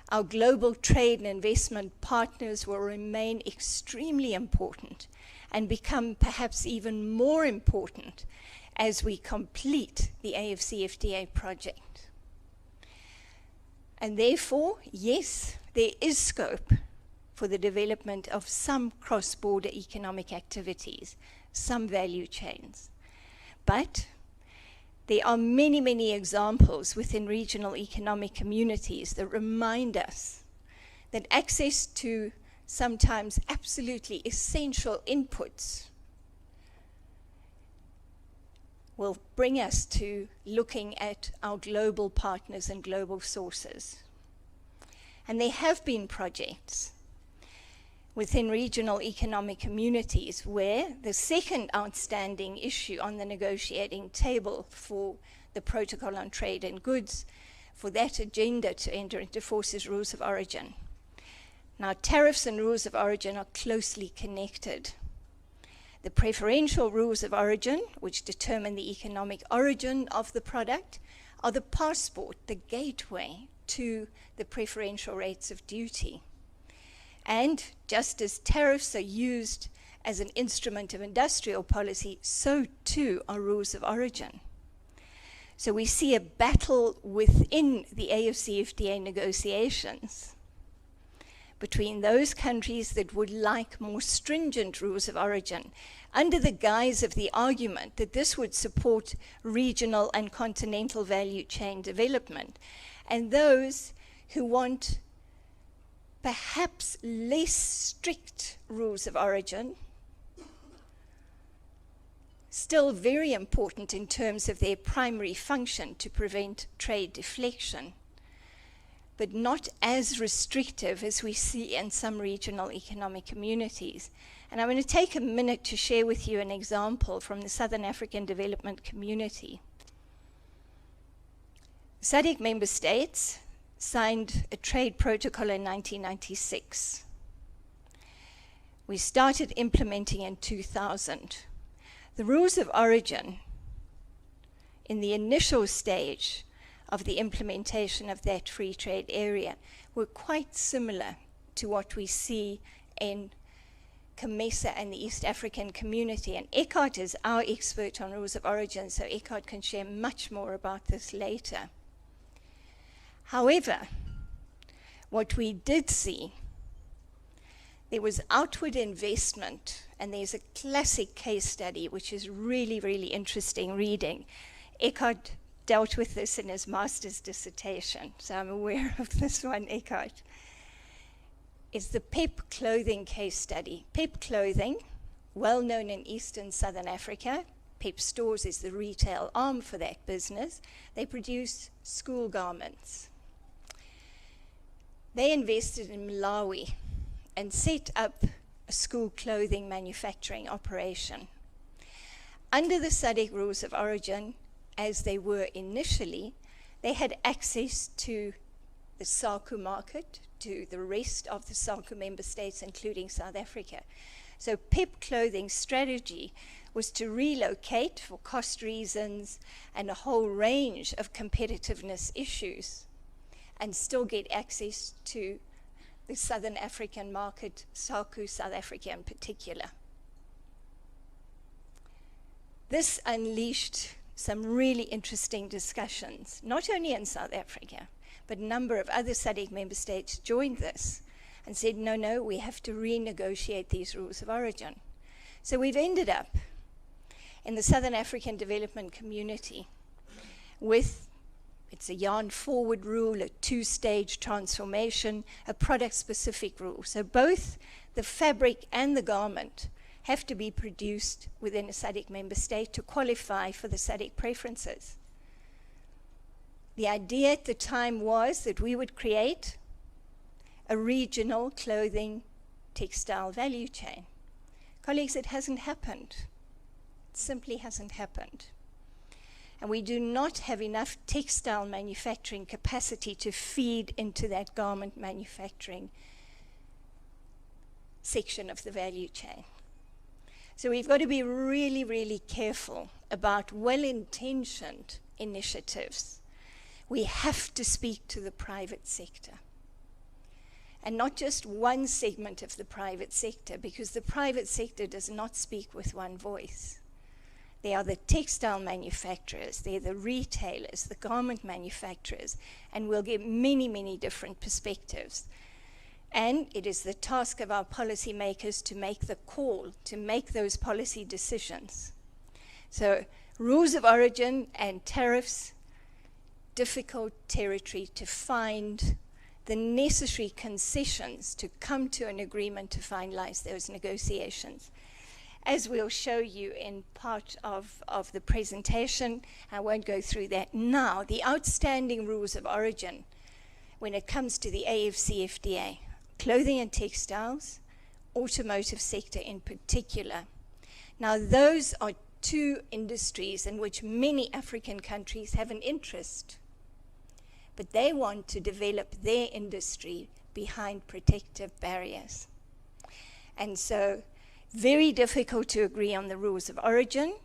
Our global trade and investment partners will remain extremely important and become perhaps even more important as we complete the AFCFTA project. And therefore, yes, there is scope for the development of some cross-border economic activities, some value chains. But there are many, many examples within regional economic communities that remind us that access to sometimes absolutely essential inputs will bring us to looking at our global partners and global sources. And there have been projects within regional economic communities where the second outstanding issue on the negotiating table for the Protocol on Trade and Goods, for that agenda to enter into force, is rules of origin. Now, tariffs and rules of origin are closely connected. The preferential rules of origin, which determine the economic origin of the product, are the passport, the gateway to the preferential rates of duty. And just as tariffs are used as an instrument of industrial policy, so too are rules of origin. So we see a battle within the AFCFTA negotiations between those countries that would like more stringent rules of origin under the guise of the argument that this would support regional and continental value chain development, and those who want perhaps less strict rules of origin, still very important in terms of their primary function to prevent trade deflection, but not as restrictive as we see in some regional economic communities. And I'm going to take a minute to share with you an example from the Southern African Development Community. SADC member states signed a trade protocol in 1996. We started implementing in 2000. The rules of origin in the initial stage of the implementation of that free trade area were quite similar to what we see in COMESA and the East African community. And Eckhart is our expert on rules of origin, so Eckhart can share much more about this later. However, what we did see, there was outward investment, and there's a classic case study which is really, really interesting reading. Eckhart dealt with this in his master's dissertation, so I'm aware of this one, Eckhart. It's the PEP clothing case study. PEP clothing, well known in Eastern Southern Africa. PEP Stores is the retail arm for that business. They produce school garments. They invested in Malawi and set up a school clothing manufacturing operation. Under the SADC rules of origin, as they were initially, they had access to the SACU market, to the rest of the SACU member states, including South Africa. So PEP Clothing's strategy was to relocate for cost reasons and a whole range of competitiveness issues and still get access to the Southern African market, SACU, South Africa in particular. This unleashed some really interesting discussions, not only in South Africa, but a number of other SADC member states joined this and said, no, no, we have to renegotiate these rules of origin. So we've ended up in the Southern African Development Community with, it's a yarn forward rule, a two-stage transformation, a product-specific rule. So both the fabric and the garment have to be produced within a SADC member state to qualify for the SADC preferences. The idea at the time was that we would create a regional clothing textile value chain. Colleagues, it hasn't happened. It simply hasn't happened. And we do not have enough textile manufacturing capacity to feed into that garment manufacturing section of the value chain. So we've got to be really, really careful about well-intentioned initiatives. We have to speak to the private sector. And not just one segment of the private sector, because the private sector does not speak with one voice. They are the textile manufacturers, they're the retailers, the garment manufacturers, and we'll get many, many different perspectives. And it is the task of our policymakers to make the call, to make those policy decisions. So rules of origin and tariffs, difficult territory to find the necessary concessions to come to an agreement to finalize those negotiations. As we'll show you in part of the presentation, I won't go through that now, the outstanding rules of origin when it comes to the AFCFTA, clothing and textiles, automotive sector in particular. Now those are two industries in which many African countries have an interest, but they want to develop their industry behind protective barriers. And so very difficult to agree on the rules of origin,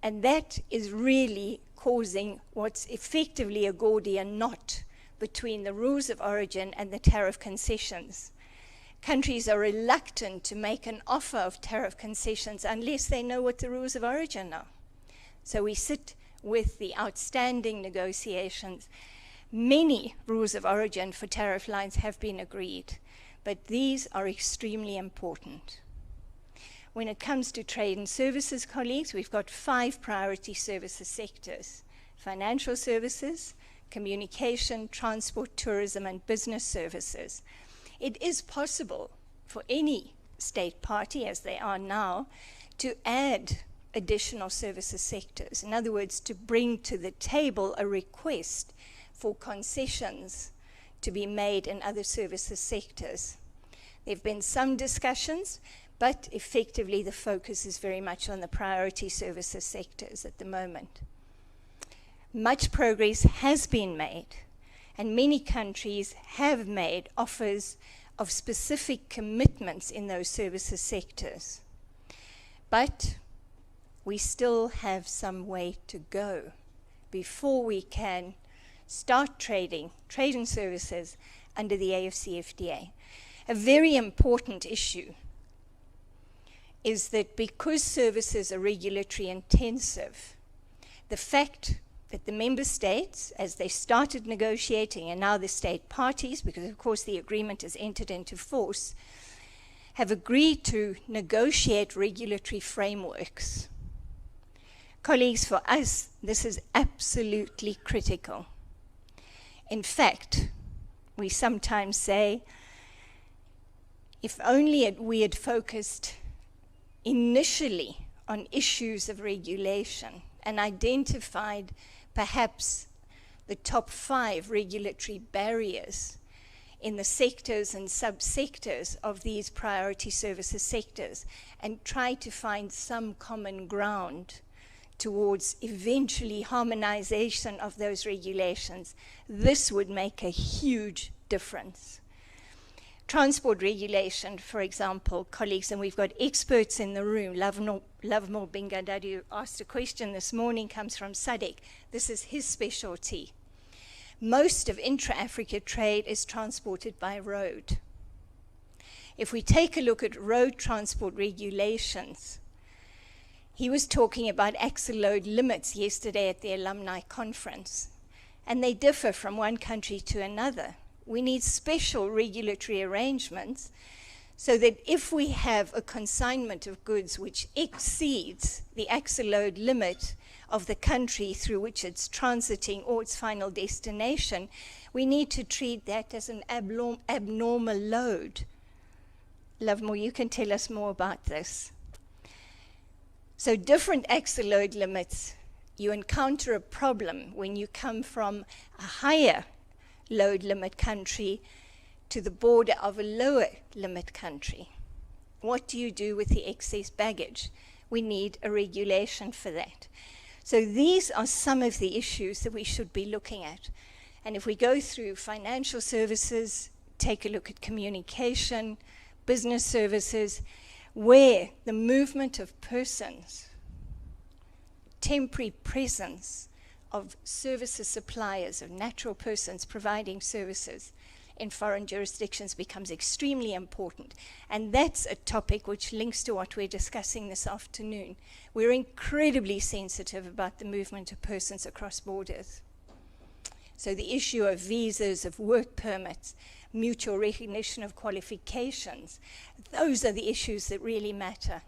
and that is really causing what's effectively a Gordian knot between the rules of origin and the tariff concessions. Countries are reluctant to make an offer of tariff concessions unless they know what the rules of origin are. So we sit with the outstanding negotiations. Many rules of origin for tariff lines have been agreed, but these are extremely important. When it comes to trade and services, colleagues, we've got 5 priority services sectors: financial services, communication, transport, tourism, and business services. It is possible for any state party, as they are now, to add additional services sectors. In other words, to bring to the table a request for concessions to be made in other services sectors. There have been some discussions, but effectively the focus is very much on the priority services sectors at the moment. Much progress has been made, and many countries have made offers of specific commitments in those services sectors. But we still have some way to go before we can start trading, trade and services under the AFCFTA. A very important issue is that because services are regulatory intensive, the fact that the member states, as they started negotiating, and now the state parties, because of course the agreement is entered into force, have agreed to negotiate regulatory frameworks. Colleagues, for us, this is absolutely critical. In fact, we sometimes say, if only we had focused initially on issues of regulation and identified perhaps the top 5 regulatory barriers in the sectors and subsectors of these priority services sectors, and try to find some common ground towards eventually harmonization of those regulations, this would make a huge difference. Transport regulation, for example, colleagues, and we've got experts in the room. Lovemore Bingadadi, who asked a question this morning, comes from SADC. This is his specialty. Most of intra-Africa trade is transported by road. If we take a look at road transport regulations, he was talking about axle load limits yesterday at the alumni conference, and they differ from one country to another. We need special regulatory arrangements so that if we have a consignment of goods which exceeds the axle load limit of the country through which it's transiting or its final destination, we need to treat that as an abnormal load. Lovemore, you can tell us more about this. So different axle load limits, you encounter a problem when you come from a higher load limit country to the border of a lower limit country. What do you do with the excess baggage? We need a regulation for that. So these are some of the issues that we should be looking at. And if we go through financial services, take a look at communication, business services, where the movement of persons, temporary presence of services suppliers, of natural persons providing services in foreign jurisdictions becomes extremely important. And that's a topic which links to what we're discussing this afternoon. We're incredibly sensitive about the movement of persons across borders. So the issue of visas, of work permits, mutual recognition of qualifications, those are the issues that really matter.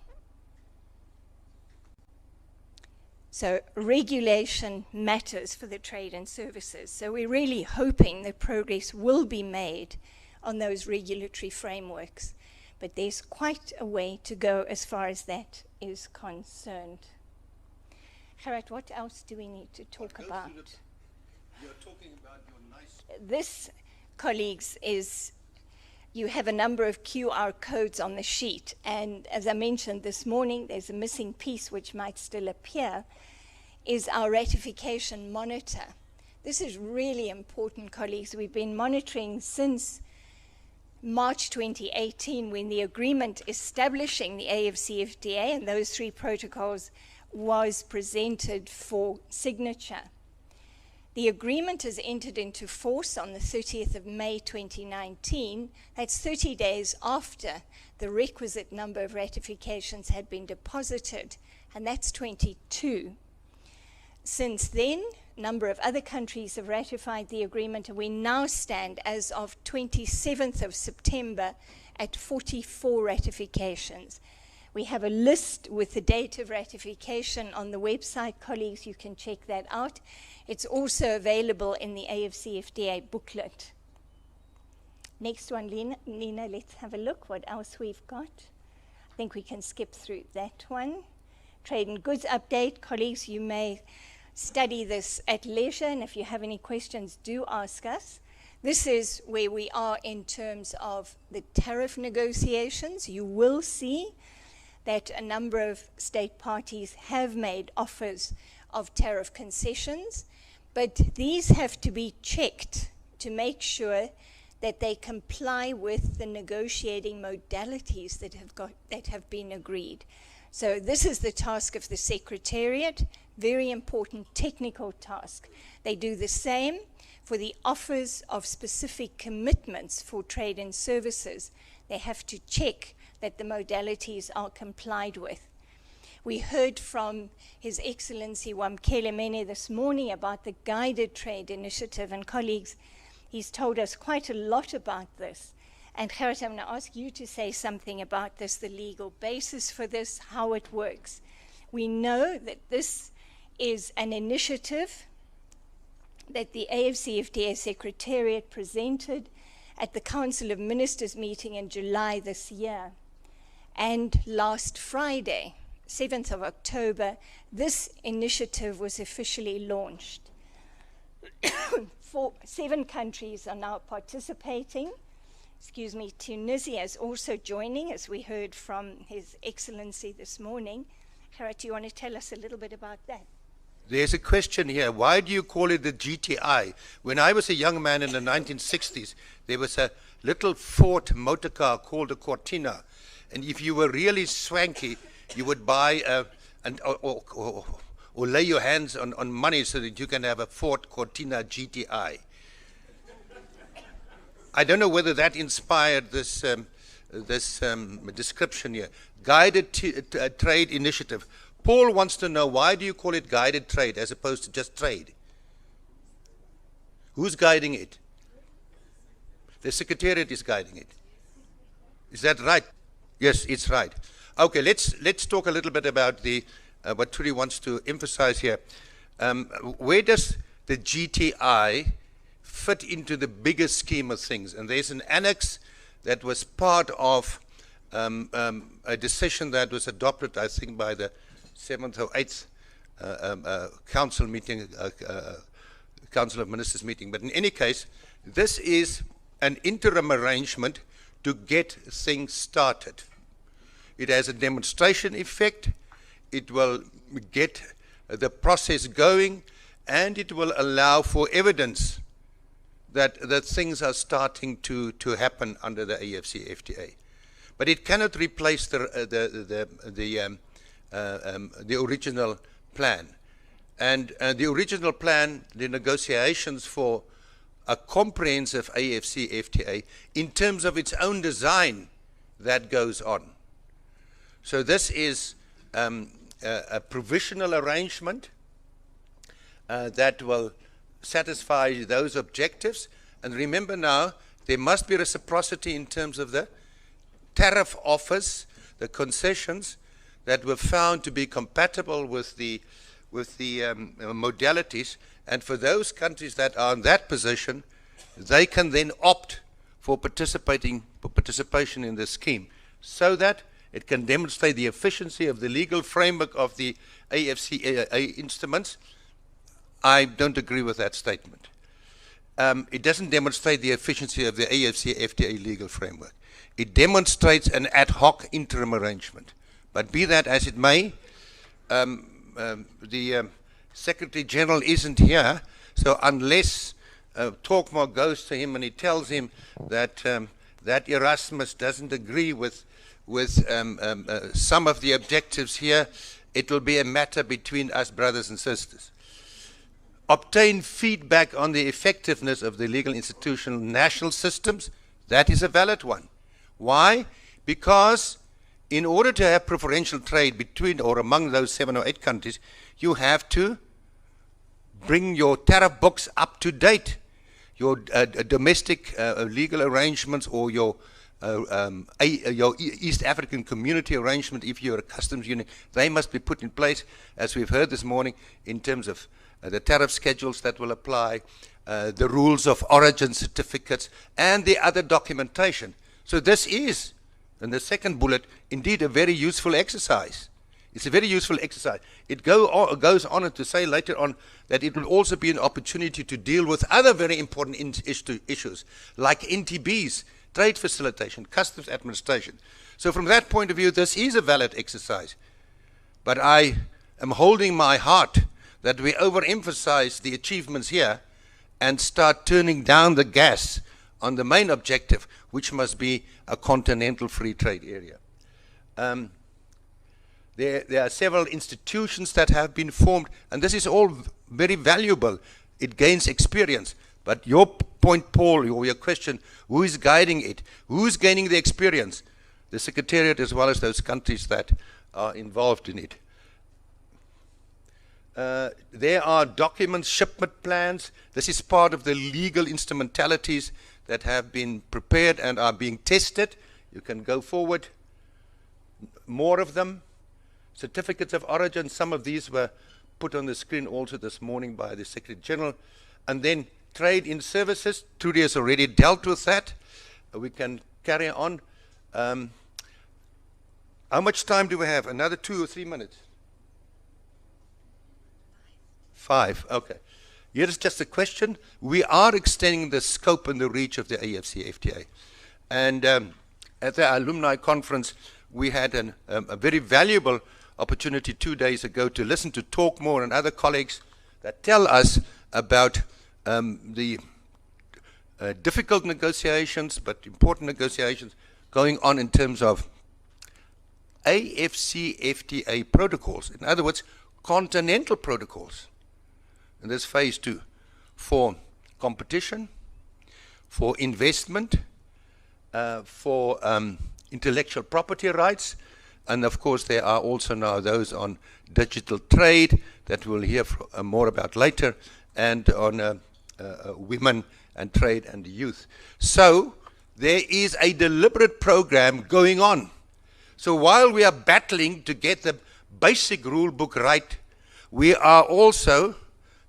So regulation matters for the trade and services. So we're really hoping that progress will be made on those regulatory frameworks. But there's quite a way to go as far as that is concerned. Gerard, what else do we need to talk about? You're talking about your nice... This, colleagues, is you have a number of QR codes on the sheet. And as I mentioned this morning, there's a missing piece which might still appear, is our ratification monitor. This is really important, colleagues. We've been monitoring since March 2018 when the agreement establishing the AFCFTA and those 3 protocols was presented for signature. The agreement is entered into force on the 30th of May 2019. That's 30 days after the requisite number of ratifications had been deposited, and that's 22. Since then, a number of other countries have ratified the agreement, and we now stand, as of 27th of September, at 44 ratifications. We have a list with the date of ratification on the website. Colleagues, you can check that out. It's also available in the AFCFTA booklet. Next one, Nina, let's have a look what else we've got. I think we can skip through that one. Trade and goods update. Colleagues, you may study this at leisure, and if you have any questions, do ask us. This is where we are in terms of the tariff negotiations. You will see that a number of state parties have made offers of tariff concessions, but these have to be checked to make sure that they comply with the negotiating modalities that have been agreed. So this is the task of the Secretariat, very important technical task. They do the same for the offers of specific commitments for trade and services. They have to check that the modalities are complied with. We heard from His Excellency Wamkele Mene this morning about the Guided Trade Initiative, and colleagues, he's told us quite a lot about this. And Gerard, I'm going to ask you to say something about this, the legal basis for this, how it works. We know that this is an initiative that the AFCFTA Secretariat presented at the Council of Ministers meeting in July this year. And last Friday, 7th of October, this initiative was officially launched. 7 countries are now participating. Tunisia is also joining, as we heard from His Excellency this morning. Gerard, do you want to tell us a little bit about that? There's a question here. Why do you call it the GTI? When I was a young man in the 1960s, there was a little Ford motor car called a Cortina. And if you were really swanky, you would buy or lay your hands on money so that you can have a Ford Cortina GTI. I don't know whether that inspired this description here. Guided Trade Initiative. Paul wants to know, why do you call it guided trade as opposed to just trade? Who's guiding it? The Secretariat is guiding it. Is that right? Yes, it's right. Okay, let's talk a little bit about the what Trudy wants to emphasize here. Where does the GTI fit into the bigger scheme of things? And there's an annex that was part of a decision that was adopted, I think, by the 7th or 8th Council meeting, Council of Ministers meeting. But in any case, this is an interim arrangement to get things started. It has a demonstration effect. It will get the process going, and it will allow for evidence that things are starting to happen under the AFCFTA. But it cannot replace the original plan. And the original plan, the negotiations for a comprehensive AFCFTA, in terms of its own design, that goes on. So this is a provisional arrangement that will satisfy those objectives. And remember now, there must be reciprocity in terms of the tariff offers, the concessions that were found to be compatible with the modalities. And for those countries that are in that position, they can then opt for participation in the scheme, so that it can demonstrate the efficiency of the legal framework of the AFCA instruments. I don't agree with that statement. It doesn't demonstrate the efficiency of the AFCFTA legal framework. It demonstrates an ad hoc interim arrangement. But be that as it may, the Secretary General isn't here, so unless Talkmore goes to him and he tells him that that Erasmus doesn't agree with some of the objectives here, it will be a matter between us brothers and sisters. Obtain feedback on the effectiveness of the legal institutional national systems. That is a valid one. Why? Because in order to have preferential trade between or among those 7 or 8 countries, you have to bring your tariff books up to date. Your domestic legal arrangements, or your East African community arrangement, if you're a customs union, they must be put in place, as we've heard this morning, in terms of the tariff schedules that will apply, the rules of origin certificates, and the other documentation. So this is, in the second bullet, indeed a very useful exercise. It's a very useful exercise. It goes on to say later on that it will also be an opportunity to deal with other very important issues, like NTBs, trade facilitation, customs administration. So from that point of view, this is a valid exercise. But I am holding my heart that we overemphasize the achievements here and start turning down the gas on the main objective, which must be a continental free trade area. There are several institutions that have been formed, and this is all very valuable. It gains experience. But your point, Paul, or your question, who is guiding it? Who's gaining the experience? The Secretariat, as well as those countries that are involved in it. There are documents, shipment plans. This is part of the legal instrumentalities that have been prepared and are being tested. You can go forward. More of them. Certificates of origin. Some of these were put on the screen also this morning by the Secretary General. And then trade in services. Trudy has already dealt with that. We can carry on. How much time do we have? Another 2 or 3 minutes? 5, okay. Here is just a question. We are extending the scope and the reach of the AFCFTA. And at the alumni conference, we had a very valuable opportunity 2 days ago to listen to Talkmore and other colleagues that tell us about the difficult negotiations, but important negotiations going on in terms of AFCFTA protocols. In other words, continental protocols. And there's phase 2 for competition, for investment, for intellectual property rights, and of course there are also now those on digital trade that we'll hear more about later, and on women and trade and youth. So there is a deliberate program going on. So while we are battling to get the basic rule book right, we are also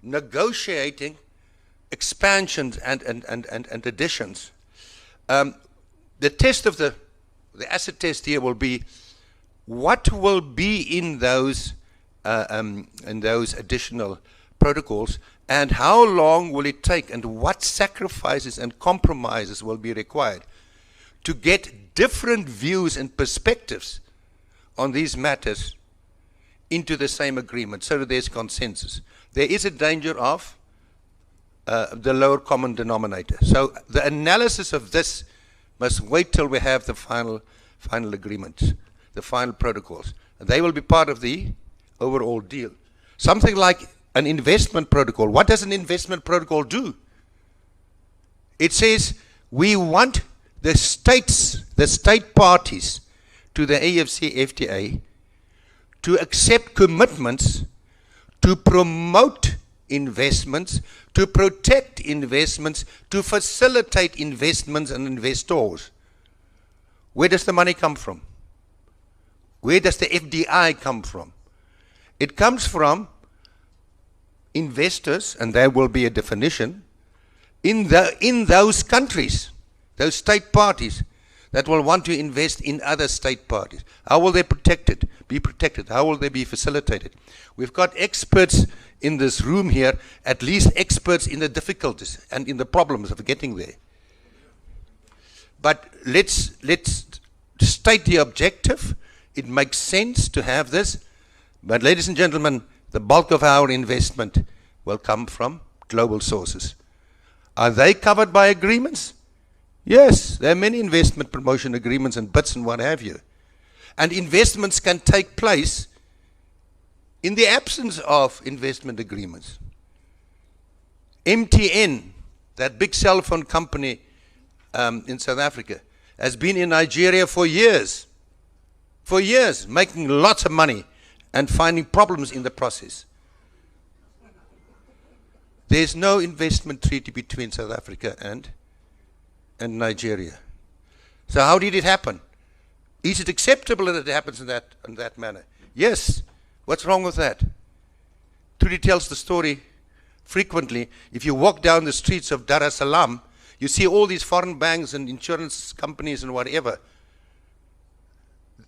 negotiating expansions and additions. The test of the acid test here will be what will be in those additional protocols, and how long will it take, and what sacrifices and compromises will be required to get different views and perspectives on these matters into the same agreement so that there's consensus. There is a danger of the lower common denominator. So the analysis of this must wait till we have the final agreements, the final protocols. And they will be part of the overall deal. Something like an investment protocol. What does an investment protocol do? It says we want the state parties to the AFCFTA to accept commitments to promote investments, to protect investments, to facilitate investments and investors. Where does the money come from? Where does the FDI come from? It comes from investors, and there will be a definition, in those countries, those state parties that will want to invest in other state parties. How will they be protected? How will they be facilitated? We've got experts in this room here, at least experts in the difficulties and in the problems of getting there. But let's state the objective. It makes sense to have this. But ladies and gentlemen, the bulk of our investment will come from global sources. Are they covered by agreements? Yes, there are many investment promotion agreements and BITs and what have you. And investments can take place in the absence of investment agreements. MTN, that big cell phone company in South Africa, has been in Nigeria for years, making lots of money and finding problems in the process. There's no investment treaty between South Africa and Nigeria. So how did it happen? Is it acceptable that it happens in that manner? Yes. What's wrong with that? Trudy tells the story frequently. If you walk down the streets of Dar es Salaam, you see all these foreign banks and insurance companies and whatever.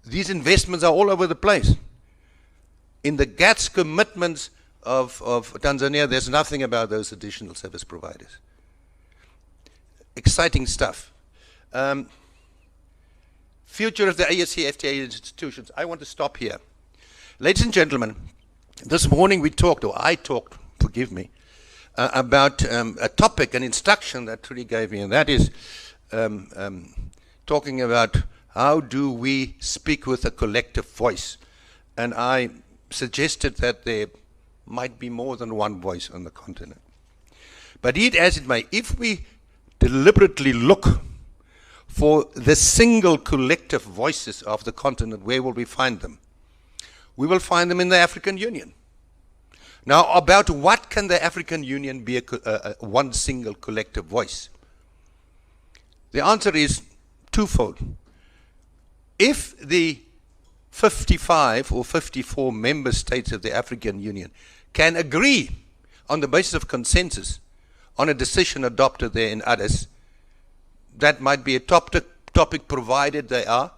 These investments are all over the place. In the GATS commitments of Tanzania, there's nothing about those additional service providers. Exciting stuff. Future of the AFCFTA institutions. I want to stop here. Ladies and gentlemen, this morning I talked, forgive me, about a topic, an instruction that Trudy gave me, and that is talking about how do we speak with a collective voice. And I suggested that there might be more than one voice on the continent. But be it as it may, if we deliberately look for the single collective voices of the continent, where will we find them? We will find them in the African Union. Now, about what can the African Union be one single collective voice? The answer is twofold. If the 55 or 54 member states of the African Union can agree on the basis of consensus on a decision adopted there in Addis, that might be a topic provided they are.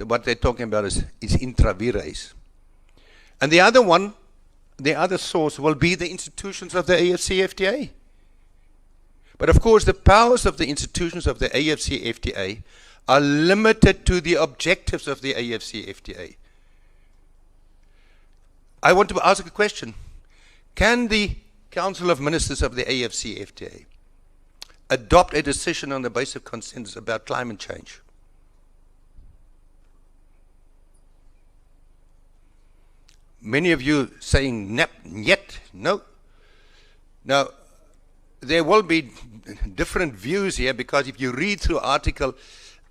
What they're talking about is intra vires. And the other one, the other source will be the institutions of the AFCFTA. But of course, the powers of the institutions of the AFCFTA are limited to the objectives of the AFCFTA. I want to ask a question. Can the Council of Ministers of the AFCFTA adopt a decision on the basis of consensus about climate change? Many of you saying yet, no. Now, there will be different views here, because if you read through Article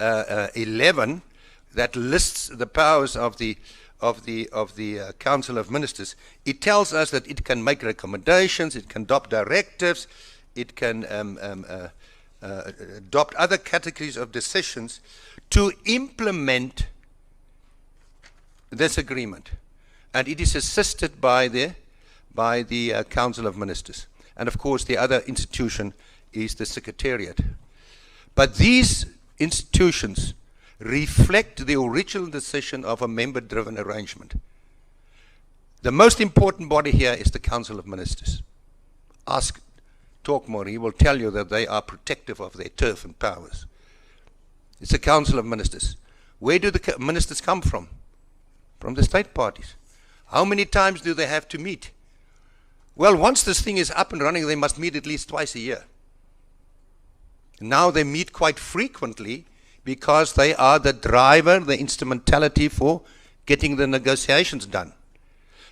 11, that lists the powers of the Council of Ministers, it tells us that it can make recommendations, it can adopt directives, it can adopt other categories of decisions to implement this agreement. And it is assisted by the Council of Ministers. And of course, the other institution is the Secretariat. But these institutions reflect the original decision of a member-driven arrangement. The most important body here is the Council of Ministers. Ask Talkmore, he will tell you that they are protective of their turf and powers. It's the Council of Ministers. Where do the ministers come from? From the state parties. How many times do they have to meet? Well, once this thing is up and running, they must meet at least twice a year. Now they meet quite frequently because they are the driver, the instrumentality for getting the negotiations done.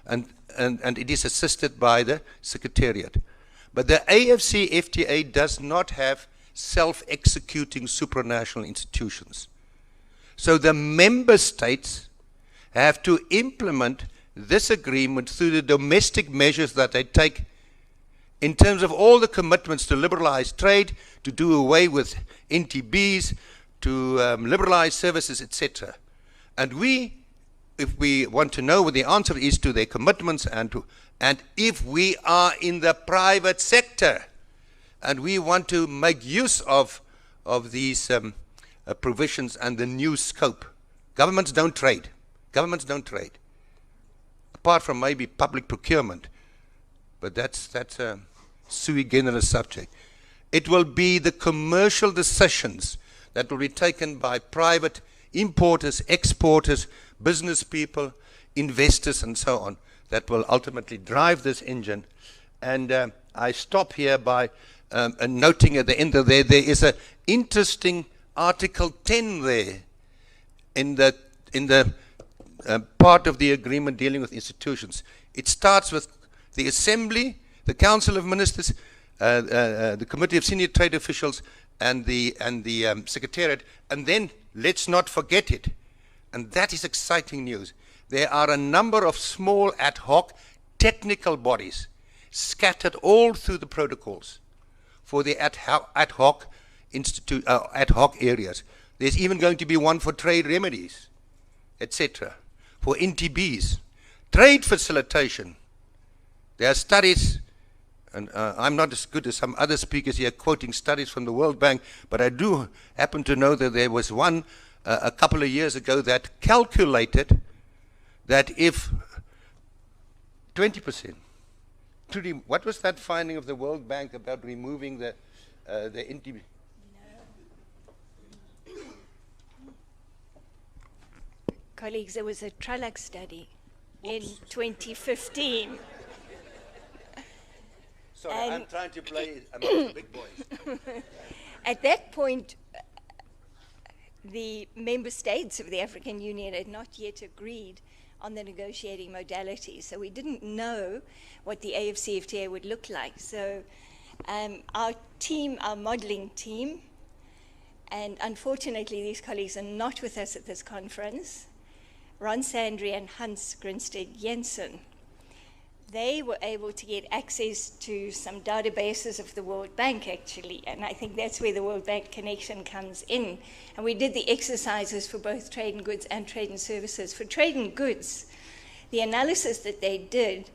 And it is assisted by the Secretariat. But the AFCFTA does not have self-executing supranational institutions. So the member states have to implement this agreement through the domestic measures that they take in terms of all the commitments to liberalize trade, to do away with NTBs, to liberalize services, etc. And we, if we want to know what the answer is to their commitments, and if we are in the private sector and we want to make use of these provisions and the new scope, governments don't trade. Governments don't trade. Apart from maybe public procurement, but that's a sui generis subject. It will be the commercial decisions that will be taken by private importers, exporters, business people, investors, and so on, that will ultimately drive this engine. And I stop here by noting at the end of there is an interesting Article 10 there in the part of the agreement dealing with institutions. It starts with the Assembly, the Council of Ministers, the Committee of Senior Trade Officials, and the Secretariat, and then let's not forget it, and that is exciting news. There are a number of small ad hoc technical bodies scattered all through the protocols for the ad hoc areas. There's even going to be one for trade remedies, etc., for NTBs, trade facilitation. There are studies, and I'm not as good as some other speakers here quoting studies from the World Bank, but I do happen to know that there was one a couple of years ago that calculated that if 20%, what was that finding of the World Bank about removing the NTB? Colleagues, there was a TRALAC study in 2015. Sorry, I'm trying to play among the big boys. At that point, the member states of the African Union had not yet agreed on the negotiating modalities, so we didn't know what the AFCFTA would look like. So our team, our modeling team, and unfortunately these colleagues are not with us at this conference, Ron Sandry and Hans Grinstead Jensen, they were able to get access to some databases of the World Bank, actually, and I think that's where the World Bank connection comes in. And we did the exercises for both trade in goods and trade in services. For trade in goods, the analysis that they did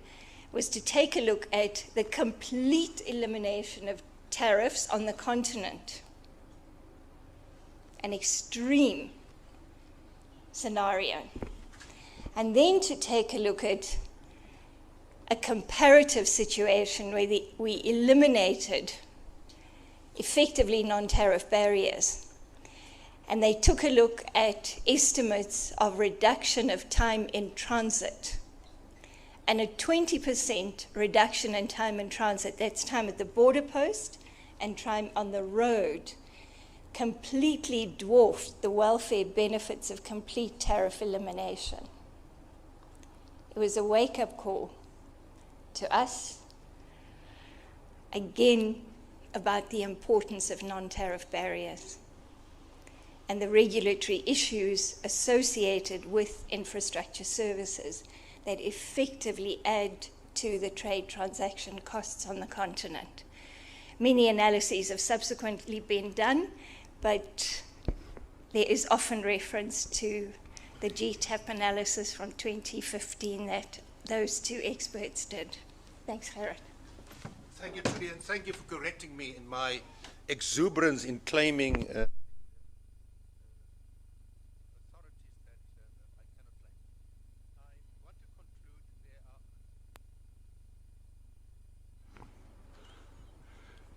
was to take a look at the complete elimination of tariffs on the continent, an extreme scenario, and then to take a look at a comparative situation where we eliminated effectively non-tariff barriers. And they took a look at estimates of reduction of time in transit and a 20% reduction in time in transit, that's time at the border post and time on the road, completely dwarfed the welfare benefits of complete tariff elimination. It was a wake-up call to us, again, about the importance of non-tariff barriers and the regulatory issues associated with infrastructure services that effectively add to the trade transaction costs on the continent. Many analyses have subsequently been done, but there is often reference to the GTAP analysis from 2015 that those two experts did. Thanks, Gerrit. Thank you, Trudy, and thank you for correcting me in my exuberance in claiming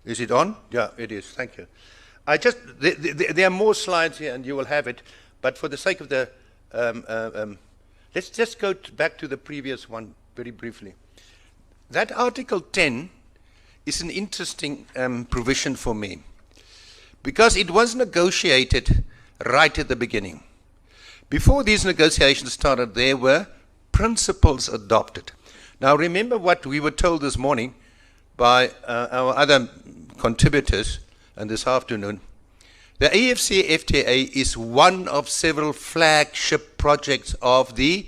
Is it on? Yeah, it is. Thank you. There are more slides here, and you will have it. But for the sake of the, let's just go back to the previous one very briefly. That Article 10 is an interesting provision for me, because it was negotiated right at the beginning. Before these negotiations started, there were principles adopted. Now, remember what we were told this morning by our other contributors and this afternoon. The AfCFTA is one of several flagship projects of the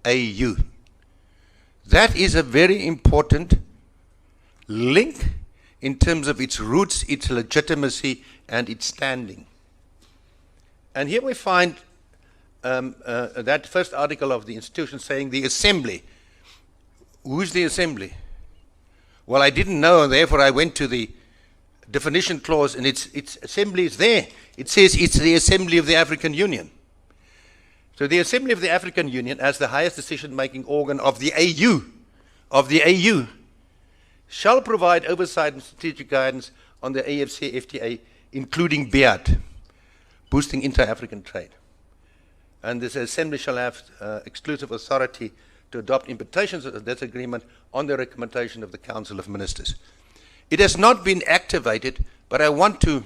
AU. That is a very important link in terms of its roots, its legitimacy, and its standing. And here we find that first article of the institution saying the Assembly. Who's the Assembly? Well, I didn't know, and therefore I went to the definition clause, and its Assembly is there. It says it's the Assembly of the African Union. So the Assembly of the African Union, as the highest decision-making organ of the AU, shall provide oversight and strategic guidance on the AfCFTA, including BEAD, boosting inter-African trade. And this Assembly shall have exclusive authority to adopt interpretations of this agreement on the recommendation of the Council of Ministers. It has not been activated, but I want to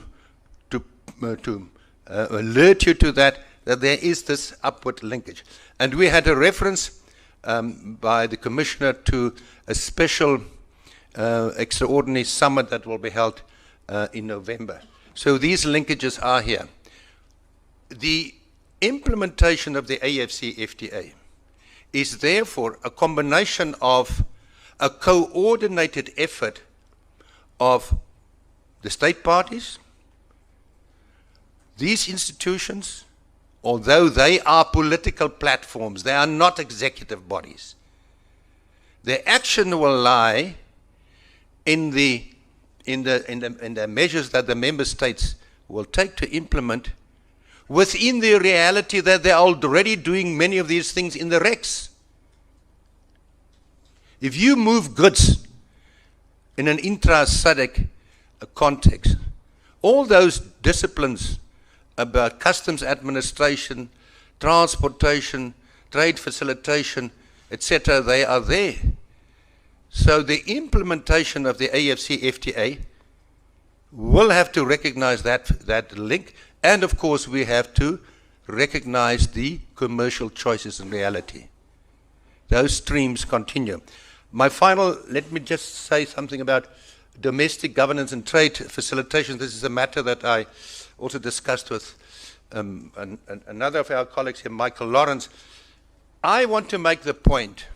alert you to that there is this upward linkage. And we had a reference by the Commissioner to a special extraordinary summit that will be held in November. So these linkages are here. The implementation of the AfCFTA is therefore a combination of a coordinated effort of the state parties. These institutions, although they are political platforms, they are not executive bodies. Their action will lie in the measures that the member states will take to implement within the reality that they are already doing many of these things in the RECs. If you move goods in an intra-SADC context, all those disciplines about customs administration, transportation, trade facilitation, etc., they are there. So the implementation of the AfCFTA will have to recognize that link, and of course we have to recognize the commercial choices in reality. Those streams continue. My final, let me just say something about domestic governance and trade facilitation. This is a matter that I also discussed with another of our colleagues here, Michael Lawrence. I want to make the point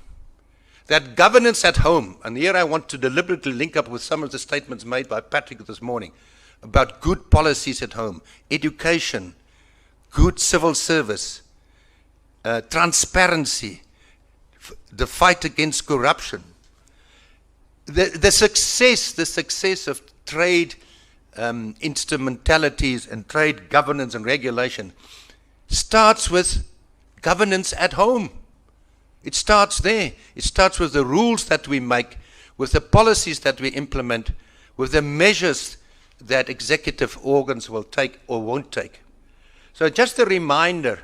that governance at home, and here I want to deliberately link up with some of the statements made by Patrick this morning about good policies at home, education, good civil service, transparency, the fight against corruption. The success of trade instrumentalities and trade governance and regulation starts with governance at home. It starts there. It starts with the rules that we make, with the policies that we implement, with the measures that executive organs will take or won't take. So just a reminder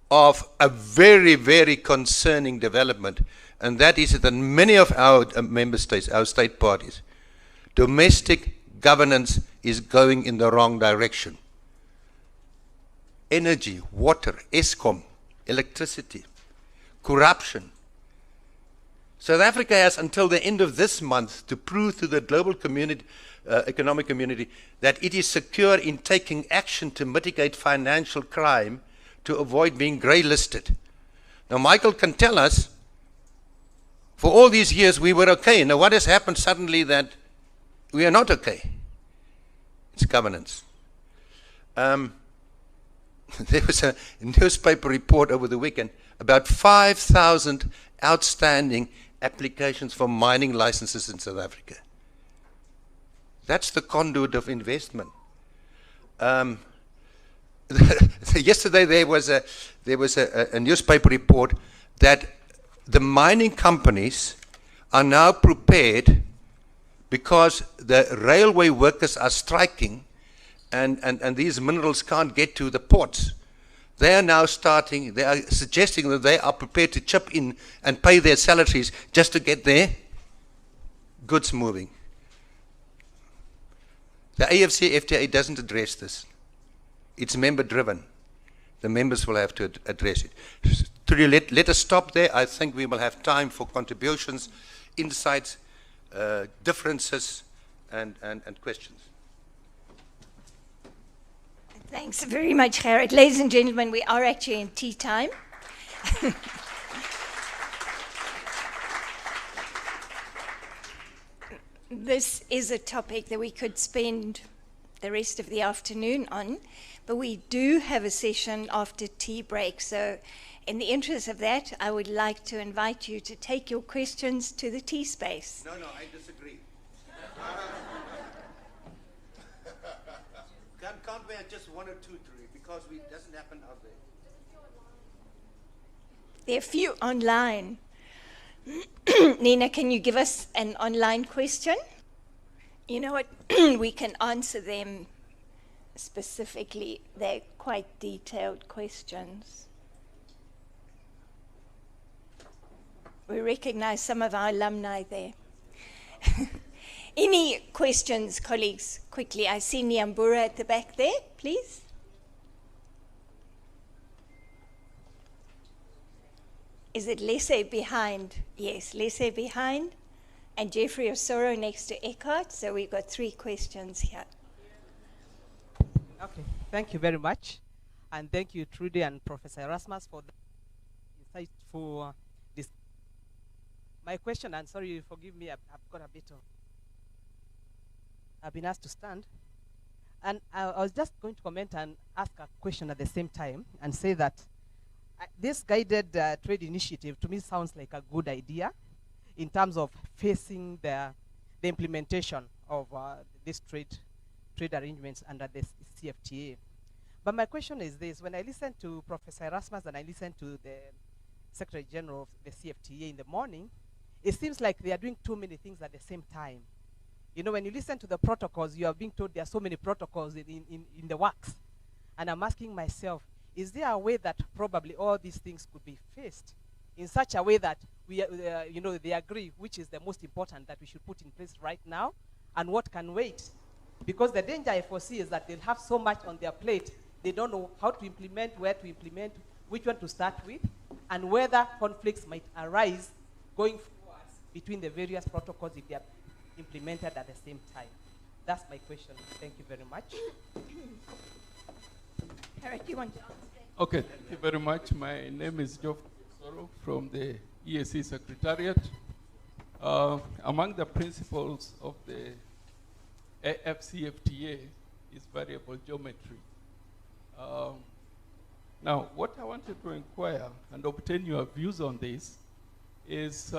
of a very, very concerning development, and that is that in many of our member states, our state parties, domestic governance is going in the wrong direction. Energy, water, ESCOM, electricity, corruption. South Africa has until the end of this month to prove to the global community, economic community, that it is secure in taking action to mitigate financial crime to avoid being grey-listed. Now, Michael can tell us, for all these years we were okay. Now, what has happened suddenly that we are not okay? It's governance. There was a newspaper report over the weekend about 5,000 outstanding applications for mining licenses in South Africa. That's the conduit of investment. Yesterday there was a newspaper report that the mining companies are now prepared, because the railway workers are striking and these minerals can't get to the ports. They are now starting, they are suggesting that they are prepared to chip in and pay their salaries just to get their goods moving. The AFC-FTA doesn't address this. It's member-driven. The members will have to address it. To let us stop there. I think we will have time for contributions, insights, differences, and questions. Thanks very much, Gerrit. Ladies and gentlemen, we are actually in tea time. This is a topic that we could spend the rest of the afternoon on, but we do have a session after tea break. So in the interest of that, I would like to invite you to take your questions to the tea space. No, I disagree. Can't we have just one or two, three? Because it doesn't happen out there. There are a few online. Nina, can you give us an online question? You know what? We can answer them specifically. They're quite detailed questions. We recognize some of our alumni there. Any questions, colleagues, quickly? I see Niambura at the back there, please. Is it Lese behind? Yes, Lese behind. And Jeffrey Osoro next to Eckhart. So we've got 3 questions here. Okay, thank you very much. And thank you, Trudy and Professor Erasmus, for the insightful discussion. My question, and sorry, forgive me, I've got a bit of, I've been asked to stand. And I was just going to comment and ask a question at the same time and say that this guided trade initiative to me sounds like a good idea in terms of facing the implementation of these trade arrangements under the CFTA. But my question is this: when I listen to Professor Erasmus and I listen to the Secretary General of the CFTA in the morning, it seems like they are doing too many things at the same time. You know, when you listen to the protocols, you are being told there are so many protocols in the works. And I'm asking myself, is there a way that probably all these things could be faced in such a way that we, you know, they agree which is the most important that we should put in place right now and what can wait? Because the danger I foresee is that they'll have so much on their plate, they don't know how to implement, where to implement, which one to start with, and whether conflicts might arise going forward between the various protocols if they are implemented at the same time. That's my question. Thank you very much. Gerrit, you want to answer? Okay, thank you very much. My name is Geoff Soro from the EAC Secretariat. Among the principles of the AFCFTA is variable geometry. Now, what I wanted to inquire and obtain your views on this is,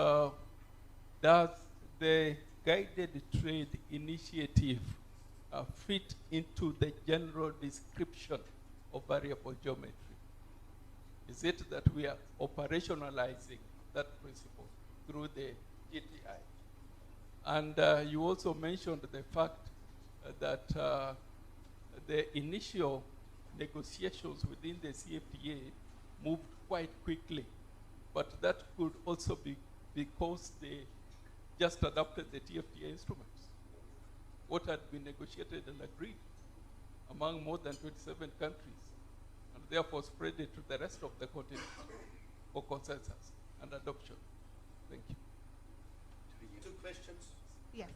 does the guided trade initiative fit into the general description of variable geometry? Is it that we are operationalizing that principle through the GTI? And you also mentioned the fact that the initial negotiations within the CFTA moved quite quickly, but that could also be because they just adopted the TFTA instruments. What had been negotiated and agreed among more than 27 countries, and therefore spread it to the rest of the continent for consensus and adoption. Thank you. Two questions. Yes.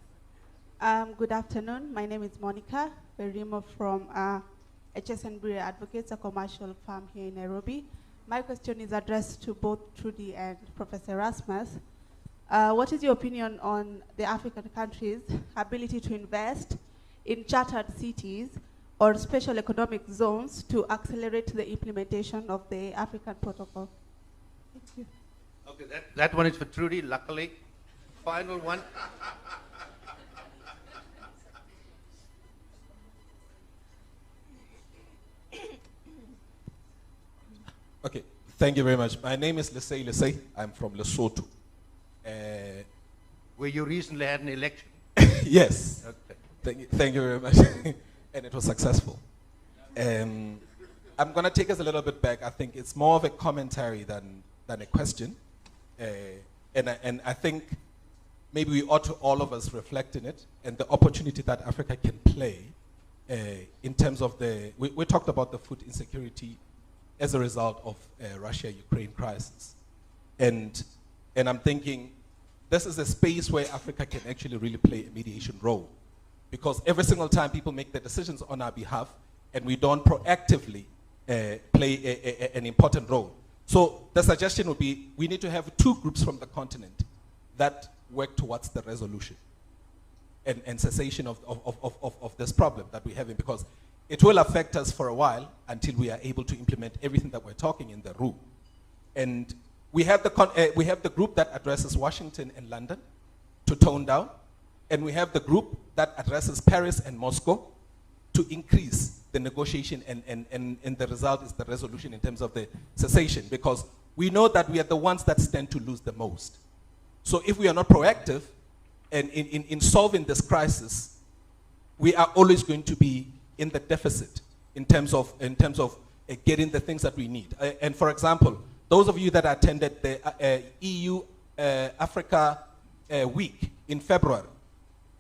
Good afternoon. My name is Monica Berimo from HSN Breeder Advocates, a commercial farm here in Nairobi. My question is addressed to both Trudy and Professor Erasmus. What is your opinion on the African countries' ability to invest in chartered cities or special economic zones to accelerate the implementation of the African protocol? Thank you. Okay, that one is for Trudy, luckily. Final one. Okay, thank you very much. My name is Lesey Lesey. I'm from Lesotho. Where you recently had an election. Yes. Okay. Thank you very much. And it was successful. I'm going to take us a little bit back. I think it's more of a commentary than a question. And I think maybe we ought to all of us reflect in it and the opportunity that Africa can play in terms of we talked about the food insecurity as a result of Russia-Ukraine crisis. And I'm thinking this is a space where Africa can actually really play a mediation role. Because every single time people make the decisions on our behalf and we don't proactively play an important role. So the suggestion would be we need to have two groups from the continent that work towards the resolution and cessation of this problem that we're having, because it will affect us for a while until we are able to implement everything that we're talking in the room. And we have the group that addresses Washington and London to tone down, and we have the group that addresses Paris and Moscow to increase the negotiation, and the result is the resolution in terms of the cessation, because we know that we are the ones that stand to lose the most. So if we are not proactive and in solving this crisis, we are always going to be in the deficit in terms of getting the things that we need. And for example, those of you that attended the EU Africa week in February,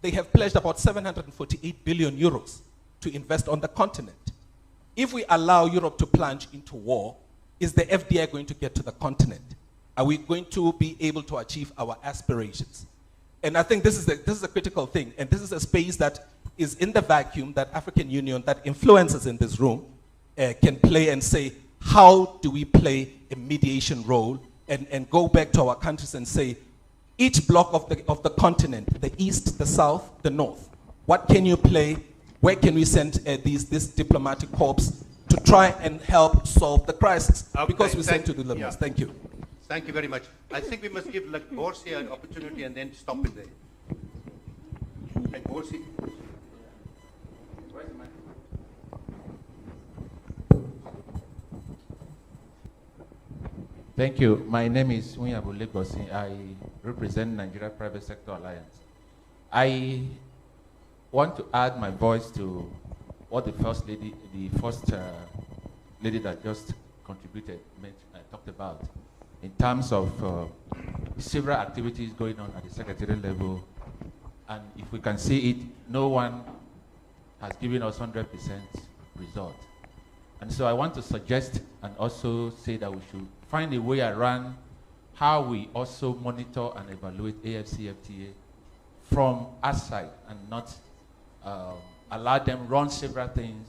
they have pledged about 748 billion euros to invest on the continent. If we allow Europe to plunge into war, is the FDI going to get to the continent? Are we going to be able to achieve our aspirations? And I think this is a critical thing, and this is a space that is in the vacuum that African Union, that influencers in this room can play and say, how do we play a mediation role and go back to our countries and say, each block of the continent, the East, the South, the North, what can you play? Where can we send this diplomatic corps to try and help solve the crisis? Okay, because we send to the limits. Yeah. Thank you. Thank you very much. I think we must give Borsi an opportunity and then stop it there. Borsi. Thank you. My name is Unyabu Legosi. I represent Nigeria Private Sector Alliance. I want to add my voice to what the first lady that just contributed talked about in terms of several activities going on at the secretarial level, and if we can see it, no one has given us 100% result. And so I want to suggest and also say that we should find a way around how we also monitor and evaluate AFCFTA from outside and not allow them run several things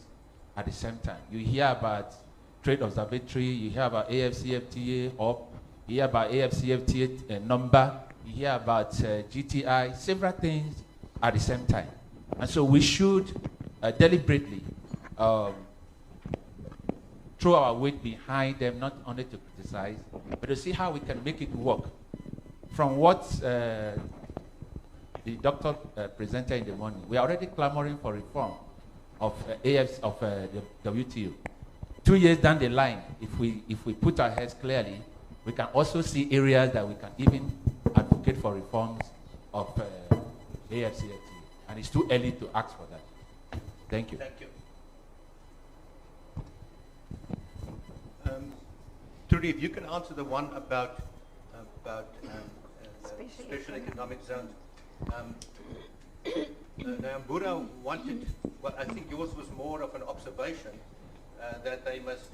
at the same time. You hear about Trade Observatory, you hear about AFCFTA up, you hear about AFCFTA number, you hear about GTI, several things at the same time. And so we should deliberately throw our weight behind them, not only to criticize, but to see how we can make it work. From what the doctor presented in the morning, we are already clamoring for reform of the WTO. 2 years down the line, if we put our heads clearly, we can also see areas that we can even advocate for reforms of AFCFTA. And it's too early to ask for that. Thank you. Thank you. Trudy, if you can answer the one about special economic zones. Nyambura wanted, well, I think yours was more of an observation that they must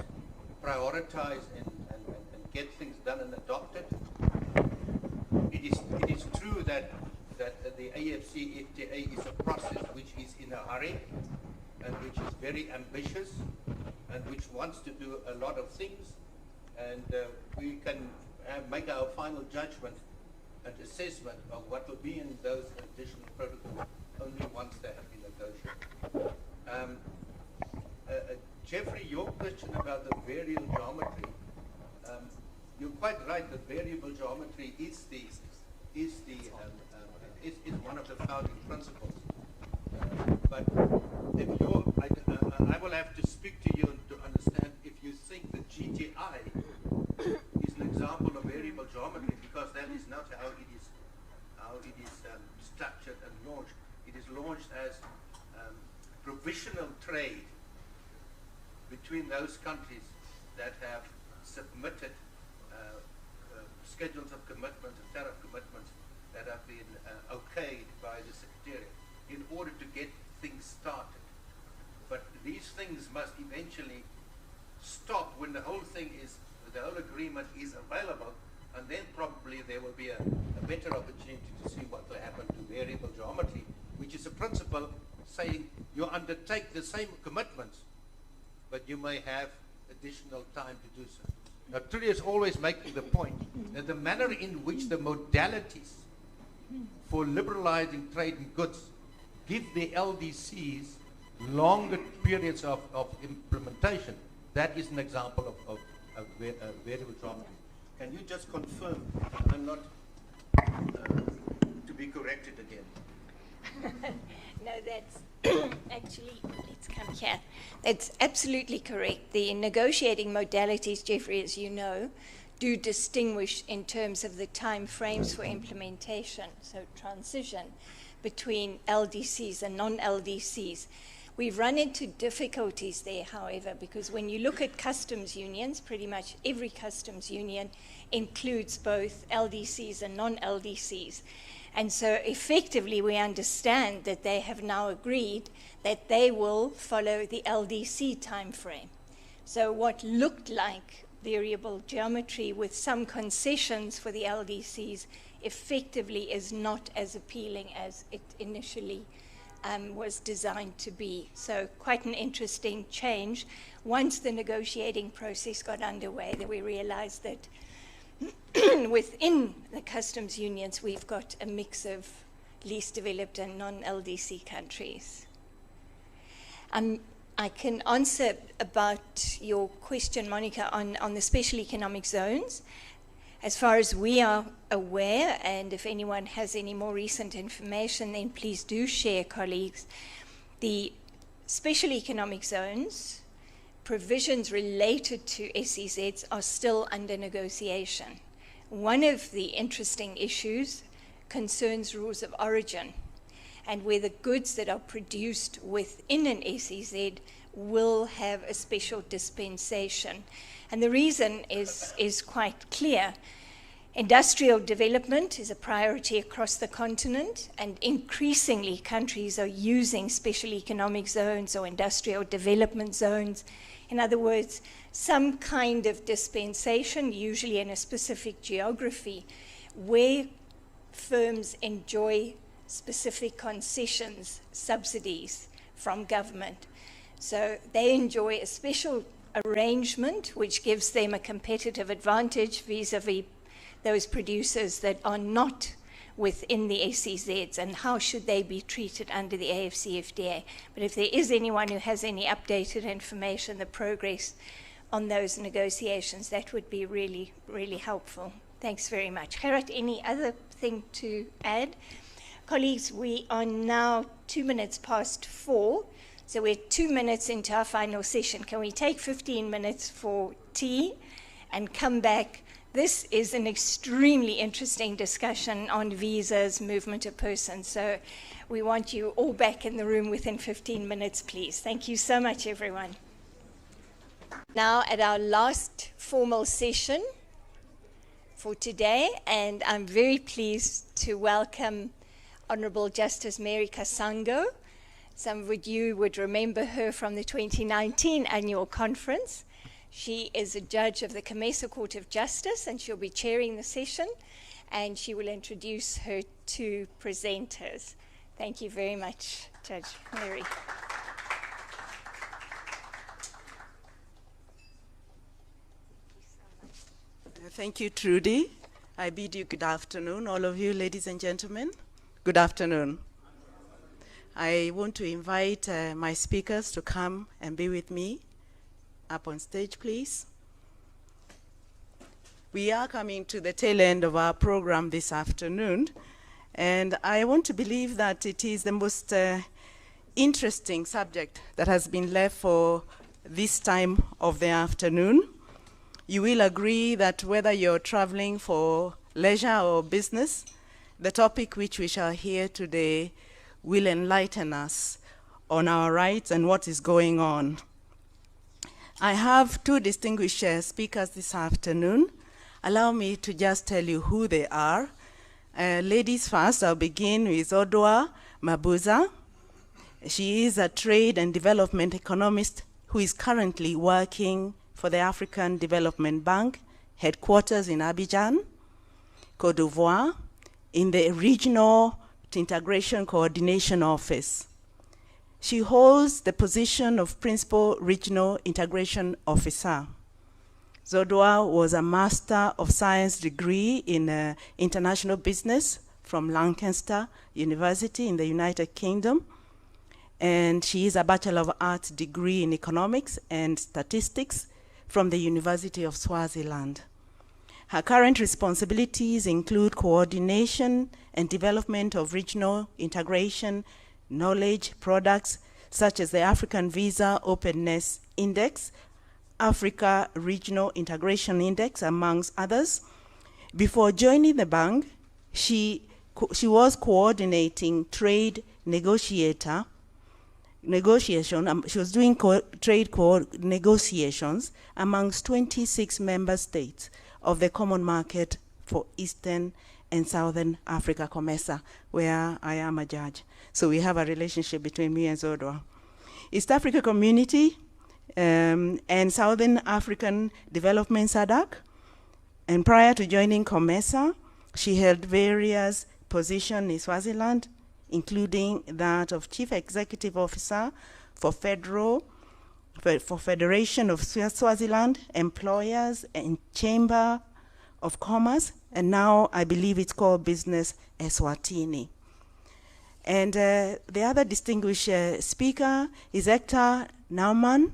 prioritize and get things done and adopted. It is true that the AFCFTA is a process which is in a hurry and which is very ambitious and which wants to do a lot of things, and we can make our final judgment and assessment of what will be in those additional protocols only once they have been negotiated. Jeffrey, your question about the variable geometry, you're quite right that variable geometry is one of the founding principles. But if I will have to speak to you to understand if you think the GTI is an example of variable geometry, because that is not how it is structured and launched. It is launched as provisional trade between those countries that have submitted schedules of commitments and tariff commitments that have been okayed by the Secretariat in order to get things started. But these things must eventually stop when the whole agreement is available, and then probably there will be a better opportunity to see what will happen to variable geometry, which is a principle saying you undertake the same commitments, but you may have additional time to do so. Now, Trudy is always making the point that the manner in which the modalities for liberalizing trade in goods give the LDCs longer periods of implementation, that is an example of variable geometry. Can you just confirm I'm not to be corrected again? No, that's actually, let's come here. That's absolutely correct. The negotiating modalities, Jeffrey, as you know, do distinguish in terms of the time frames for implementation, so transition between LDCs and non-LDCs. We've run into difficulties there, however, because when you look at customs unions, pretty much every customs union includes both LDCs and non-LDCs. And so effectively we understand that they have now agreed that they will follow the LDC time frame. So what looked like variable geometry with some concessions for the LDCs effectively is not as appealing as it initially was designed to be. So quite an interesting change. Once the negotiating process got underway, that we realized that within the customs unions, we've got a mix of least developed and non-LDC countries. I can answer about your question, Monica, on the special economic zones. As far as we are aware, and if anyone has any more recent information, then please do share, colleagues. The special economic zones, provisions related to SEZs are still under negotiation. One of the interesting issues concerns rules of origin, and where the goods that are produced within an SEZ will have a special dispensation. And the reason is quite clear. Industrial development is a priority across the continent, and increasingly countries are using special economic zones or industrial development zones. In other words, some kind of dispensation, usually in a specific geography, where firms enjoy specific concessions, subsidies from government. So they enjoy a special arrangement which gives them a competitive advantage vis-a-vis those producers that are not within the SEZs, and how should they be treated under the AFCFTA. But if there is anyone who has any updated information, the progress on those negotiations, that would be really, really helpful. Thanks very much. Gerard, any other thing to add? Colleagues, we are now 4:02, so we're 2 minutes into our final session. Can we take 15 minutes for tea and come back? This is an extremely interesting discussion on visas, movement of persons. So we want you all back in the room within 15 minutes, please. Thank you so much, everyone. Now, at our last formal session, for today, and I'm very pleased to welcome Honourable Justice Mary Kasango. Some of you would remember her from the 2019 annual conference. She is a judge of the COMESA Court of Justice, and she'll be chairing the session, and she will introduce her two presenters. Thank you very much, Judge Mary. Thank you, Trudy. I bid you good afternoon, all of you, ladies and gentlemen. Good afternoon. I want to invite my speakers to come and be with me. Up on stage, please. We are coming to the tail end of our program this afternoon, and I want to believe that it is the most interesting subject that has been left for this time of the afternoon. You will agree that whether you're traveling for leisure or business, the topic which we shall hear today will enlighten us on our rights and what is going on. I have two distinguished speakers this afternoon. Allow me to just tell you who they are. Ladies first, I'll begin with Odwa Mabuza. She is a trade and development economist who is currently working for the African Development Bank, headquarters in Abidjan, Côte d'Ivoire, in the Regional Integration Coordination Office. She holds the position of Principal Regional Integration Officer. Zodwa was a Master of Science degree in International Business from Lancaster University in the United Kingdom, and she is a Bachelor of Arts degree in Economics and Statistics from the University of Swaziland. Her current responsibilities include coordination and development of regional integration, knowledge products such as the African Visa Openness Index, Africa Regional Integration Index, amongst others. Before joining the bank, she was coordinating trade negotiation. She was doing trade negotiations amongst 26 member states of the Common Market for Eastern and Southern Africa, COMESA, where I am a judge. So we have a relationship between me and Zodwa. East Africa Community and Southern African Development, SADC. And prior to joining COMESA, she held various positions in Swaziland, including that of Chief Executive Officer for Federation of Swaziland Employers and Chamber of Commerce, and now I believe it's called Business Eswatini. And the other distinguished speaker is Hector Naumann,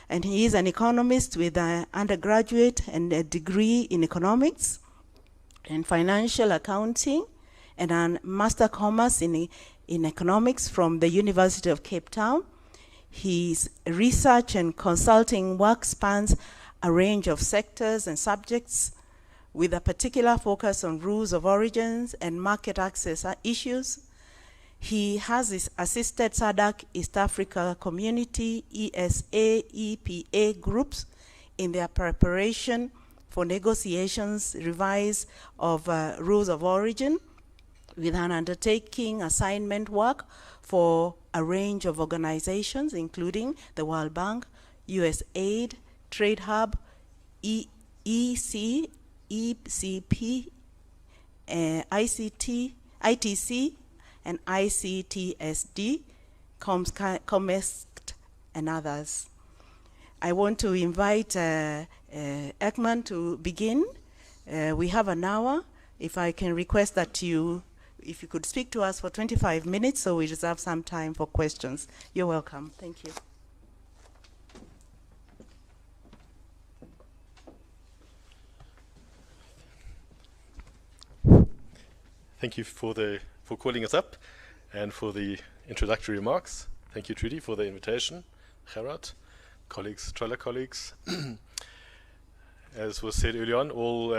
and he is an economist with an undergraduate and a degree in economics and financial accounting, and a Master of Commerce in economics from the University of Cape Town. His research and consulting work spans a range of sectors and subjects with a particular focus on rules of origins and market access issues. He has assisted SADC East Africa Community, ESA, EPA groups in their preparation for negotiations revise of rules of origin, with an undertaking assignment work for a range of organizations, including the World Bank, USAID, Trade Hub, EC, ECP, ITC, and ICTSD, COMEST, and others. I want to invite Ekman to begin. We have an hour. If I can request that if you could speak to us for 25 minutes, so we reserve some time for questions. You're welcome. Thank you. Thank you for calling us up and for the introductory remarks. Thank you, Trudy, for the invitation. Gerard, colleagues, Trella colleagues. As was said earlier on, all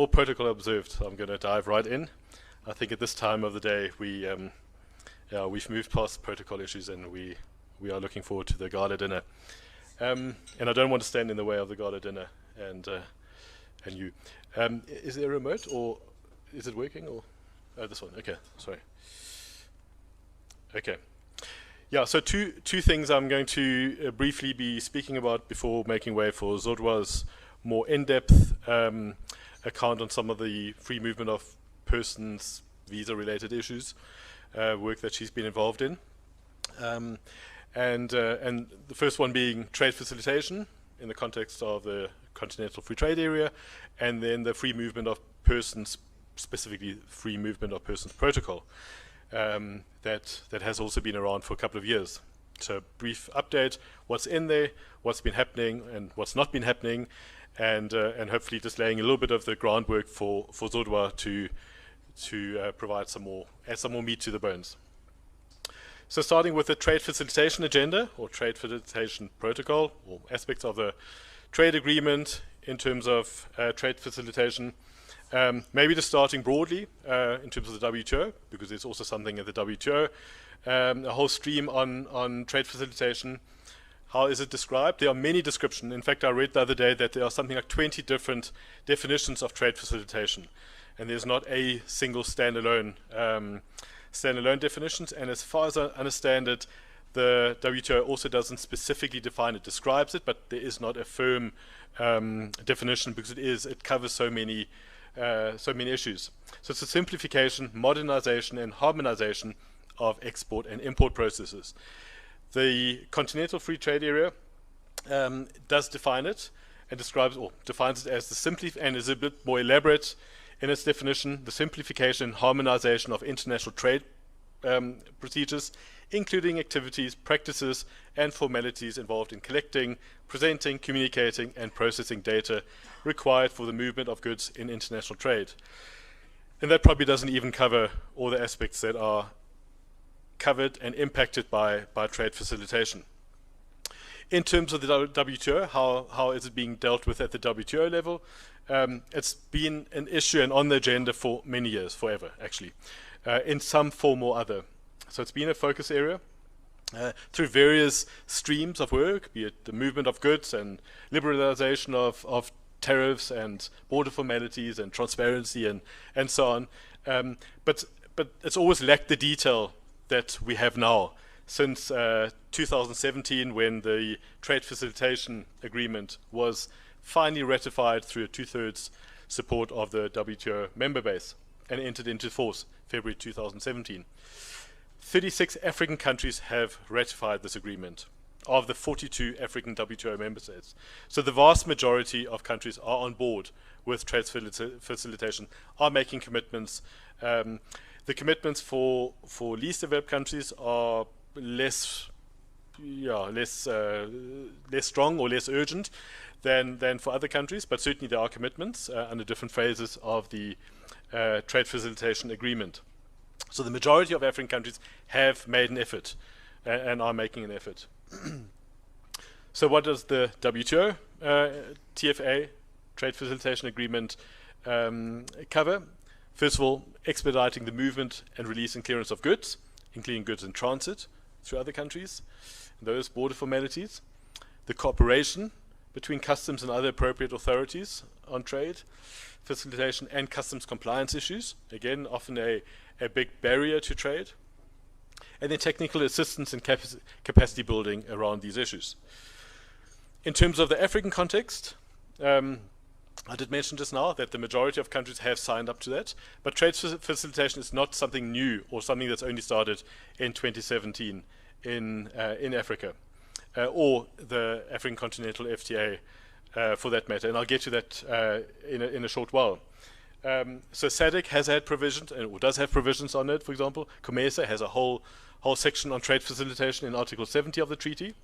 protocol observed. So I'm going to dive right in. I think at this time of the day, we've moved past protocol issues, and we are looking forward to the gala dinner. And I don't want to stand in the way of the gala dinner. And you. Is there a remote, or is it working? Or this one? Okay, sorry. Okay. Yeah, so two things I'm going to briefly be speaking about before making way for Zodwa's more in-depth account on some of the free movement of persons, visa-related issues, work that she's been involved in. And the first one being trade facilitation in the context of the Continental Free Trade Area, and then the free movement of persons, specifically free movement of persons protocol, that has also been around for a couple of years. So brief update, what's in there, what's been happening and what's not been happening, and hopefully just laying a little bit of the groundwork for Zodwa to provide add some more meat to the bones. So starting with the trade facilitation agenda, or trade facilitation protocol, or aspects of the trade agreement in terms of trade facilitation. Maybe just starting broadly in terms of the WTO, because there's also something at the WTO, a whole stream on trade facilitation. How is it described? There are many descriptions. In fact, I read the other day that there are something like 20 different definitions of trade facilitation, and there's not a single standalone definitions. And as far as I understand it, the WTO also doesn't specifically define it, describes it, but there is not a firm definition, because it covers so many issues. So it's a simplification, modernization, and harmonization of export and import processes. The Continental Free Trade Area does define it and defines it as and is a bit more elaborate in its definition: the simplification and harmonization of international trade procedures, including activities, practices, and formalities involved in collecting, presenting, communicating, and processing data required for the movement of goods in international trade. And that probably doesn't even cover all the aspects that are covered and impacted by trade facilitation. In terms of the WTO, how is it being dealt with at the WTO level? It's been an issue and on the agenda for many years, forever actually, in some form or other. So it's been a focus area through various streams of work, be it the movement of goods and liberalization of tariffs and border formalities and transparency and so on. But it's always lacked the detail that we have now since 2017, when the trade facilitation agreement was finally ratified through a 2/3 support of the WTO member base and entered into force February 2017. 36 African countries have ratified this agreement of the 42 African WTO member states. So the vast majority of countries are on board with trade facilitation, are making commitments. The commitments for least developed countries are less strong or less urgent than for other countries, but certainly there are commitments under different phases of the trade facilitation agreement. So the majority of African countries have made an effort and are making an effort. So what does the WTO TFA, Trade Facilitation Agreement, cover? First of all, expediting the movement and release and clearance of goods, including goods in transit through other countries, those border formalities, the cooperation between customs and other appropriate authorities on trade, facilitation and customs compliance issues, again, often a big barrier to trade, and then technical assistance and capacity building around these issues. In terms of the African context, I did mention just now that the majority of countries have signed up to that, but trade facilitation is not something new or something that's only started in 2017 in Africa, or the African Continental FTA for that matter, and I'll get to that in a short while. So SADC has had provisions, or does have provisions on it. For example, COMESA has a whole section on trade facilitation in Article 70 of the treaty.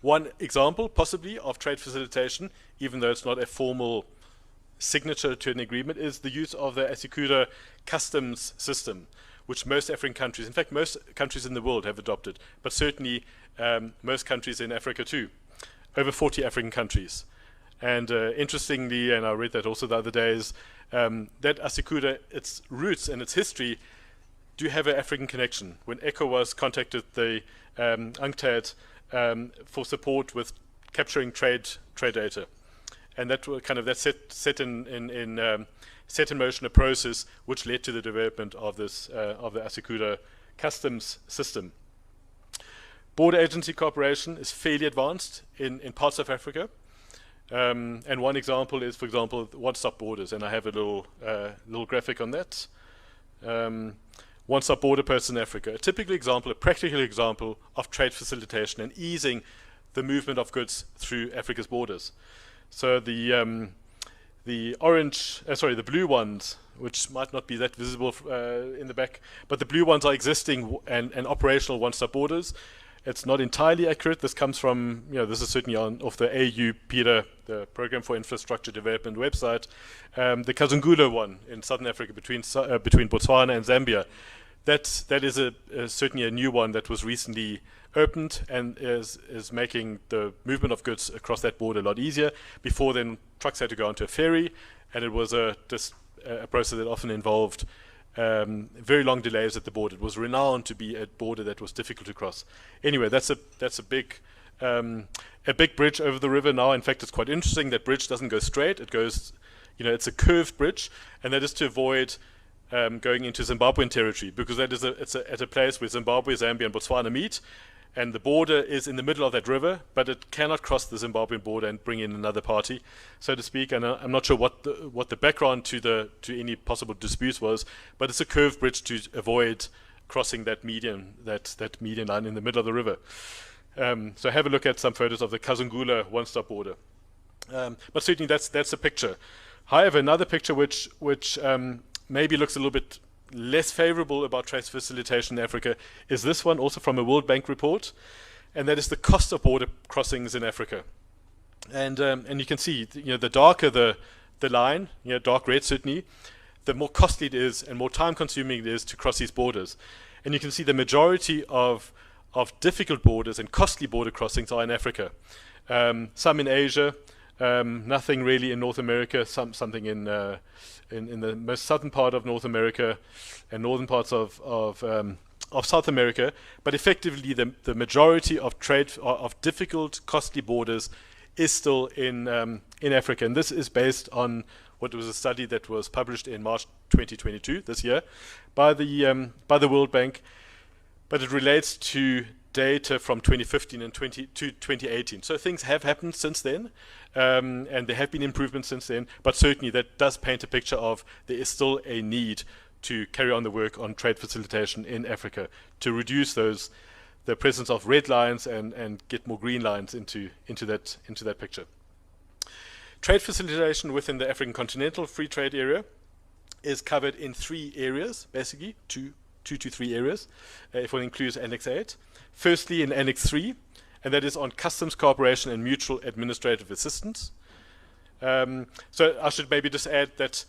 One example, possibly, of trade facilitation, even though it's not a formal signature to an agreement, is the use of the ASYCUDA customs system, which most African countries, in fact most countries in the world, have adopted, but certainly most countries in Africa too. Over 40 African countries. And interestingly, and I read that also the other day, is that ASYCUDA, its roots and its history do have an African connection. When ECOWAS contacted the UNCTAD for support with capturing trade data, and that set in motion a process which led to the development of this of the ASECUDA customs system. Border agency cooperation is fairly advanced in parts of Africa. And one example is, for example, one-stop borders, and I have a little graphic on that. One-stop border posts in Africa, a typical example, a practical example of trade facilitation and easing the movement of goods through Africa's borders. So the blue ones, which might not be that visible in the back, but the blue ones are existing and operational one-stop borders. It's not entirely accurate. This comes from, this is certainly off the AU-PIRA, the Program for Infrastructure Development website. The Kazungula one in southern Africa between Botswana and Zambia. That is certainly a new one that was recently opened and is making the movement of goods across that border a lot easier. Before then, trucks had to go onto a ferry, and it was a process that often involved very long delays at the border. It was renowned to be a border that was difficult to cross. Anyway, that's a big bridge over the river now. In fact, it's quite interesting. That bridge doesn't go straight. It goes, it's a curved bridge, and that is to avoid going into Zimbabwean territory, because it's at a place where Zimbabwe, Zambia, and Botswana meet, and the border is in the middle of that river, but it cannot cross the Zimbabwean border and bring in another party, so to speak. And I'm not sure what the background to any possible disputes was, but it's a curved bridge to avoid crossing that median line in the middle of the river. So have a look at some photos of the Kazungula one-stop border. But certainly that's a picture. However, another picture which maybe looks a little bit less favorable about trade facilitation in Africa is this one, also from a World Bank report, and that is the cost of border crossings in Africa. And you can see, the darker the line, dark red certainly, the more costly it is and more time-consuming it is to cross these borders. And you can see the majority of difficult borders and costly border crossings are in Africa. Some in Asia, nothing really in North America, something in the most southern part of North America and northern parts of South America, but effectively the majority of difficult, costly borders is still in Africa, and this is based on what was a study that was published in March 2022 this year by the World Bank, but it relates to data from 2015 and to 2018. So things have happened since then, and there have been improvements since then, but certainly that does paint a picture of there is still a need to carry on the work on trade facilitation in Africa, to reduce the presence of red lines and get more green lines into that picture. Trade facilitation within the African continental free trade area is covered in 3 areas, basically, 2 to 3 areas, if one includes Annex 8. Firstly, in Annex 3, and that is on customs cooperation and mutual administrative assistance. So I should maybe just add that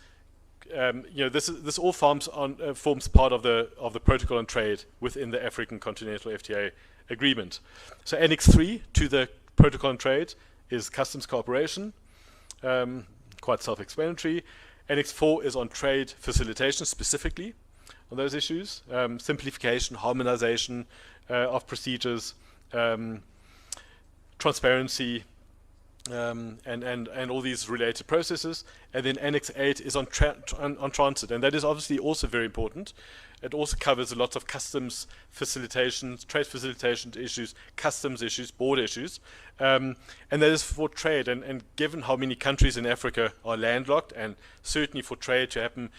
this all forms part of the protocol on trade within the African Continental FTA agreement. So Annex 3 to the protocol on trade is customs cooperation, quite self-explanatory. Annex 4 is on trade facilitation specifically on those issues, simplification, harmonization of procedures, transparency, and all these related processes. And then Annex 8 is on transit, and that is obviously also very important. It also covers a lot of customs facilitation, trade facilitation issues, customs issues, border issues, and that is for trade. And given how many countries in Africa are landlocked, and certainly for trade to happen,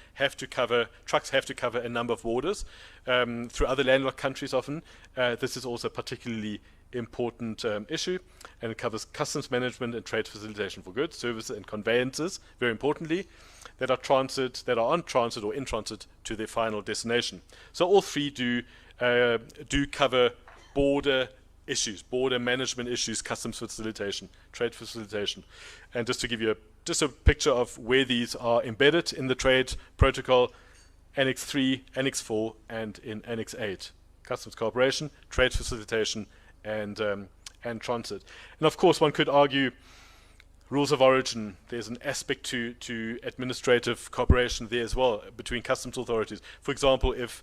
trucks have to cover a number of borders through other landlocked countries often. This is also a particularly important issue, and it covers customs management and trade facilitation for goods, services, and conveyances, very importantly, that are on transit or in transit to their final destination. So all 3 do cover border issues, border management issues, customs facilitation, trade facilitation. And just to give you a picture of where these are embedded in the trade protocol, Annex 3, Annex 4, and in Annex 8, customs cooperation, trade facilitation, and transit. And of course, one could argue rules of origin. There's an aspect to administrative cooperation there as well between customs authorities. For example, if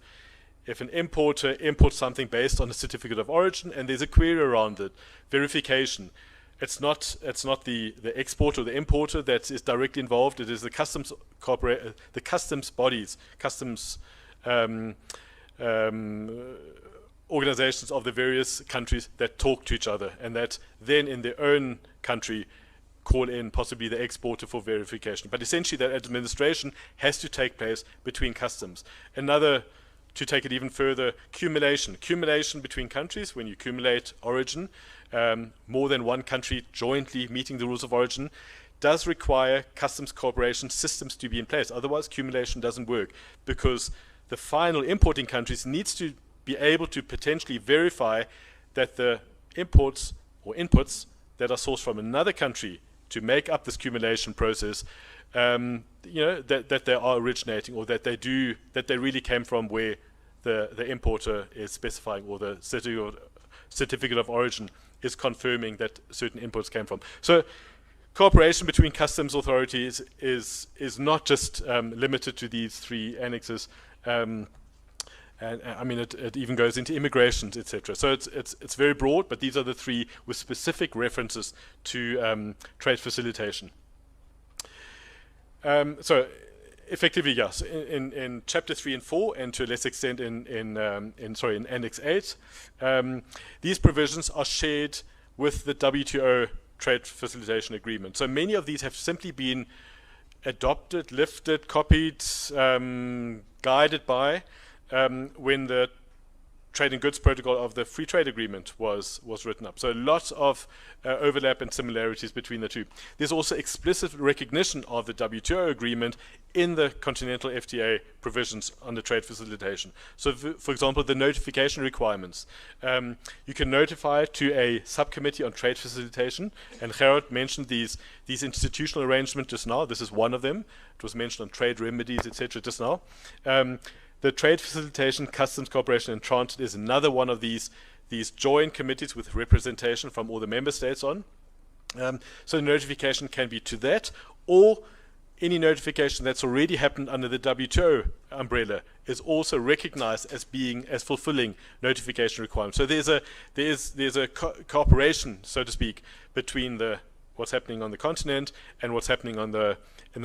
an importer imports something based on a certificate of origin and there's a query around it, verification, it's not the exporter or the importer that is directly involved. It is the customs the customs bodies, customs organizations of the various countries that talk to each other, and that then in their own country call in possibly the exporter for verification. But essentially that administration has to take place between customs. Another, to take it even further, cumulation between countries. When you accumulate origin, more than one country jointly meeting the rules of origin, does require customs cooperation systems to be in place. Otherwise, cumulation doesn't work, because the final importing countries needs to be able to potentially verify that the imports or inputs that are sourced from another country to make up this cumulation process, that they are originating, or that they really came from where the importer is specifying, or the certificate of origin is confirming that certain inputs came from. So cooperation between customs authorities is not just limited to these three annexes, and I mean it even goes into immigrations, etc. So it's very broad, but these are the three with specific references to trade facilitation. So effectively, yes, in chapter 3 and 4, and to a less extent in Annex 8, these provisions are shared with the WTO trade facilitation agreement. So many of these have simply been adopted, lifted, copied, guided by when the Trade in Goods Protocol of the Free Trade Agreement was written up. So lots of overlap and similarities between the two. There's also explicit recognition of the WTO agreement in the Continental FTA provisions on the trade facilitation. So for example, the notification requirements. You can notify to a subcommittee on trade facilitation, and Gerard mentioned these institutional arrangements just now. This is one of them. It was mentioned on trade remedies, etc. just now. The Trade Facilitation, Customs Cooperation and Transit is another one of these joint committees with representation from all the member states on. So notification can be to that, or any notification that's already happened under the WTO umbrella is also recognized as fulfilling notification requirements. So there's a cooperation, so to speak, between what's happening on the continent and what's happening in the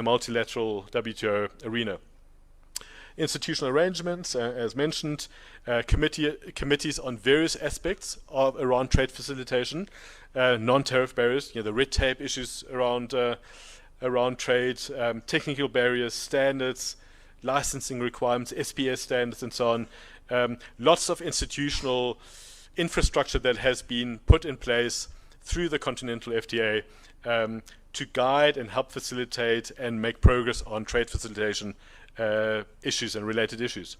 multilateral WTO arena. Institutional arrangements, as mentioned, committees on various aspects around trade facilitation, non-tariff barriers, the red tape issues around trade, technical barriers, standards, licensing requirements, SPS standards, and so on. Lots of institutional infrastructure that has been put in place through the Continental FTA to guide and help facilitate and make progress on trade facilitation issues and related issues.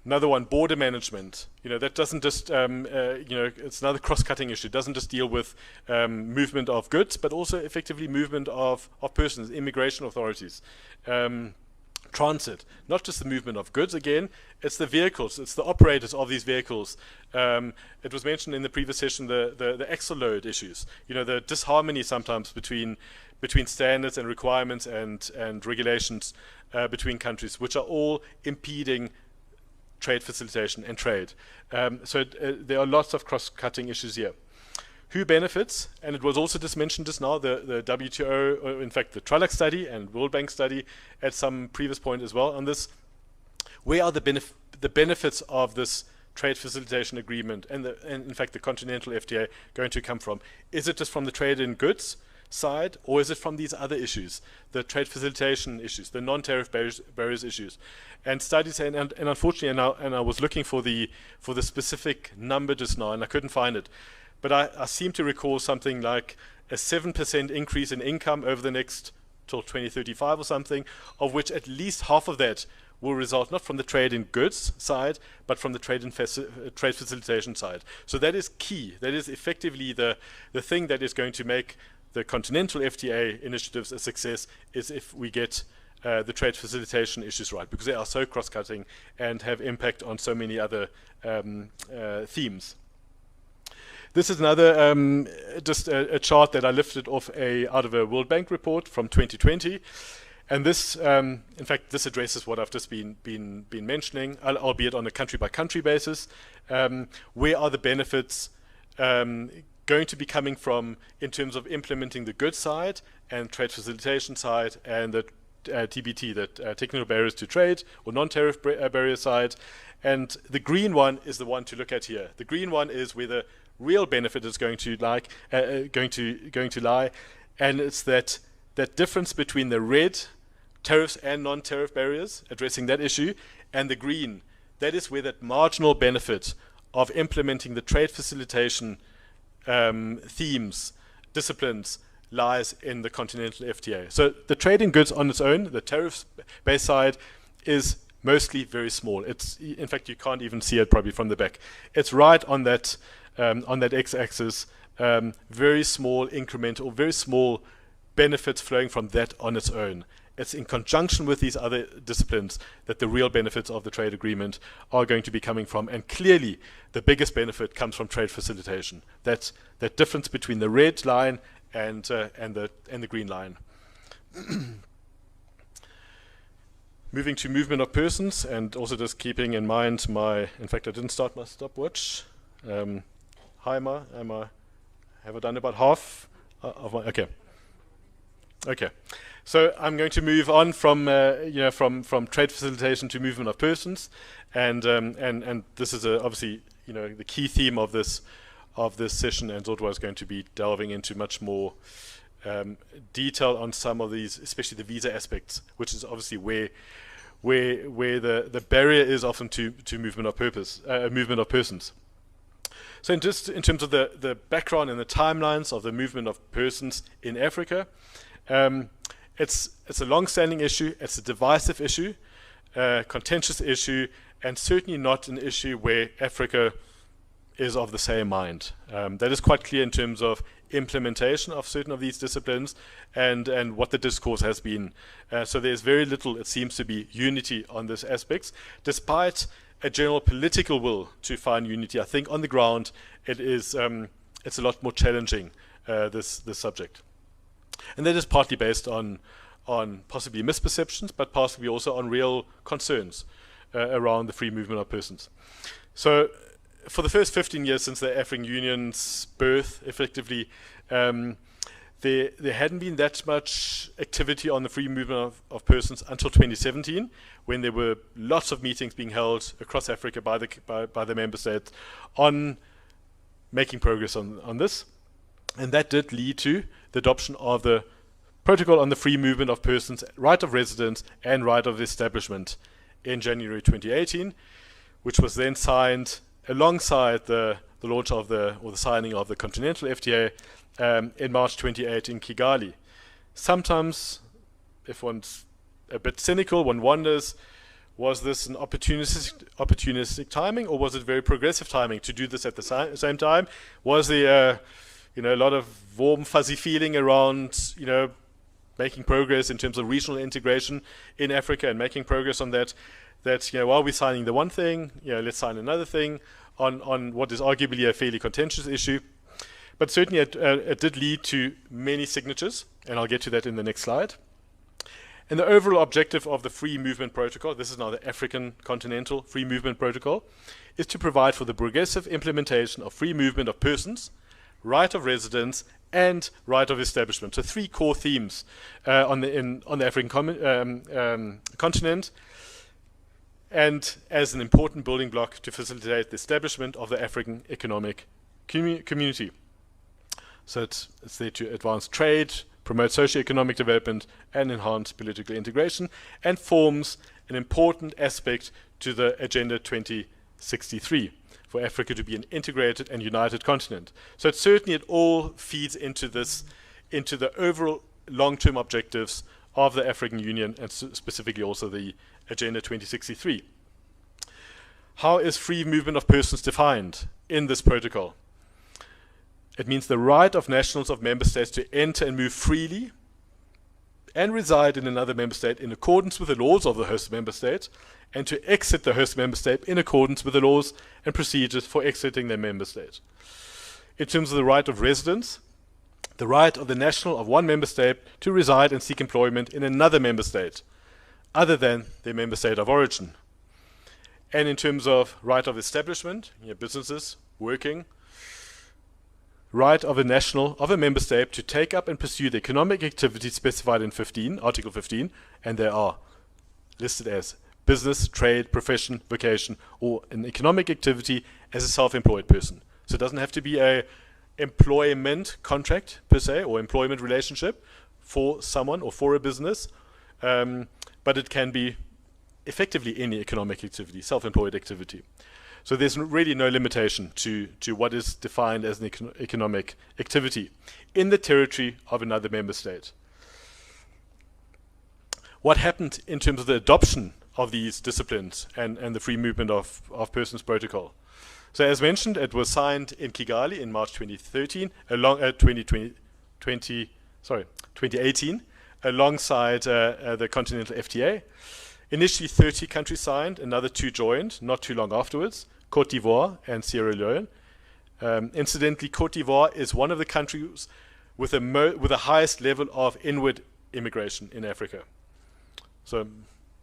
Another one, border management. That doesn't just, it's another cross-cutting issue. It doesn't just deal with movement of goods, but also effectively movement of persons, immigration authorities. Transit, not just the movement of goods again, it's the vehicles, it's the operators of these vehicles. It was mentioned in the previous session, the axle load issues, the disharmony sometimes between standards and requirements and regulations between countries, which are all impeding trade facilitation and trade. So there are lots of cross-cutting issues here. Who benefits? And it was also just mentioned just now, the WTO, or in fact the TRALAC study and World Bank study at some previous point as well on this. Where are the benefits of this trade facilitation agreement and in fact the Continental FTA going to come from? Is it just from the trade in goods side, or is it from these other issues, the trade facilitation issues, the non-tariff barriers issues? And studies, and unfortunately, and I was looking for the specific number just now, and I couldn't find it. But I seem to recall something like a 7% increase in income over the next till 2035 or something, of which at least half of that will result not from the trade in goods side, but from the trade facilitation side. So that is key. That is effectively the thing that is going to make the Continental FTA initiatives a success, is if we get the trade facilitation issues right, because they are so cross-cutting and have impact on so many other themes. This is another just a chart that I lifted off out of a World Bank report from 2020. And this, in fact, this addresses what I've just been mentioning, albeit on a country-by-country basis. Where are the benefits going to be coming from in terms of implementing the good side and trade facilitation side and the TBT, the technical barriers to trade or non-tariff barrier side? And the green one is the one to look at here. The green one is where the real benefit is going to lie, and it's that difference between the red tariffs and non-tariff barriers, addressing that issue, and the green. That is where that marginal benefit of implementing the trade facilitation themes, disciplines, lies in the continental FTA. So the trade in goods on its own, the tariff-based side, is mostly very small. It's, in fact, you can't even see it probably from the back. It's right on that x-axis, very small incremental, very small benefits flowing from that on its own. It's in conjunction with these other disciplines that the real benefits of the trade agreement are going to be coming from. And clearly, the biggest benefit comes from trade facilitation. That's that difference between the red line and the green line. Moving to movement of persons, and also just keeping in mind in fact, I didn't start my stopwatch. Hi, have I done about half of my, okay. Okay. So I'm going to move on from from trade facilitation to movement of persons, and this is obviously the key theme of this session, and Zodwa is going to be delving into much more detail on some of these, especially the visa aspects, which is obviously where the barrier is often to movement of persons. So just in terms of the background and the timelines of the movement of persons in Africa. It's a long-standing issue, it's a divisive issue, contentious issue, and certainly not an issue where Africa is of the same mind. That is quite clear in terms of implementation of certain of these disciplines and what the discourse has been. So there's very little, it seems to be, unity on this aspects, despite a general political will to find unity. I think on the ground it is it's a lot more challenging, this subject. And that is partly based on possibly misperceptions, but possibly also on real concerns around the free movement of persons. So for the first 15 years since the African Union's birth, effectively, there hadn't been that much activity on the free movement of persons until 2017, when there were lots of meetings being held across Africa by the member states on making progress on this. And that did lead to the adoption of the Protocol on the Free Movement of Persons, Right of Residence and Right of Establishment in January 2018, which was then signed alongside the launch of the signing of the Continental FTA in March 28 in Kigali. Sometimes, if one's a bit cynical, one wonders, was this an opportunistic timing, or was it very progressive timing to do this at the same time? Was there a lot of warm, fuzzy feeling around, making progress in terms of regional integration in Africa and making progress on that while we're signing the one thing, let's sign another thing on what is arguably a fairly contentious issue. But certainly it did lead to many signatures, and I'll get to that in the next slide. And the overall objective of the Free Movement Protocol, this is now the African Continental Free Movement Protocol, is to provide for the progressive implementation of free movement of persons, right of residence, and right of establishment. So three core themes on the African continent, and as an important building block to facilitate the establishment of the African Economic Community. So it's there to advance trade, promote socio-economic development, and enhance political integration, and forms an important aspect to the Agenda 2063 for Africa to be an integrated and united continent. So it all feeds into the overall long-term objectives of the African Union, and specifically also the Agenda 2063. How is free movement of persons defined in this protocol? It means the right of nationals of member states to enter and move freely and reside in another member state in accordance with the laws of the host member state, and to exit the host member state in accordance with the laws and procedures for exiting their member state. In terms of the right of residence, the right of the national of one member state to reside and seek employment in another member state, other than their member state of origin. And in terms of right of establishment, businesses working, right of a national of a member state to take up and pursue the economic activities specified in Article 15, and they are listed as business, trade, profession, vocation, or an economic activity as a self-employed person. So it doesn't have to be a employment contract per se, or employment relationship for someone or for a business, but it can be effectively any economic activity, self-employed activity. So there's really no limitation to what is defined as an economic activity in the territory of another member state. What happened in terms of the adoption of these disciplines and the free movement of persons protocol? So as mentioned, it was signed in Kigali in March 2018, alongside the Continental FTA. Initially 30 countries signed, another 2 joined not too long afterwards, Côte d'Ivoire and Sierra Leone. Incidentally, Côte d'Ivoire is one of the countries with the highest level of inward immigration in Africa. So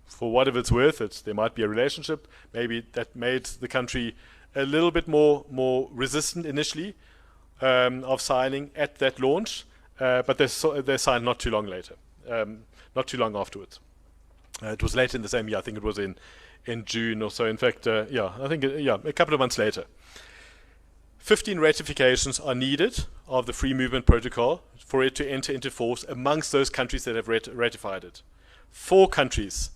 for whatever it's worth, there might be a relationship, maybe that made the country a little bit more resistant initially of signing at that launch, but they signed not too long later, not too long afterwards. It was late in the same year. I think it was in June or so. In fact, I think a couple of months later. 15 ratifications are needed of the Free Movement Protocol for it to enter into force amongst those countries that have ratified it. 4 countries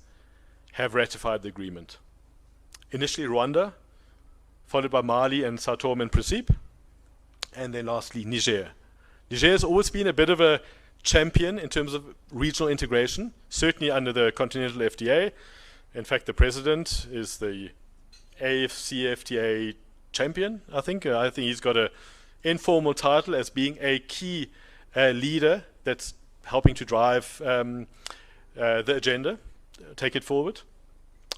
have ratified the agreement. Initially Rwanda, followed by Mali and Sao Tome and Principe, and then lastly Niger. Niger has always been a bit of a champion in terms of regional integration, certainly under the Continental FTA. In fact, the president is the AFCFTA champion, I think. I think he's got an informal title as being a key leader that's helping to drive the agenda, take it forward.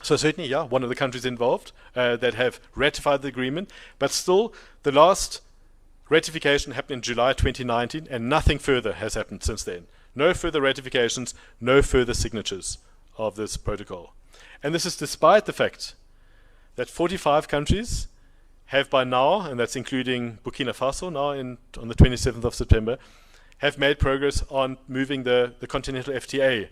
So certainly, one of the countries involved that have ratified the agreement, but still the last ratification happened in July 2019, and nothing further has happened since then. No further ratifications, no further signatures of this protocol. And this is despite the fact that 45 countries have by now, and that's including Burkina Faso now on the 27th of September, have made progress on moving the Continental FTA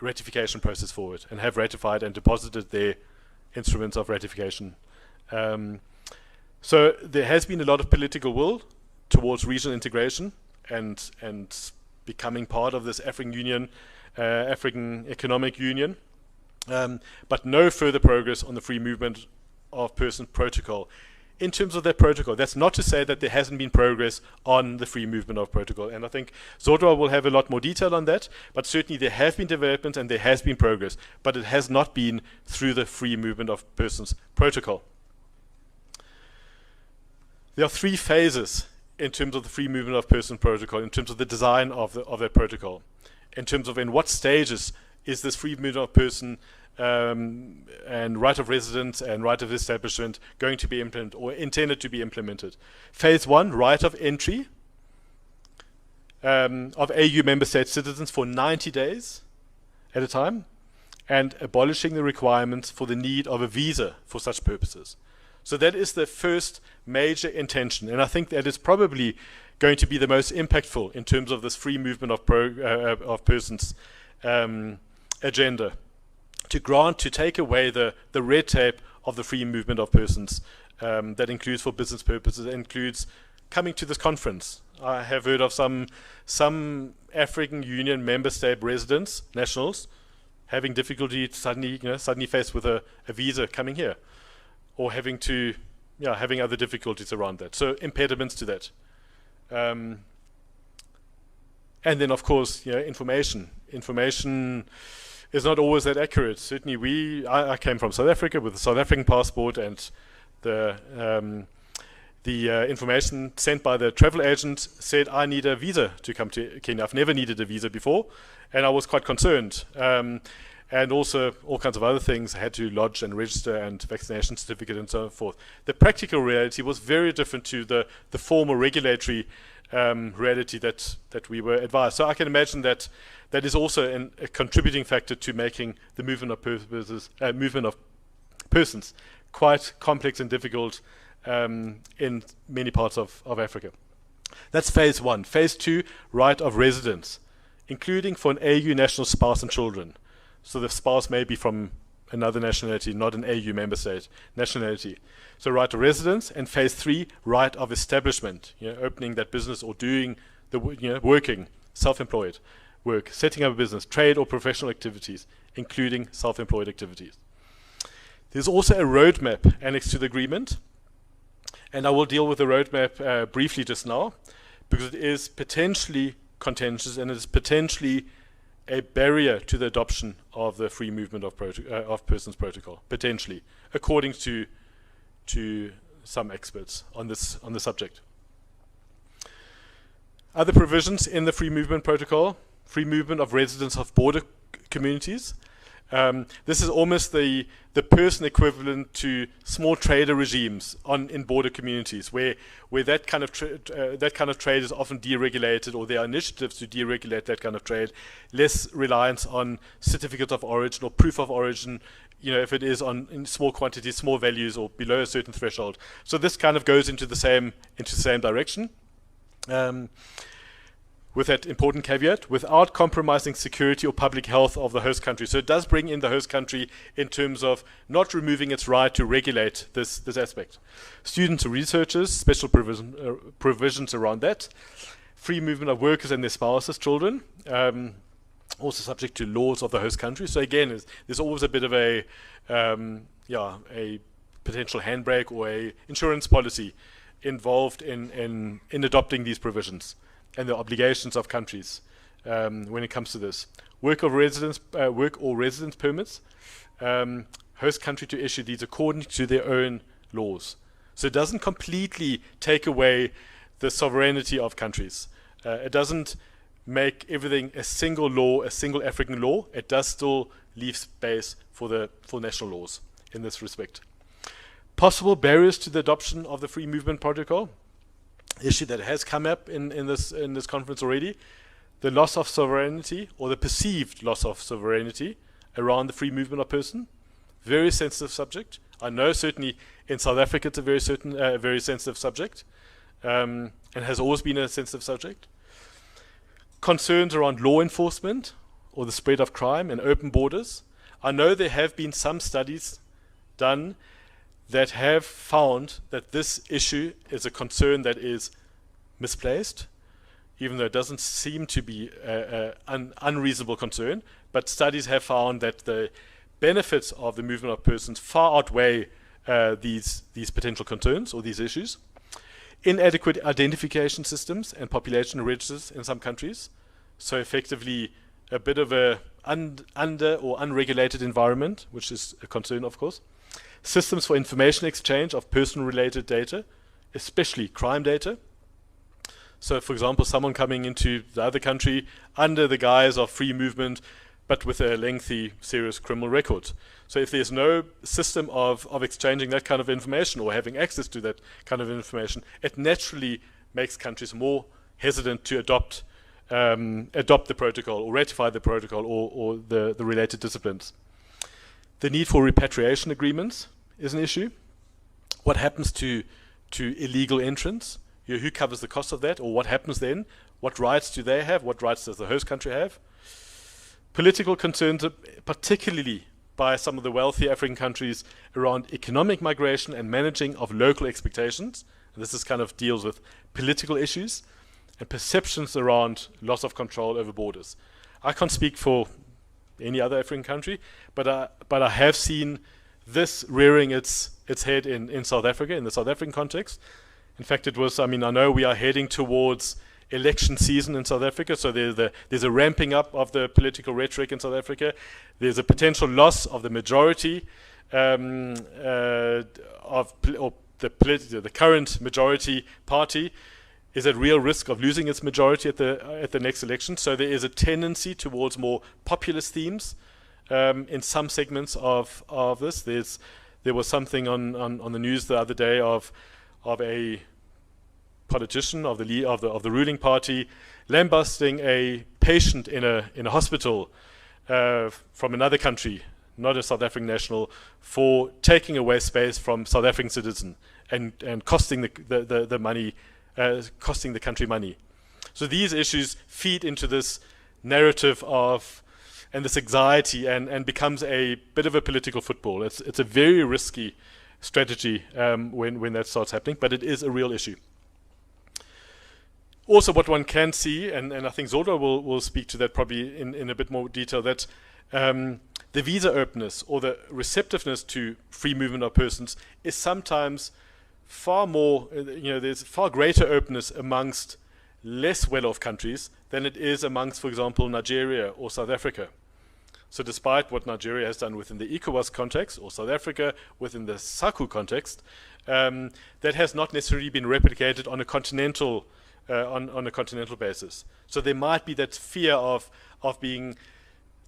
ratification process forward and have ratified and deposited their instruments of ratification. So there has been a lot of political will towards regional integration and becoming part of this African Union, African Economic Union, but no further progress on the Free Movement of Persons Protocol. In terms of that protocol, that's not to say that there hasn't been progress on the Free Movement of Protocol, and I think Zodwa will have a lot more detail on that, but certainly there have been developments and there has been progress, but it has not been through the Free Movement of Persons Protocol. There are 3 phases in terms of the Free Movement of Persons Protocol, in terms of the design of that protocol, in terms of in what stages is this free movement of person and right of residence and right of establishment going to be implemented or intended to be implemented. Phase 1, right of entry of AU member state citizens for 90 days at a time, and abolishing the requirements for the need of a visa for such purposes. So that is the first major intention, and I think that is probably going to be the most impactful in terms of this free movement of persons agenda, to take away the red tape of the free movement of persons that includes for business purposes, includes coming to this conference. I have heard of some African Union member state residents, nationals, having difficulty suddenly faced with a visa coming here, or having other difficulties around that. So impediments to that. And then, of course, information. Information is not always that accurate. Certainly, I came from South Africa with a South African passport, and the information sent by the travel agent said I need a visa to come to Kenya. I've never needed a visa before, and I was quite concerned. And also all kinds of other things. I had to lodge and register and vaccination certificate and so forth. The practical reality was very different to the formal regulatory reality that we were advised. So I can imagine that that is also a contributing factor to making the movement of persons quite complex and difficult in many parts of Africa. That's phase one. Phase two, right of residence, including for an AU national spouse and children. So the spouse may be from another nationality, not an AU member state nationality. So right of residence. And phase three, right of establishment, opening that business or doing the working, self-employed work, setting up a business, trade or professional activities, including self-employed activities. There's also a roadmap annexed to the agreement, and I will deal with the roadmap briefly just now, because it is potentially contentious and it is potentially a barrier to the adoption of the free movement of persons protocol, potentially, according to some experts on this subject. Other provisions in the free movement protocol: free movement of residents of border communities. This is almost the person equivalent to small trader regimes in border communities, where that kind of trade is often deregulated, or there are initiatives to deregulate that kind of trade, less reliance on certificate of origin or proof of origin, if it is in small quantities, small values, or below a certain threshold. So this kind of goes into the same direction. With that important caveat, without compromising security or public health of the host country. So it does bring in the host country in terms of not removing its right to regulate this aspect. Students and researchers, special provisions around that. Free movement of workers and their spouses, children, also subject to laws of the host country. So again, there's always a bit of a potential handbrake or a insurance policy involved in adopting these provisions and the obligations of countries when it comes to this. Work or residence permits, host country to issue these according to their own laws. So it doesn't completely take away the sovereignty of countries. It doesn't make everything a single law, a single African law. It does still leave space for national laws in this respect. Possible barriers to the adoption of the free movement protocol. Issue that has come up in this conference already, the loss of sovereignty, or the perceived loss of sovereignty around the free movement of person. Very sensitive subject. I know certainly in South Africa it's a very sensitive subject, and has always been a sensitive subject. Concerns around law enforcement or the spread of crime and open borders. I know there have been some studies done that have found that this issue is a concern that is misplaced, even though it doesn't seem to be an unreasonable concern. But studies have found that the benefits of the movement of persons far outweigh these potential concerns or these issues. Inadequate identification systems and population registers in some countries. So effectively a bit of a under or unregulated environment, which is a concern, of course. Systems for information exchange of person-related data, especially crime data. So, for example, someone coming into the other country under the guise of free movement, but with a lengthy, serious criminal record. So if there's no system of exchanging that kind of information or having access to that kind of information, it naturally makes countries more hesitant to adopt the protocol or ratify the protocol or the related disciplines. The need for repatriation agreements is an issue. What happens to illegal entrants? Who covers the cost of that, or what happens then? What rights do they have? What rights does the host country have? Political concerns, particularly by some of the wealthy African countries, around economic migration and managing of local expectations. And this is kind of deals with political issues and perceptions around loss of control over borders. I can't speak for any other African country, but I have seen this rearing its head in South Africa, in the South African context. In fact, I know we are heading towards election season in South Africa, so there's a ramping up of the political rhetoric in South Africa. There's a potential loss of the majority the current majority party is at real risk of losing its majority at the next election. So there is a tendency towards more populist themes in some segments of this. There was something on the news the other day of a politician of the ruling party lambasting a patient in a hospital from another country, not a South African national, for taking away space from South African citizen and costing the money, costing the country money. So these issues feed into this narrative of and this anxiety and becomes a bit of a political football. It's a very risky strategy when that starts happening, but it is a real issue. Also, what one can see, and I think Zodwa will speak to that probably in a bit more detail, that the visa openness or the receptiveness to free movement of persons is sometimes far more, there's far greater openness amongst less well-off countries than it is amongst, for example, Nigeria or South Africa. So despite what Nigeria has done within the ECOWAS context, or South Africa within the SACU context, that has not necessarily been replicated on a continental on a continental basis. So there might be that fear of being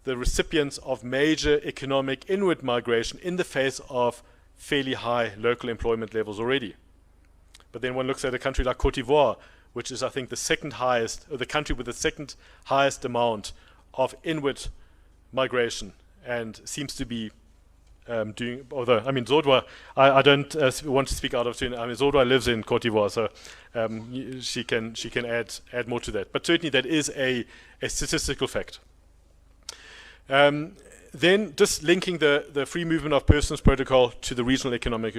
the recipients of major economic inward migration in the face of fairly high local employment levels already. But then one looks at a country like Cote d'Ivoire, which is, I think, the second highest, or the country with the second highest amount of inward migration, and seems to be doing, although, I mean, Zodwa, I don't want to speak out of turn. I mean, Zodwa lives in Cote d'Ivoire, so she can add more to that. But certainly that is a statistical fact. Then just linking the free movement of persons protocol to the regional economic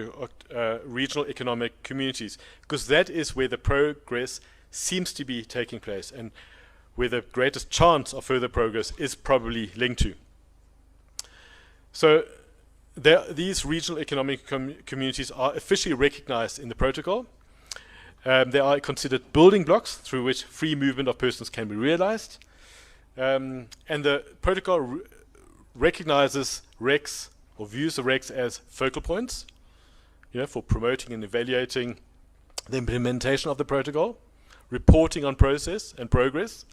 communities, because that is where the progress seems to be taking place and where the greatest chance of further progress is probably linked to. So these regional economic communities are officially recognized in the protocol. They are considered building blocks through which free movement of persons can be realized. And the protocol recognizes RECs, or views the RECs as focal points, for promoting and evaluating the implementation of the protocol, reporting on process and progress,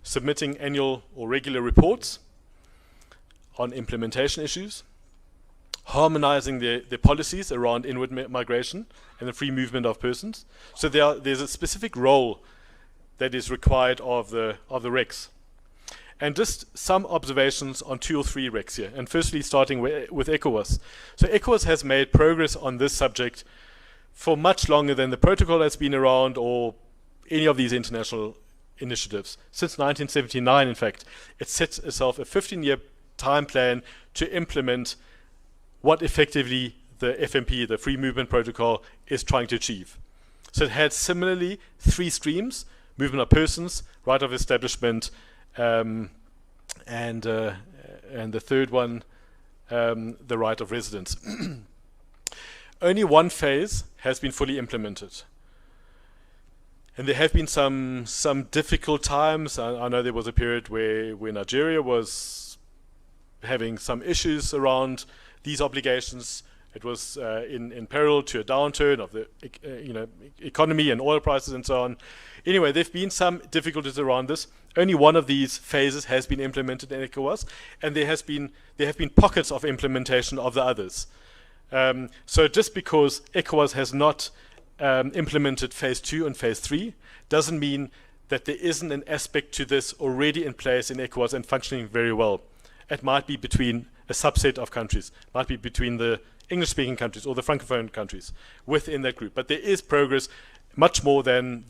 submitting annual or regular reports on implementation issues, harmonizing the policies around inward migration and the free movement of persons. So there's a specific role that is required of the RECs. And just some observations on 2 or 3 RECs here. And firstly, starting with ECOWAS. So ECOWAS has made progress on this subject for much longer than the protocol has been around or any of these international initiatives. Since 1979, in fact, it sets itself a 15-year time plan to implement what effectively the FMP, the Free Movement Protocol, is trying to achieve. So it had similarly 3 streams: movement of persons, right of establishment, and the third one, the right of residence. Only one phase has been fully implemented. And there have been some difficult times. I know there was a period where Nigeria was having some issues around these obligations. It was in peril to a downturn of the economy and oil prices and so on. Anyway, there have been some difficulties around this. Only one of these phases has been implemented in ECOWAS, and there have been pockets of implementation of the others. So just because ECOWAS has not implemented phase 2 and phase 3 doesn't mean that there isn't an aspect to this already in place in ECOWAS and functioning very well. It might be between a subset of countries, might be between the English-speaking countries or the Francophone countries within that group. But there is progress, much more than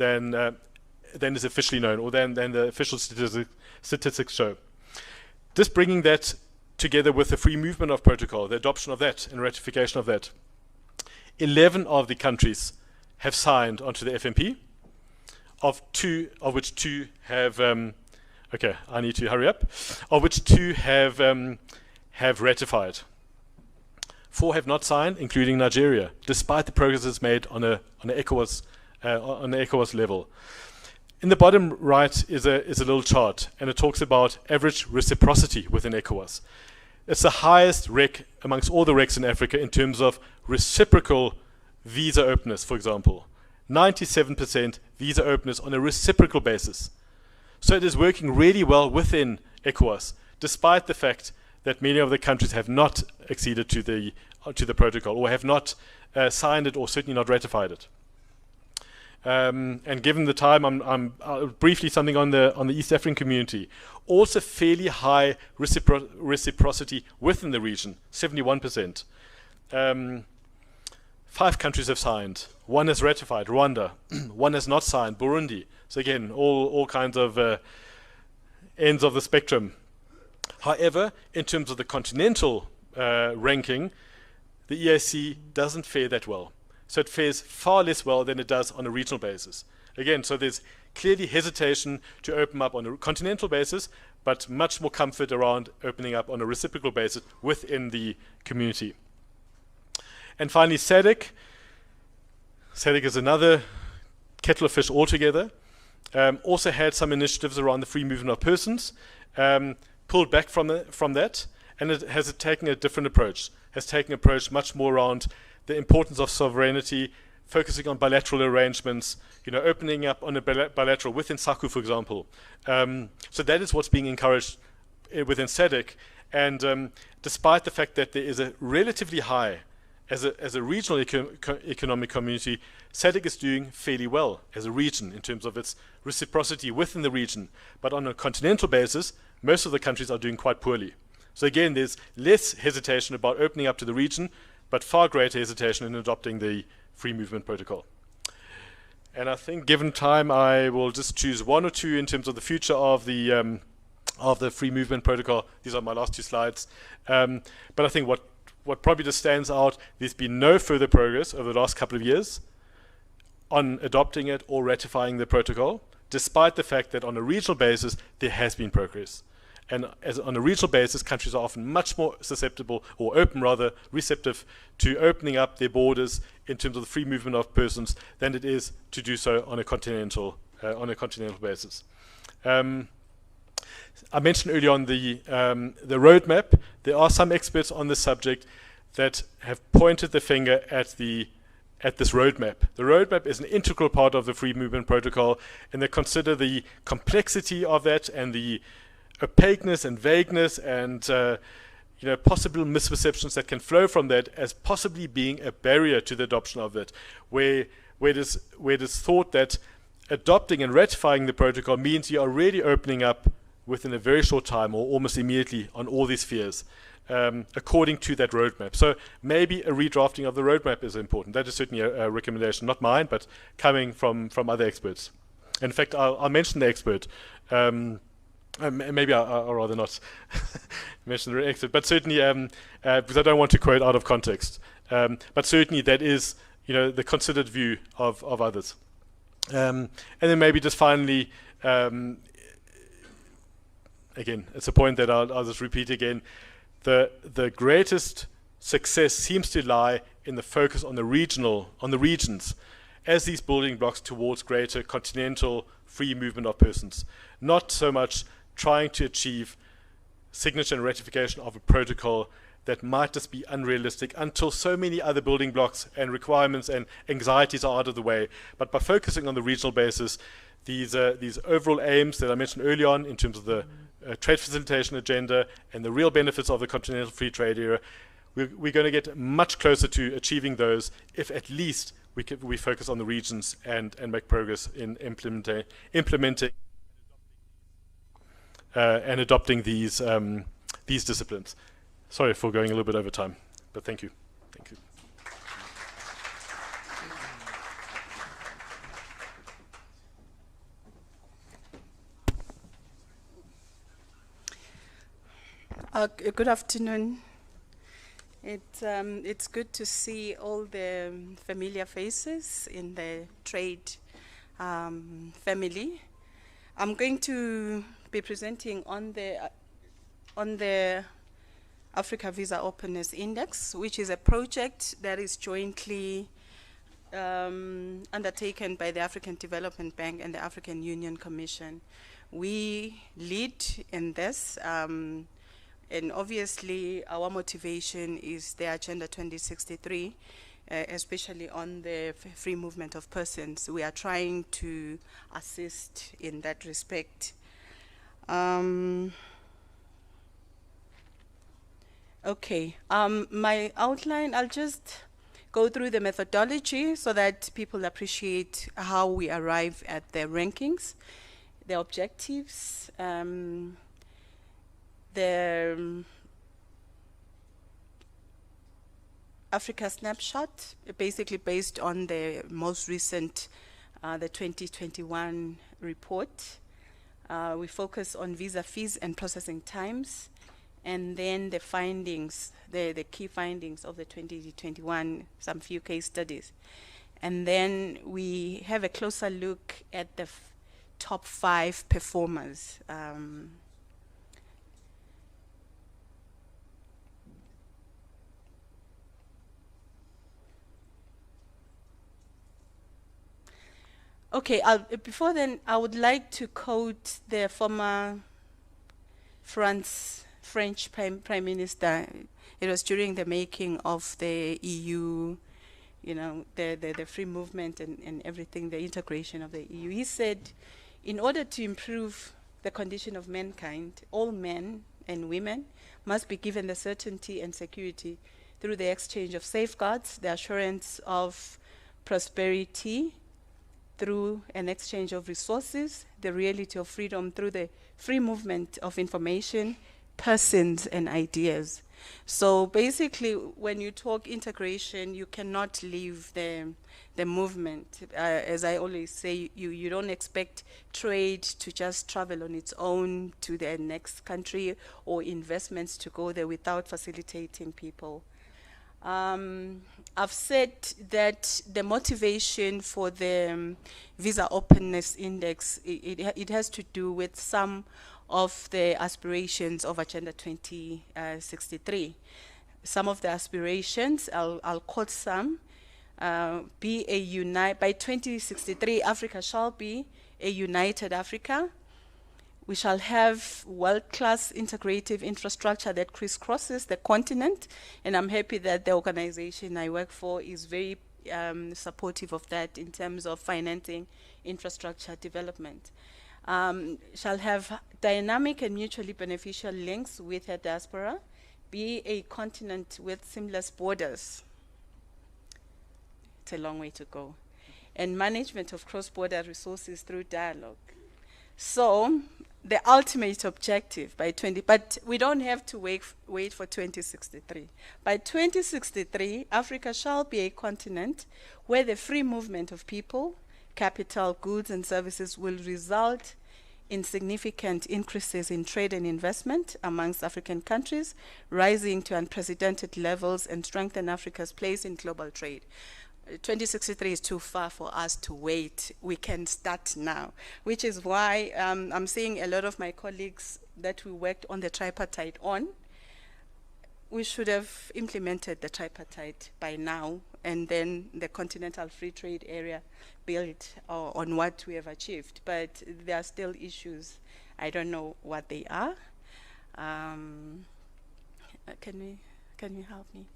is officially known, or than the official statistics show. Just bringing that together with the free movement of protocol, the adoption of that and ratification of that, 11 of the countries have signed onto the FMP, of which 2 have okay, I need to hurry up, of which 2 have ratified. 4 have not signed, including Nigeria, despite the progress that's made on the ECOWAS level. In the bottom right is a little chart, and it talks about average reciprocity within ECOWAS. It's the highest REC amongst all the RECs in Africa in terms of reciprocal visa openness, for example. 97% visa openness on a reciprocal basis. So it is working really well within ECOWAS, despite the fact that many of the countries have not acceded to the protocol, or have not signed it, or certainly not ratified it. and given the time, I'm briefly something on the East African community. Also fairly high reciprocity within the region, 71%. 5 countries have signed. 1 has ratified, Rwanda. 1 has not signed, Burundi. So again, all kinds of ends of the spectrum. However, in terms of the continental ranking, the EAC doesn't fare that well. So it fares far less well than it does on a regional basis. Again, so there's clearly hesitation to open up on a continental basis, but much more comfort around opening up on a reciprocal basis within the community. And finally, SADC. SADC is another kettle of fish altogether. Also had some initiatives around the free movement of persons, pulled back from that, and it has taken a different approach. Has taken an approach much more around the importance of sovereignty, focusing on bilateral arrangements, opening up on a bilateral within SACU, for example. So that is what's being encouraged within SADC. And despite the fact that there is a relatively high, as a regional economic community, SADC is doing fairly well as a region in terms of its reciprocity within the region. But on a continental basis, most of the countries are doing quite poorly. So again, there's less hesitation about opening up to the region, but far greater hesitation in adopting the free movement protocol. And I think, given time, I will just choose 1 or 2 in terms of the future of the free movement protocol. These are my last 2 slides. But I think what probably just stands out, there's been no further progress over the last couple of years on adopting it or ratifying the protocol, despite the fact that on a regional basis, there has been progress. And on a regional basis, countries are often much more susceptible, or open rather, receptive to opening up their borders in terms of the free movement of persons than it is to do so on a continental basis. I mentioned earlier on the roadmap. There are some experts on this subject that have pointed the finger at this roadmap. The roadmap is an integral part of the free movement protocol, and they consider the complexity of that and the opaqueness and vagueness and possible misperceptions that can flow from that as possibly being a barrier to the adoption of it, where it is thought that adopting and ratifying the protocol means you are really opening up within a very short time or almost immediately on all these spheres, according to that roadmap. So maybe a redrafting of the roadmap is important. That is certainly a recommendation, not mine, but coming from other experts. In fact, I'll mention the expert. Maybe I'll rather not mention the expert, but certainly because I don't want to quote out of context. But certainly that is the considered view of others. And then maybe just finally, again, it's a point that I'll just repeat again. The greatest success seems to lie in the focus on the regions, as these building blocks towards greater continental free movement of persons. Not so much trying to achieve signature and ratification of a protocol that might just be unrealistic until so many other building blocks and requirements and anxieties are out of the way. But by focusing on the regional basis, these overall aims that I mentioned early on in terms of the trade facilitation agenda and the real benefits of the continental free trade area, we're going to get much closer to achieving those if at least we focus on the regions and make progress in implementing and adopting these disciplines. Sorry for going a little bit over time, but thank you. Thank you. Good afternoon. It's good to see all the familiar faces in the trade family. I'm going to be presenting on the Africa Visa Openness Index, which is a project that is jointly undertaken by the African Development Bank and the African Union Commission. We lead in this, and obviously our motivation is the Agenda 2063, especially on the free movement of persons. We are trying to assist in that respect. Okay, my outline, I'll just go through the methodology so that people appreciate how we arrive at the rankings, the objectives, the Africa snapshot, basically based on the most recent, the 2021 report. We focus on visa fees and processing times, and then the findings, the key findings of the 2021, some few case studies. And then we have a closer look at the top 5 performers. Okay, before then, I would like to quote the former French Prime Minister. It was during the making of the EU, you know, the free movement and everything, the integration of the EU. He said, in order to improve the condition of mankind, all men and women must be given the certainty and security through the exchange of safeguards, the assurance of prosperity, through an exchange of resources, the reality of freedom through the free movement of information, persons, and ideas. So basically, when you talk integration, you cannot leave the movement. As I always say, you don't expect trade to just travel on its own to the next country or investments to go there without facilitating people. I've said that the motivation for the Visa Openness Index, it has to do with some of the aspirations of Agenda 2063. Some of the aspirations, I'll quote some. By 2063, Africa shall be a united Africa. We shall have world-class integrative infrastructure that crisscrosses the continent, and I'm happy that the organization I work for is very supportive of that in terms of financing infrastructure development. Shall have dynamic and mutually beneficial links with her diaspora, be a continent with seamless borders. It's a long way to go. And management of cross-border resources through dialogue. So, the ultimate objective by but we don't have to wait for 2063. By 2063, Africa shall be a continent where the free movement of people, capital, goods, and services will result in significant increases in trade and investment amongst African countries, rising to unprecedented levels and strengthen Africa's place in global trade. 2063 is too far for us to wait. We can start now, which is why I'm seeing a lot of my colleagues that we worked on the tripartite on. We should have implemented the tripartite by now, and then the Continental Free Trade Area built on what we have achieved. But there are still issues. I don't know what they are. Can you help me?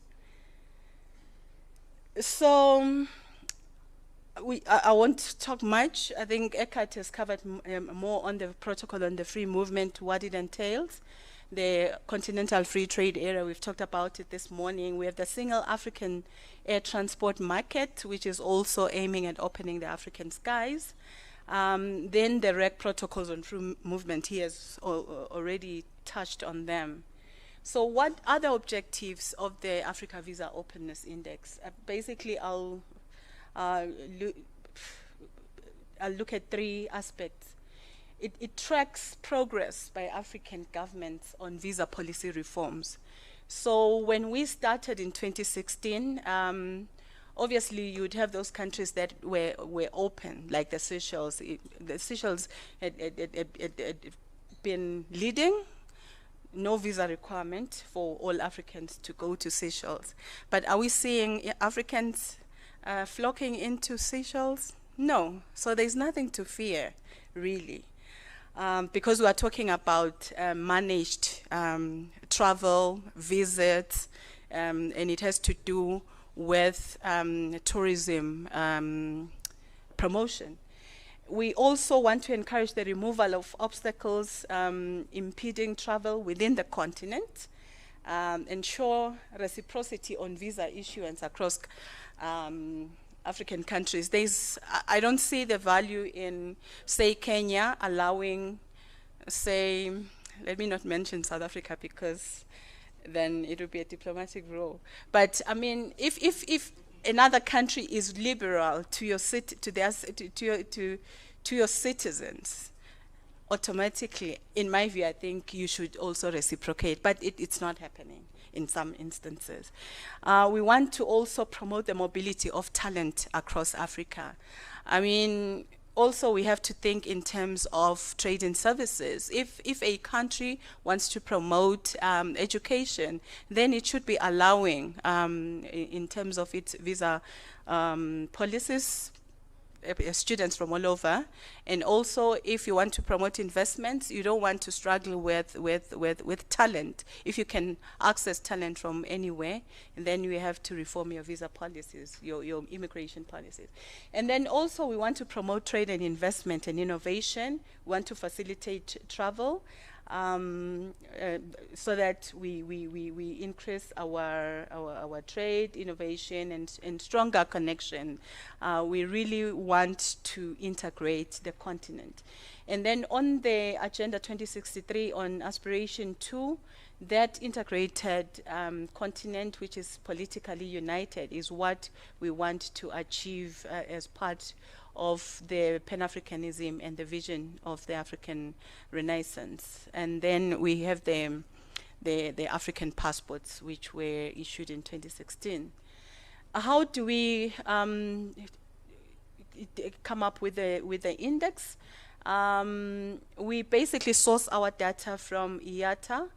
So I won't talk much. I think Eckhart has covered more on the protocol on the free movement, what it entails. The Continental Free Trade Area, we've talked about it this morning. We have the Single African Air Transport Market, which is also aiming at opening the African skies. Then the REC protocols on free movement, he has already touched on them. So what are the objectives of the Africa Visa Openness Index? Basically, I'll look at 3 aspects. It tracks progress by African governments on visa policy reforms. So when we started in 2016, obviously you'd have those countries that were open, like the Seychelles. The Seychelles had been leading. No visa requirement for all Africans to go to Seychelles. But are we seeing Africans flocking into Seychelles? No. So there's nothing to fear, really. Because we are talking about managed travel, visits, and it has to do with tourism promotion. We also want to encourage the removal of obstacles impeding travel within the continent, ensure reciprocity on visa issuance across African countries. I don't see the value in, say, Kenya allowing, say, let me not mention South Africa because then it would be a diplomatic role. But I mean, if another country is liberal to your your citizens, automatically, in my view, I think you should also reciprocate. But it's not happening in some instances. We want to also promote the mobility of talent across Africa. I mean, also we have to think in terms of trade and services. If a country wants to promote education, then it should be allowing, in terms of its visa policies, students from all over. And also, if you want to promote investments, you don't want to struggle with talent. If you can access talent from anywhere, and then you have to reform your visa policies, your immigration policies. And then also, we want to promote trade and investment and innovation. We want to facilitate travel, so that we increase our trade, innovation, and stronger connection. We really want to integrate the continent. And then on the Agenda 2063 on Aspiration 2, that integrated continent, which is politically united, is what we want to achieve as part of the Pan-Africanism and the vision of the African Renaissance. And then we have the African passports, which were issued in 2016. How do we come up with the index? We basically source our data from IATA,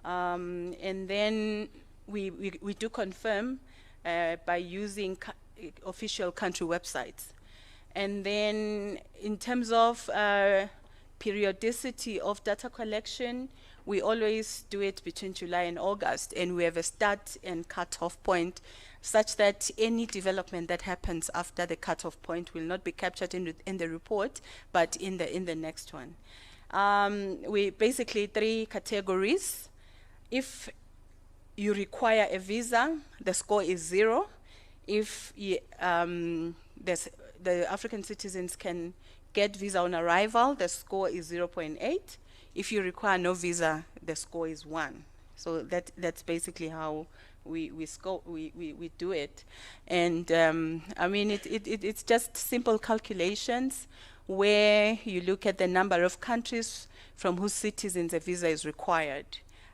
and then we do confirm by using official country websites. And then in terms of periodicity of data collection, we always do it between July and August, and we have a start and cutoff point such that any development that happens after the cutoff point will not be captured in the report, but in the next one. We basically 3 categories. If you require a visa, the score is 0. If the African citizens can get visa on arrival, the score is 0.8. If you require no visa, the score is 1. So that's basically how we do it. And I mean, it's just simple calculations where you look at the number of countries from whose citizens a visa is required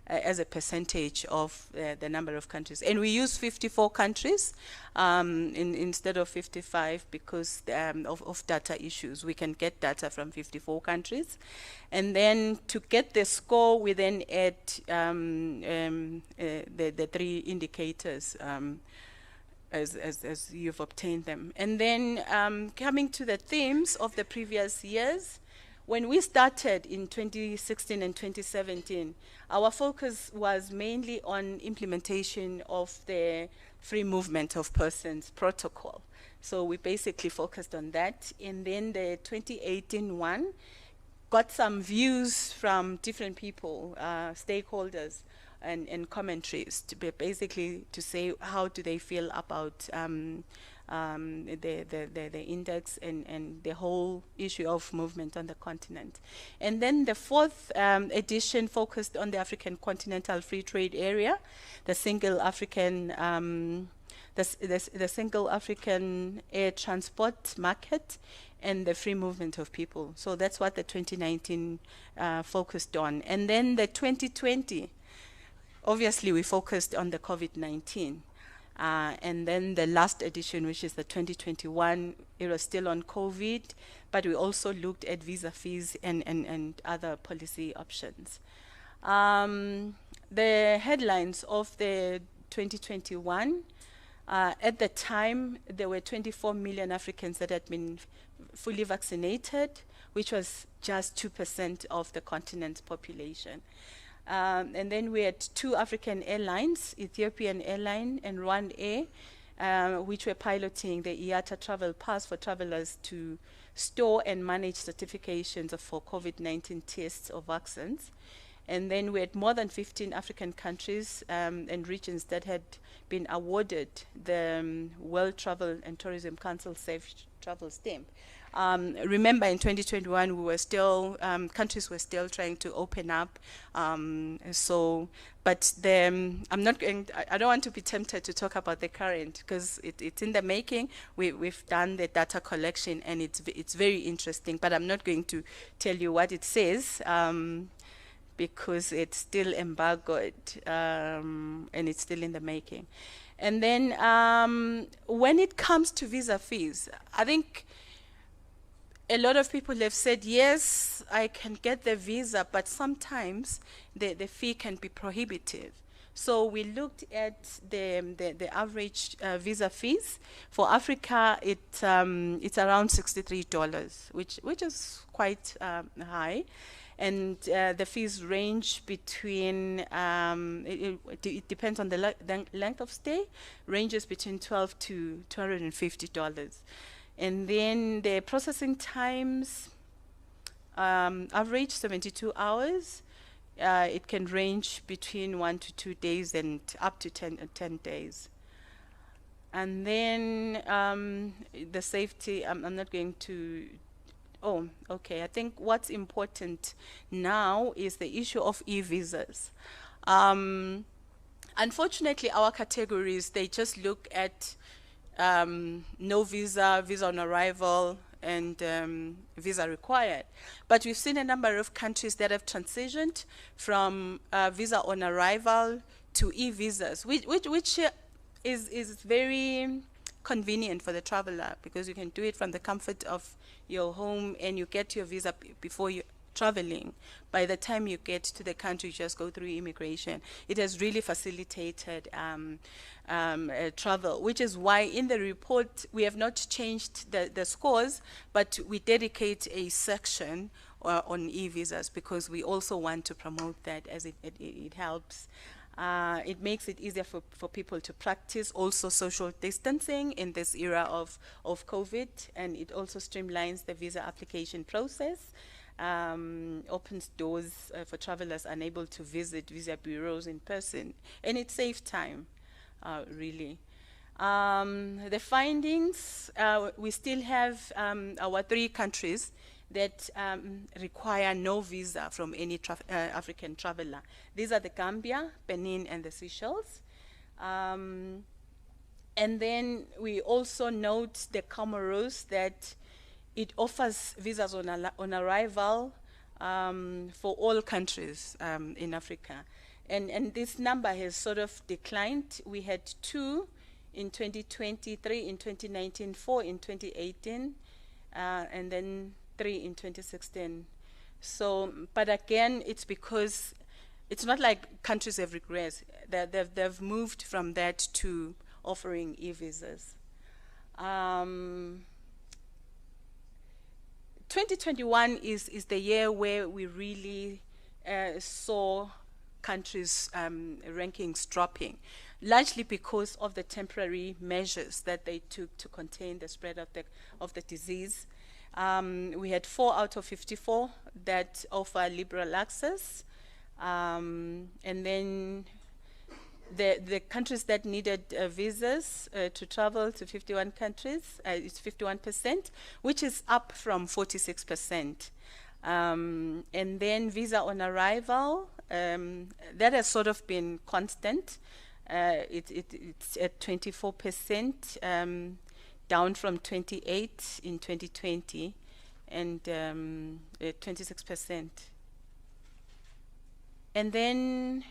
as a percentage of the number of countries. And we use 54 countries instead of 55 because of data issues. We can get data from 54 countries. And then to get the score, we then add the 3 indicators as you've obtained them. And then coming to the themes of the previous years, when we started in 2016 and 2017, our focus was mainly on implementation of the free movement of persons protocol. So we basically focused on that. And then the 2018 one got some views from different people, stakeholders, and commentaries to basically to say how do they feel about the index and the whole issue of movement on the continent. And then the 4th edition focused on the African Continental Free Trade Area, the single African the single African air transport market, and the free movement of people. So that's what the 2019 focused on. And then the 2020, obviously we focused on the COVID-19. And then the last edition, which is the 2021, it was still on COVID, but we also looked at visa fees and other policy options. The headlines of the 2021, at the time, there were 24 million Africans that had been fully vaccinated, which was just 2% of the continent's population. And then we had 2 African airlines, Ethiopian Airline and Rwanda Air, which were piloting the IATA Travel Pass for travelers to store and manage certifications for COVID-19 tests or vaccines. And then we had more than 15 African countries and regions that had been awarded the World Travel and Tourism Council Safe Travel Stamp. Remember, in 2021, we were still countries were still trying to open up. But I'm not going. I don't want to be tempted to talk about the current because it's in the making. We've done the data collection and it's very interesting. But I'm not going to tell you what it says because it's still embargoed and it's still in the making. And then when it comes to visa fees, I think a lot of people have said, yes, I can get the visa, but sometimes the fee can be prohibitive. So we looked at the average visa fees. For Africa, it's around $63, which is quite high. And the fees range between, it depends on the length of stay, ranges between $12 to $250. And then the processing times average 72 hours. It can range between 1 to 2 days and up to 10 days. And then the safety, I'm not going to, oh, okay. I think what's important now is the issue of e-visas. Unfortunately, our categories, they just look at no visa, visa on arrival, and visa required. But we've seen a number of countries that have transitioned from visa on arrival to e-visas, which is very convenient for the traveler because you can do it from the comfort of your home and you get your visa before you're traveling. By the time you get to the country, you just go through immigration. It has really facilitated travel, which is why in the report we have not changed the scores, but we dedicate a section on e-visas because we also want to promote that as it helps. It makes it easier for people to practice also social distancing in this era of COVID, and it also streamlines the visa application process. Opens doors for travelers unable to visit visa bureaus in person, and it saves time, really. The findings, we still have our 3 countries that require no visa from any African traveler. These are the Gambia, Benin, and the Seychelles. And then we also note the Comoros that it offers visas on arrival for all countries in Africa. And this number has sort of declined. We had 2 in 2020, 3 in 2019, 4 in 2018, and then 3 in 2016. So, but again, it's because it's not like countries have regressed. They've moved from that to offering e-visas. 2021 is the year where we really saw countries' rankings dropping, largely because of the temporary measures that they took to contain the spread of the disease. We had 4 out of 54 that offer liberal access, and then the countries that needed visas to travel to 51 countries, it's 51%, which is up from 46%. And then visa on arrival, that has sort of been constant. It's at 24%, down from 28 in 2020, and 26%. And then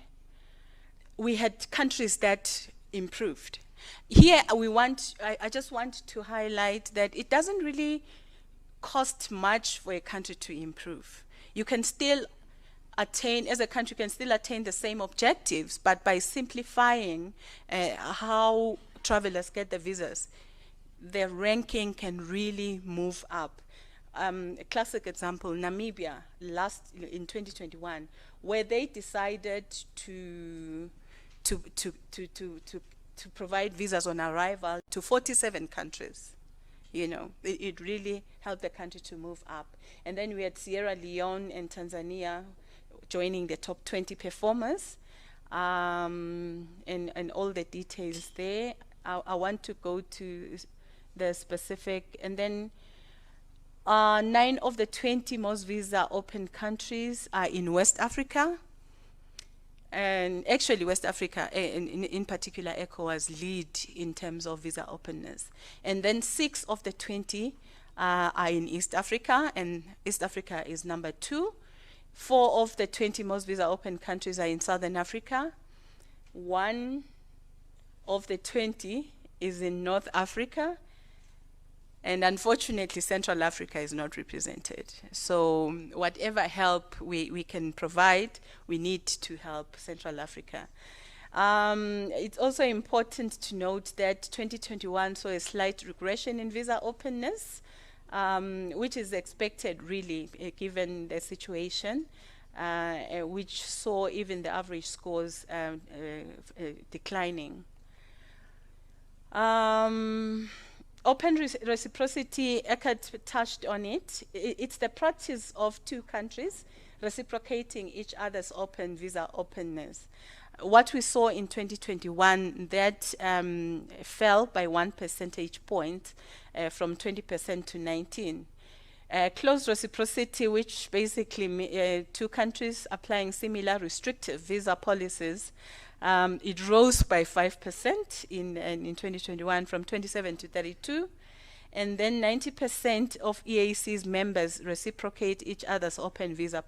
we had countries that improved. Here, I just want to highlight that it doesn't really cost much for a country to improve. You can still attain, as a country, can still attain the same objectives, but by simplifying how travelers get the visas, their ranking can really move up. A classic example, Namibia, in 2021, where they decided to provide visas on arrival to 47 countries. You know, it really helped the country to move up. And then we had Sierra Leone and Tanzania, joining the top 20 performers, and all the details there. I want to go to the specific, and then 9 of the 20 most visa open countries are in West Africa. And actually West Africa, in particular ECOWAS, lead in terms of visa openness. And then 6 of the 20 are in East Africa, and East Africa is number 2. 4 of the 20 most visa open countries are in Southern Africa. 1 of the 20 is in North Africa. And unfortunately, Central Africa is not represented. So whatever help we can provide, we need to help Central Africa. It's also important to note that 2021 saw a slight regression in visa openness, which is expected really, given the situation, which saw even the average scores declining. Open reciprocity, Eckert touched on it. It's the practice of 2 countries reciprocating each other's open visa openness. What we saw in 2021, that fell by 1 percentage point from 20% to 19%. Closed reciprocity, which basically 2 countries applying similar restrictive visa policies, it rose by 5% in 2021 from 27 to 32. And then 90% of EAC's members reciprocate each other's open visa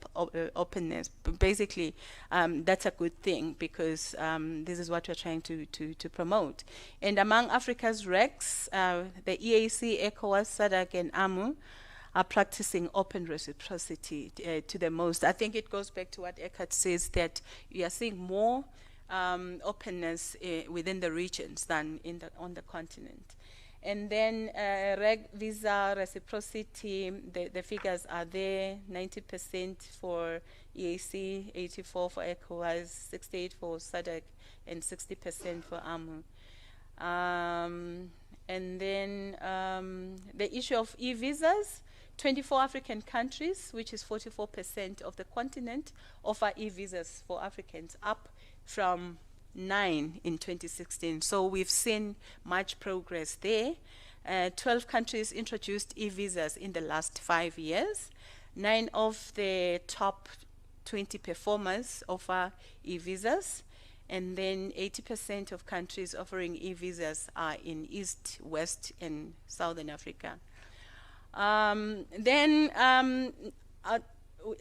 openness. Basically, that's a good thing, because this is what we're trying to promote. And among Africa's RECs, the EAC, ECOWAS, SADC, and AMU are practicing open reciprocity to the most. I think it goes back to what Eckert says, that you are seeing more openness within the regions than on the continent. And then reg visa reciprocity, the figures are there: 90% for EAC, 84% for ECOWAS, 68% for SADC, and 60% for AMU. And then the issue of e-visas, 24 African countries, which is 44% of the continent, offer e-visas for Africans, up from 9 in 2016. So we've seen much progress there. 12 countries introduced e-visas in the last 5 years. 9 of the top 20 performers offer e-visas. And then 80% of countries offering e-visas are in East, West, and Southern Africa.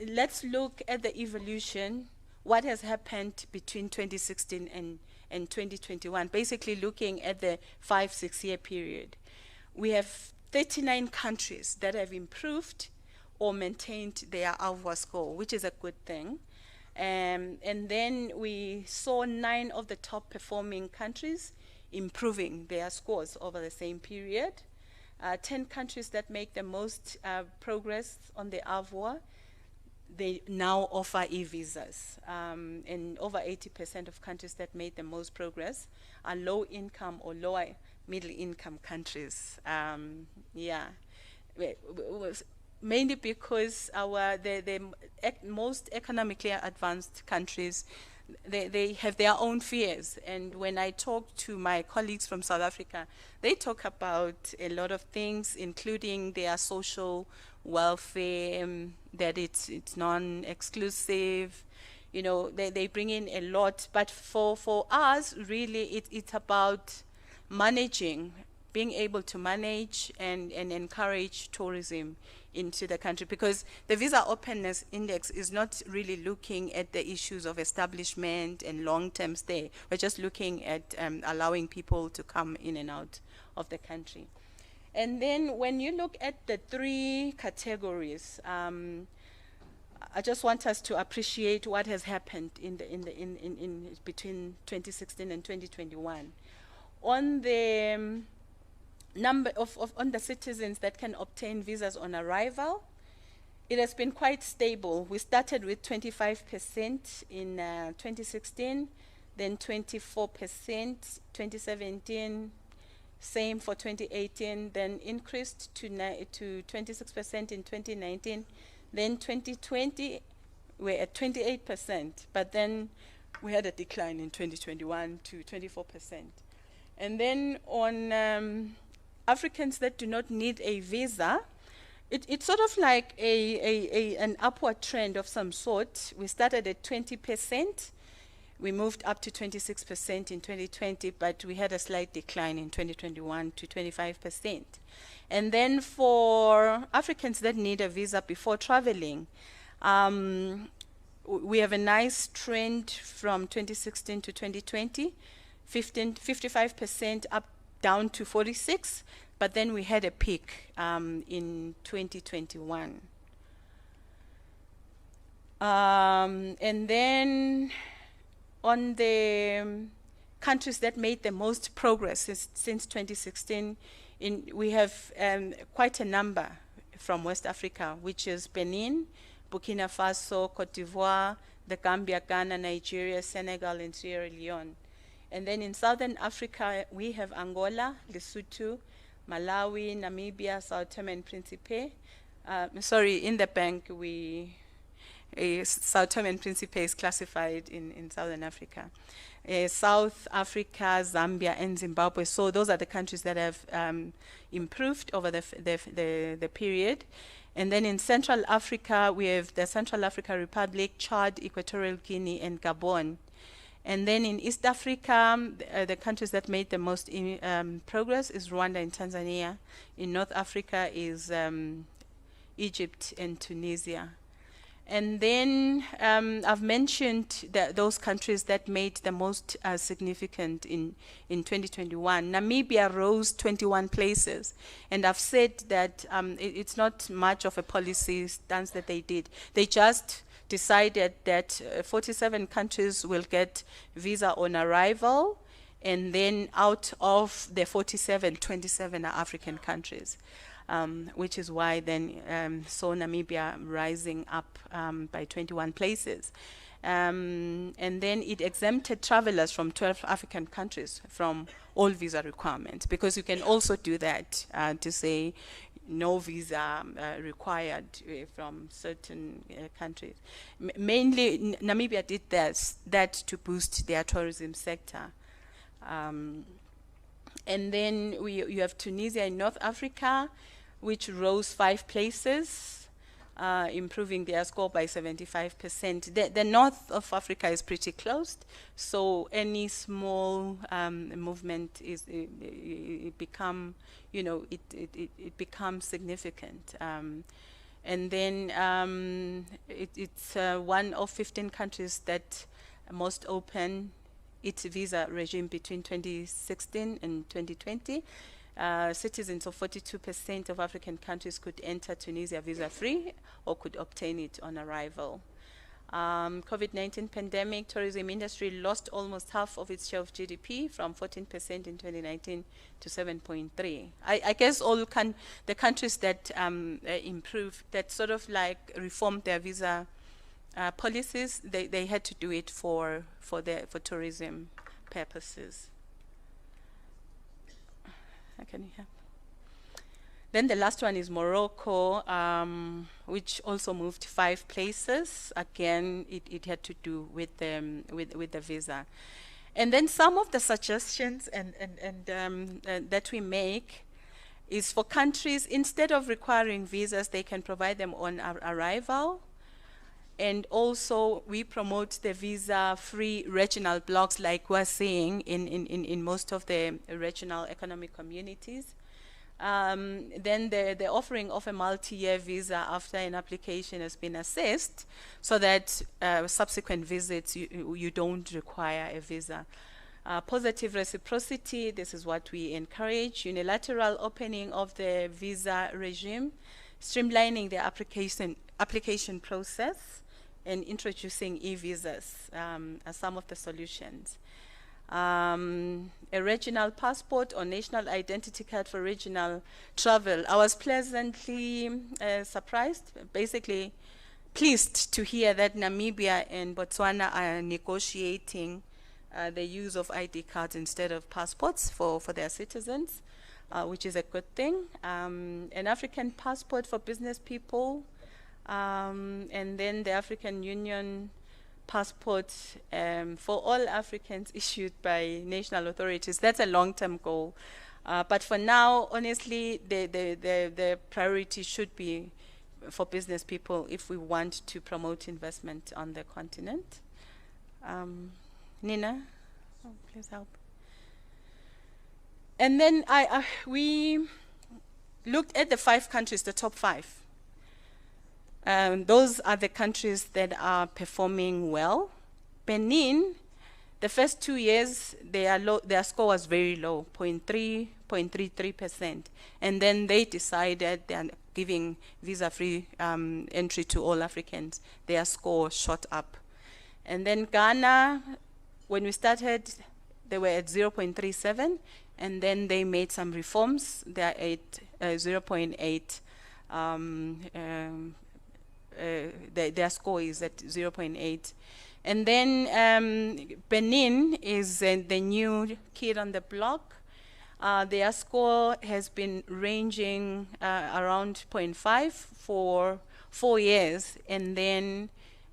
Let's look at the evolution. What has happened between 2016 and 2021, basically looking at the 5-6 year period. We have 39 countries that have improved or maintained their AVWA score, which is a good thing. And then we saw 9 of the top performing countries improving their scores over the same period. 10 countries that make the most progress on the AVWA, they now offer e-visas. And over 80% of countries that made the most progress are low income or lower middle income countries. Mainly because the most economically advanced countries, they have their own fears. And when I talk to my colleagues from South Africa, they talk about a lot of things, including their social welfare, that it's non-exclusive. You know, they bring in a lot. But for us, really, it's about managing, being able to manage and encourage tourism into the country, because the Visa Openness Index is not really looking at the issues of establishment and long-term stay. We're just looking at allowing people to come in and out of the country. And then when you look at the 3 categories, I just want us to appreciate what has happened in between 2016 and 2021. On the number on the citizens that can obtain visas on arrival, it has been quite stable. We started with 25% in 2016, then 24%, 2017, same for 2018, then increased to 26% in 2019, then 2020 were at 28%, but then we had a decline in 2021 to 24%. And then on Africans that do not need a visa, it's sort of like an upward trend of some sort. We started at 20%. We moved up to 26% in 2020, but we had a slight decline in 2021 to 25%. And then for Africans that need a visa before traveling, we have a nice trend from 2016 to 2020, 55% up down to 46%, but then we had a peak in 2021. And then on the countries that made the most progress since 2016, we have quite a number from West Africa, which is Benin, Burkina Faso, Cote d'Ivoire, the Gambia, Ghana, Nigeria, Senegal, and Sierra Leone. And then in Southern Africa, we have Angola, Lesotho, Malawi, Namibia, Sao Tome and Principe. In the bank, Sao Tome and Principe is classified in Southern Africa. South Africa, Zambia, and Zimbabwe. So those are the countries that have improved over the period. And then in Central Africa, we have the Central African Republic, Chad, Equatorial Guinea, and Gabon. And then in East Africa, the countries that made the most progress is Rwanda and Tanzania. In North Africa is Egypt and Tunisia. And then I've mentioned those countries that made the most significant in 2021. Namibia rose 21 places. And I've said that it's not much of a policy stance that they did. They just decided that 47 countries will get visa on arrival, and then out of the 47, 27 are African countries. Which is why then saw Namibia rising up by 21 places. And then it exempted travelers from 12 African countries from all visa requirements, because you can also do that to say no visa required from certain countries. Mainly, Namibia did that to boost their tourism sector. And then you have Tunisia in North Africa, which rose 5 places, improving their score by 75%. The north of Africa is pretty closed, so any small movement is it becomes significant. And then it's one of 15 countries that most open its visa regime between 2016 and 2020. Citizens of 42% of African countries could enter Tunisia visa-free or could obtain it on arrival. COVID-19 pandemic, tourism industry lost almost half of its share of GDP, from 14% in 2019 to 7.3%. I guess all the countries that improved, that sort of like reformed their visa policies, they had to do it for tourism purposes. Can you help? Then the last one is Morocco, which also moved 5 places. Again, it had to do with the visa. And then some of the suggestions that we make is for countries, instead of requiring visas, they can provide them on arrival. And also, we promote the visa-free regional blocks, like we're seeing in most of the regional economic communities. Then the offering of a multi-year visa after an application has been assessed, so that subsequent visits, you don't require a visa. Positive reciprocity, this is what we encourage. Unilateral opening of the visa regime, streamlining the application process, and introducing e-visas are some of the solutions. A regional passport or national identity card for regional travel. I was pleasantly surprised, basically pleased to hear that Namibia and Botswana are negotiating the use of ID cards instead of passports for their citizens, which is a good thing. An African passport for business people, and then the African Union passport for all Africans issued by national authorities. That's a long-term goal. But for now, honestly, the priority should be for business people if we want to promote investment on the continent. Nina, please help. And then we looked at the 5 countries, the top 5. Those are the countries that are performing well. Benin, the first 2 years, their score was very low, 0.33%. And then they decided they are giving visa-free entry to all Africans. Their score shot up. And then Ghana, when we started, they were at 0.37, and then they made some reforms. They are at 0.8. Their score is at 0.8. And then Benin is the new kid on the block. Their score has been ranging around 0.5 for 4 years, and then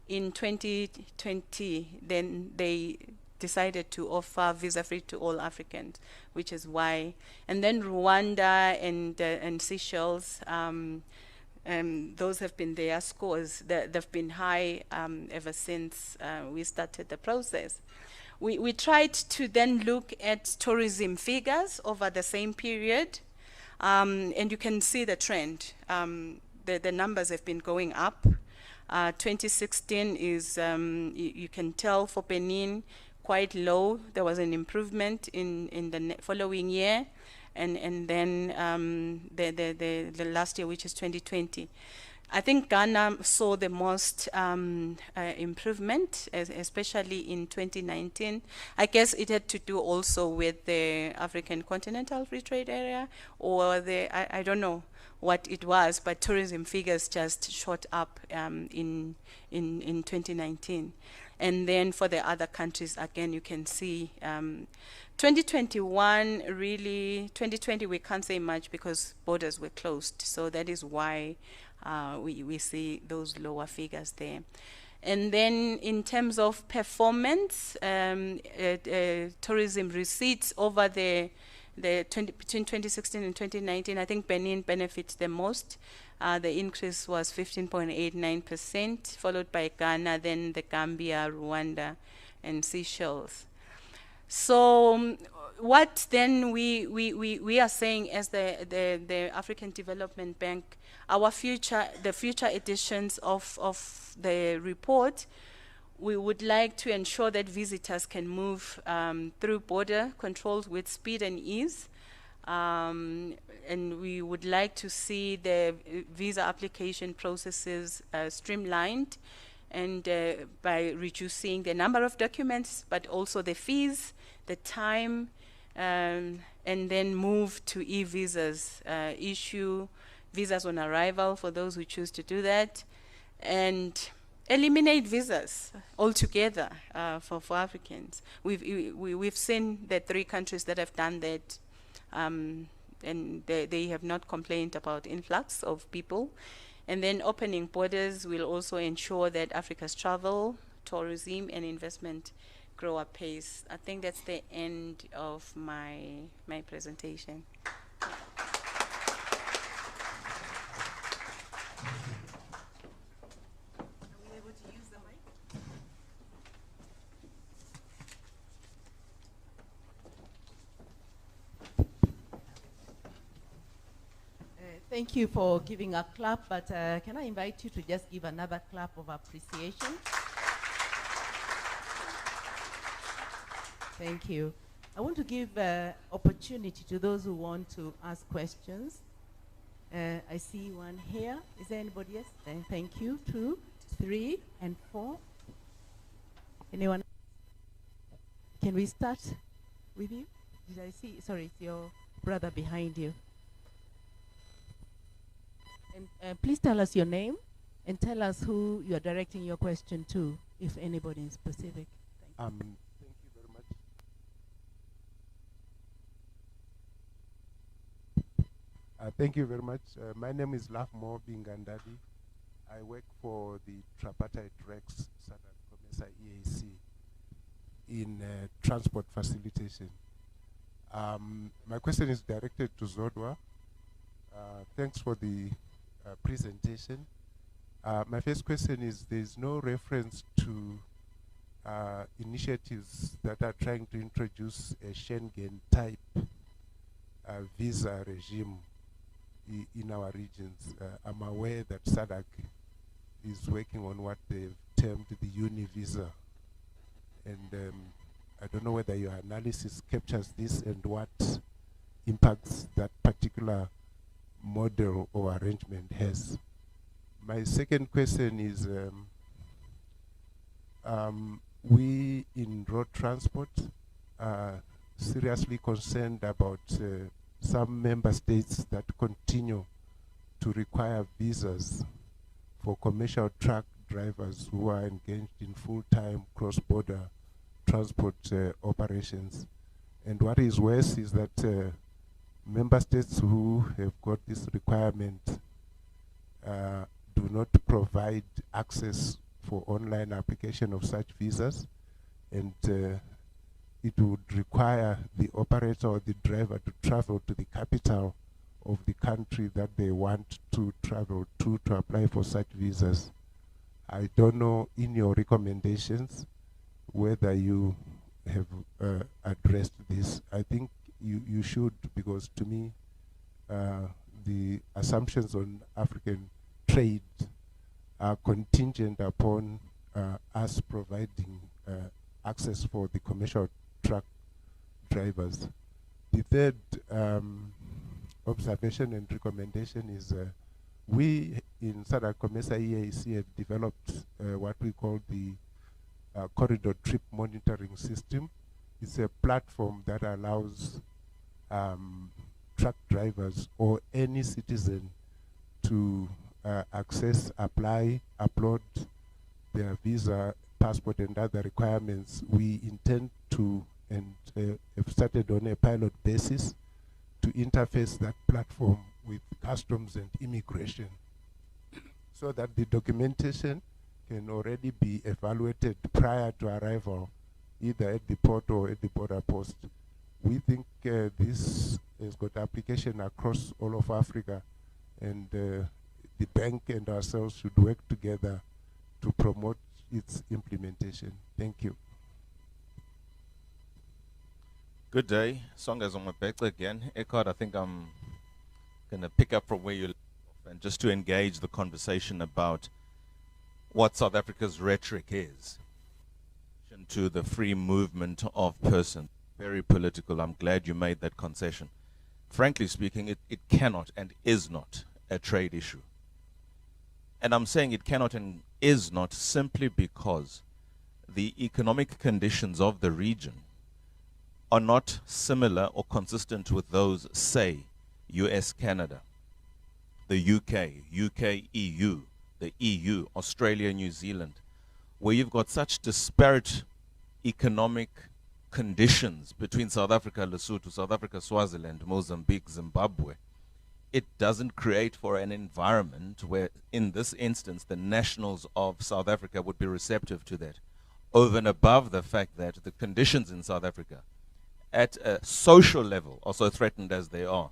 in 2020, then they decided to offer visa-free to all Africans, which is why. And then Rwanda and Seychelles, those have been their scores. They've been high ever since we started the process. We tried to then look at tourism figures over the same period, and you can see the trend. The numbers have been going up. 2016 is, you can tell for Benin, quite low. There was an improvement in the following year, and then the last year, which is 2020. I think Ghana saw the most improvement, especially in 2019. I guess it had to do also with the African Continental Free Trade Area, or I don't know what it was, but tourism figures just shot up in 2019. And then for the other countries, again, you can see 2021, really, 2020 we can't say much because borders were closed. So that is why we see those lower figures there. And then in terms of performance, tourism receipts over between 2016 and 2019, I think Benin benefits the most. The increase was 15.89%, followed by Ghana, then the Gambia, Rwanda, and Seychelles. So what then we are saying as the African Development Bank, the future editions of the report, we would like to ensure that visitors can move through border controls with speed and ease. And we would like to see the visa application processes streamlined, and by reducing the number of documents, but also the fees, the time, and then move to e-visas, issue visas on arrival for those who choose to do that, and eliminate visas altogether for Africans. We've seen the 3 countries that have done that, and they have not complained about influx of people. And then opening borders will also ensure that Africa's travel, tourism, and investment grow apace. I think that's the end of my presentation. Thank you for giving a clap, but can I invite you to just give another clap of appreciation? Thank you. I want to give opportunity to those who want to ask questions. I see one here. Is there anybody else? Then thank you. 2, 3, and 4. Anyone? Can we start with you? Did I see? Sorry, it's your brother behind you. And please tell us your name and tell us who you are directing your question to, if anybody in specific. Thank you very much. Thank you very much. My name is Lafmo Bingandadi. I work for the Tripartite Rex SADC COMESA EAC in transport facilitation. My question is directed to Zodwa. Thanks for the presentation. My first question is, there's no reference to initiatives that are trying to introduce a Schengen type visa regime in our regions. I'm aware that SADC is working on what they've termed the uni visa, and I don't know whether your analysis captures this and what impacts that particular model or arrangement has. My second question is, we in road transport are seriously concerned about some member states that continue to require visas for commercial truck drivers who are engaged in full-time cross-border transport operations. And what is worse is that member states who have got this requirement do not provide access for online application of such visas, and it would require the operator or the driver to travel to the capital of the country that they want to travel to apply for such visas. I don't know, in your recommendations, whether you have addressed this. I think you should, because to me, the assumptions on African trade are contingent upon us providing access for the commercial truck drivers. The third observation and recommendation is we in SADC COMESA EAC have developed what we call the corridor trip monitoring system. It's a platform that allows truck drivers or any citizen to access, apply, upload their visa, passport and other requirements. We intend to, and have started on a pilot basis, to interface that platform with customs and immigration so that the documentation can already be evaluated prior to arrival, either at the port or at the border post. We think this has got application across all of Africa, and the bank and ourselves should work together to promote its implementation. Thank you. Good day. Songas on my back again. Eckhart, I think I'm going to pick up from where you left off, and just to engage the conversation about what South Africa's rhetoric is to the free movement of persons. Very political. I'm glad you made that concession. Frankly speaking, it cannot and is not a trade issue. And I'm saying it cannot and is not simply because the economic conditions of the region are not similar or consistent with those, say, US, Canada, the UK, EU, the EU, Australia, New Zealand, where you've got such disparate economic conditions between South Africa, Lesotho, South Africa, Swaziland, Mozambique, Zimbabwe. It doesn't create for an environment where, in this instance, the nationals of South Africa would be receptive to that, over and above the fact that the conditions in South Africa at a social level are so threatened as they are,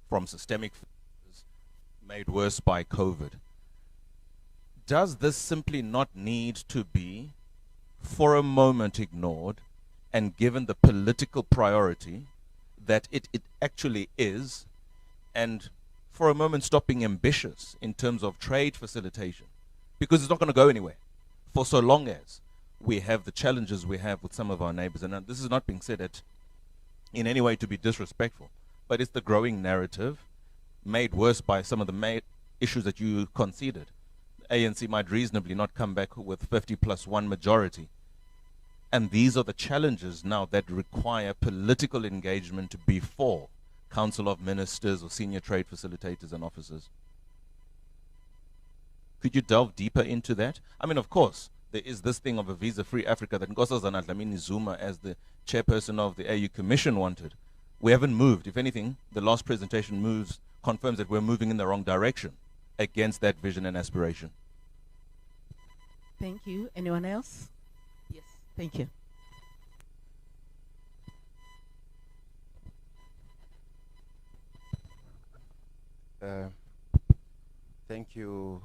from systemic factors made worse by COVID. Does this simply not need to be, for a moment, ignored and given the political priority that it actually is, and for a moment stop being ambitious in terms of trade facilitation? Because it's not going to go anywhere for so long as we have the challenges we have with some of our neighbors. And this is not being said in any way to be disrespectful, but it's the growing narrative made worse by some of the issues that you conceded. ANC might reasonably not come back with 50+1 majority. And these are the challenges now that require political engagement before Council of Ministers or senior trade facilitators and officers. Could you delve deeper into that? I mean, of course, there is this thing of a visa-free Africa that Nkosazana Dlamini Zuma, as the chairperson of the AU Commission, wanted. We haven't moved. If anything, the last presentation confirms that we're moving in the wrong direction against that vision and aspiration. Thank you. Anyone else? Yes, thank you. Thank you,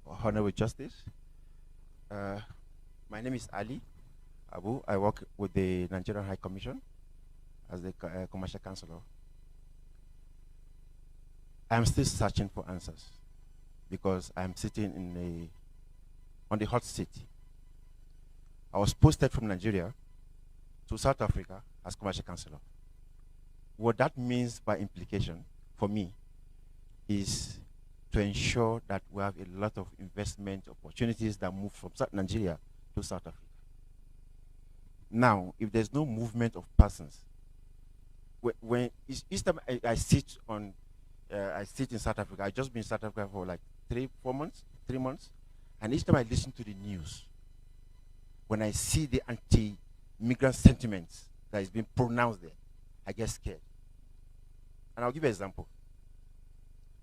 Honorable Justice. My name is Ali Abu. I work with the Nigerian High Commission as the commercial counselor. I'm still searching for answers because I'm sitting on the hot seat. I was posted from Nigeria to South Africa as commercial counselor. What that means by implication for me is to ensure that we have a lot of investment opportunities that move from Nigeria to South Africa. Now, if there's no movement of persons, each time I sit in South Africa, I've just been in South Africa for like 3 months, and each time I listen to the news, when I see the anti-migrant sentiments that is being pronounced there, I get scared. And I'll give you an example.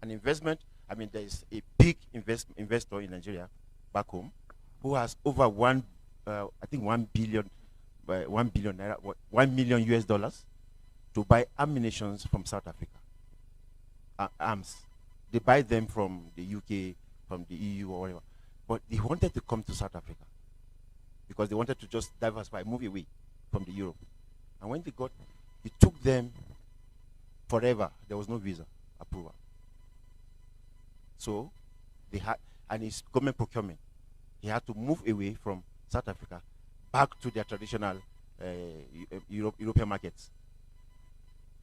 An investment, I mean, there is a big investor in Nigeria, back home, who has over $1 billion naira, $1 million US dollars to buy ammunition from South Africa. Arms. They buy them from the UK, from the EU or whatever. But they wanted to come to South Africa because they wanted to just diversify, move away from the Europe. And when they got, it took them forever. There was no visa approval. So they had, and it's government procurement. He had to move away from South Africa back to their traditional European markets.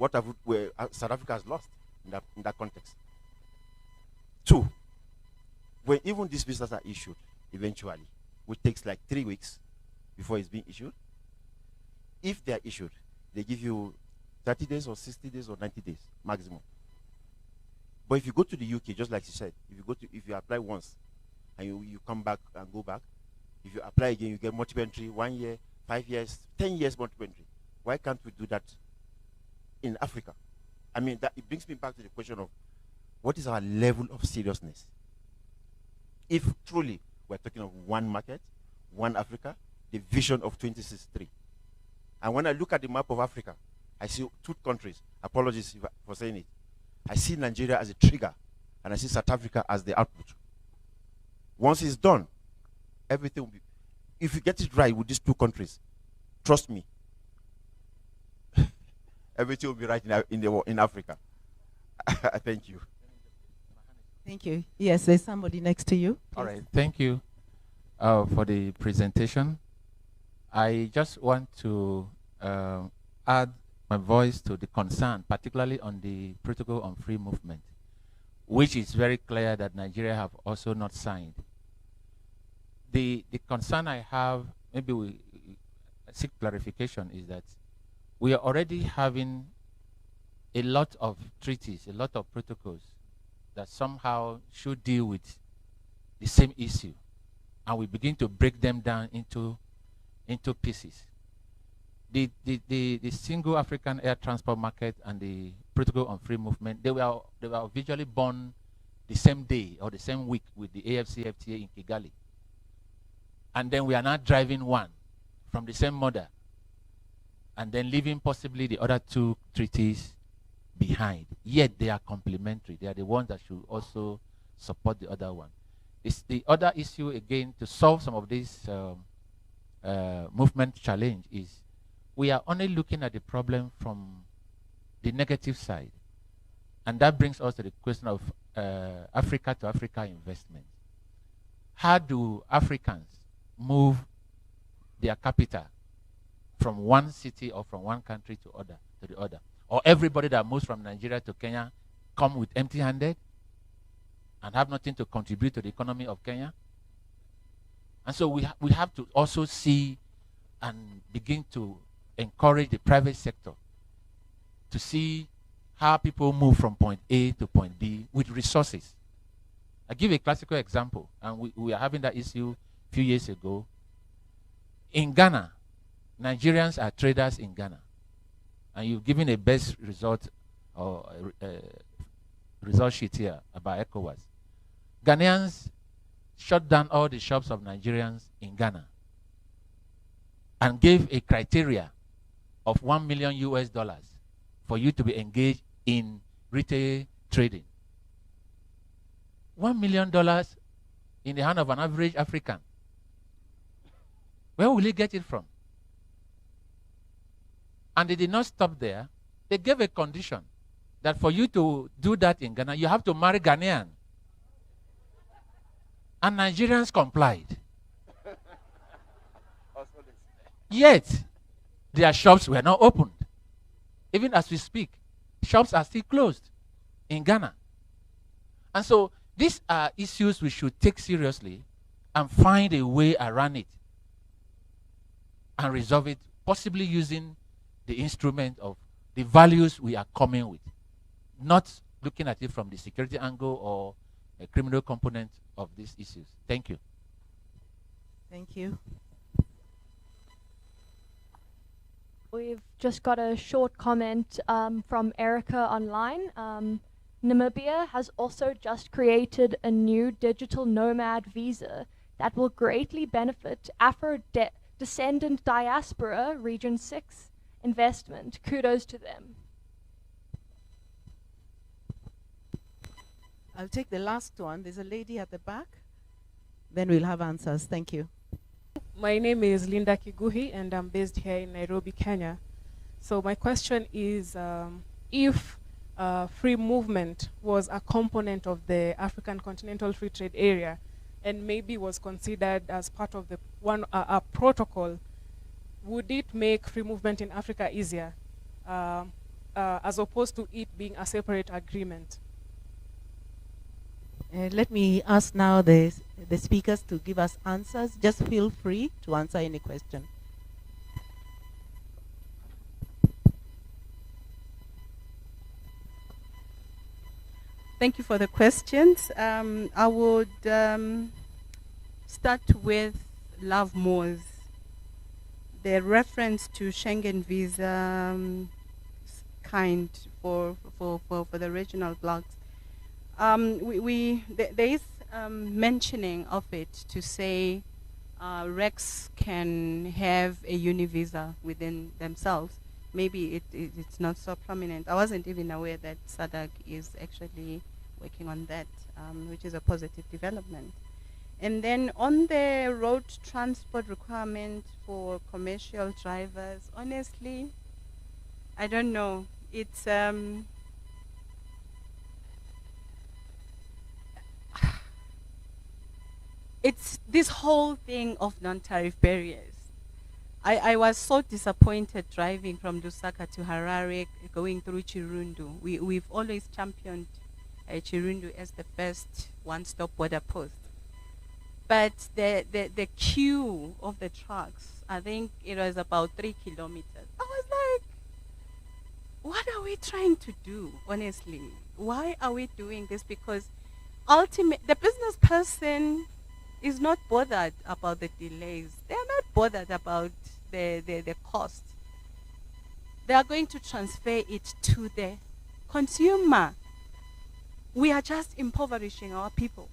South Africa has lost in that context. 2, when even these visas are issued eventually, which takes like 3 weeks before it's being issued, if they are issued, they give you 30 days or 60 days or 90 days maximum. But if you go to the UK, just like you said, if you apply once and you come back and go back, if you apply again, you get multiple entry, 1 year, 5 years, 10 years multiple entry. Why can't we do that in Africa? I mean, it brings me back to the question of what is our level of seriousness? If truly we're talking of one market, one Africa, the vision of 2063. And when I look at the map of Africa, I see 2 countries. Apologies for saying it. I see Nigeria as a trigger, and I see South Africa as the output. Once it's done, everything will be. If you get it right with these 2 countries, trust me, everything will be right in Africa. Thank you. Thank you. Yes, there's somebody next to you. All right. Thank you for the presentation. I just want to add my voice to the concern, particularly on the Protocol on Free Movement, which is very clear that Nigeria have also not signed. The concern I have, maybe we seek clarification, is that we are already having a lot of treaties, a lot of protocols that somehow should deal with the same issue, and we begin to break them down into pieces. The single African air transport market and the Protocol on Free Movement, they were visually born the same day or the same week with the AFCFTA in Kigali. And then we are now driving one from the same mother and then leaving possibly the other 2 treaties behind. Yet they are complementary. They are the ones that should also support the other one. It's the other issue, again, to solve some of this movement challenge is we are only looking at the problem from the negative side. And that brings us to the question of Africa to Africa investment. How do Africans move their capital from one city or from one country to the other? Or everybody that moves from Nigeria to Kenya come with empty-handed and have nothing to contribute to the economy of Kenya? And so we have to also see and begin to encourage the private sector to see how people move from point A to point B with resources. I give a classical example, and we are having that issue a few years ago. In Ghana, Nigerians are traders in Ghana, and you've given a best result or result sheet here about ECOWAS. Ghanaians shut down all the shops of Nigerians in Ghana and gave a criteria of $1 million US for you to be engaged in retail trading. $1 million in the hand of an average African. Where will he get it from? And they did not stop there. They gave a condition that for you to do that in Ghana, you have to marry Ghanaian. And Nigerians complied. Yet, their shops were not opened. Even as we speak, shops are still closed in Ghana. And so, these are issues we should take seriously and find a way around it and resolve it, possibly using the instrument of the values we are coming with, not looking at it from the security angle or a criminal component of these issues. Thank you. Thank you. We've just got a short comment from Erica online. Namibia has also just created a new digital nomad visa that will greatly benefit Afro-descendant diaspora Region 6 investment. Kudos to them. I'll take the last one. There's a lady at the back. Then we'll have answers. Thank you. My name is Linda Kiguhi, and I'm based here in Nairobi, Kenya. So my question is, if free movement was a component of the African Continental Free Trade Area, and maybe was considered as part of the a protocol, would it make free movement in Africa easier, as opposed to it being a separate agreement? Let me ask now the speakers to give us answers. Just feel free to answer any question. Thank you for the questions. I would start with Love Moors. The reference to Schengen visa kind for the regional blocks. There is mentioning of it to say RECs can have a univisa within themselves. Maybe it's not so prominent. I wasn't even aware that SADC is actually working on that, which is a positive development. And then on the road transport requirement for commercial drivers, honestly, I don't know. It's it's this whole thing of non-tariff barriers. I was so disappointed driving from Lusaka to Harare, going through Chirundu. We've always championed Chirundu as the first one-stop border post. But the queue of the trucks, I think it was about 3 kilometers. I was like, what are we trying to do, honestly? Why are we doing this? Because the business person is not bothered about the delays. They are not bothered about the cost. They are going to transfer it to the consumer. We are just impoverishing our people.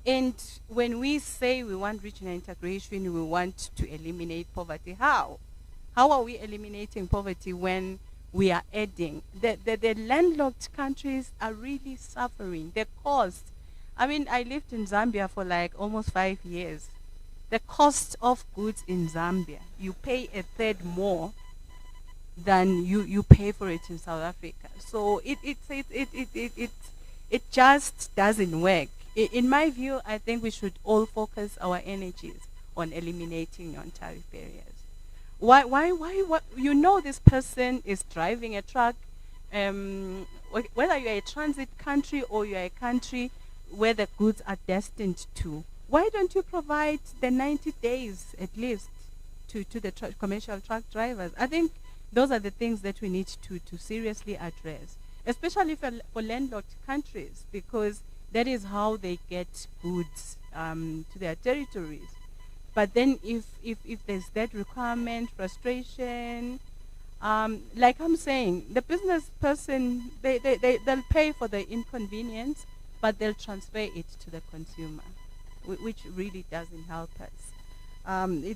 And when we say we want regional integration, we want to eliminate poverty, how? How are we eliminating poverty when we are adding? The landlocked countries are really suffering. The cost. I mean, I lived in Zambia for like almost 5 years. The cost of goods in Zambia, you pay a third more than you pay for it in South Africa. So it just doesn't work. In my view, I think we should all focus our energies on eliminating non-tariff barriers. Why? You know, this person is driving a truck, whether you're a transit country or you're a country where the goods are destined to. Why don't you provide the 90 days at least to the commercial truck drivers? I think those are the things that we need to seriously address, especially for landlocked countries, because that is how they get goods to their territories. But then if there's that requirement, frustration, like I'm saying, the business person, they'll pay for the inconvenience, but they'll transfer it to the consumer. which really doesn't help us.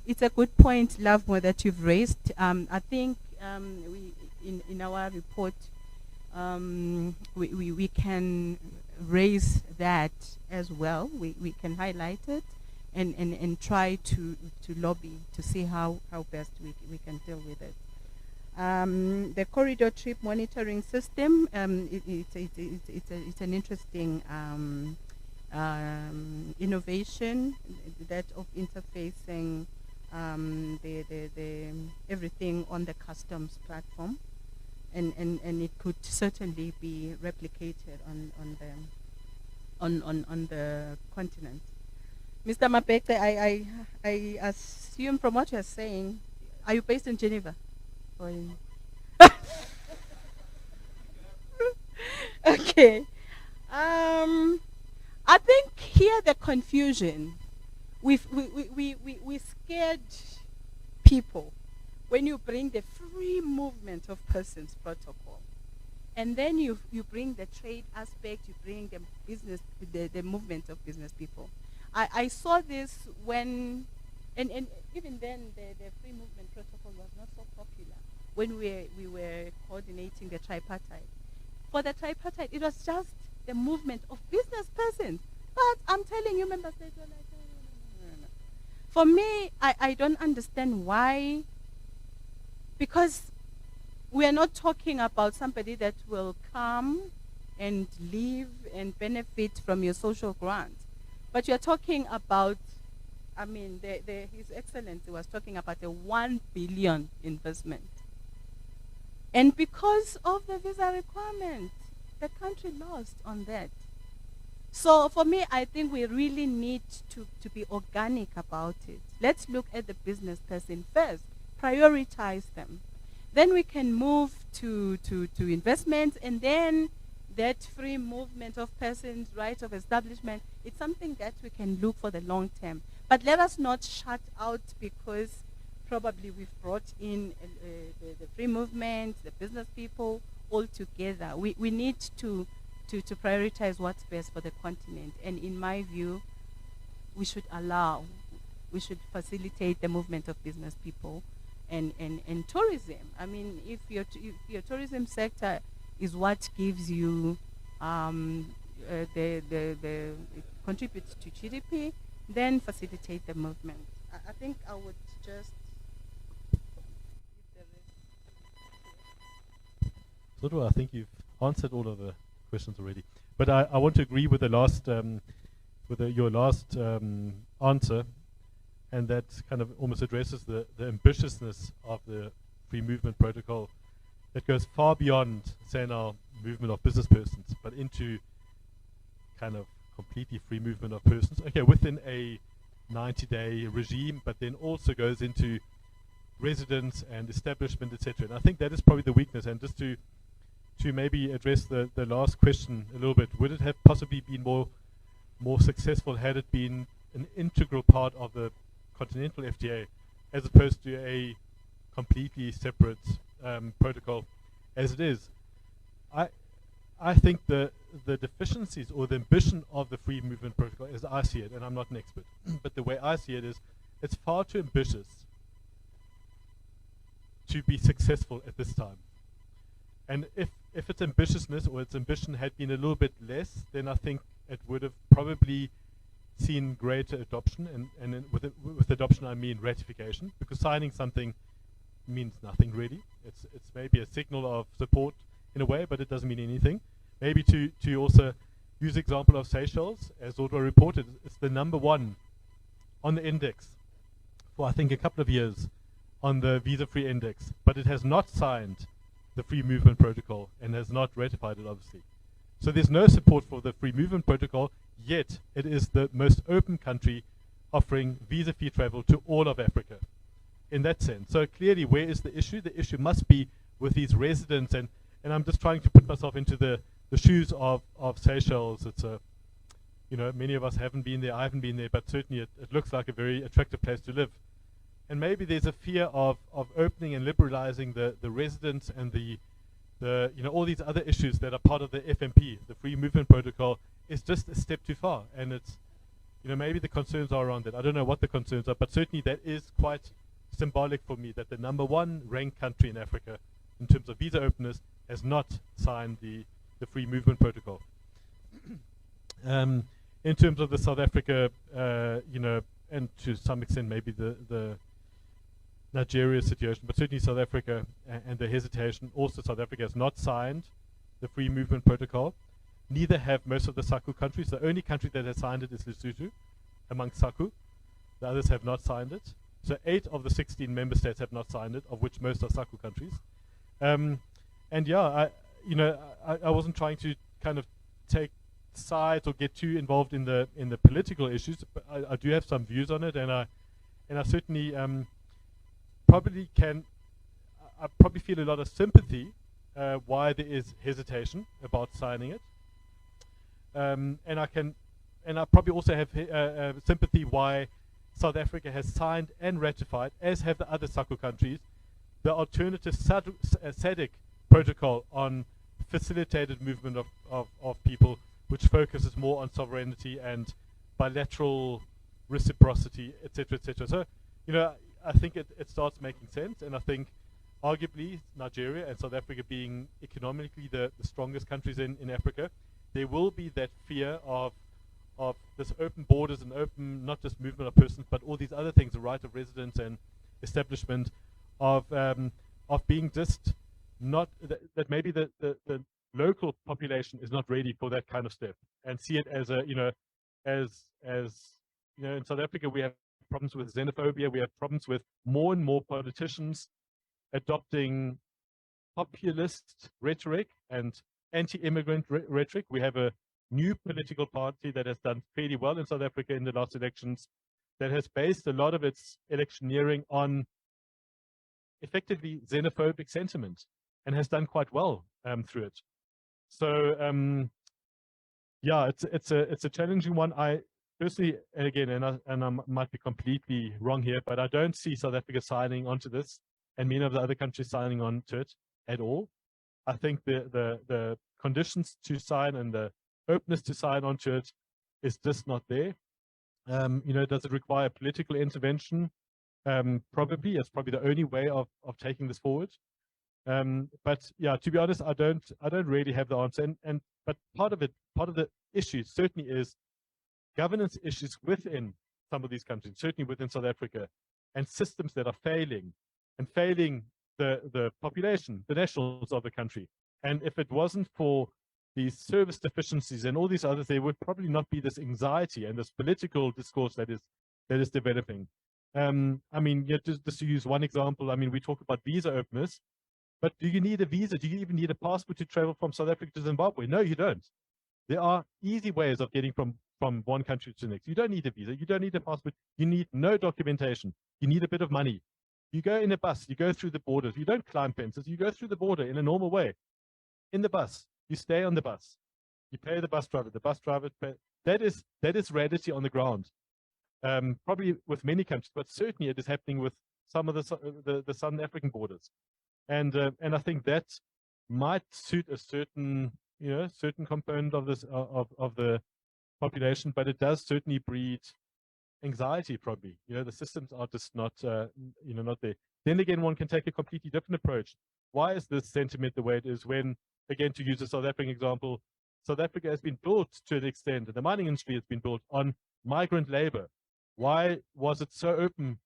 It's a good point, Lovemore, that you've raised. I think in our report, we can raise that as well. We can highlight it and try to lobby to see how best we can deal with it. The corridor trip monitoring system, it's an interesting innovation that of interfacing the everything on the customs platform, and it could certainly be replicated on the continent. Mr. Mapete, I assume from what you're saying, are you based in Geneva? Or in okay. I think here the confusion, we scared people when you bring the free movement of persons protocol, and then you bring the trade aspect, you bring the business, the movement of business people. I saw this when, and even then the free movement protocol was not so popular when we were coordinating the tripartite. For the tripartite, it was just the movement of business persons. But I'm telling you, member states were like, no. For me, I don't understand why, because we are not talking about somebody that will come and live and benefit from your social grant. But you're talking about, I mean, His Excellency was talking about a 1 billion investment. And because of the visa requirement, the country lost on that. So for me, I think we really need to be organic about it. Let's look at the business person first, prioritize them. Then we can move to investments, and then that free movement of persons, right of establishment, it's something that we can look for the long term. But let us not shut out because probably we've brought in the free movement, the business people all together. We need to prioritize what's best for the continent. And in my view, we should facilitate the movement of business people and tourism. I mean, if your tourism sector is what gives you the contributes to GDP, then facilitate the movement. I think I would just I think you've answered all of the questions already. But I want to agree with the last, your last answer, and that kind of almost addresses the ambitiousness of the free movement protocol that goes far beyond, say, now movement of business persons, but into kind of completely free movement of persons. Okay, within a 90-day regime, but then also goes into residence and establishment, etc. And I think that is probably the weakness. And just to maybe address the last question a little bit, would it have possibly been more successful had it been an integral part of the continental FTA as opposed to a completely separate protocol as it is? I think the deficiencies or the ambition of the free movement protocol, as I see it, and I'm not an expert, but the way I see it is it's far too ambitious to be successful at this time. And if its ambitiousness or its ambition had been a little bit less, then I think it would have probably seen greater adoption. And with adoption I mean ratification, because signing something means nothing really. It's maybe a signal of support in a way, but it doesn't mean anything. Maybe to also use the example of Seychelles, as Zodwa reported, it's the #1 on the index for I think a couple of years on the visa-free index, but it has not signed the free movement protocol and has not ratified it, obviously. So there's no support for the free movement protocol, yet it is the most open country offering visa-free travel to all of Africa in that sense. So clearly, where is the issue? The issue must be with these residents, and I'm just trying to put myself into the shoes of Seychelles. It's many of us haven't been there, I haven't been there, but certainly it looks like a very attractive place to live. And maybe there's a fear of opening and liberalizing the residents and the all these other issues that are part of the FMP, the free movement protocol, is just a step too far. And maybe the concerns are around that. I don't know what the concerns are, but certainly that is quite symbolic for me that the #1 ranked country in Africa in terms of visa openness has not signed the free movement protocol. In terms of the South Africa, and to some extent maybe the Nigeria situation, but certainly South Africa and the hesitation. Also, South Africa has not signed the free movement protocol. Neither have most of the SACU countries. The only country that has signed it is Lesotho among SACU. The others have not signed it. So 8 of the 16 member states have not signed it, of which most are SACU countries. And yeah, I wasn't trying to kind of take sides or get too involved in the political issues, but I do have some views on it, and I certainly probably feel a lot of sympathy why there is hesitation about signing it, and I probably also have sympathy why South Africa has signed and ratified, as have the other SACU countries, the alternative SADC protocol on facilitated movement of people, which focuses more on sovereignty and bilateral reciprocity, etc., etc. So, I think it starts making sense, and I think arguably Nigeria and South Africa being economically the strongest countries in Africa, there will be that fear of this open borders and open not just movement of persons, but all these other things, the right of residence and establishment, of being just not that maybe the local population is not ready for that kind of step, and see it as a in South Africa we have problems with xenophobia, we have problems with more and more politicians adopting populist rhetoric and anti-immigrant rhetoric. We have a new political party that has done fairly well in South Africa in the last elections, that has based a lot of its electioneering on effectively xenophobic sentiment, and has done quite well through it. So yeah, it's a challenging one. I personally, and again, and I might be completely wrong here, but I don't see South Africa signing onto this and many of the other countries signing on to it at all. I think the conditions to sign and the openness to sign onto it is just not there. Does it require political intervention? Probably. It's probably the only way of taking this forward. But yeah, to be honest, I don't really have the answer. But part of the issue certainly is governance issues within some of these countries, certainly within South Africa, and systems that are failing the population, the nationals of the country. And if it wasn't for these service deficiencies and all these others, there would probably not be this anxiety and this political discourse that is developing. I mean, just to use one example, I mean, we talk about visa openness, but do you need a visa? Do you even need a passport to travel from South Africa to Zimbabwe? No, you don't. There are easy ways of getting from one country to the next. You don't need a visa. You don't need a passport. You need no documentation. You need a bit of money. You go in a bus. You go through the borders. You don't climb fences. You go through the border in a normal way. In the bus. You stay on the bus. You pay the bus driver. The bus driver pay. That is reality on the ground. Probably with many countries, but certainly it is happening with some of the Southern African borders. And I think that might suit a certain component of this of the population, but it does certainly breed anxiety. Probably, the systems are just not not there. Then again, one can take a completely different approach. Why is this sentiment the way it is? When, again, to use a South African example, South Africa has been built to an extent, and the mining industry has been built on migrant labor. Why was it so open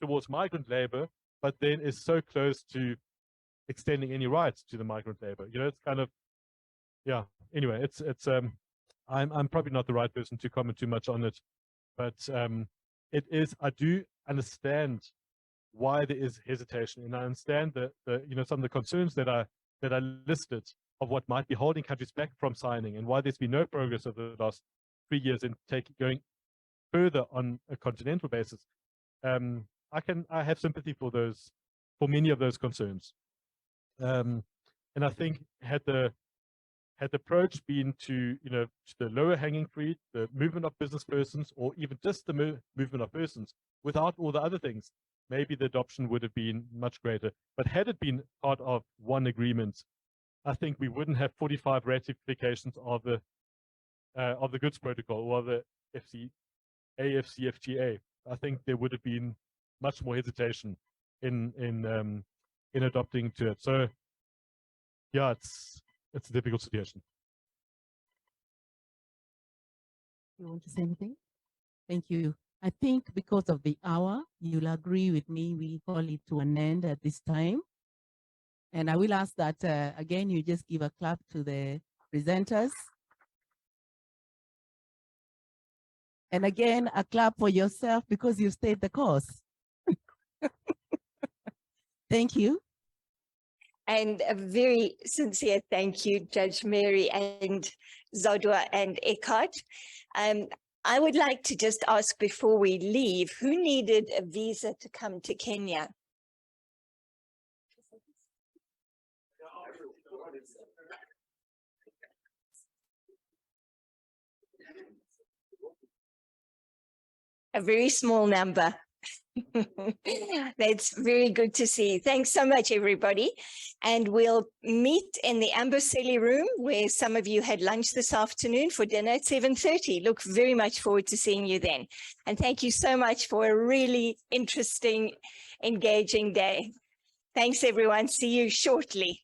towards migrant labor, but then is so close to extending any rights to the migrant labor? It's kind of, yeah. Anyway, it's I'm probably not the right person to comment too much on it, but it is. I do understand why there is hesitation, and I understand that some of the concerns that are listed of what might be holding countries back from signing, and why there's been no progress over the last 3 years in going further on a continental basis. I have sympathy for many of those concerns, and I think had the approach been to the lower hanging fruit, the movement of business persons, or even just the movement of persons, without all the other things, maybe the adoption would have been much greater. But had it been part of one agreement, I think we wouldn't have 45 ratifications of the goods protocol or the AFCFTA, I think there would have been much more hesitation in adopting to it. So yeah, it's a difficult situation. You want to say anything? Thank you. I think because of the hour, you'll agree with me, we call it to an end at this time. And I will ask that, again, you just give a clap to the presenters. And again, a clap for yourself because you stayed the course. Thank you. And a very sincere thank you, Judge Mary and Zodwa and Eckhart. I would like to just ask before we leave, who needed a visa to come to Kenya? A very small number. That's very good to see. Thanks so much, everybody. And we'll meet in the Amboseli room where some of you had lunch this afternoon for dinner at 7:30. Look very much forward to seeing you then. And thank you so much for a really interesting, engaging day. Thanks, everyone. See you shortly.